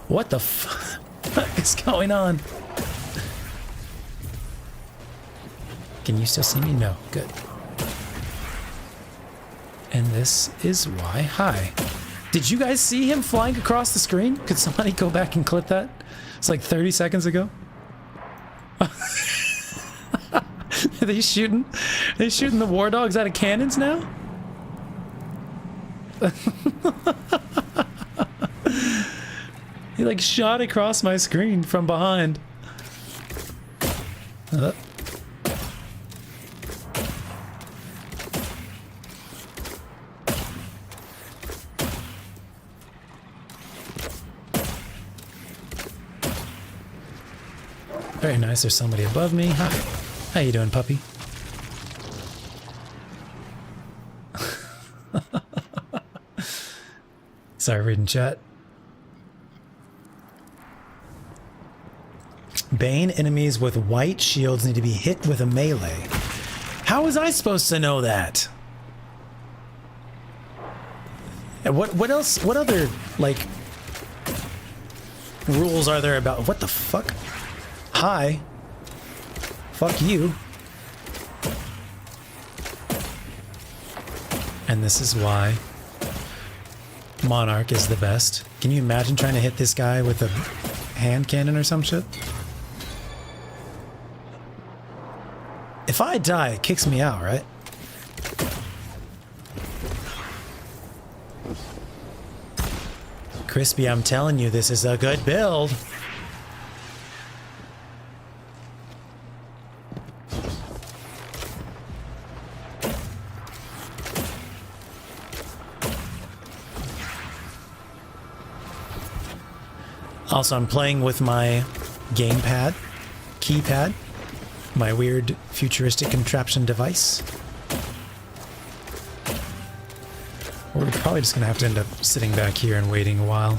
What the fuck is going on? Can you still see me? No. Good. And this is why. Hi. Did you guys see him flying across the screen? Could somebody go back and clip that? It's like 30 seconds ago. Are they shooting? Are they shooting the war dogs out of cannons now? He like shot across my screen from behind. Very nice. There's somebody above me. Hi. How you doing, puppy? Sorry, reading chat. Bane enemies with white shields need to be hit with a melee. How was I supposed to know that? And what else? What other, like, rules are there about... What the fuck? Hi. Fuck you. And this is why Monarch is the best. Can you imagine trying to hit this guy with a hand cannon or some shit? If I die, it kicks me out, right? Crispy, I'm telling you, this is a good build. Also, I'm playing with my gamepad, keypad, my weird futuristic contraption device. We're probably just gonna have to end up sitting back here and waiting a while.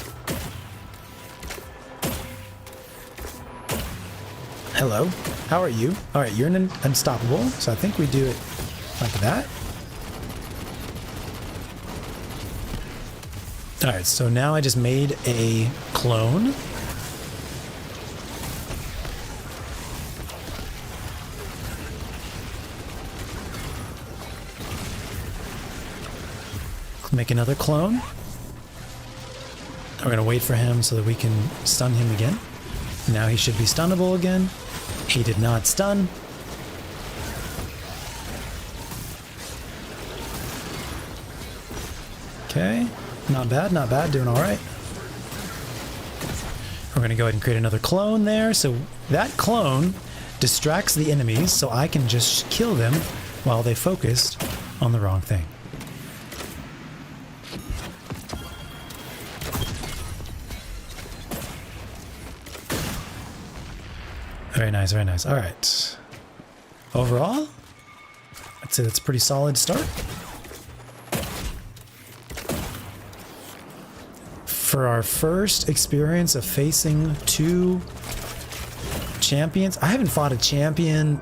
Hello, how are you? All right, you're an unstoppable, so I think we do it like that. All right, so now I just made a clone. Make another clone. We're gonna wait for him so that we can stun him again. Now he should be stunnable again. He did not stun. Okay, not bad, doing all right. We're gonna go ahead and create another clone there. So that clone distracts the enemies so I can just kill them while they focused on the wrong thing. Very nice, very nice. All right. Overall, I'd say that's a pretty solid start. For our first experience of facing two champions, I haven't fought a champion.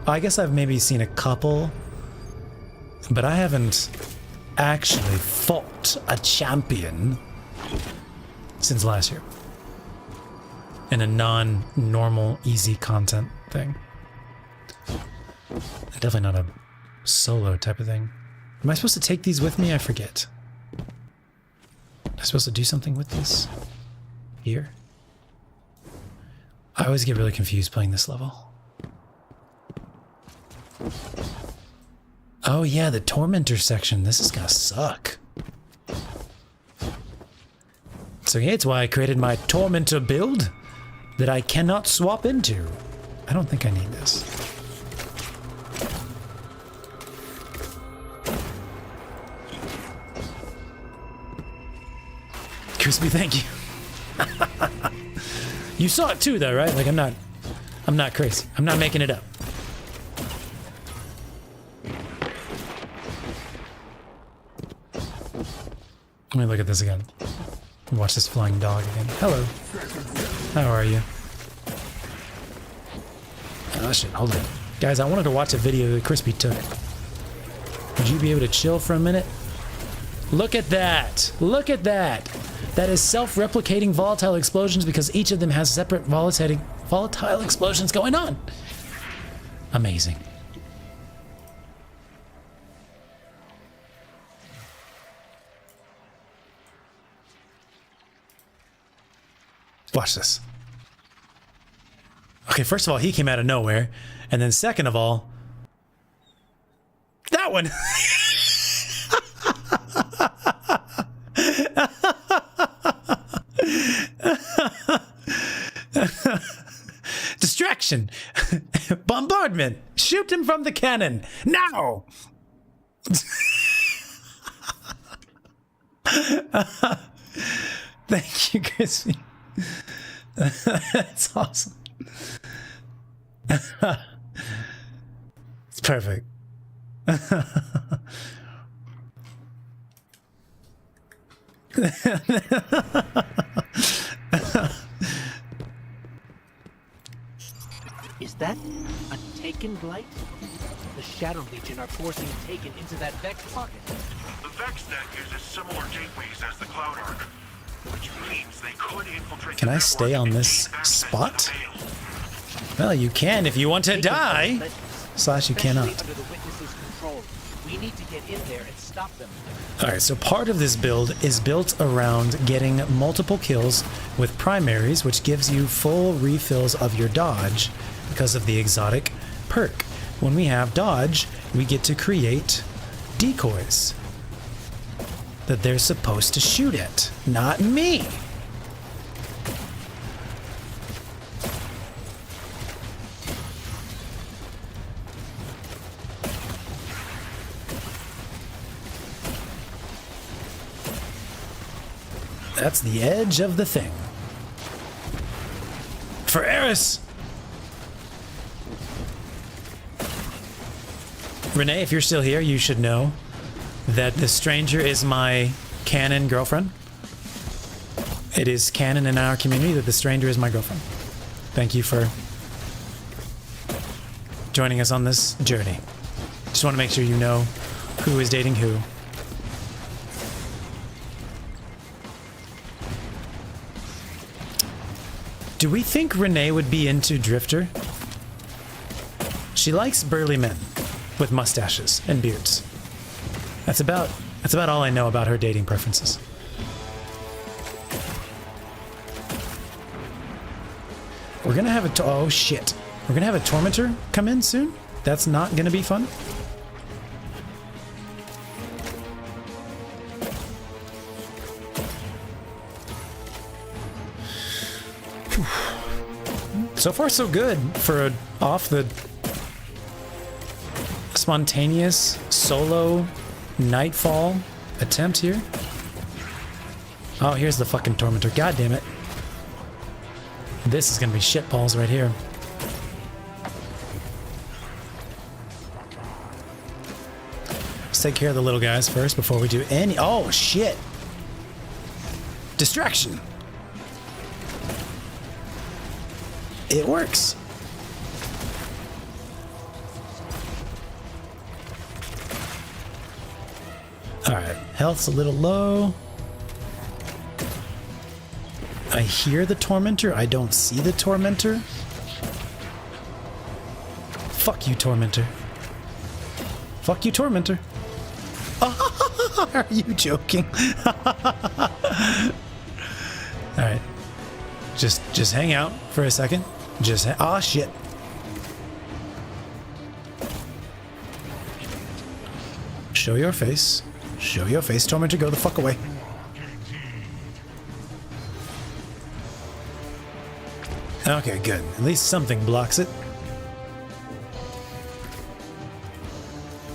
I guess I've maybe seen a couple, but I haven't actually fought a champion since last year. In a non-normal, easy content thing. Definitely not a solo type of thing. Am I supposed to take these with me? I forget. Am I supposed to do something with these? Here? I always get really confused playing this level. Oh yeah, the Tormentor section. This is gonna suck. So yeah, it's why I created my Tormentor build that I cannot swap into. I don't think I need this. Crispy, thank you. You saw it too though, right? Like I'm not crazy. I'm not making it up. Let me look at this again. Watch this flying dog again. Hello. How are you? Oh shit, hold on. Guys, I wanted to watch a video that Crispy took. Would you be able to chill for a minute? Look at that! Look at that! That is self-replicating volatile explosions because each of them has separate volatile explosions going on. Amazing. Watch this. Okay, first of all, he came out of nowhere. And then second of all, that one. Distraction. Bombardment. Shoot him from the cannon. Now. Thank you, Chrissy. That's awesome. It's perfect. Is that a taken blight? The Shadow Legion are forcing Taken into that Vex pocket. The Vex net uses similar gateways as the Cloud Arc, which means they could infiltrate. Can the I network stay on and this gain access to spot? the Veil. Well, you can if you want to Taken die. are legends, Slash, you especially cannot. under the Witness's control. We need to get in there and stop them. Alright, so part of this build is built around getting multiple kills with primaries, which gives you full refills of your dodge because of the exotic perk. When we have dodge, we get to create decoys that they're supposed to shoot at. Not me! That's the edge of the thing. For Eris! Renee, if you're still here, you should know that the stranger is my canon girlfriend. It is canon in our community that the stranger is my girlfriend. Thank you for joining us on this journey. Just want to make sure you know who is dating who. Do we think Renee would be into Drifter? She likes burly men with mustaches and beards. That's about all I know about her dating preferences. We're gonna have a oh shit. We're gonna have a Tormentor come in soon. That's not gonna be fun. So far, so good for a off the spontaneous solo nightfall attempt here. Oh, here's the fucking Tormentor. God damn it. This is gonna be shitballs right here. Let's take care of the little guys first before we do any. Oh, shit. Distraction. It works. Alright, health's a little low. I hear the Tormentor. I don't see the Tormentor. Fuck you, Tormentor. Fuck you, Tormentor. Are you joking? Alright. Just hang out for a second. Oh shit. Show your face. Show your face, Tormentor. Go the fuck away. Okay, good. At least something blocks it.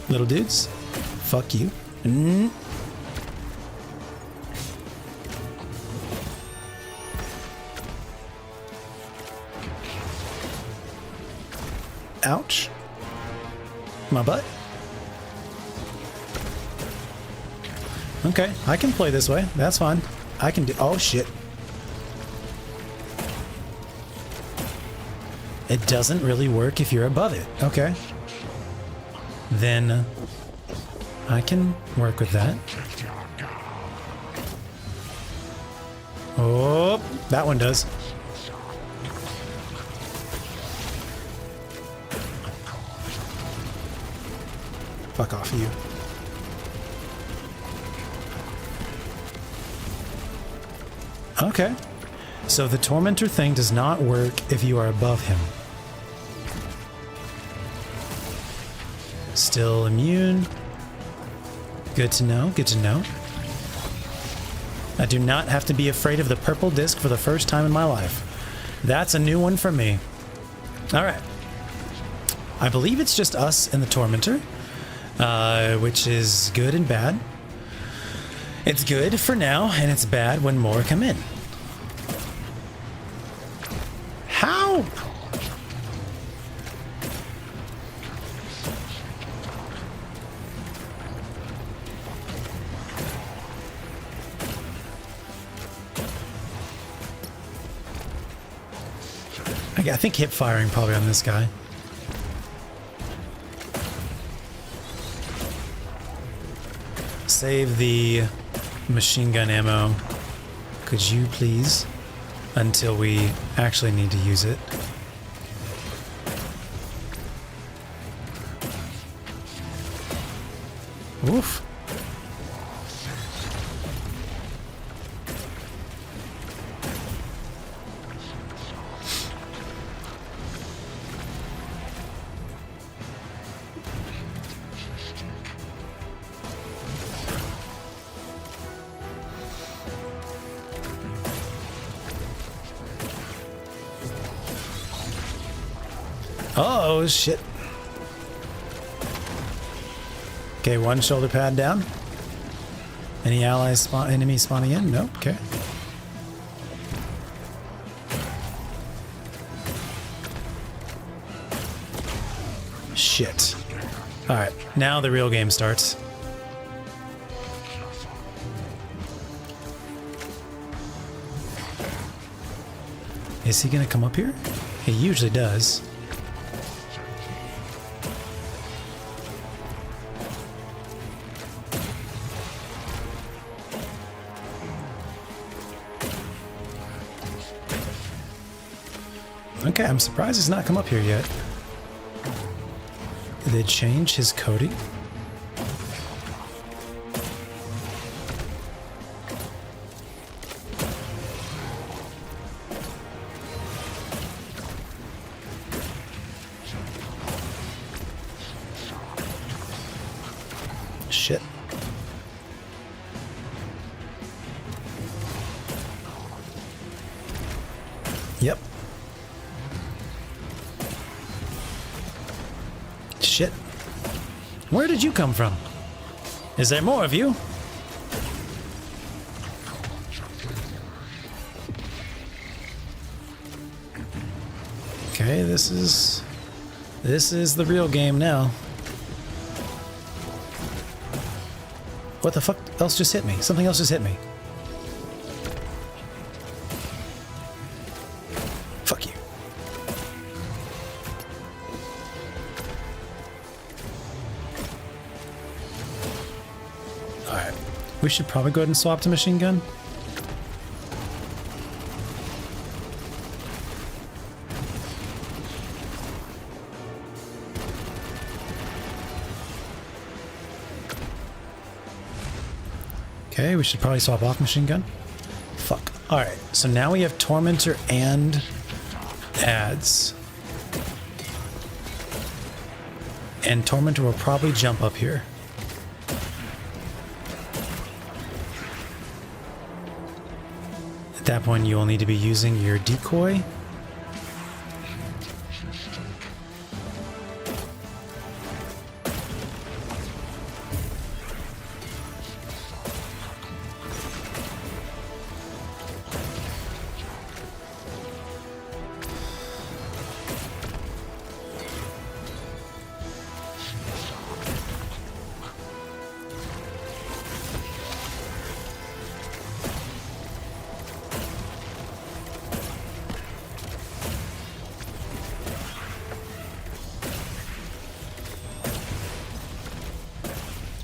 Little dudes. Fuck you. Ouch. My butt. Okay, I can play this way. That's fine. I can do. Oh shit. It doesn't really work if you're above it. Okay. Then I can work with that. Oh, that one does. Fuck off, you. Okay. So the Tormentor thing does not work if you are above him. Still immune. Good to know, good to know. I do not have to be afraid of the purple disc for the first time in my life. That's a new one for me. Alright. I believe it's just us and the Tormentor, which is good and bad. It's good for now, and it's bad when more come in. How? I think hip firing probably on this guy. save the machine gun ammo. Could you please? Until we actually need to use it. Oof. Oh, shit. Okay, one shoulder pad down. Any allies spawn, enemies spawning in? Nope, okay. Shit. Alright, now the real game starts. Is he gonna come up here? He usually does. Okay, I'm surprised he's not come up here yet. Did they change his coding? Shit. Yep. Shit. Where did you come from? Is there more of you? Okay, this is the real game now. What the fuck else just hit me? Something else just hit me. Fuck you. Alright. We should probably go ahead and swap to machine gun. Okay, we should probably swap off machine gun. Fuck. Alright, so now we have Tormentor and ads. And Tormentor will probably jump up here. At that point, you will need to be using your decoy.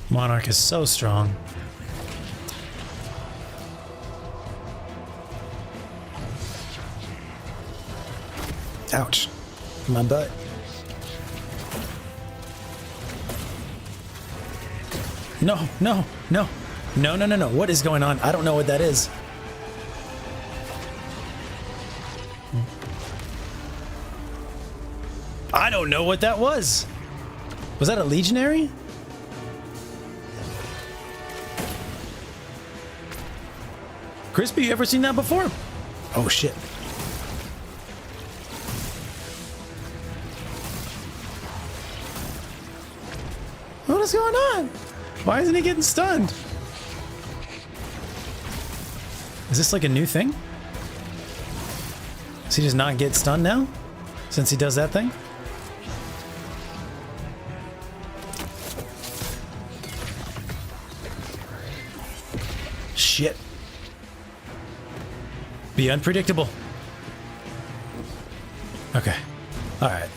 Monarch is so strong. Ouch. My butt. No, no, no. No, no, no, no. What is going on? I don't know what that is. I don't know what that was. Was that a legionary? Crispy, you ever seen that before? Oh shit. What is going on? Why isn't he getting stunned? Is this like a new thing? Does he just not get stunned now? Since he does that thing? Shit. Be unpredictable. Okay. All right.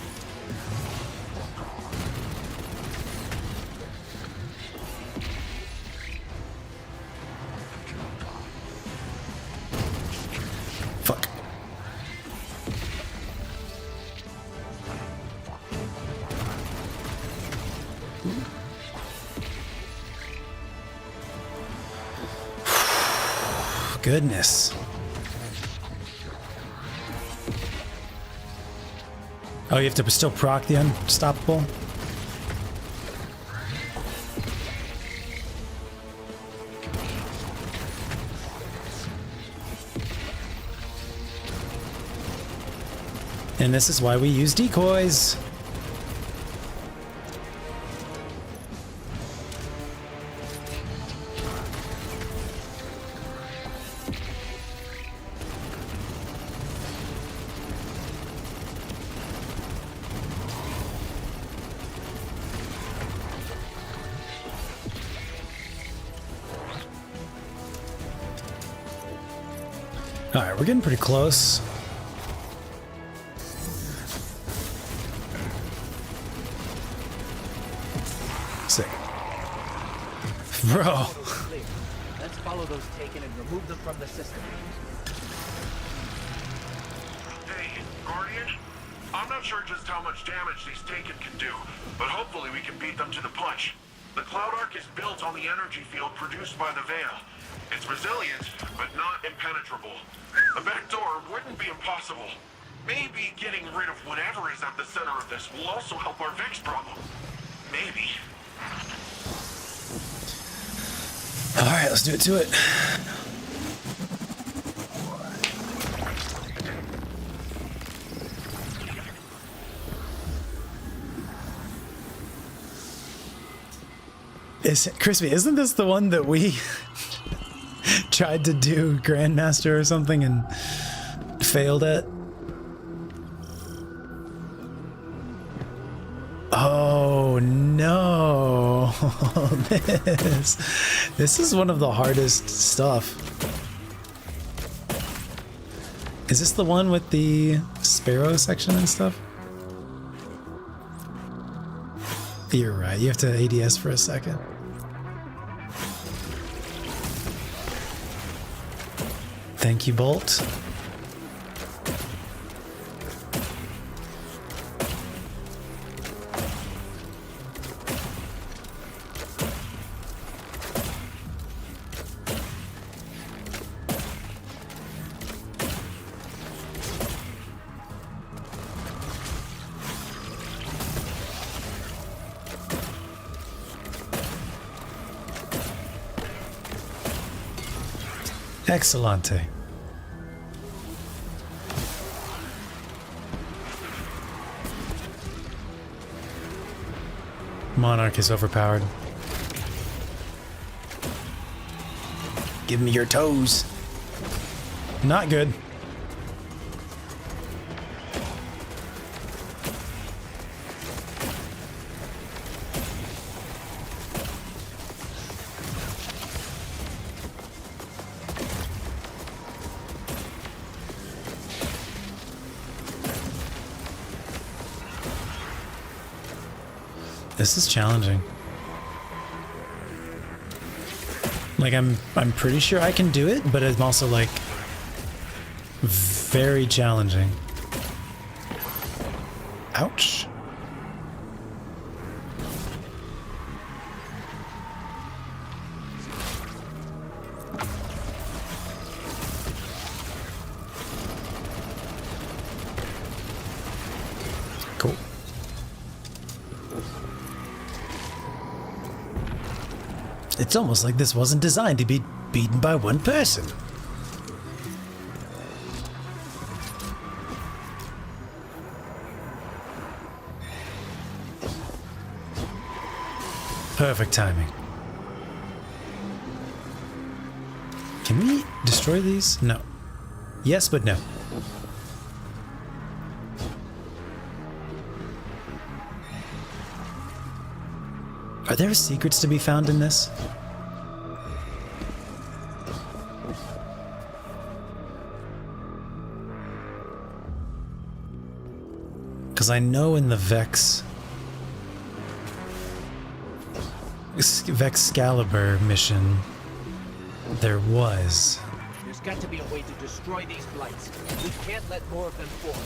goodness. Oh, you have to still proc the unstoppable? And this is why we use decoys. All right, we're getting pretty close. Sick. Bro. Let's follow those taken and remove them from the system. Hey, Guardian? I'm not sure just how much damage these taken can do, but hopefully we can beat them to the punch. The Cloud Arc is built on the energy field produced by the Veil. It's resilient, but not impenetrable. A backdoor wouldn't be impossible. Maybe getting rid of whatever is at the center of this will also help our Vex problem. Maybe. All right, let's do it to it. Crispy, isn't this the one that we tried to do Grandmaster or something and failed at? Oh no. This is one of the hardest stuff. Is this the one with the sparrow section and stuff? You're right, you have to ADS for a second. Thank you, Bolt. Excellente. Monarch is overpowered. Give me your toes. Not good. This is challenging. Like I'm pretty sure I can do it, but it's also like very challenging. Ouch. Cool. It's almost like this wasn't designed to be beaten by one person. Perfect timing. Can we destroy these? No. Yes, but no. Are there secrets to be found in this? Because I know in the Vex Excalibur mission there was. There's got to be a way to destroy these blights. We can't let more of them form.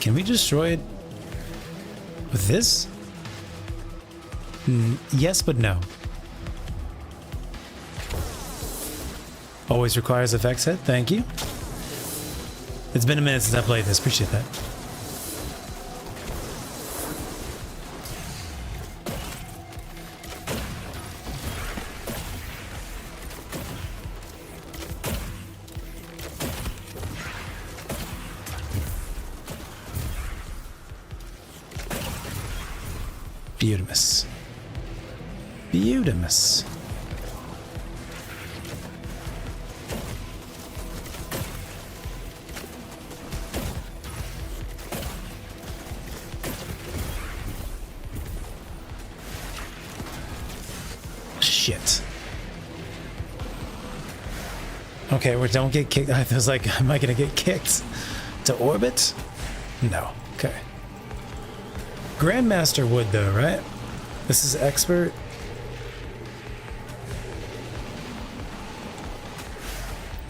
Can we destroy it with this? Yes, but no. Always requires a Vex hit. Thank you. It's been a minute since I played this. Appreciate that. Beautimus. Beautimus. Shit. Okay, we don't get kicked. I was like, am I gonna get kicked to orbit? No. Okay. Grandmaster would though, right? This is expert.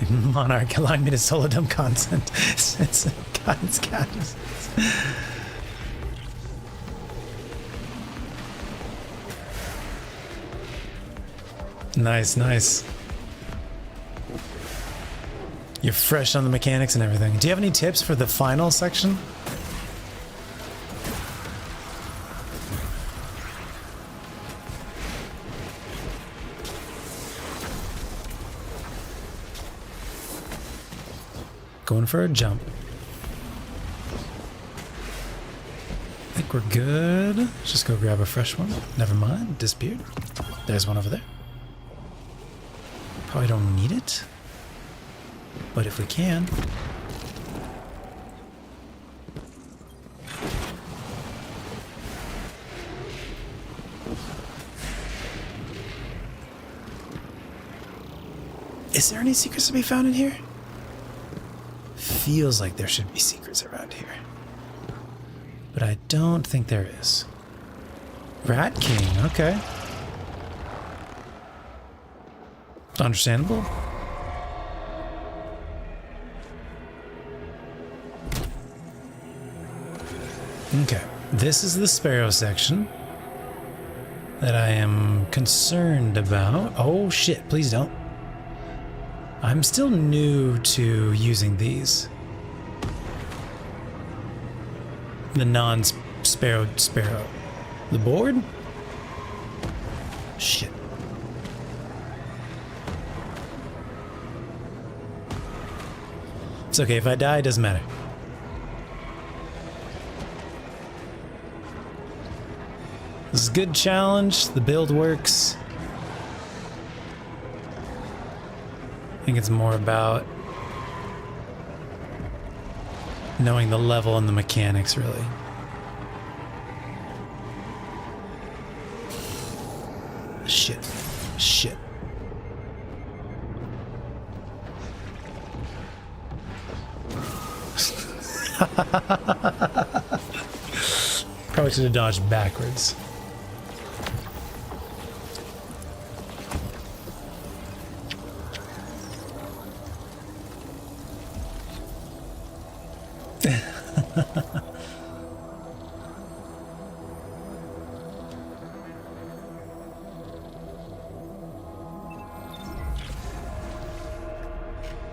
Monarch allowing me to solo dump content. It's guys. Nice, nice. You're fresh on the mechanics and everything. Do you have any tips for the final section? Going for a jump. I think we're good. Let's just go grab a fresh one. Never mind, disappeared. There's one over there. Probably don't need it, but if we can. Is there any secrets to be found in here? Feels like there should be secrets around here, but I don't think there is. Rat King, okay. Understandable. Okay, this is the Sparrow section that I am concerned about. Oh shit, please don't. I'm still new to using these. The non-Sparrow. The board? Shit. It's okay, if I die, it doesn't matter. This is a good challenge. The build works. I think it's more about knowing the level and the mechanics, really. Shit. Shit. Probably should have dodged backwards.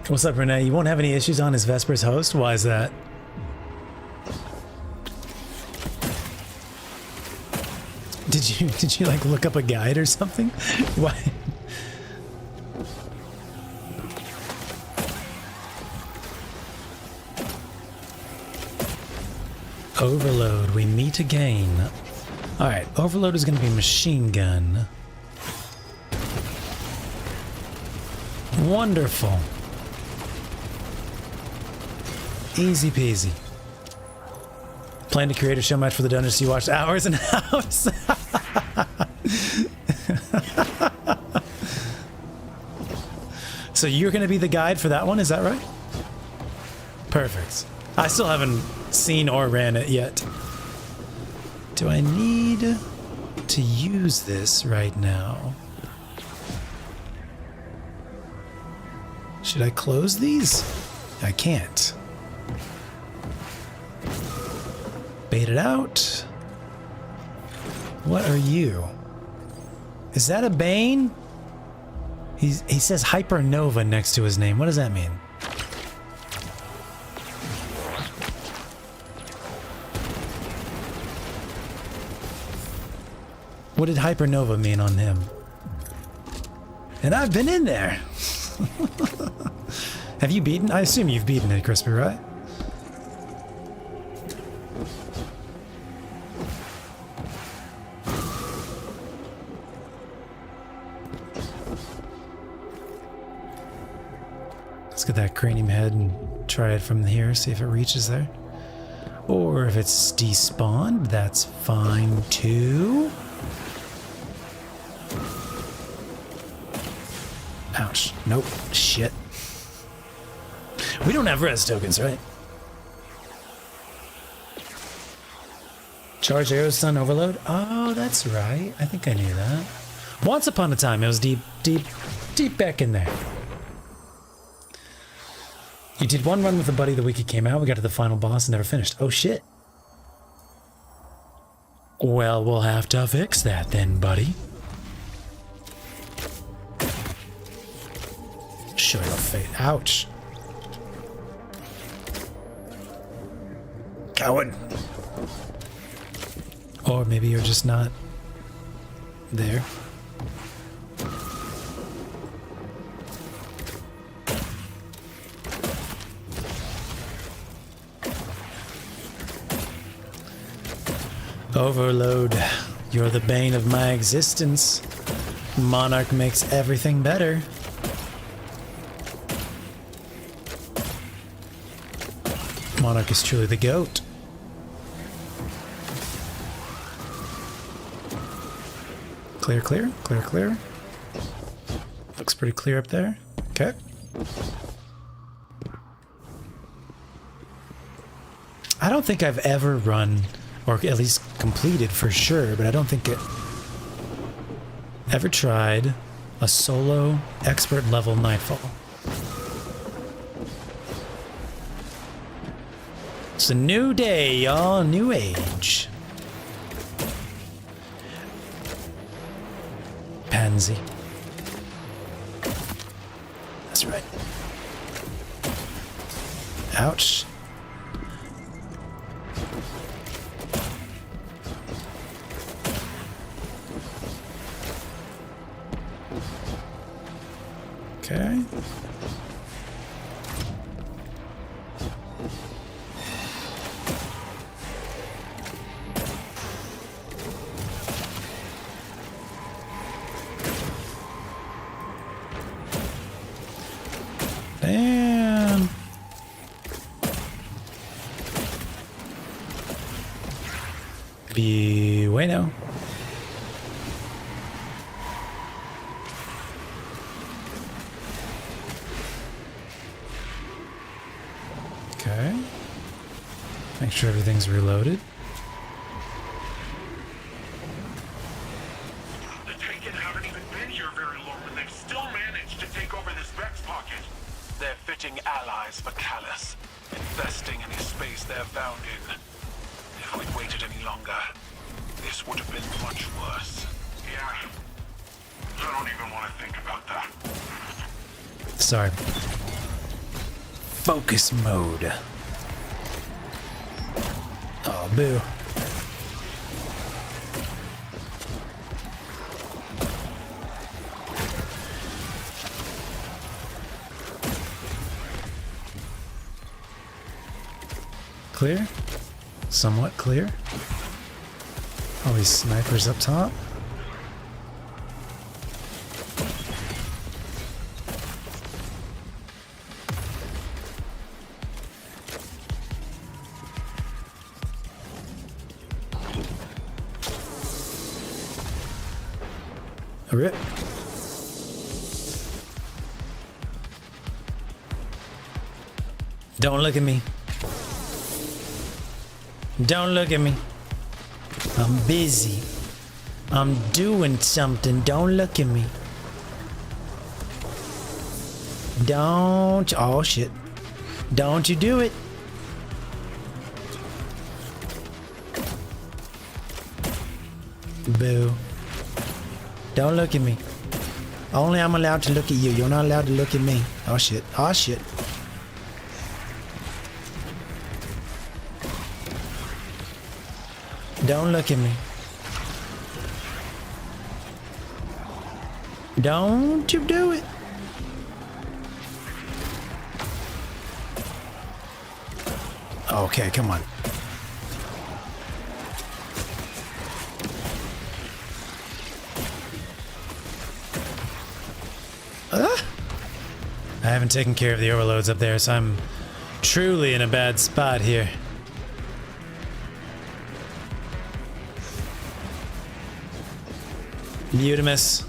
What's up, Renee? You won't have any issues on his Vespers host? Why is that? Did you like look up a guide or something? Why? Overload, we meet again. Alright, Overload is going to be machine gun. Wonderful. Easy peasy. Plan to create a show match for the dungeons you watched hours and hours. So you're going to be the guide for that one, is that right? Perfect. I still haven't seen or ran it yet. Do I need to use this right now? Should I close these? I can't. bait it out. What are you? Is that a Bane? He says Hypernova next to his name. What does that mean? What did Hypernova mean on him? And I've been in there. Have you beaten? I assume you've beaten it, Crispy, right? Let's get that cranium head and try it from here, see if it reaches there. Or if it's despawned, that's fine too. Ouch. Nope. Shit. We don't have res tokens, right? Charge arrow stun overload? Oh, that's right. I think I knew that. Once upon a time, it was deep back in there. You did one run with a buddy the week it came out. We got to the final boss and never finished. Oh, shit. Well, we'll have to fix that then, buddy. Show your face. Ouch. Coward. Or maybe you're just not there. Overload. You're the bane of my existence. Monarch makes everything better. Monarch is truly the GOAT. Clear, clear, clear, clear. Looks pretty clear up there. Okay. I don't think I've ever run, or at least completed for sure, but I don't think it ever tried a solo expert level Nightfall. It's a new day, y'all. New age. Pansy. That's right. Ouch. Okay. Damn. Bueno. Okay. Make sure everything's reloaded. The Taken haven't even been here very long, and they've still managed to take over this Vex pocket. They're fitting allies for Callus, infesting any space they're found in. If we'd waited any longer, this would have been much worse. Yeah. I don't even want to think about that. Sorry. Focus mode. Oh, boo. Clear? Somewhat clear. All these snipers up top. A rip. Don't look at me. Don't look at me. I'm busy. I'm doing something. Don't look at me. Don't. Oh, shit. Don't you do it. Boo. Don't look at me. Only I'm allowed to look at you. You're not allowed to look at me. Oh shit. Oh shit. Don't look at me. Don't you do it. Okay, come on. I haven't taken care of the overloads up there, so I'm truly in a bad spot here. Mutimus.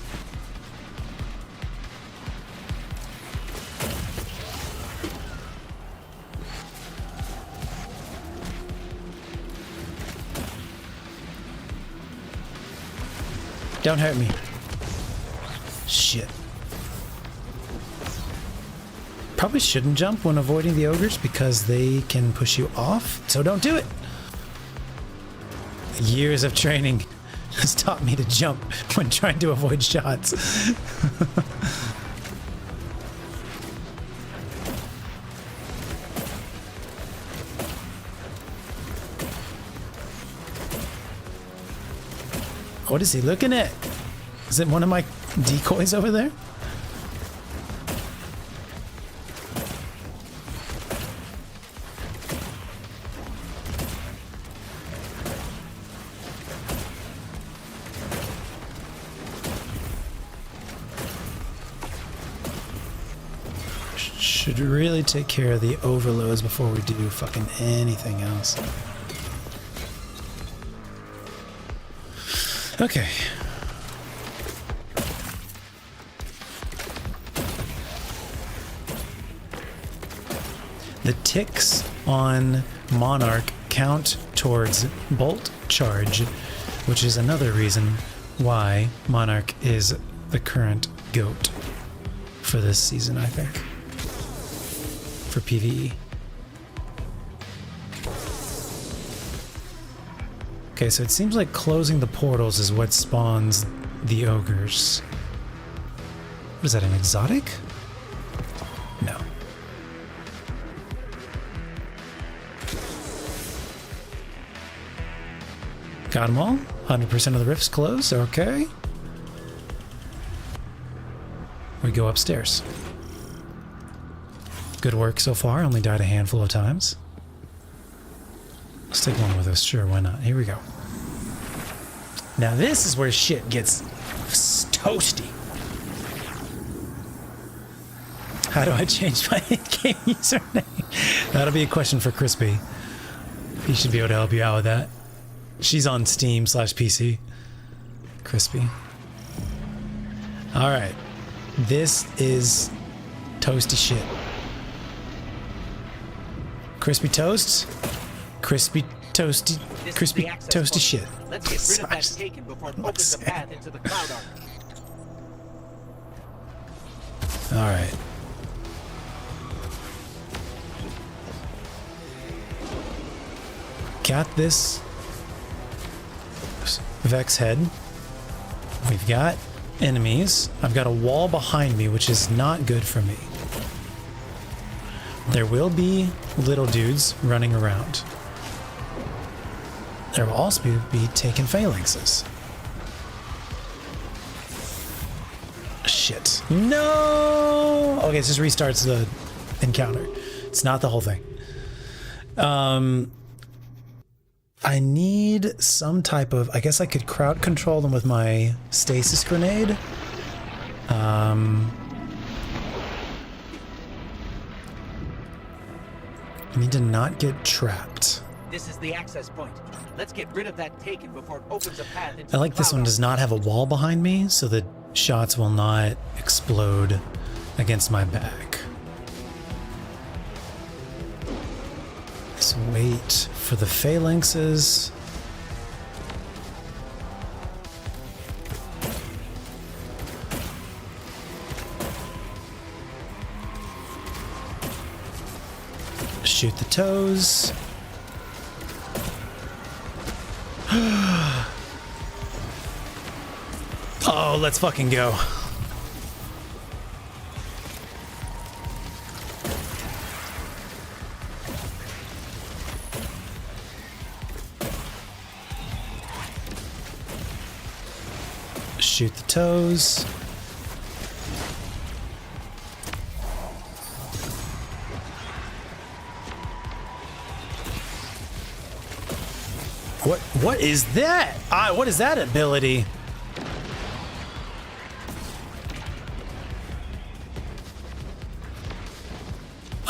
Don't hurt me. Shit. Probably shouldn't jump when avoiding the ogres because they can push you off, so don't do it. Years of training has taught me to jump when trying to avoid shots. What is he looking at? Is it one of my decoys over there? Should really take care of the overloads before we do fucking anything else. Okay. The ticks on Monarch count towards bolt charge, which is another reason why Monarch is the current GOAT for this season, I think. For PvE. Okay, so it seems like closing the portals is what spawns the ogres. What is that, an exotic? No. Got them all? 100% of the rifts closed, okay. We go upstairs. Good work so far, only died a handful of times. Let's take one with us, sure, why not? Here we go. Now this is where shit gets toasty. How do I change my in-game username? That'll be a question for Crispy. He should be able to help you out with that. She's on Steam/PC. Crispy. Alright. This is toasty shit. Crispy toast? Crispy toasty, crispy toasty shit. Let's get rid of that taken before it opens a path into the cloud arc. All right. Got this Vex head. We've got enemies. I've got a wall behind me, which is not good for me. There will be little dudes running around. There will also be taken phalanxes. Shit. No! Okay, it just restarts the encounter. It's not the whole thing. I need some type of... I guess I could crowd control them with my stasis grenade. I need to not get trapped. This is the access point. Let's get rid of that taken before it opens a path into I like this one does not have a wall behind me, so the shots will not explode against my back. Let's wait for the phalanxes. Shoot the toes. Oh, let's fucking go. Shoot the toes. What is that? What is that ability?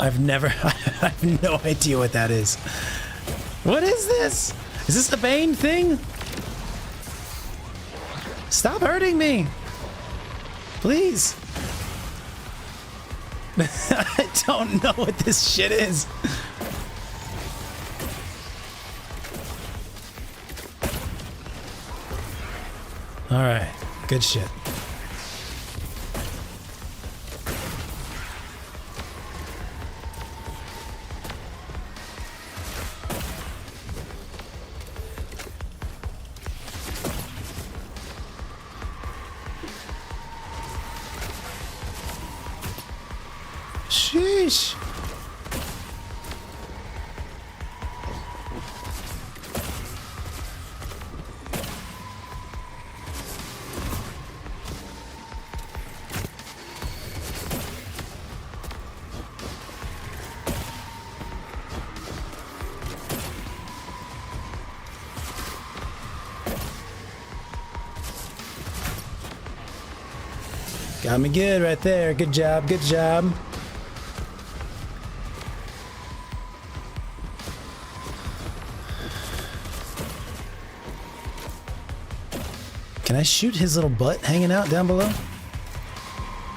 I've never, I have no idea what that is. What is this? Is this the Bane thing? Stop hurting me. Please. I don't know what this shit is. All right, good shit. Sheesh. Got me good right there. Good job, good job. Can I shoot his little butt hanging out down below?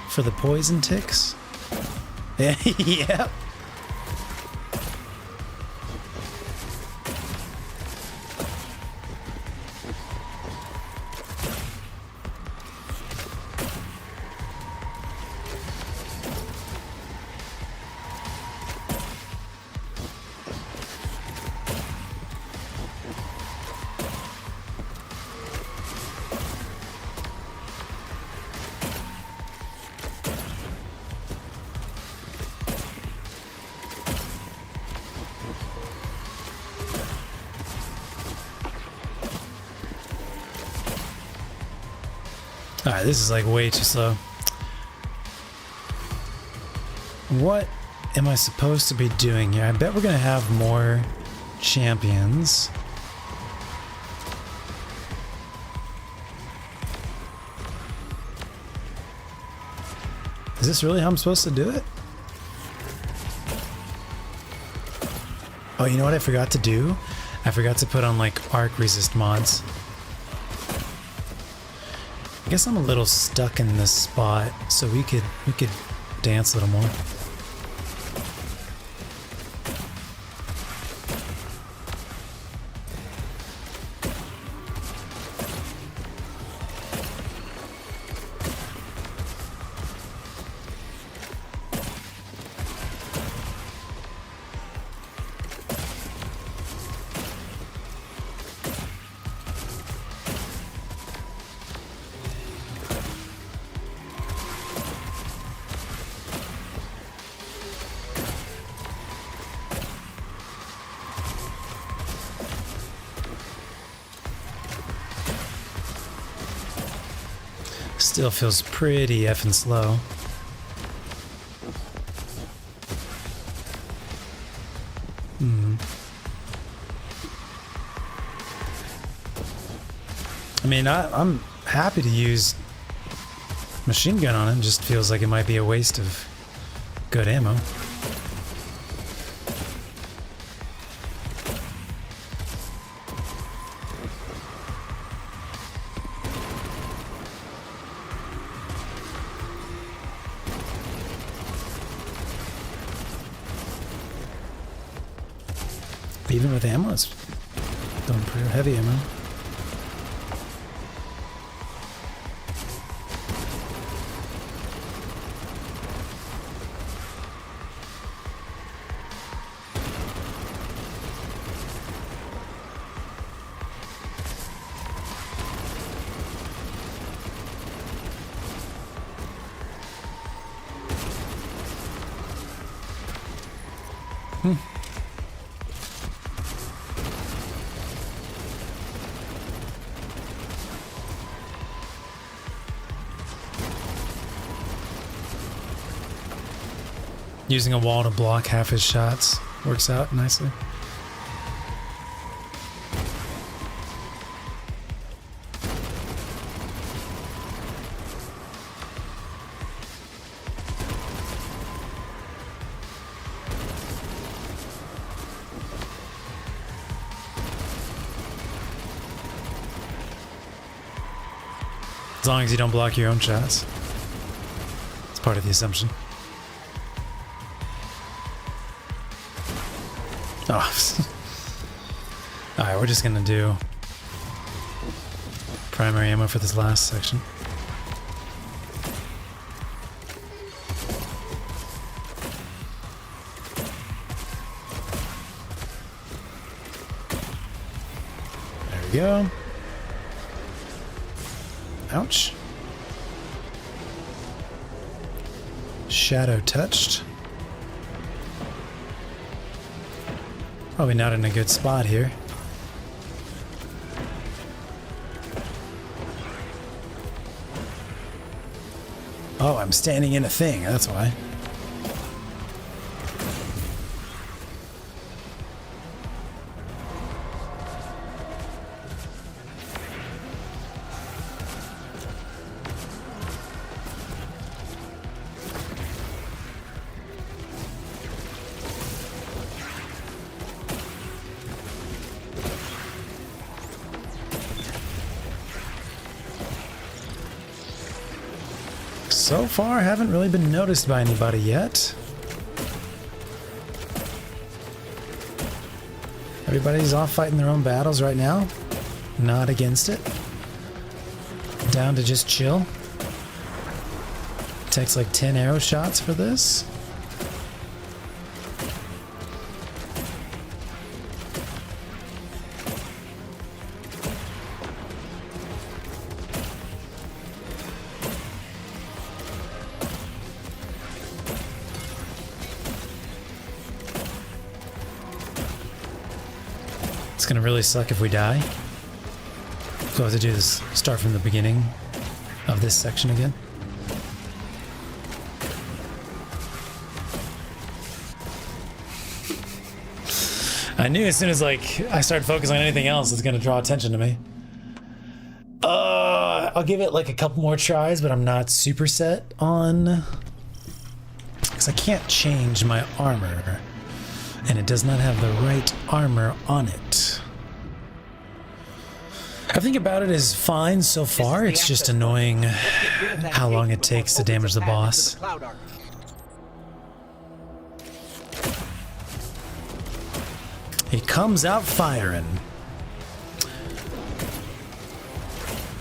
For the poison ticks? Yeah, yeah. Alright, this is like way too slow. What am I supposed to be doing here? I bet we're gonna have more champions. Is this really how I'm supposed to do it? Oh, you know what I forgot to do? I forgot to put on like arc resist mods. I guess I'm a little stuck in this spot, so we could dance a little more. Still feels pretty effing slow. I mean, I'm happy to use machine gun on him, just feels like it might be a waste of good ammo. Even with ammo, it's going pretty heavy ammo. Using a wall to block half his shots works out nicely. As long as you don't block your own shots. It's part of the assumption. Oh. Alright, we're just gonna do primary ammo for this last section. There we go. Ouch. Shadow touched. Probably not in a good spot here. Oh, I'm standing in a thing, that's why. So far, haven't really been noticed by anybody yet. Everybody's off fighting their own battles right now. Not against it. Down to just chill. Takes like 10 arrow shots for this. It's gonna really suck if we die. So I have to do this, start from the beginning of this section again. I knew as soon as like I started focusing on anything else, it's gonna draw attention to me. I'll give it like a couple more tries, but I'm not super set on, because I can't change my armor. And it does not have the right armor on it. Everything about it is fine so far. It's just annoying how long it takes to damage the boss. He comes out firing.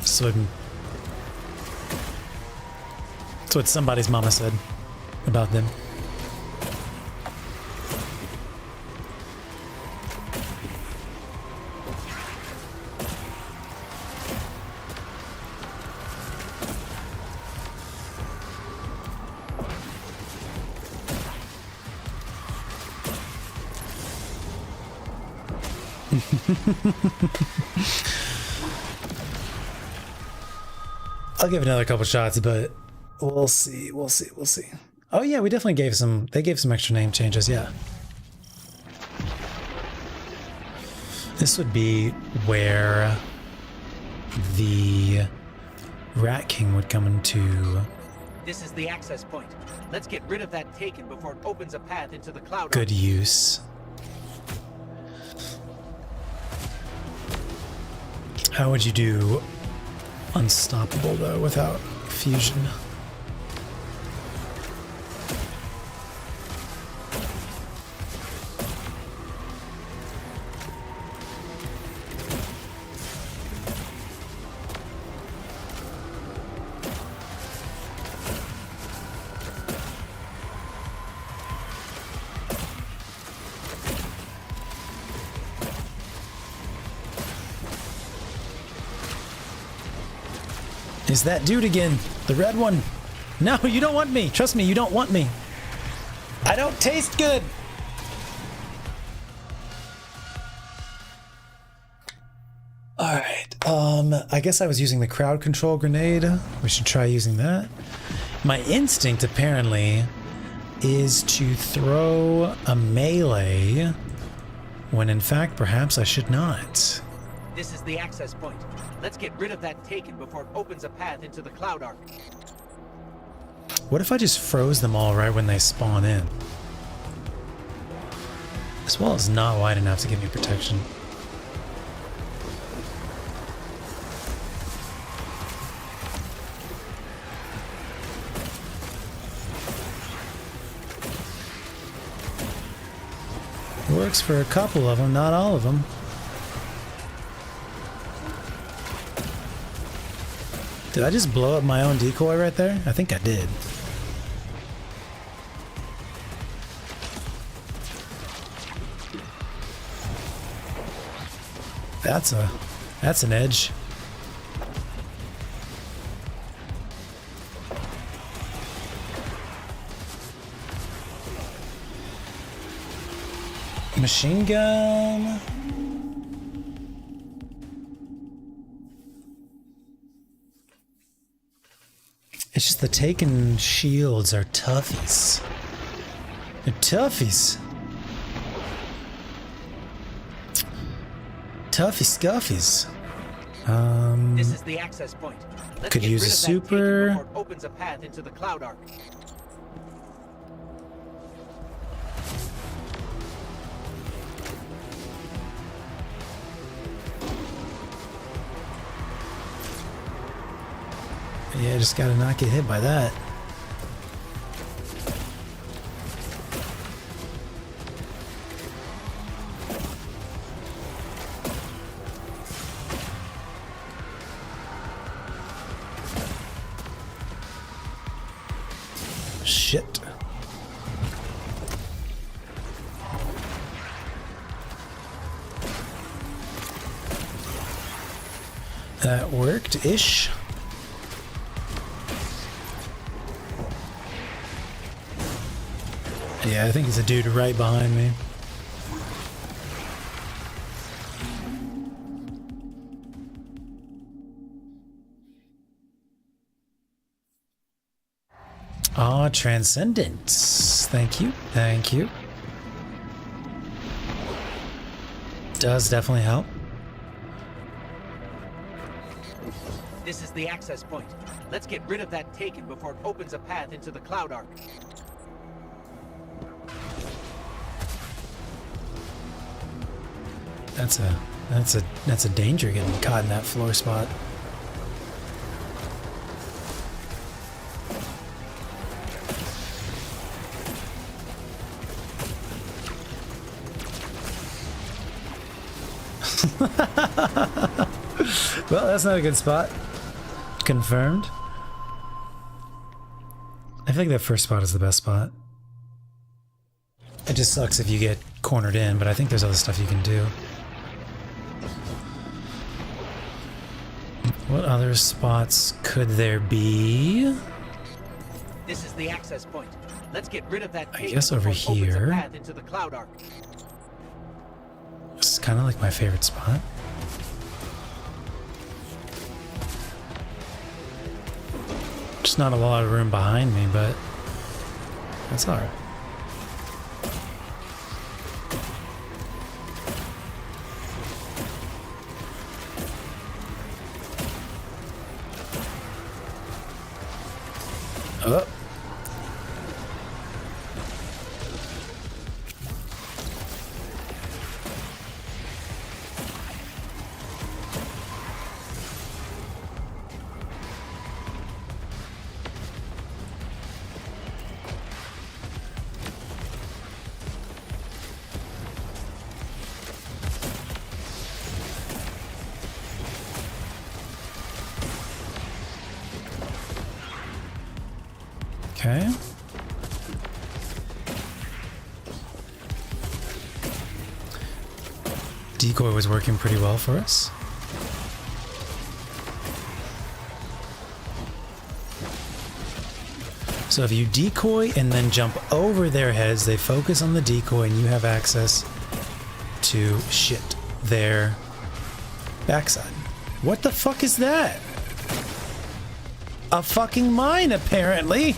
So that's what somebody's mama said about them. I'll give it another couple shots, but we'll see. Oh yeah, we definitely gave some, they gave some extra name changes, yeah. This would be where the Rat King would come into This is the access point. Let's get rid of that taken before it opens a path into the cloud. good use. How would you do Unstoppable though without fusion? Is that dude again? The red one? No, you don't want me. Trust me, you don't want me. I don't taste good. All right. I guess I was using the crowd control grenade. We should try using that. My instinct apparently is to throw a melee when in fact perhaps I should not. This is the access point. Let's get rid of that Taken before it opens a path into the Cloud Arc. What if I just froze them all right when they spawn in? This wall is not wide enough to give me protection. Works for a couple of them, not all of them. Did I just blow up my own decoy right there? I think I did. That's an edge. Machine gun. It's just the Taken shields are toughies. They're toughies. Toughy scuffies. This is the access point. Let's Could get use rid a of that super. Taken before it opens a path into the Cloud Arc. Yeah, just gotta not get hit by that. Shit. That worked-ish. Yeah, I think it's a dude right behind me. Ah, Transcendence. Thank you. Thank you. Does definitely help. This is the access point. Let's get rid of that Taken before it opens a path into the Cloud Arc. That's a danger getting caught in that floor spot. Well, that's not a good spot. Confirmed. I think that first spot is the best spot. It just sucks if you get cornered in, but I think there's other stuff you can do. What other spots could there be? This is the access point. Let's get rid of that I Taken guess over before it opens a here. path into the Cloud Arc. This is kind of like my favorite spot. Just not a lot of room behind me, but that's alright. Oh. Okay. Decoy was working pretty well for us. So if you decoy and then jump over their heads, they focus on the decoy and you have access to shit their backside. What the fuck is that? A fucking mine, apparently.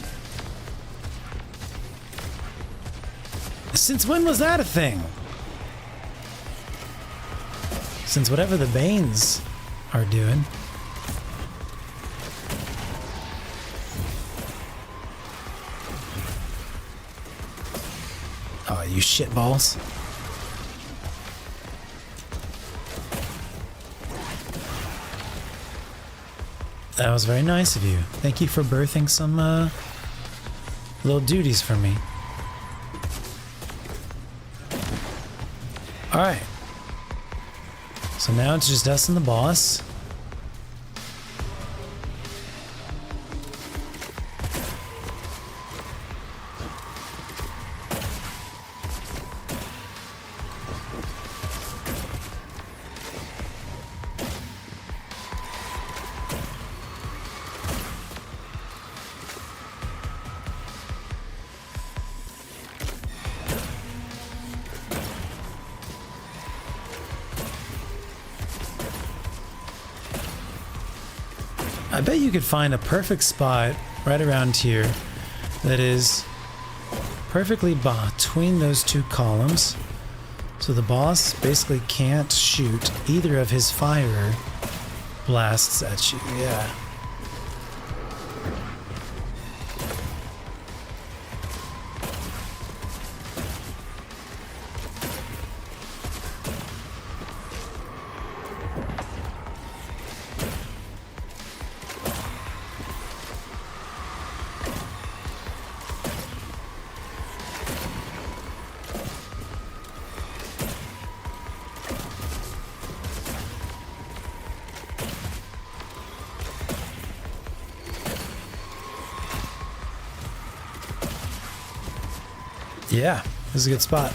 Since when was that a thing? Since whatever the Banes are doing. Oh, you shitballs. That was very nice of you. Thank you for birthing some little duties for me. Alright. So now it's just us and the boss. I bet you could find a perfect spot right around here that is perfectly between those two columns, so the boss basically can't shoot either of his fire blasts at you. Yeah. Yeah, this is a good spot.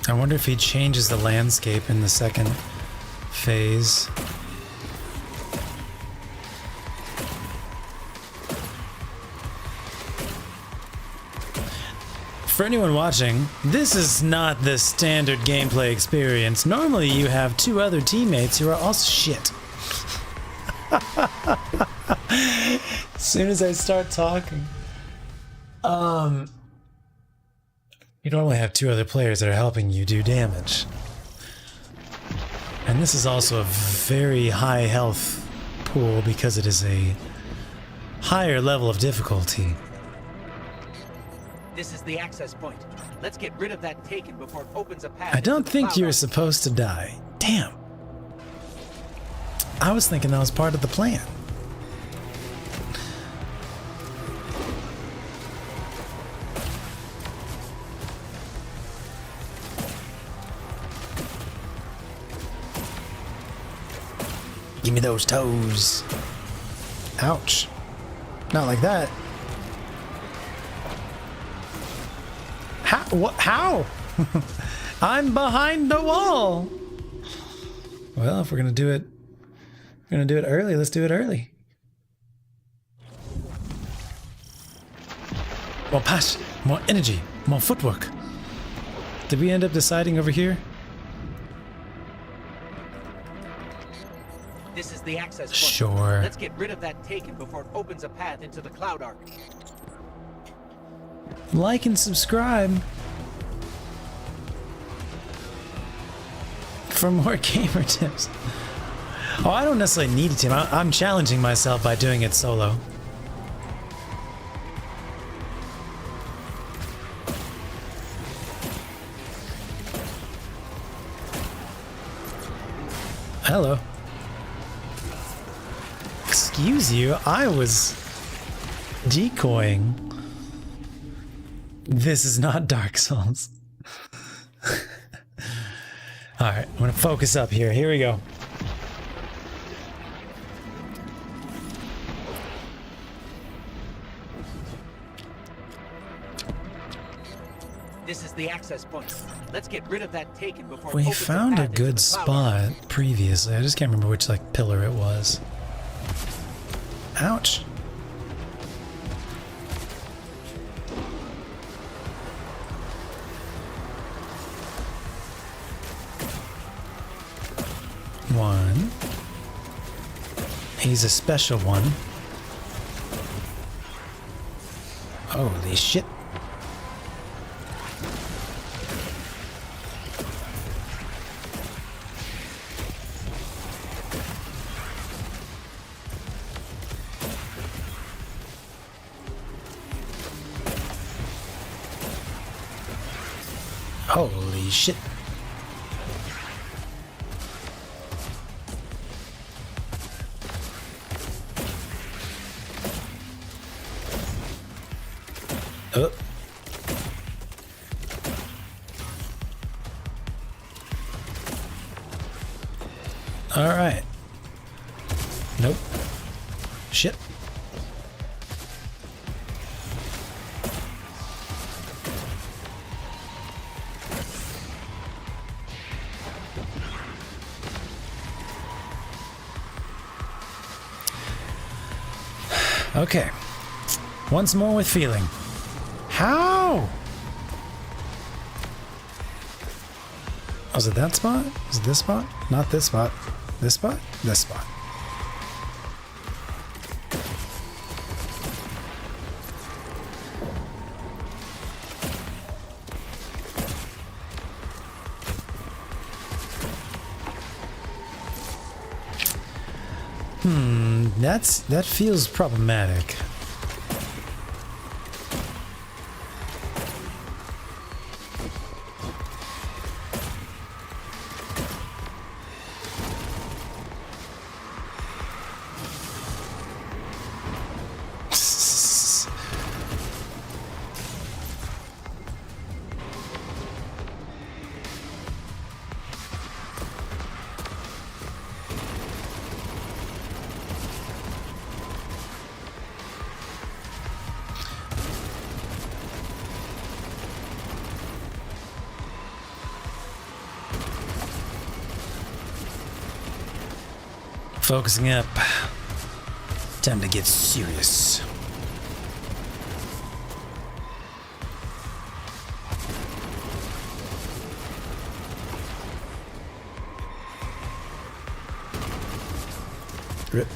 I wonder if he changes the landscape in the second phase. For anyone watching, this is not the standard gameplay experience. Normally you have two other teammates who are also shit. As soon as I start talking. You normally have two other players that are helping you do damage. And this is also a very high health pool because it is a higher level of difficulty. This is the access point. Let's get rid of that taken before it opens a path. I don't into the think cloud you're arc. supposed to die. Damn. I was thinking that was part of the plan. Give me those toes. Ouch. Not like that. How? What? How? I'm behind the wall. Well, if we're gonna do it early. Let's do it early. More passion, more energy, more footwork. Did we end up deciding over here? This is the access point. Sure. Let's get rid of that taken before it opens a path into the cloud arc. Like and subscribe for more gamer tips. Oh, I don't necessarily need a team. I'm challenging myself by doing it solo. Hello. Excuse you, I was decoying. This is not Dark Souls. All right, I'm gonna focus up here. Here we go. This is the access point. Let's get rid of that taken before it We opens found path a into good the cloud arc. spot previously. I just can't remember which like pillar it was. Ouch. One. He's a special one. Holy shit. Holy shit. Oh. All right. Nope. Shit. Okay. Once more with feeling. How? Was it that spot? Was it this spot? Not this spot. This spot? This spot. That feels problematic. Focusing up. Time to get serious. Rip.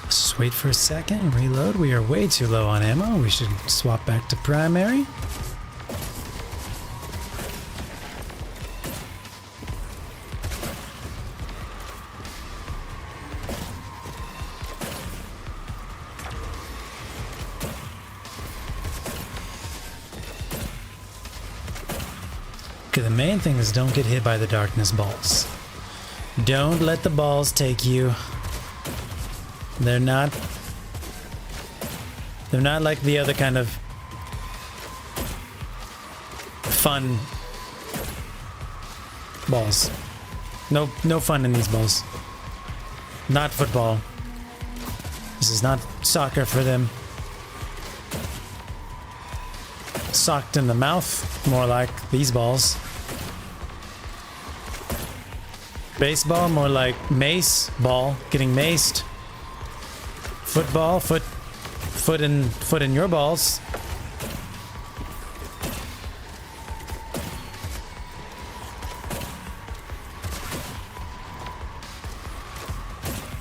Just wait for a second and reload. We are way too low on ammo. We should swap back to primary. Okay, the main thing is don't get hit by the darkness balls. Don't let the balls take you. They're not like the other kind of fun balls. No fun in these balls. Not football. This is not soccer for them. Socked in the mouth, more like these balls. Baseball, more like mace ball, getting maced. Football, foot in your balls.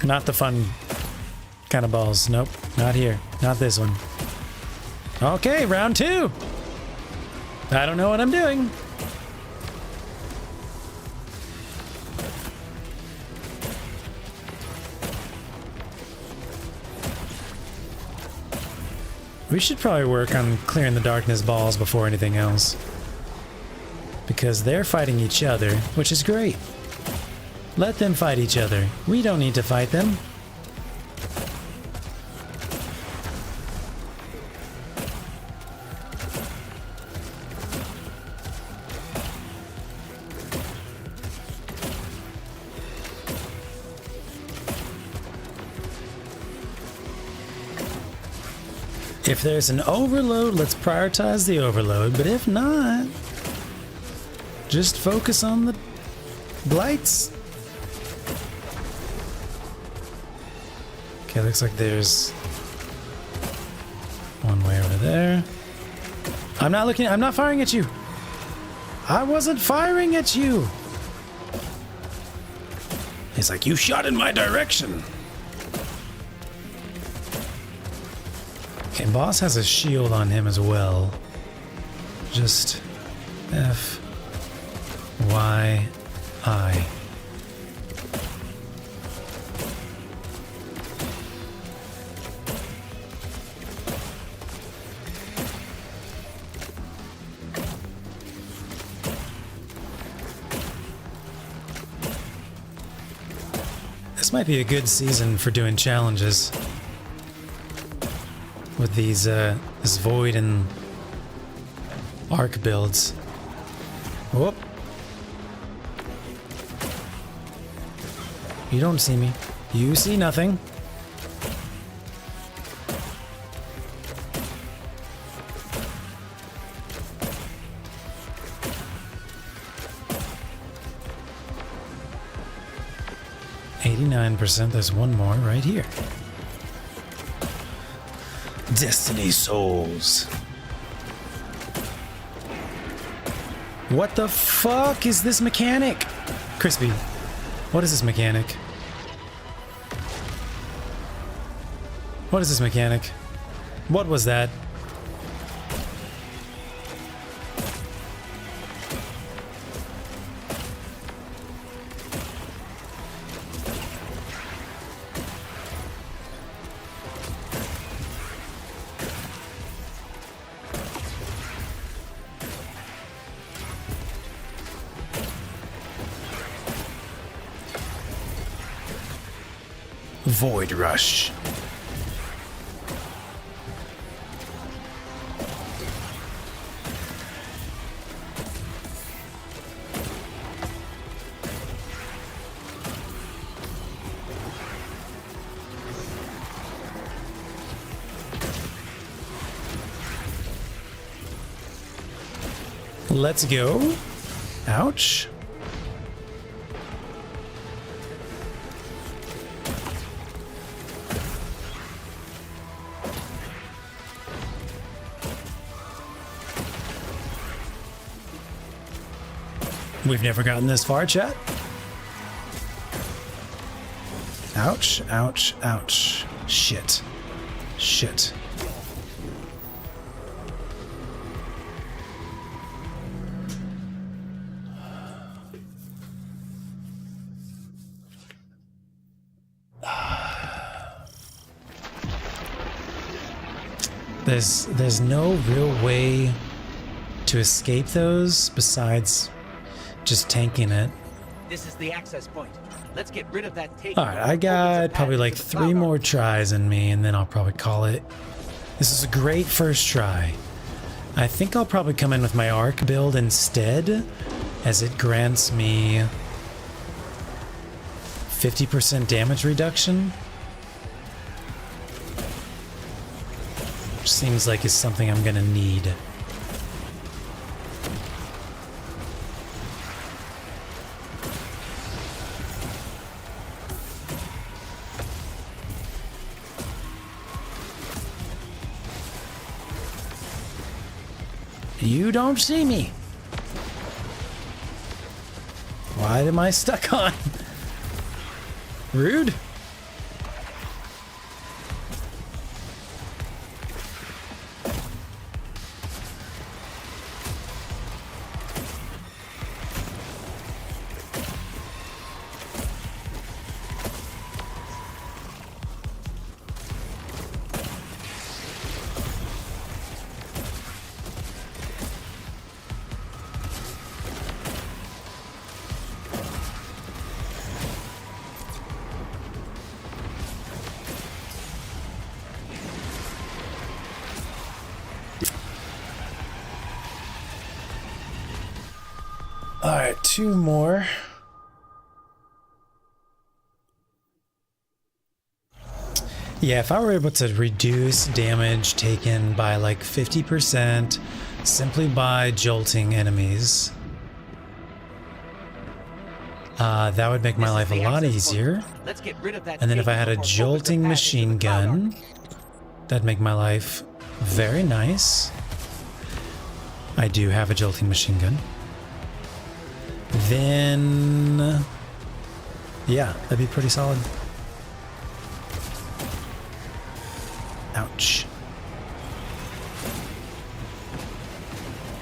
Not the fun kind of balls. Nope, not here. Not this one. Okay, round 2. I don't know what I'm doing. We should probably work on clearing the darkness balls before anything else. Because they're fighting each other, which is great. Let them fight each other. We don't need to fight them. If there's an overload, let's prioritize the overload, but if not, just focus on the blights. Okay, looks like there's one way over there. I'm not firing at you. I wasn't firing at you. He's like, you shot in my direction. Okay, boss has a shield on him as well. Just F, Y, I. This might be a good season for doing challenges. With these, this Void and Arc builds. Whoop. You don't see me. You see nothing. %. There's one more right here. Destiny Souls. What the fuck is this mechanic? Crispy, what is this mechanic? What is this mechanic? What was that? Void Rush. Let's go. Ouch. We've never gotten this far, chat. Ouch, ouch, ouch. Shit. Shit. There's no real way to escape those besides just tanking it. This is the access point. Let's get rid of that tape. Alright, I got probably like 3 more tries in me and then I'll probably call it. This is a great first try. I think I'll probably come in with my arc build instead, as it grants me 50% damage reduction. Which seems like is something I'm gonna need. You don't see me. Why am I stuck on? Rude. Alright, 2 more. Yeah, if I were able to reduce damage taken by like 50% simply by jolting enemies, that would make my life a lot easier. Let's get rid of that. And then if I had a jolting machine gun, that'd make my life very nice. I do have a jolting machine gun. Then, yeah, that'd be pretty solid. Ouch.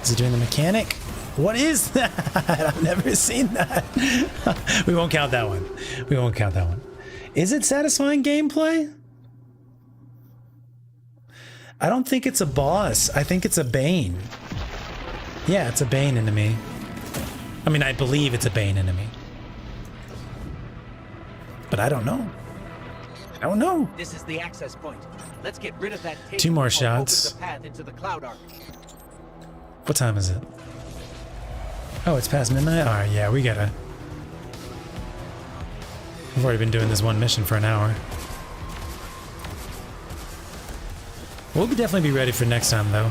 Is it doing the mechanic? What is that? I've never seen that. We won't count that one. We won't count that one. Is it satisfying gameplay? I don't think it's a boss. I think it's a Bane. Yeah, it's a Bane enemy. I mean, I believe it's a Bane enemy. But I don't know. I don't know. This is the access point. Let's get rid of that tape. 2 more before it opens shots. a path into the cloud arc. What time is it? Oh, it's past midnight? Alright, yeah, we gotta... We've already been doing this one mission for an hour. We'll definitely be ready for next time, though.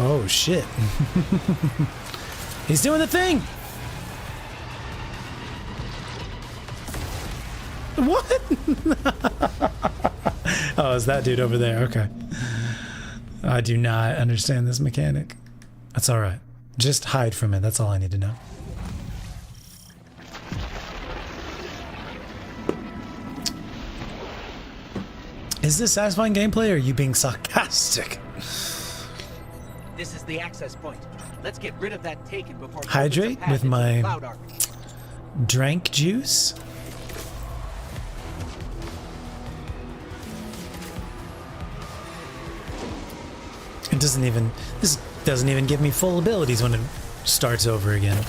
Oh, shit. He's doing the thing! What? Oh, is that dude over there? Okay. I do not understand this mechanic. That's alright. Just hide from it. That's all I need to know. Is this satisfying gameplay or are you being sarcastic? This is the access point. Let's get rid of that taken before it opens a Hydrate path with into the my cloud arc. drank juice. It doesn't even, this doesn't even give me full abilities when it starts over again.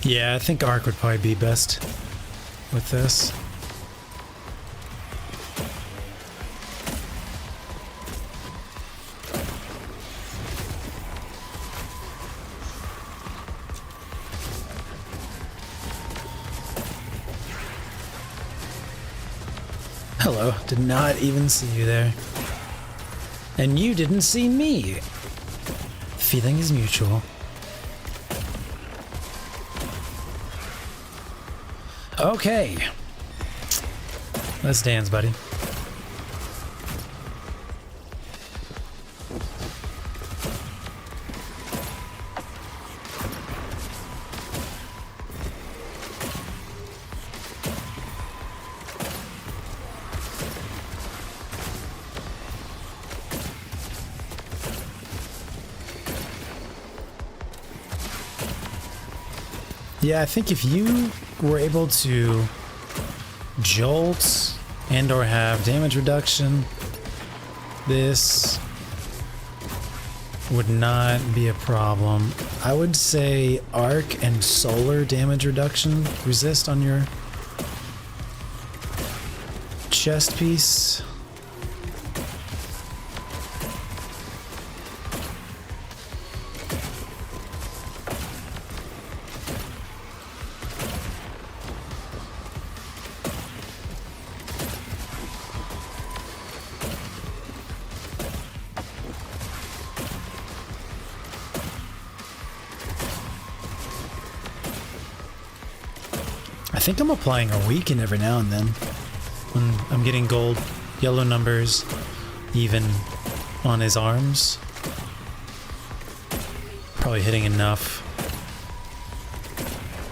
Yeah, I think Arc would probably be best with this. Hello, did not even see you there. And you didn't see me. Feeling is mutual. Okay. Let's dance, buddy. Yeah, I think if you were able to jolt and or have damage reduction, this would not be a problem. I would say arc and solar damage reduction resist on your chest piece. I think I'm applying a weaken every now and then. When I'm getting gold, yellow numbers, even on his arms. Probably hitting enough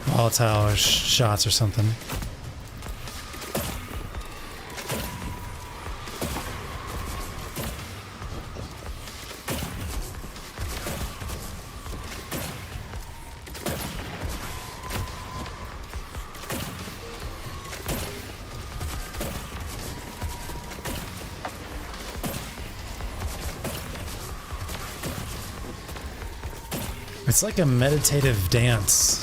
volatile or shots or something. It's like a meditative dance.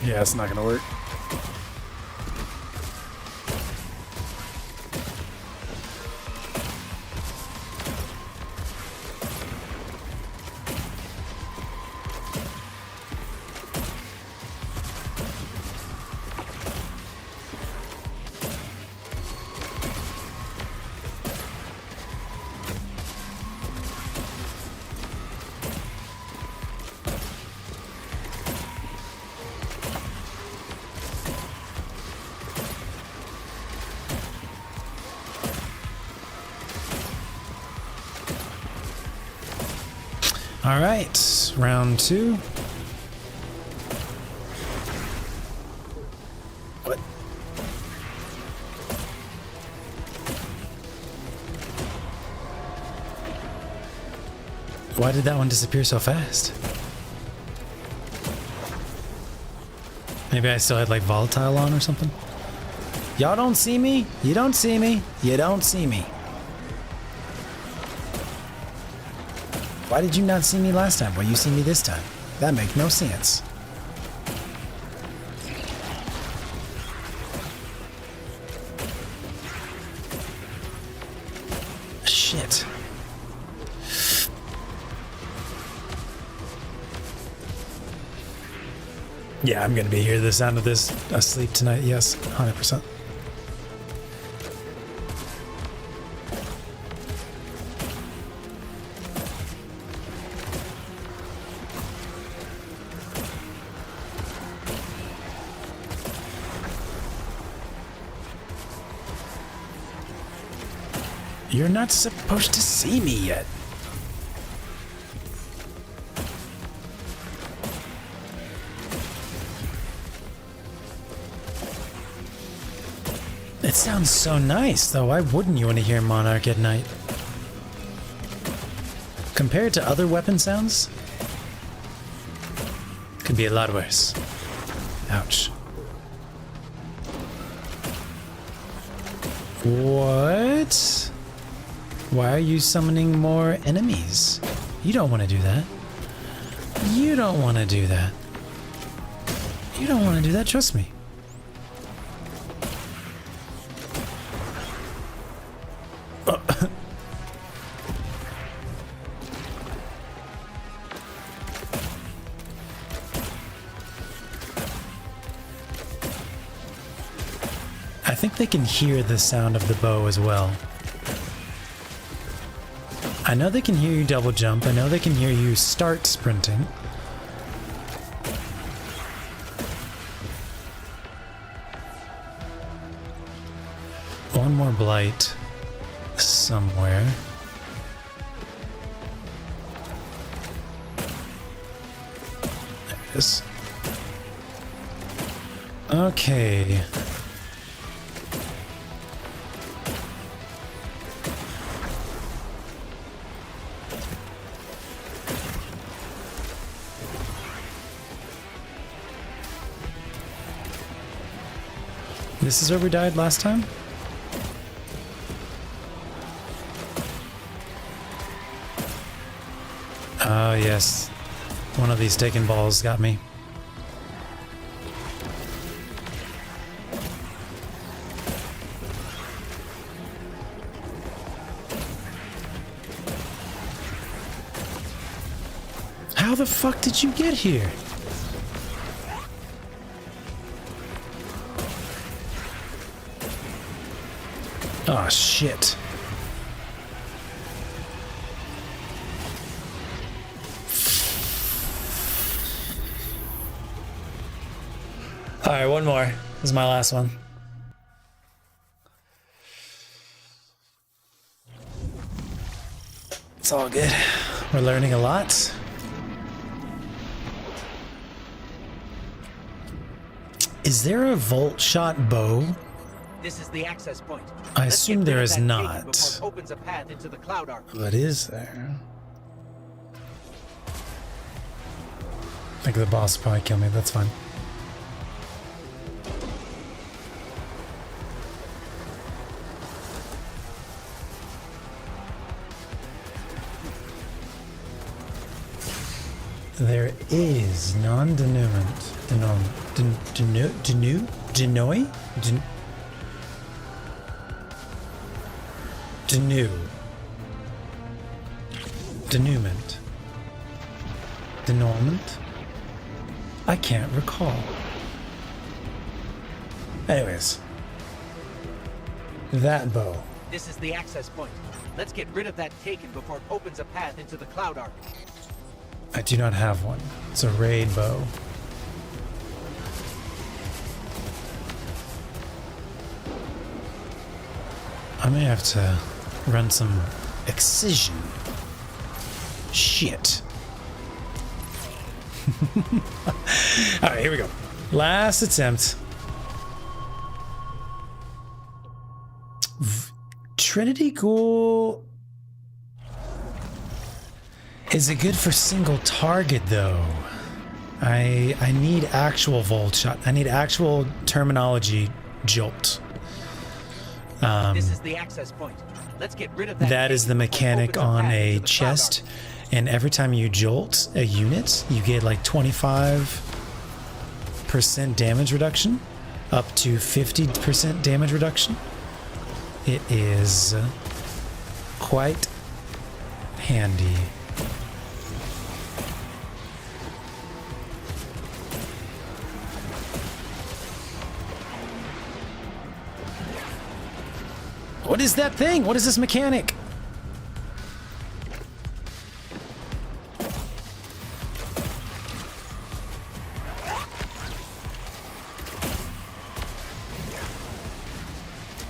Yeah, it's not gonna work. All right, round 2. What? Why did that one disappear so fast? Maybe I still had like volatile on or something? Y'all don't see me? You don't see me? You don't see me. Why did you not see me last time? Well, you see me this time. That makes no sense. Shit. Yeah, I'm gonna be here the sound of this asleep tonight. Yes, 100%. You're not supposed to see me yet. It sounds so nice, though. Why wouldn't you want to hear Monarch at night? Compared to other weapon sounds, could be a lot worse. Ouch. What? Why are you summoning more enemies? You don't want to do that. You don't want to do that. You don't want to do that, trust me. I think they can hear the sound of the bow as well. I know they can hear you double jump. I know they can hear you start sprinting. One more blight somewhere. There it is. Okay. This is where we died last time? Oh, yes. One of these taken balls got me. How the fuck did you get here? Oh shit. Alright, one more. This is my last one. It's all good. We're learning a lot. Is there a volt shot bow? This is the access point. I Let's assume get there rid of is that not. taken before it opens a path into the Cloud Arc. What is there? I think the boss will probably kill me. That's fine. There is non-denouement. Denouement. Denouement? I can't recall. Anyways. That bow. This is the access point. Let's get rid of that taken before it opens a path into the Cloud Arc. I do not have one. It's a raid bow. I may have to run some excision. Shit. Alright, here we go. Last attempt. Trinity Ghoul. Is it good for single target though? I need actual volt shot. I need actual terminology jolt. This is the access point. Let's get rid of that. That is the mechanic on a chest, and every time you jolt a unit, you get like 25% damage reduction, up to 50% damage reduction. It is quite handy. What is that thing? What is this mechanic?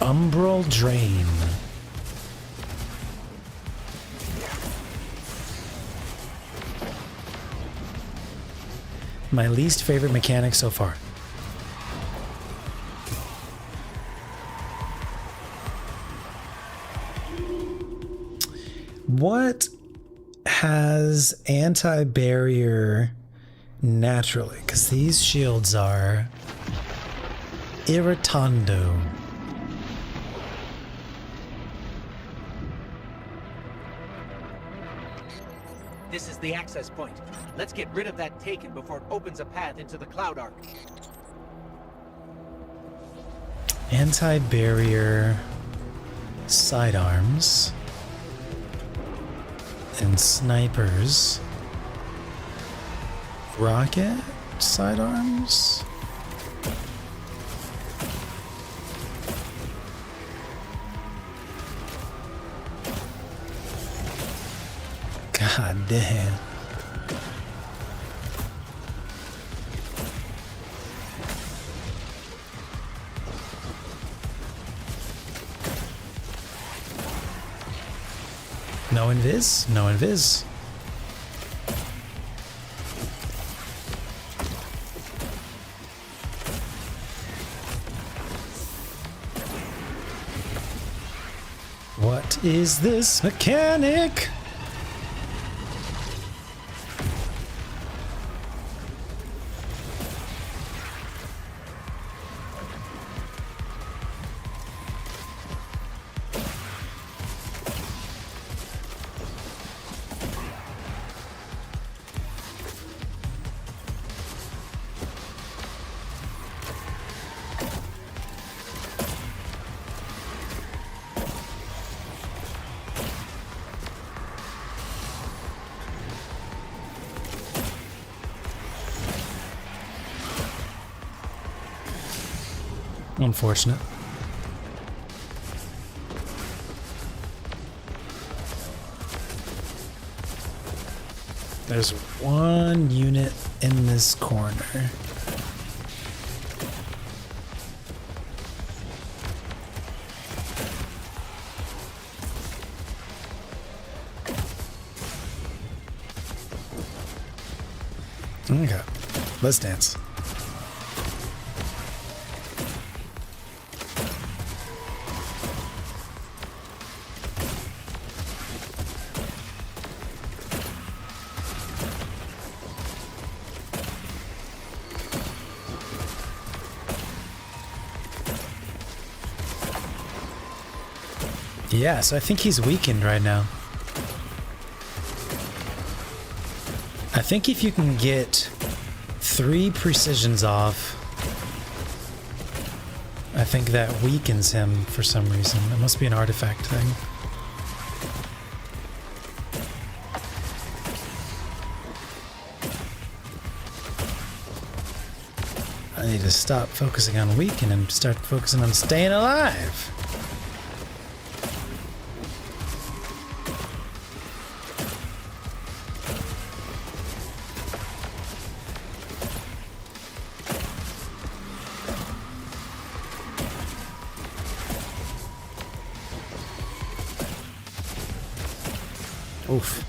Umbral Drain. My least favorite mechanic so far. What has anti-barrier naturally? Because these shields are irritando. This is the access point. Let's get rid of that taken before it opens a path into the Cloud Arc. Anti-barrier sidearms and snipers. Rocket sidearms. God damn. No invis? No invis. What is this mechanic? Unfortunate. There's one unit in this corner. Okay, let's dance. Yeah, so I think he's weakened right now. I think if you can get 3 precisions off, I think that weakens him for some reason. It must be an artifact thing. I need to stop focusing on weakening and start focusing on staying alive. Oof.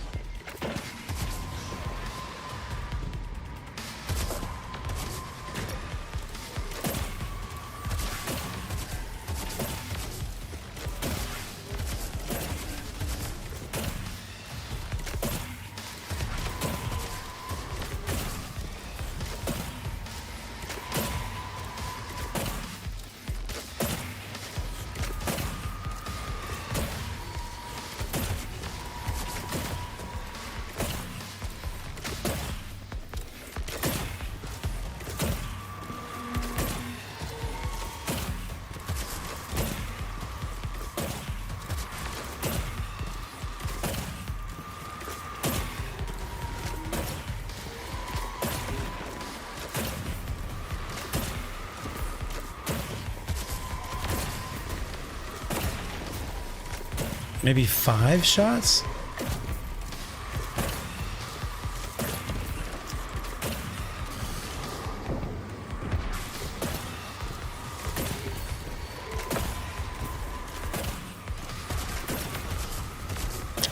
Maybe 5 shots?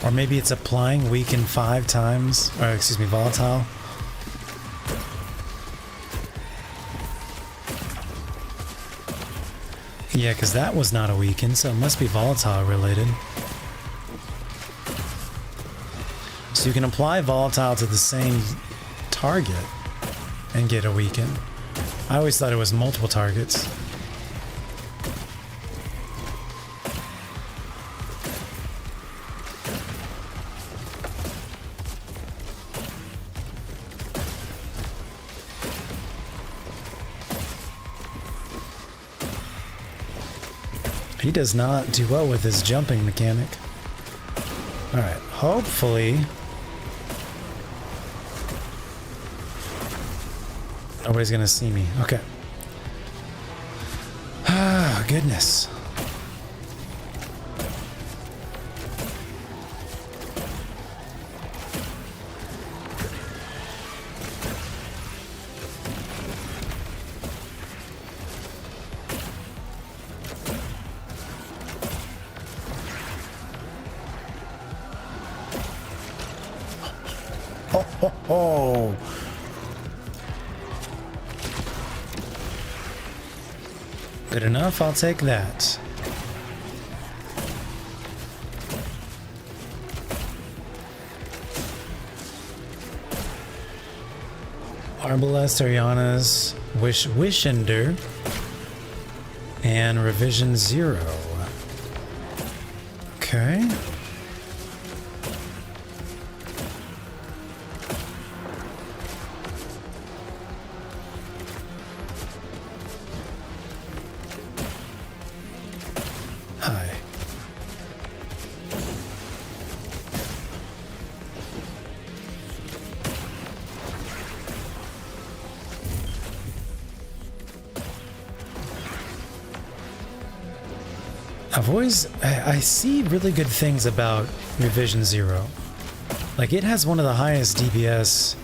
Or maybe it's applying weaken 5 times, or excuse me, volatile. Yeah, because that was not a weaken, so it must be volatile related. So you can apply volatile to the same target and get a weaken. I always thought it was multiple targets. He does not do well with his jumping mechanic. Alright, hopefully nobody's gonna see me. Okay. Ah, goodness. Oh. Good enough, I'll take that. Arbalest, Ariana's, Wishender, and Revision 0. Okay. I see really good things about Revision Zero. Like, it has one of the highest DPS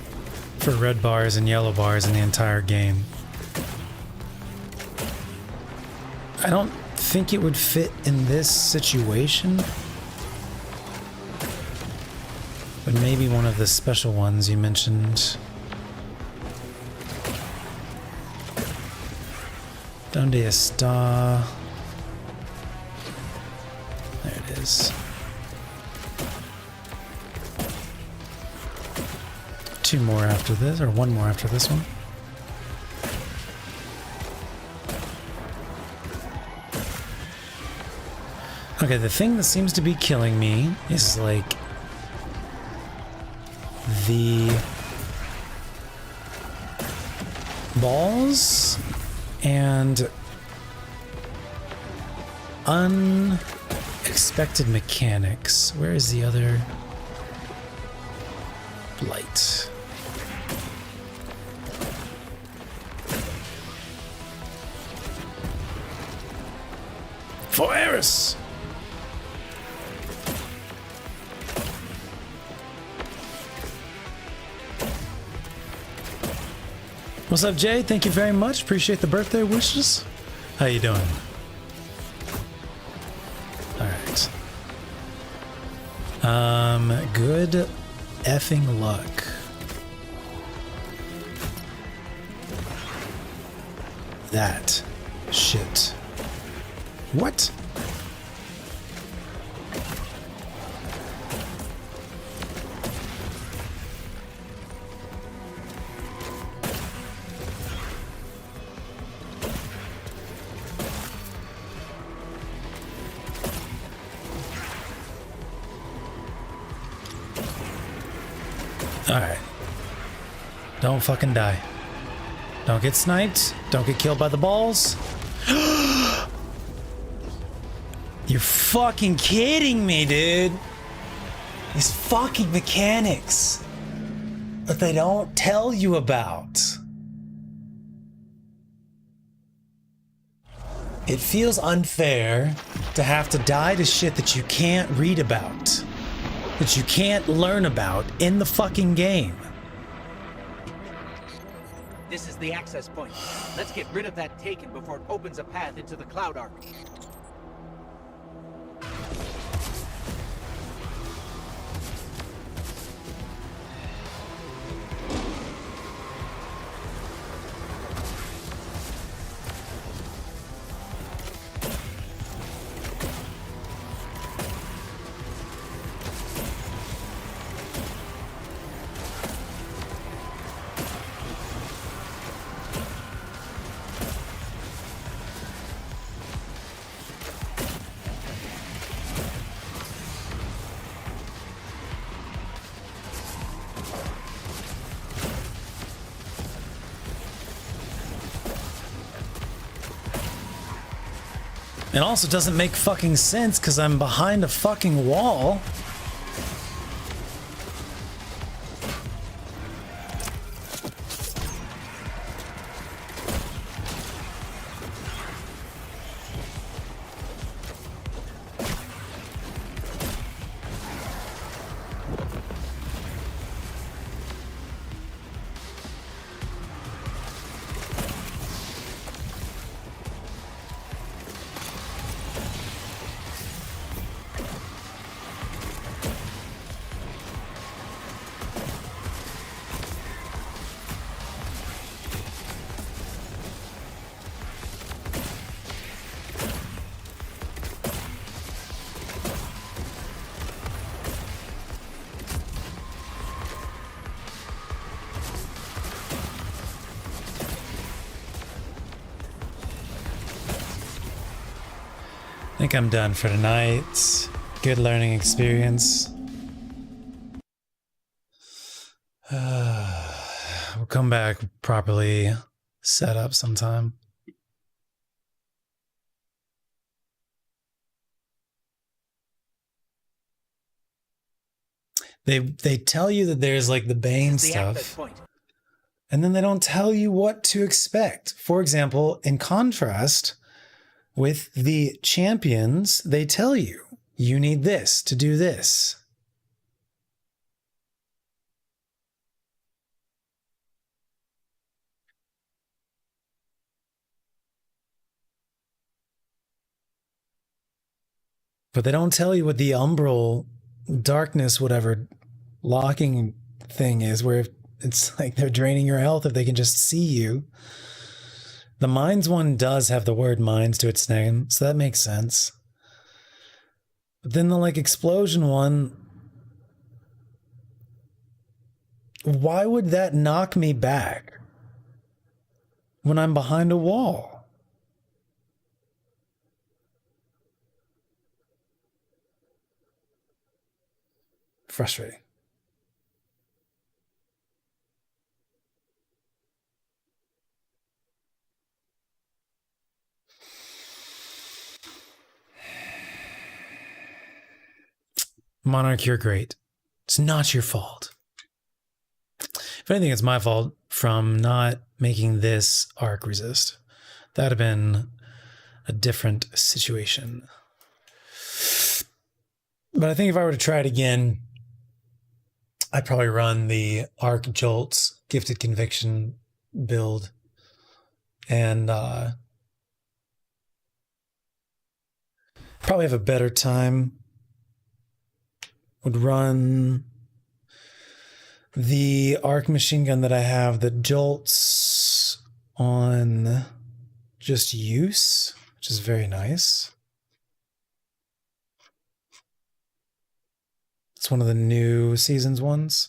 for red bars and yellow bars in the entire game. I don't think it would fit in this situation, but maybe one of the special ones you mentioned. Donde está? There it is. 2 more after this, or 1 more after this one. Okay, the thing that seems to be killing me is like the balls and unexpected mechanics. Where is the other blight? For Eris! What's up, Jay? Thank you very much. Appreciate the birthday wishes. How you doing? All right. Good effing luck. That shit. What? Alright. Don't fucking die. Don't get sniped. Don't get killed by the balls. You're fucking kidding me, dude. These fucking mechanics that they don't tell you about. It feels unfair to have to die to shit that you can't read about, that you can't learn about in the fucking game. This is the access point. Let's get rid of that taken before it opens a path into the Cloud Arc. It also doesn't make fucking sense because I'm behind a fucking wall. I think I'm done for tonight. Good learning experience. We'll come back properly set up sometime. They tell you that there's like the Bane stuff, and then they don't tell you what to expect. For example, in contrast, with the champions, they tell you, you need this to do this. But they don't tell you what the umbral darkness, whatever locking thing is, where it's like they're draining your health if they can just see you. The mines one does have the word mines to its name, so that makes sense. But then the like explosion one, why would that knock me back when I'm behind a wall? Frustrating. Monarch, you're great. It's not your fault. If anything, it's my fault from not making this arc resist. That'd have been a different situation. But I think if I were to try it again, I'd probably run the Arc Jolts Gifted Conviction build. And probably have a better time. Would run the arc machine gun that I have that jolts on just use, which is very nice. It's one of the new seasons ones.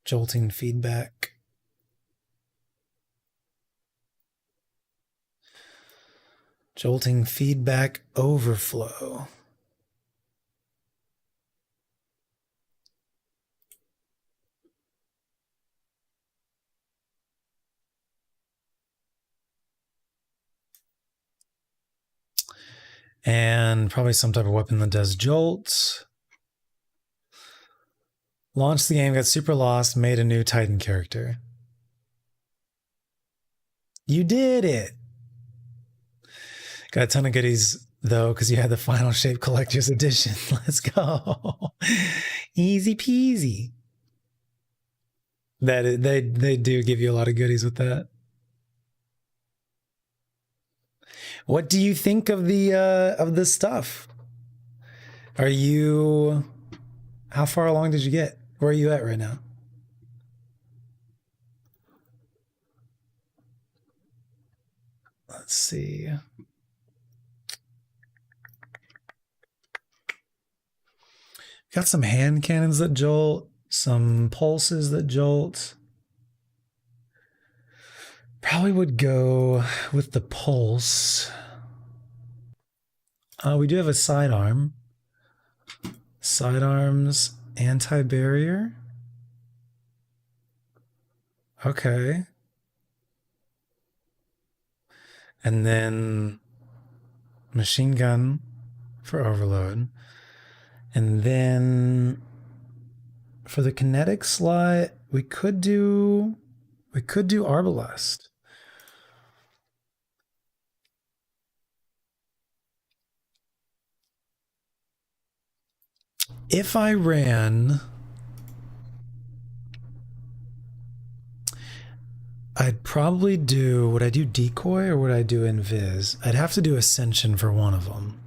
Jolting feedback. Jolting feedback overflow. And probably some type of weapon that does jolts. Launched the game, got super lost, made a new Titan character. You did it! Got a ton of goodies though, because you had the Final Shape Collector's Edition. Let's go. Easy peasy. They do give you a lot of goodies with that. What do you think of the stuff? Are you, how far along did you get? Where are you at right now? Let's see. Got some hand cannons that jolt, some pulses that jolt. Probably would go with the pulse. We do have a sidearm. Sidearms, anti-barrier. Okay. And then machine gun for overload. And then for the kinetic slot, we could do Arbalest. If I ran, I'd probably do, would I do decoy or would I do invis? I'd have to do ascension for one of them.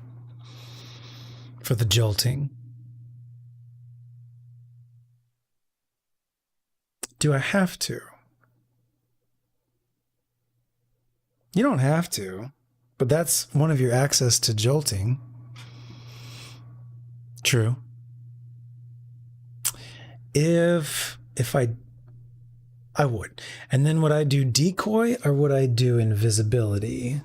For the jolting. Do I have to? You don't have to, but that's one of your access to jolting. True. If I would. And then would I do decoy or would I do invisibility?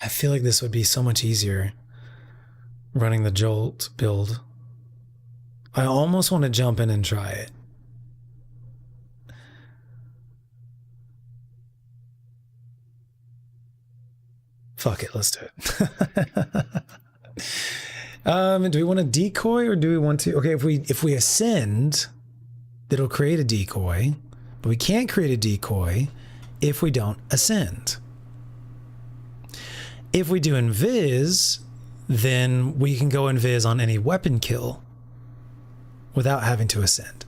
I feel like this would be so much easier running the jolt build. I almost want to jump in and try it. Fuck it, let's do it. Do we want to decoy or do we want to? Okay, if we ascend, it'll create a decoy, but we can't create a decoy if we don't ascend. If we do invis, then we can go invis on any weapon kill without having to ascend.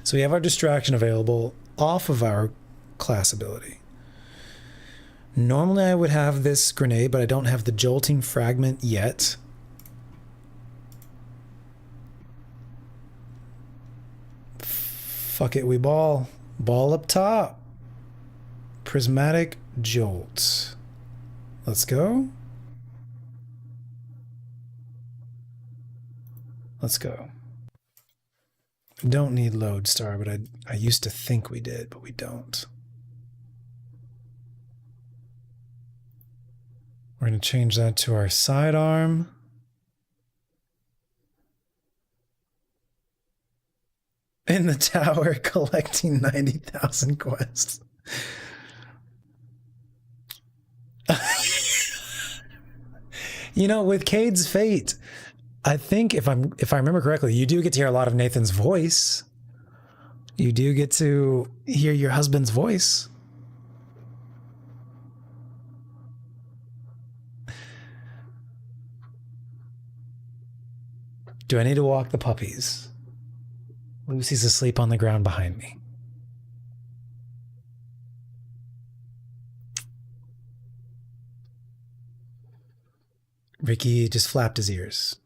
So we have our distraction available off of our class ability. Normally I would have this grenade, but I don't have the jolting fragment yet. Fuck it, we ball. Ball up top. Prismatic jolt. Let's go. Let's go. We don't need lodestar, but I used to think we did, but we don't. We're going to change that to our sidearm. In the tower collecting 90,000 quests. You know, with Cade's Fate, I think if I remember correctly, you do get to hear a lot of Nathan's voice. You do get to hear your husband's voice. Do I need to walk the puppies? Lucy's asleep on the ground behind me. Ricky just flapped his ears.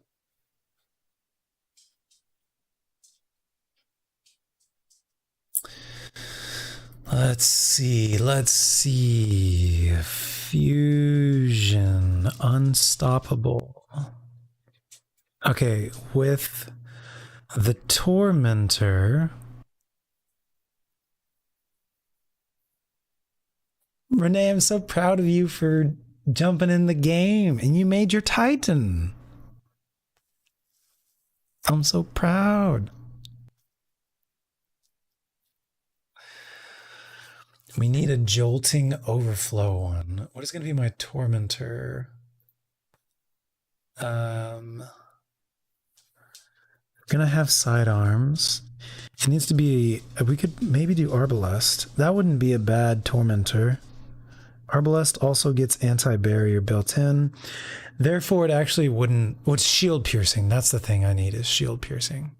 Let's see. Fusion. Unstoppable. Okay, with the Tormentor. Renee, I'm so proud of you for jumping in the game and you made your Titan. I'm so proud. We need a jolting overflow one. What is going to be my Tormentor? We're gonna have sidearms. It needs to be. We could maybe do Arbalest. That wouldn't be a bad Tormentor. Arbalest also gets anti-barrier built in. Therefore, it actually wouldn't. What's shield piercing? That's the thing I need is shield piercing.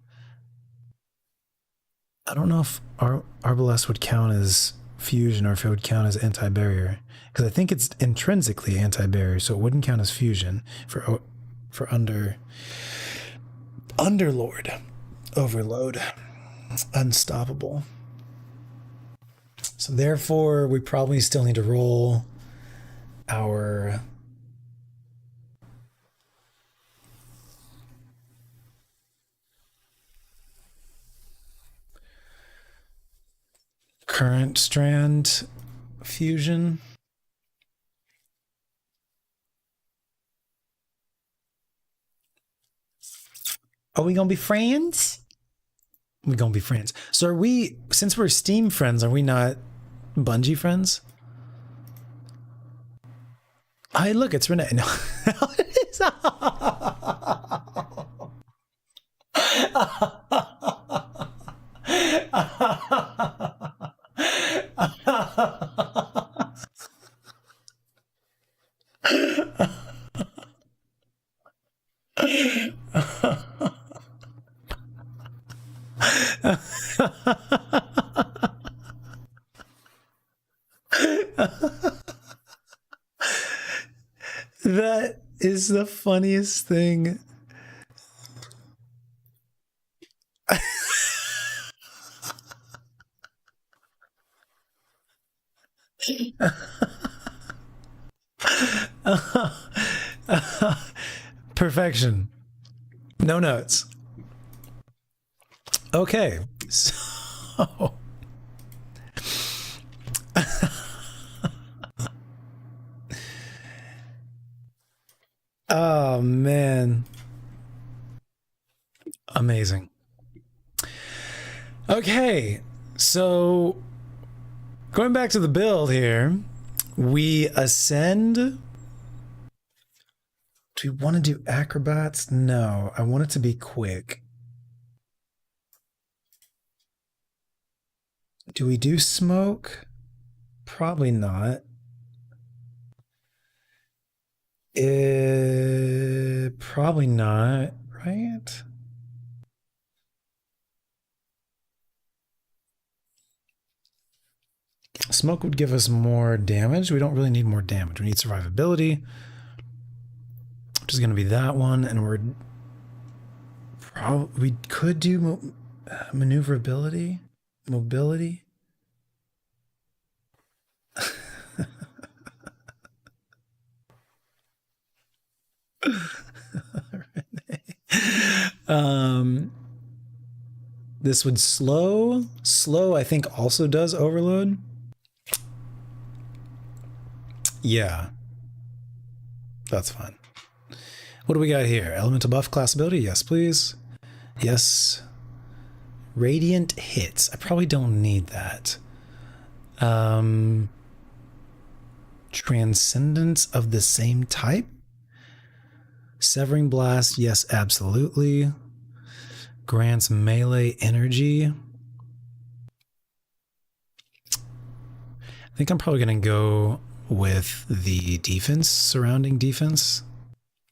I don't know if Arbalest would count as fusion or if it would count as anti-barrier, because I think it's intrinsically anti-barrier, so it wouldn't count as fusion for Underlord, Overload, Unstoppable. So therefore, we probably still need to roll our current strand fusion. Are we gonna be friends? We're gonna be friends. So are we, since we're Steam friends, are we not Bungie friends? Hey, look, it's Renee. No. That is the funniest thing. Perfection. No notes. Okay, so oh man, amazing. Okay, so going back to the build here, we ascend Do we want to do acrobats? No, I want it to be quick. Do we do smoke? Probably not. Probably not, right? Smoke would give us more damage. We don't really need more damage. We need survivability, which is going to be that one. And we could do maneuverability, mobility. This would slow. Slow, I think, also does overload. Yeah. That's fine. What do we got here? Elemental buff class ability? Yes, please. Yes. Radiant hits. I probably don't need that. Transcendence of the same type? Severing Blast, yes, absolutely. Grants melee energy. I think I'm probably going to go with the defense, surrounding defense.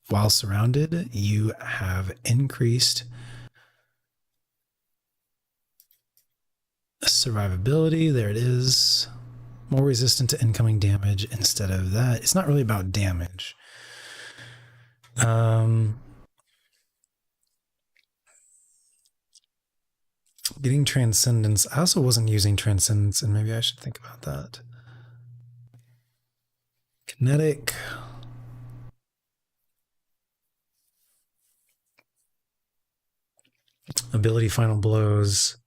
While surrounded, you have increased survivability. There it is. More resistant to incoming damage instead of that. It's not really about damage. Getting Transcendence. I also wasn't using Transcendence, and maybe I should think about that. Kinetic. Ability Final Blows.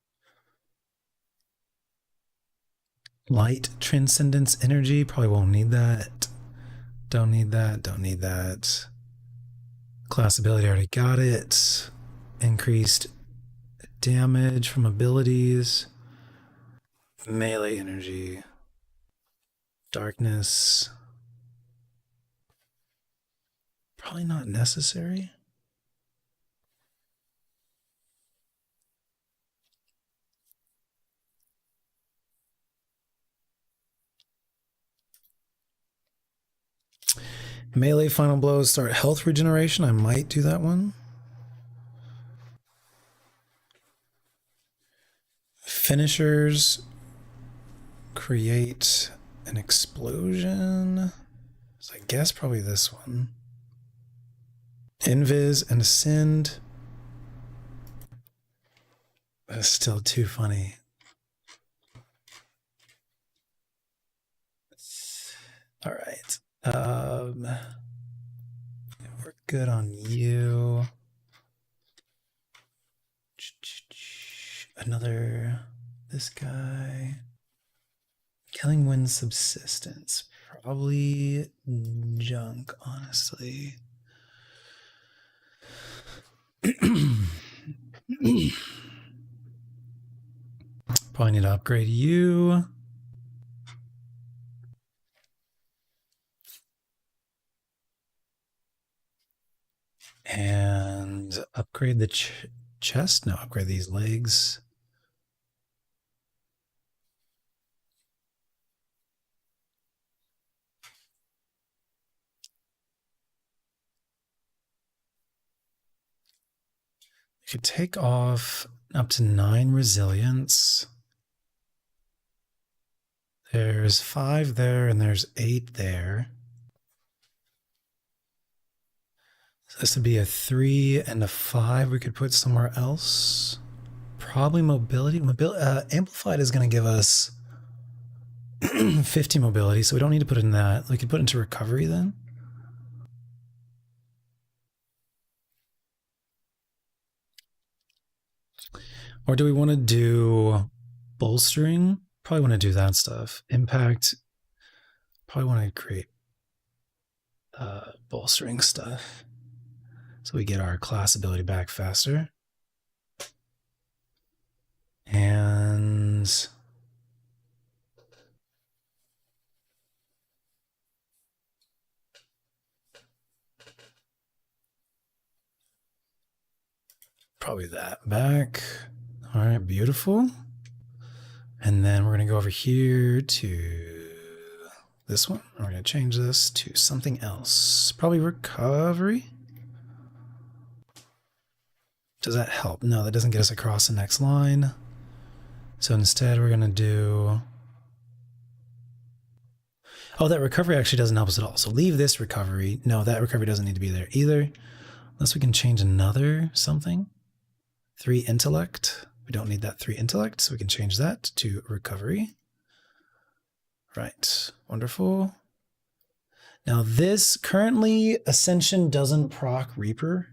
Light Transcendence Energy. Probably won't need that. Don't need that. Don't need that. Class ability, already got it. Increased damage from abilities. Melee energy. Darkness. Probably not necessary. Melee final blows start health regeneration. I might do that one. Finishers create an explosion. So I guess probably this one. Invis and Ascend. That's still too funny. All right. We're good on you. Another, this guy. Killing Wind Subsistence. Probably junk, honestly. Probably need to upgrade you. And upgrade the chest? No, upgrade these legs. You could take off up to 9 resilience. There's 5 there and there's 8 there. So this would be a 3 and a 5 we could put somewhere else. Probably mobility. Amplified is going to give us 50 mobility, so we don't need to put it in that. We could put it into recovery then. Or do we want to do bolstering? Probably want to do that stuff. Impact. Probably want to create bolstering stuff. So we get our class ability back faster. And probably that back. All right, beautiful. And then we're going to go over here to this one. We're going to change this to something else. Probably recovery. Does that help? No, that doesn't get us across the next line. So instead we're going to do... Oh, that recovery actually doesn't help us at all. So leave this recovery. No, that recovery doesn't need to be there either. Unless we can change another something. 3 intellect. We don't need that 3 intellect, so we can change that to recovery. Right, wonderful. Now this currently Ascension doesn't proc Reaper.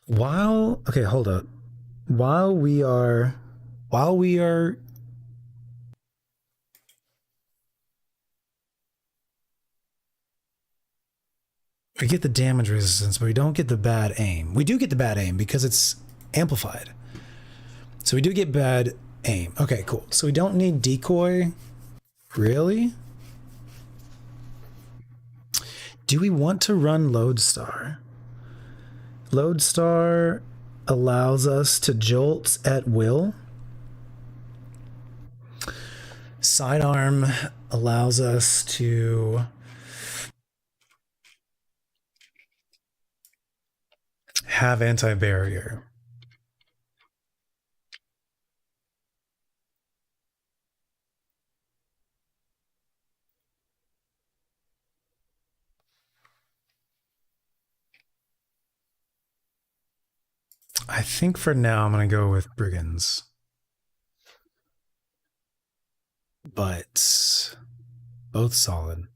Okay, hold up. While we are we get the damage resistance, but we don't get the bad aim. We do get the bad aim because it's amplified. So we do get bad aim. Okay, cool. So we don't need decoy. Really? Do we want to run Lodestar? Lodestar allows us to jolt at will. Sidearm allows us to have anti-barrier. I think for now I'm going to go with Brigands. But both solid.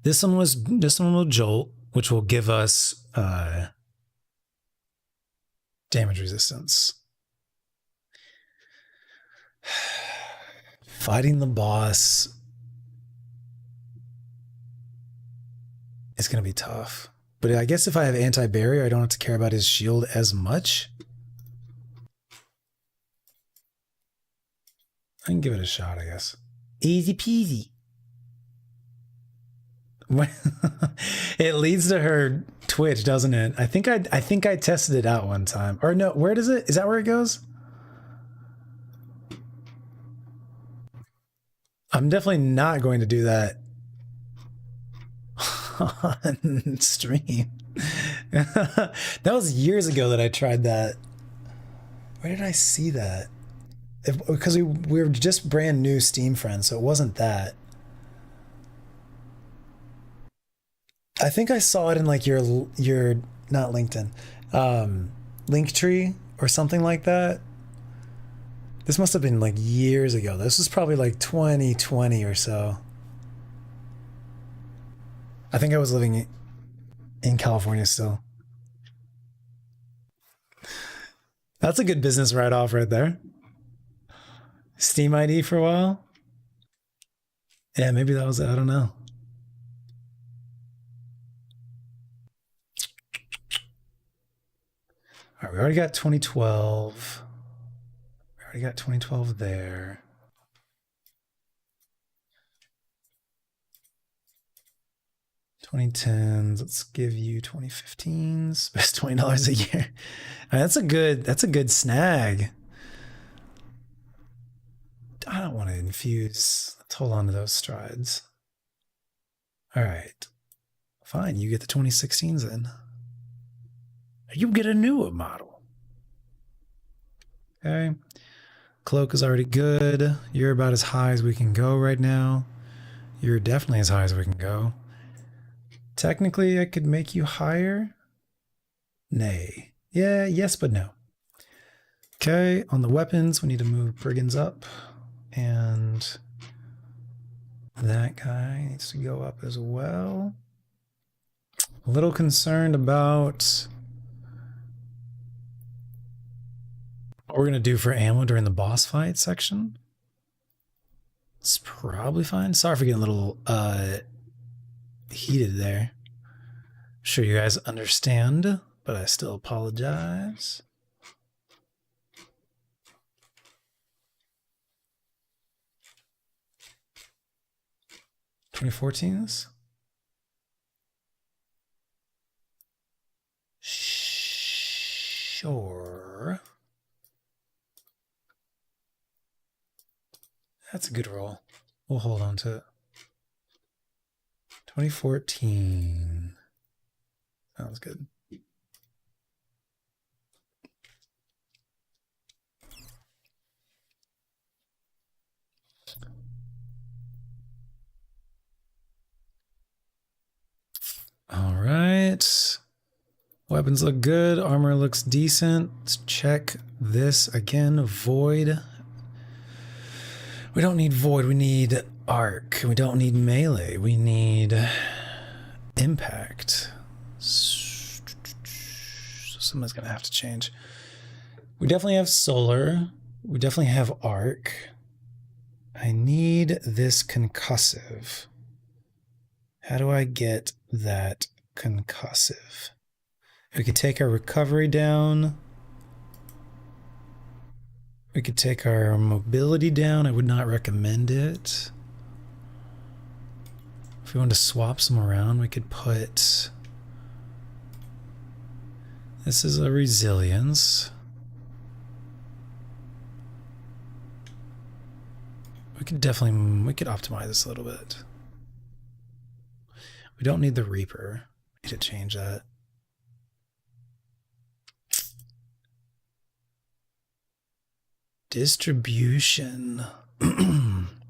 This one will jolt, which will give us damage resistance. Fighting the boss is going to be tough. But I guess if I have anti-barrier, I don't have to care about his shield as much. I can give it a shot, I guess. Easy peasy. It leads to her Twitch, doesn't it? I think I tested it out one time. Or no, where does it? Is that where it goes? I'm definitely not going to do that on stream. That was years ago that I tried that. Where did I see that? Because we were just brand new Steam friends, so it wasn't that. I think I saw it in like your not LinkedIn, Linktree or something like that. This must have been like years ago. This was probably like 2020 or so. I think I was living in California still. That's a good business write-off right there. Steam ID for a while. Yeah, maybe that was it. I don't know. All right, we already got 2012. We already got 2012 there. $2010s. Let's give you 2015s. Best $20 a year. I mean, that's a good snag. I don't want to infuse. Let's hold on to those strides. All right. Fine, you get the 2016s then. You get a newer model. Okay. Cloak is already good. You're about as high as we can go right now. You're definitely as high as we can go. Technically, I could make you higher. Nay. Yeah, yes, but no. Okay, on the weapons, we need to move Brigands up. And that guy needs to go up as well. A little concerned about what we're going to do for ammo during the boss fight section. It's probably fine. Sorry for getting a little heated there. I'm sure you guys understand, but I still apologize. $2014s? Sure. That's a good roll. We'll hold on to it. 2014. Sounds good. All right. Weapons look good. Armor looks decent. Let's check this again. Void. We don't need void. We need arc. We don't need melee. We need impact. So somebody's going to have to change. We definitely have solar. We definitely have arc. I need this concussive. How do I get that concussive? We could take our recovery down. We could take our mobility down. I would not recommend it. If we wanted to swap some around, we could put... This is a resilience. We could optimize this a little bit. We don't need the Reaper. We need to change that. Distribution.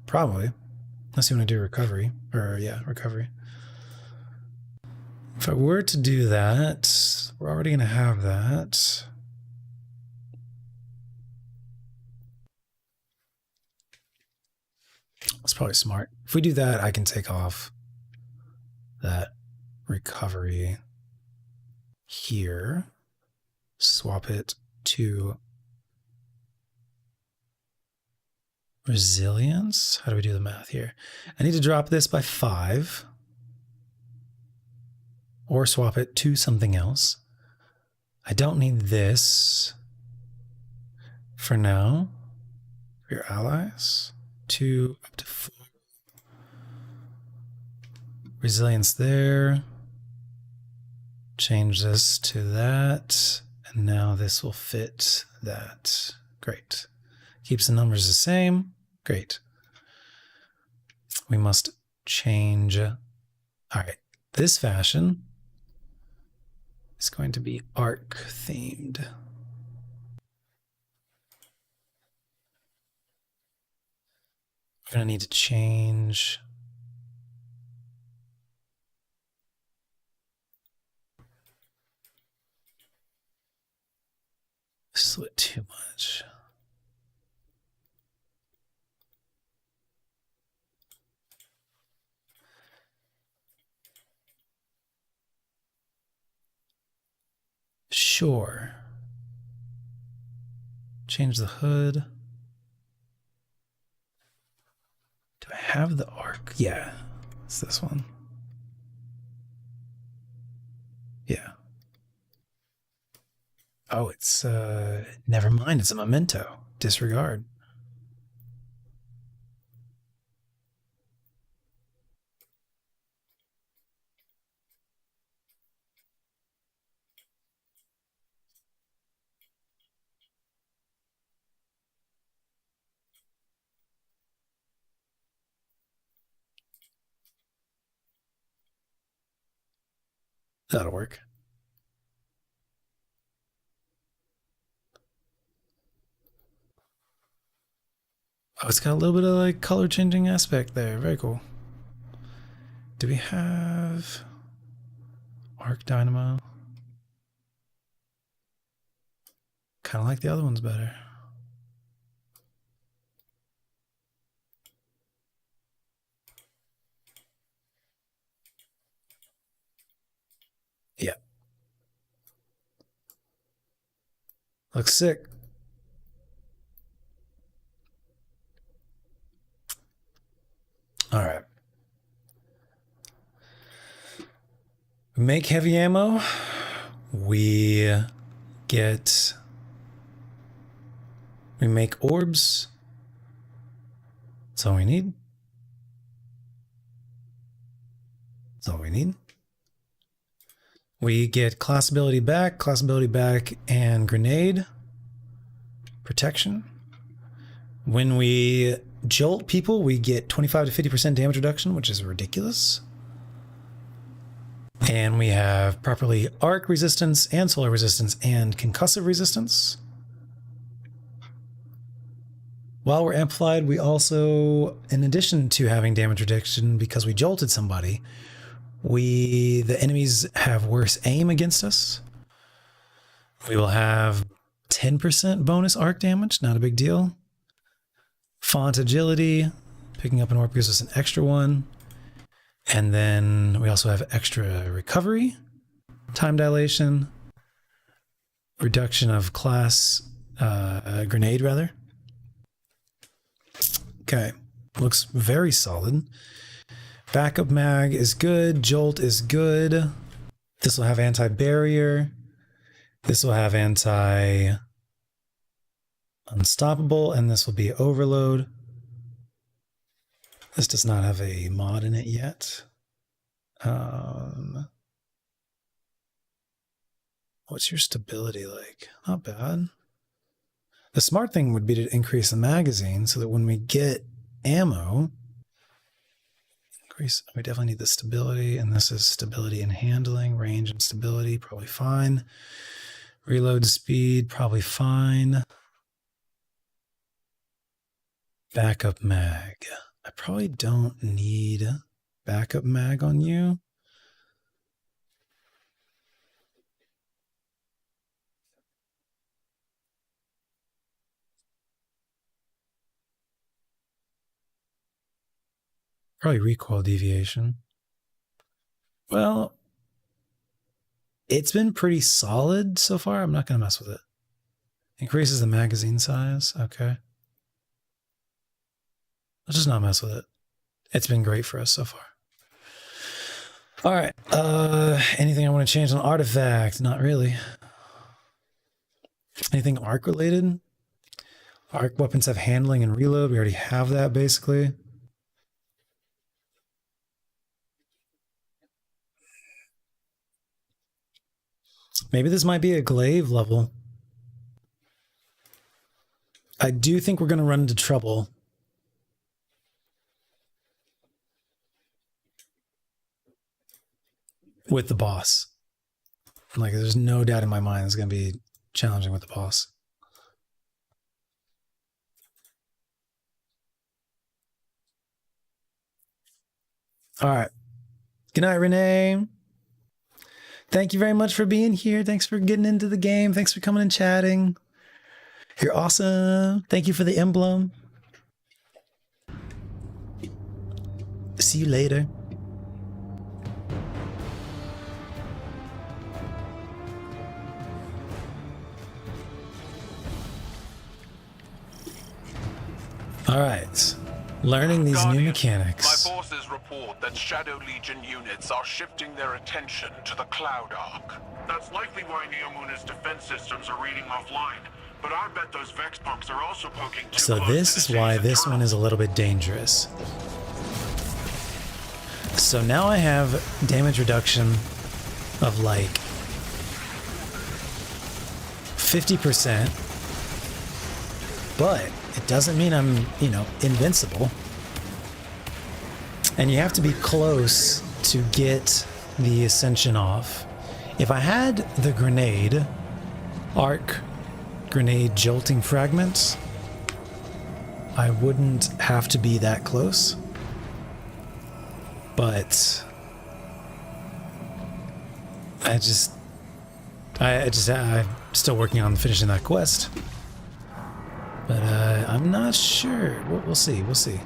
Probably. Unless you want to do recovery. Or, yeah, recovery. If I were to do that, we're already going to have that. That's probably smart. If we do that, I can take off that recovery here. Swap it to resilience. How do we do the math here? I need to drop this by 5. Or swap it to something else. I don't need this for now. For your allies. 2 up to 4. Resilience there. Change this to that. And now this will fit that. Great. Keeps the numbers the same. Great. We must change. All right. This fashion is going to be arc themed. We're going to need to change this is a bit too much. Sure. Change the hood. Do I have the arc? Yeah, it's this one. Yeah. Oh, it's, never mind. It's a memento. Disregard. That'll work. Oh, it's got a little bit of like color changing aspect there. Very cool. Do we have arc dynamo? Kind of like the other ones better. Yeah. Looks sick. All right. We make heavy ammo. We make orbs. That's all we need. That's all we need. We get class ability back, and grenade protection. When we jolt people, we get 25 to 50% damage reduction, which is ridiculous. And we have properly arc resistance and solar resistance and concussive resistance. While we're amplified, we also, in addition to having damage reduction because we jolted somebody, the enemies have worse aim against us. We will have 10% bonus arc damage, not a big deal. Font agility, picking up an orb gives us an extra one. And then we also have extra recovery, time dilation, reduction of class, grenade rather. Okay, looks very solid. Backup mag is good. Jolt is good. This will have anti-barrier. This will have anti-unstoppable, and this will be overload. This does not have a mod in it yet. What's your stability like? Not bad. The smart thing would be to increase the magazine so that when we get ammo, we definitely need the stability, and this is stability and handling, range and stability, probably fine. Reload speed, probably fine. Backup mag. I probably don't need backup mag on you. Probably recoil deviation. Well, it's been pretty solid so far. I'm not going to mess with it. Increases the magazine size. Okay. Let's just not mess with it. It's been great for us so far. All right. Anything I want to change on artifact? Not really. Anything arc related? Arc weapons have handling and reload. We already have that basically. Maybe this might be a glaive level. I do think we're going to run into trouble with the boss. Like, there's no doubt in my mind it's going to be challenging with the boss. All right. Good night, Renee. Thank you very much for being here. Thanks for getting into the game. Thanks for coming and chatting. You're awesome. Thank you for the emblem. See you later. All right. Learning these new mechanics. My forces report that Shadow Legion units are shifting their attention to the Cloud Arc. That's likely why Neomuna's defense systems are reading offline. But I bet those Vex punks are also poking too So close this to is the why city's this one is a little bit dangerous. So now I have damage reduction of like 50%, but it doesn't mean I'm, invincible. And you have to be close to get the ascension off. If I had the grenade, arc grenade jolting fragments, I wouldn't have to be that close. But I'm still working on finishing that quest. But I'm not sure. We'll see. We'll see.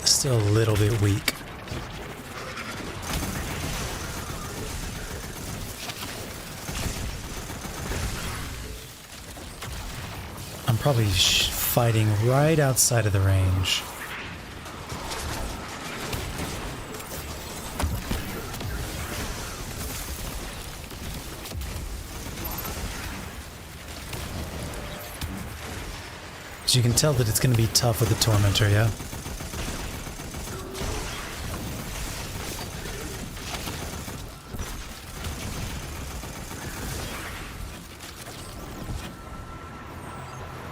Still a little bit weak. I'm probably fighting right outside of the range. So you can tell that it's going to be tough with the Tormentor, yeah?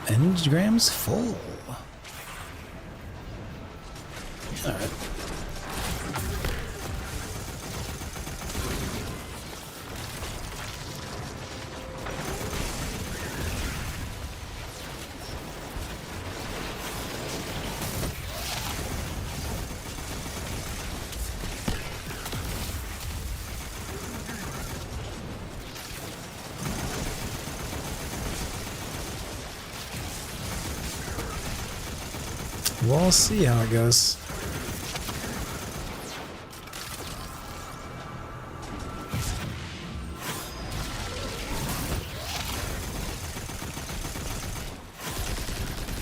Engram's full. Alright. We'll see how it goes.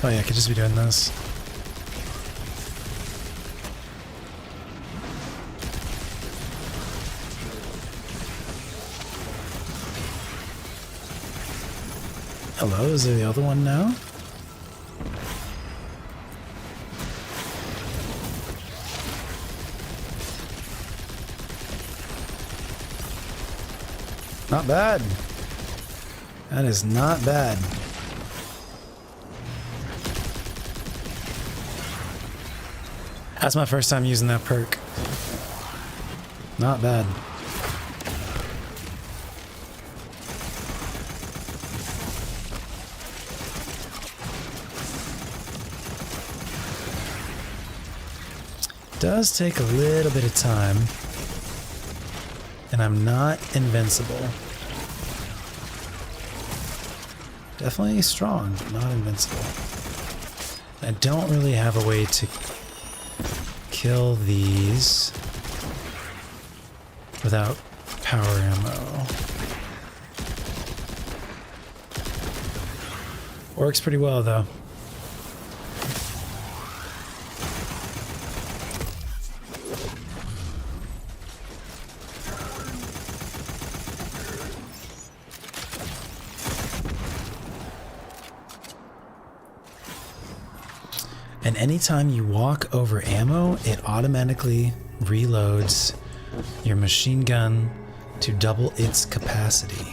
Oh yeah, I could just be doing this. Hello, is there the other one now? Not bad. That is not bad. That's my first time using that perk. Not bad. Does take a little bit of time. And I'm not invincible. Definitely strong, but not invincible. I don't really have a way to kill these without power ammo. Works pretty well though. And anytime you walk over ammo, it automatically reloads your machine gun to double its capacity.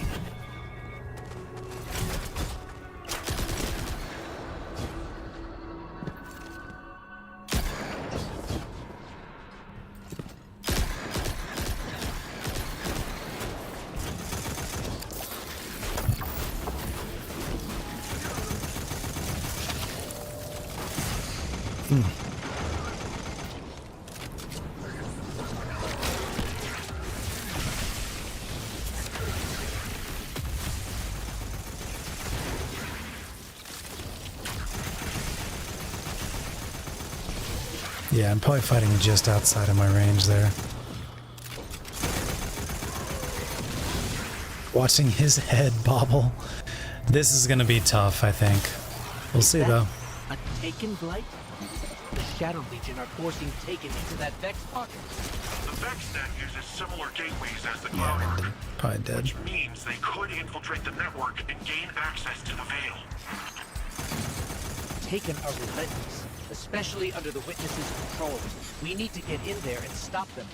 Yeah, I'm probably fighting just outside of my range there. Watching his head bobble. This is gonna be tough, I think. We'll see though. A Taken blight? The Shadow Legion are forcing Taken into that Vex pocket. The Vex net uses similar gateways as the Yeah, Cloud they're Ark, probably dead. which means they could infiltrate the network and gain access to the Veil. Taken are relentless, especially under the Witness's control. We need to get in there and stop them.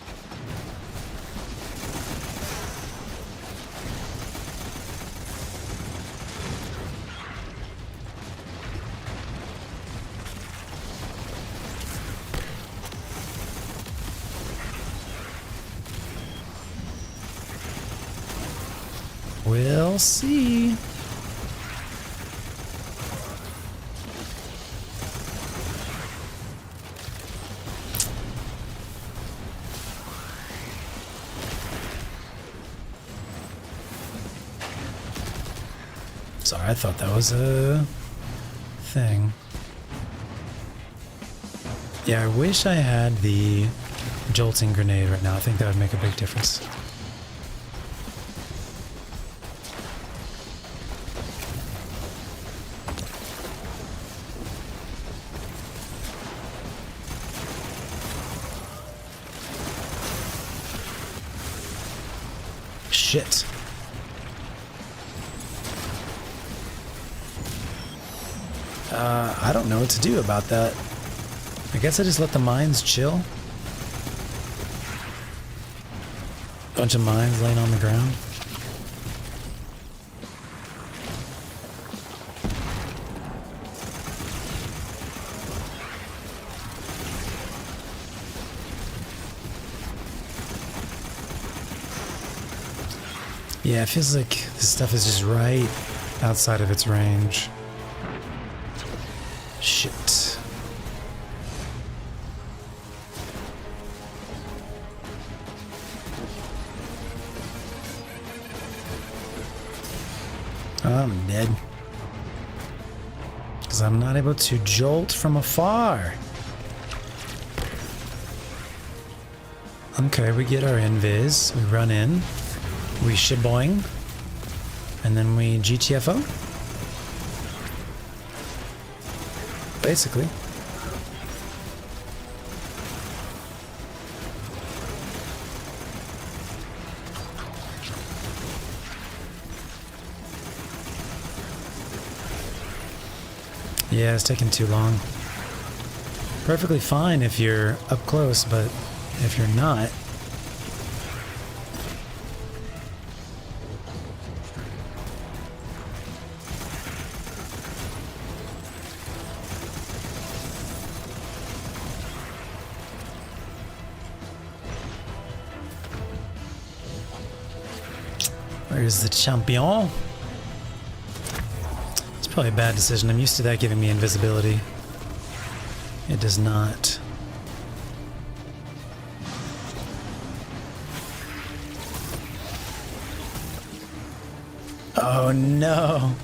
We'll see. Sorry, I thought that was a thing. Yeah, I wish I had the jolting grenade right now. I think that would make a big difference. Shit. I don't know what to do about that. I guess I just let the mines chill. Bunch of mines laying on the ground. Yeah, it feels like this stuff is just right outside of its range. Shit. I'm dead. Because I'm not able to jolt from afar. Okay, we get our invis. We run in. We shiboing. And then we GTFO. Basically. Yeah, it's taking too long. Perfectly fine if you're up close, but if you're not... Where's the champion? It's probably a bad decision. I'm used to that giving me invisibility. It does not. Oh no!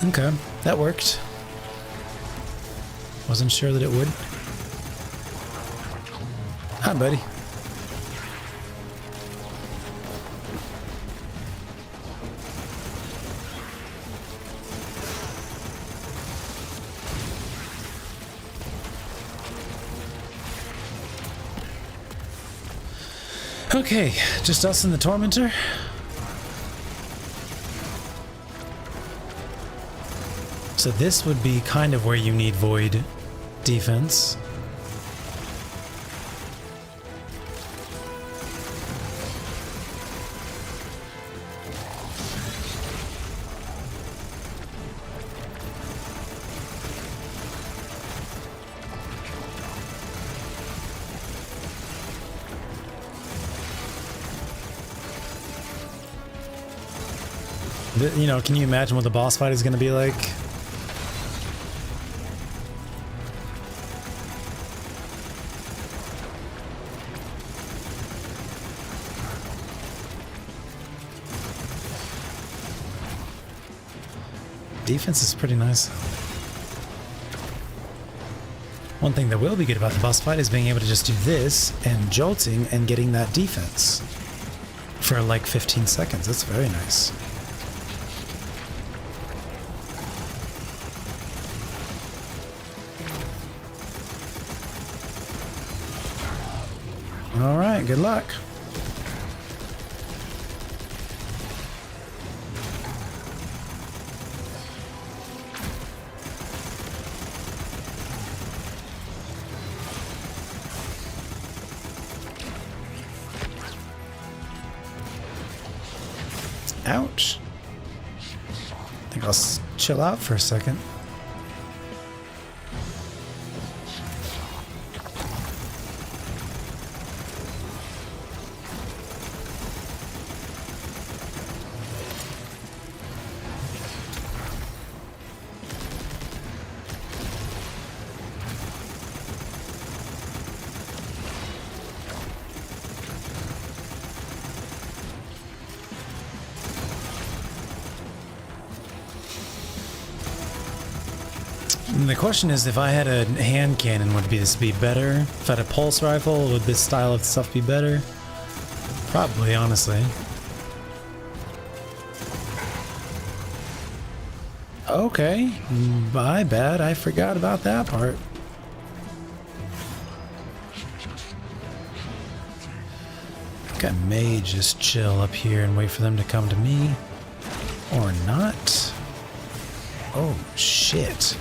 Okay, that worked. Wasn't sure that it would. Hi, buddy. Okay, just us and the Tormentor. So this would be kind of where you need Void defense. You know, can you imagine what the boss fight is going to be like? Defense is pretty nice. One thing that will be good about the boss fight is being able to just do this and jolting and getting that defense for like 15 seconds. That's very nice. All right, good luck. Ouch. I think I'll chill out for a second. The question is, if I had a hand cannon, would this be better? If I had a pulse rifle, would this style of stuff be better? Probably, honestly. Okay, my bad. I forgot about that part. I think I may just chill up here and wait for them to come to me. Or not. Oh, shit.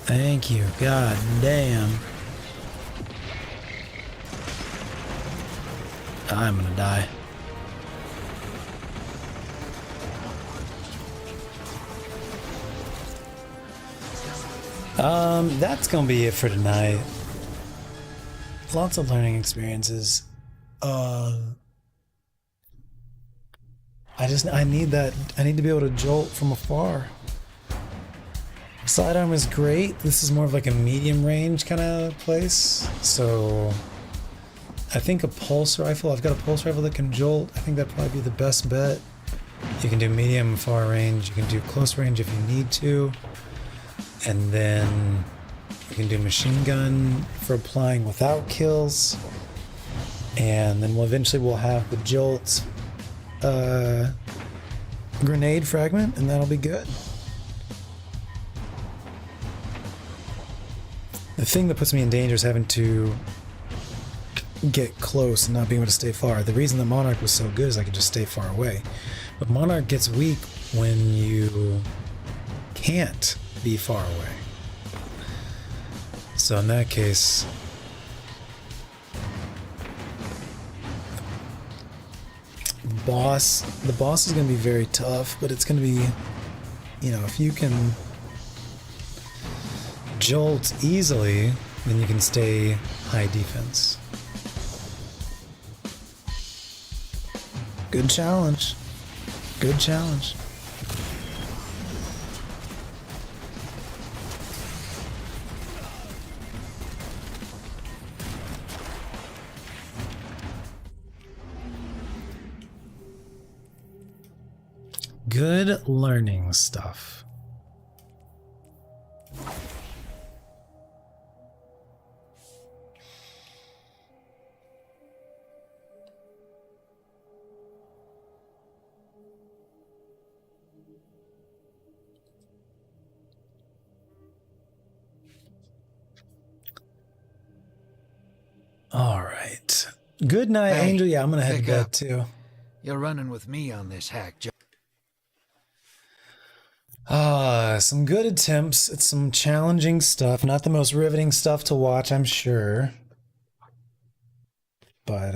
Thank you. God damn. I'm gonna die. That's gonna be it for tonight. Lots of learning experiences. I need that. I need to be able to jolt from afar. Sidearm is great. This is more of like a medium range kind of place. So I think a pulse rifle. I've got a pulse rifle that can jolt. I think that'd probably be the best bet. You can do medium far range. You can do close range if you need to. And then you can do machine gun for applying without kills. And then we'll have the jolt grenade fragment, and that'll be good. The thing that puts me in danger is having to get close and not being able to stay far. The reason the Monarch was so good is I could just stay far away. But Monarch gets weak when you can't be far away. So in that case, the boss is going to be very tough, but it's going to be, you know, if you can jolt easily, then you can stay high defense. Good challenge. Good challenge. Good learning stuff. All right. Good night, Hey, Angel. Yeah, I'm gonna head to pick bed up. too. You're running with me on this hack job. Some good attempts at some challenging stuff. Not the most riveting stuff to watch, I'm sure. But,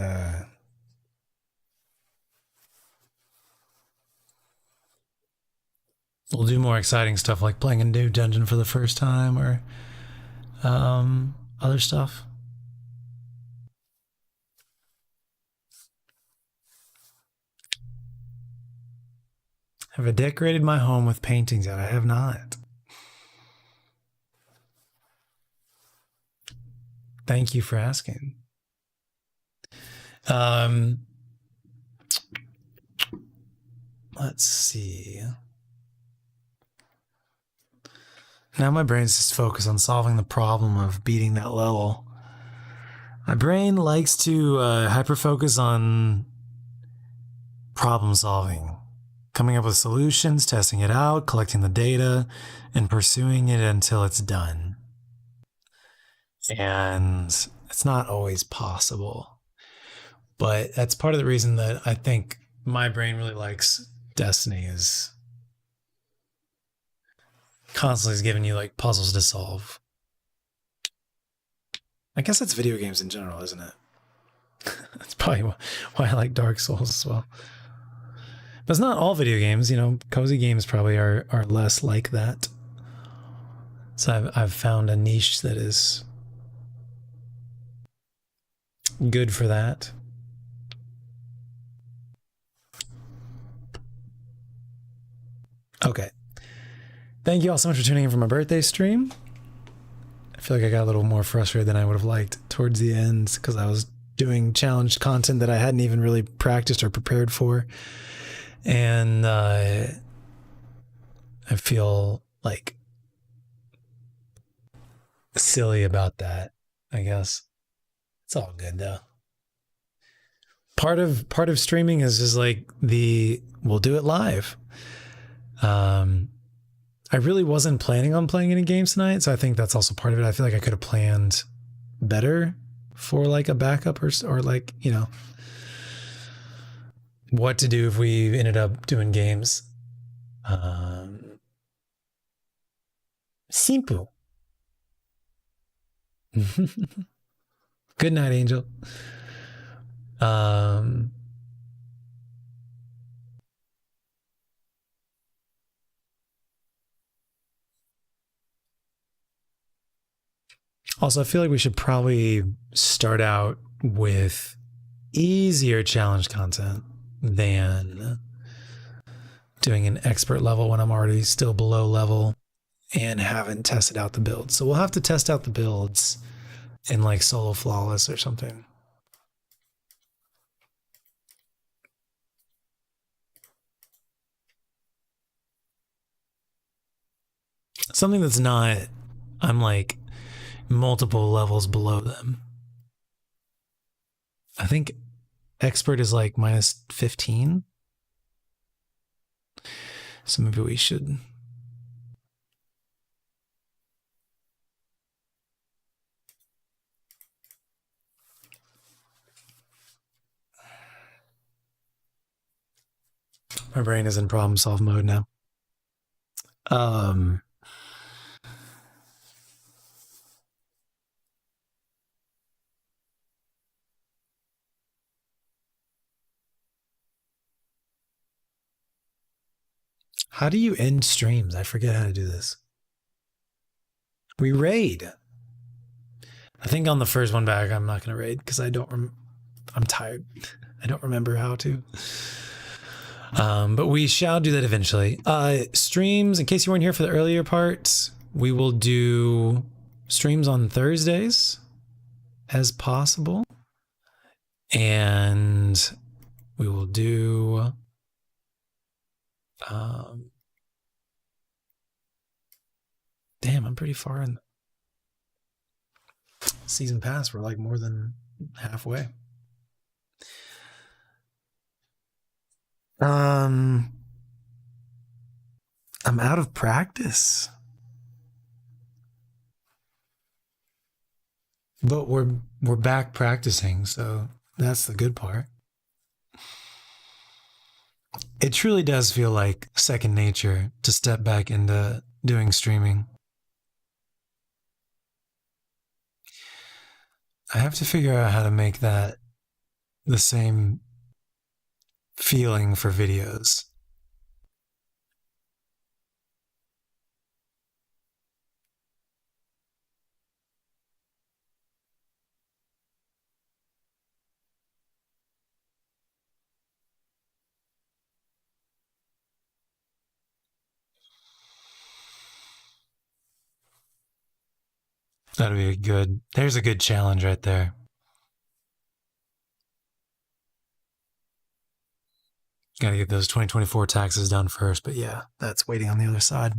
we'll do more exciting stuff like playing a new dungeon for the first time or, other stuff. Have I decorated my home with paintings yet? I have not. Thank you for asking. Let's see. Now my brain's just focused on solving the problem of beating that level. My brain likes to hyper-focus on problem solving. Coming up with solutions, testing it out, collecting the data, and pursuing it until it's done. And it's not always possible. But that's part of the reason that I think my brain really likes Destiny is constantly is giving you like puzzles to solve. I guess that's video games in general, isn't it? That's probably why I like Dark Souls as well. But it's not all video games, you know, cozy games probably are less like that. So I've found a niche that is good for that. Okay. Thank you all so much for tuning in for my birthday stream. I feel like I got a little more frustrated than I would have liked towards the end because I was doing challenged content that I hadn't even really practiced or prepared for. And I feel like silly about that, I guess. It's all good though. Part of streaming is just like we'll do it live. I really wasn't planning on playing any games tonight, so I think that's also part of it. I feel like I could have planned better for like a backup or like, you know, what to do if we ended up doing games. Simple. Good night, Angel. Also, I feel like we should probably start out with easier challenge content than doing an expert level when I'm already still below level and haven't tested out the builds. So we'll have to test out the builds in like solo flawless or something. Something that's not, I'm like multiple levels below them. I think expert is like minus 15. So maybe we should. My brain is in problem solve mode now. How do you end streams? I forget how to do this. We raid. I think on the first one back, I'm not going to raid because I don't. I'm tired. I don't remember how to. But we shall do that eventually. Streams, in case you weren't here for the earlier parts, we will do streams on Thursdays as possible. And we will do damn, I'm pretty far in season pass. We're like more than halfway. I'm out of practice. But we're back practicing, so that's the good part. It truly does feel like second nature to step back into doing streaming. I have to figure out how to make that the same feeling for videos. That'd be there's a good challenge right there. Got to get those 2024 taxes done first, but yeah, that's waiting on the other side.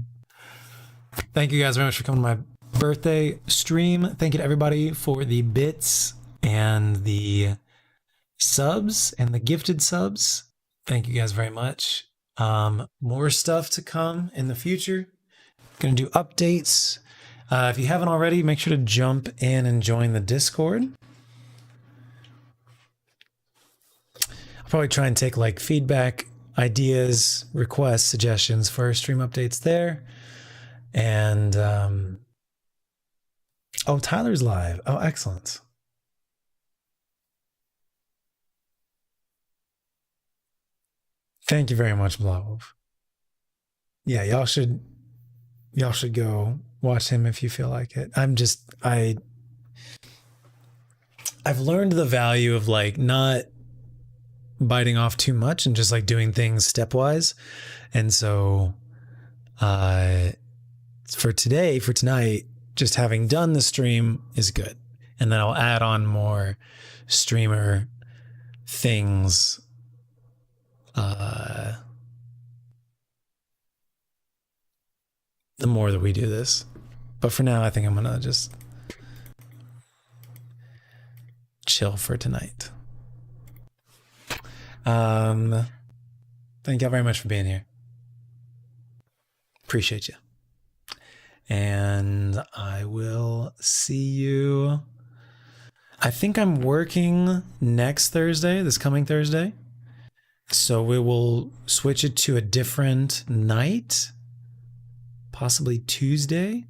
Thank you guys very much for coming to my birthday stream. Thank you to everybody for the bits and the subs and the gifted subs. Thank you guys very much. More stuff to come in the future. Gonna do updates. If you haven't already, make sure to jump in and join the Discord. I'll probably try and take like feedback, ideas, requests, suggestions for stream updates there. And oh, Tyler's live. Oh, excellent. Thank you very much, Blawolf. Yeah, y'all should go watch him if you feel like it. I've learned the value of like not biting off too much and just like doing things stepwise. And so For today, for tonight, just having done the stream is good. And then I'll add on more streamer things. The more that we do this. But for now, I think I'm going to just chill for tonight. Thank y'all very much for being here. Appreciate you. And I will see you. I think I'm working next Thursday, this coming Thursday. So we will switch it to a different night, possibly Tuesday,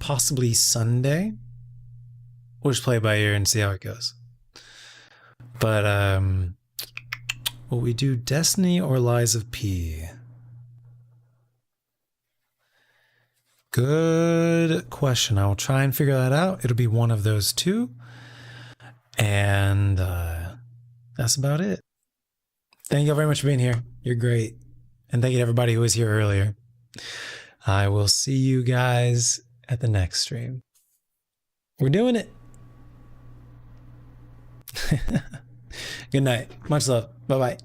possibly Sunday. We'll just play it by ear and see how it goes. But will we do Destiny or Lies of P? Good question. I will try and figure that out. It'll be one of those two. And that's about it. Thank you very much for being here. You're great. And thank you to everybody who was here earlier. I will see you guys at the next stream. We're doing it. Good night. Much love. Bye-bye.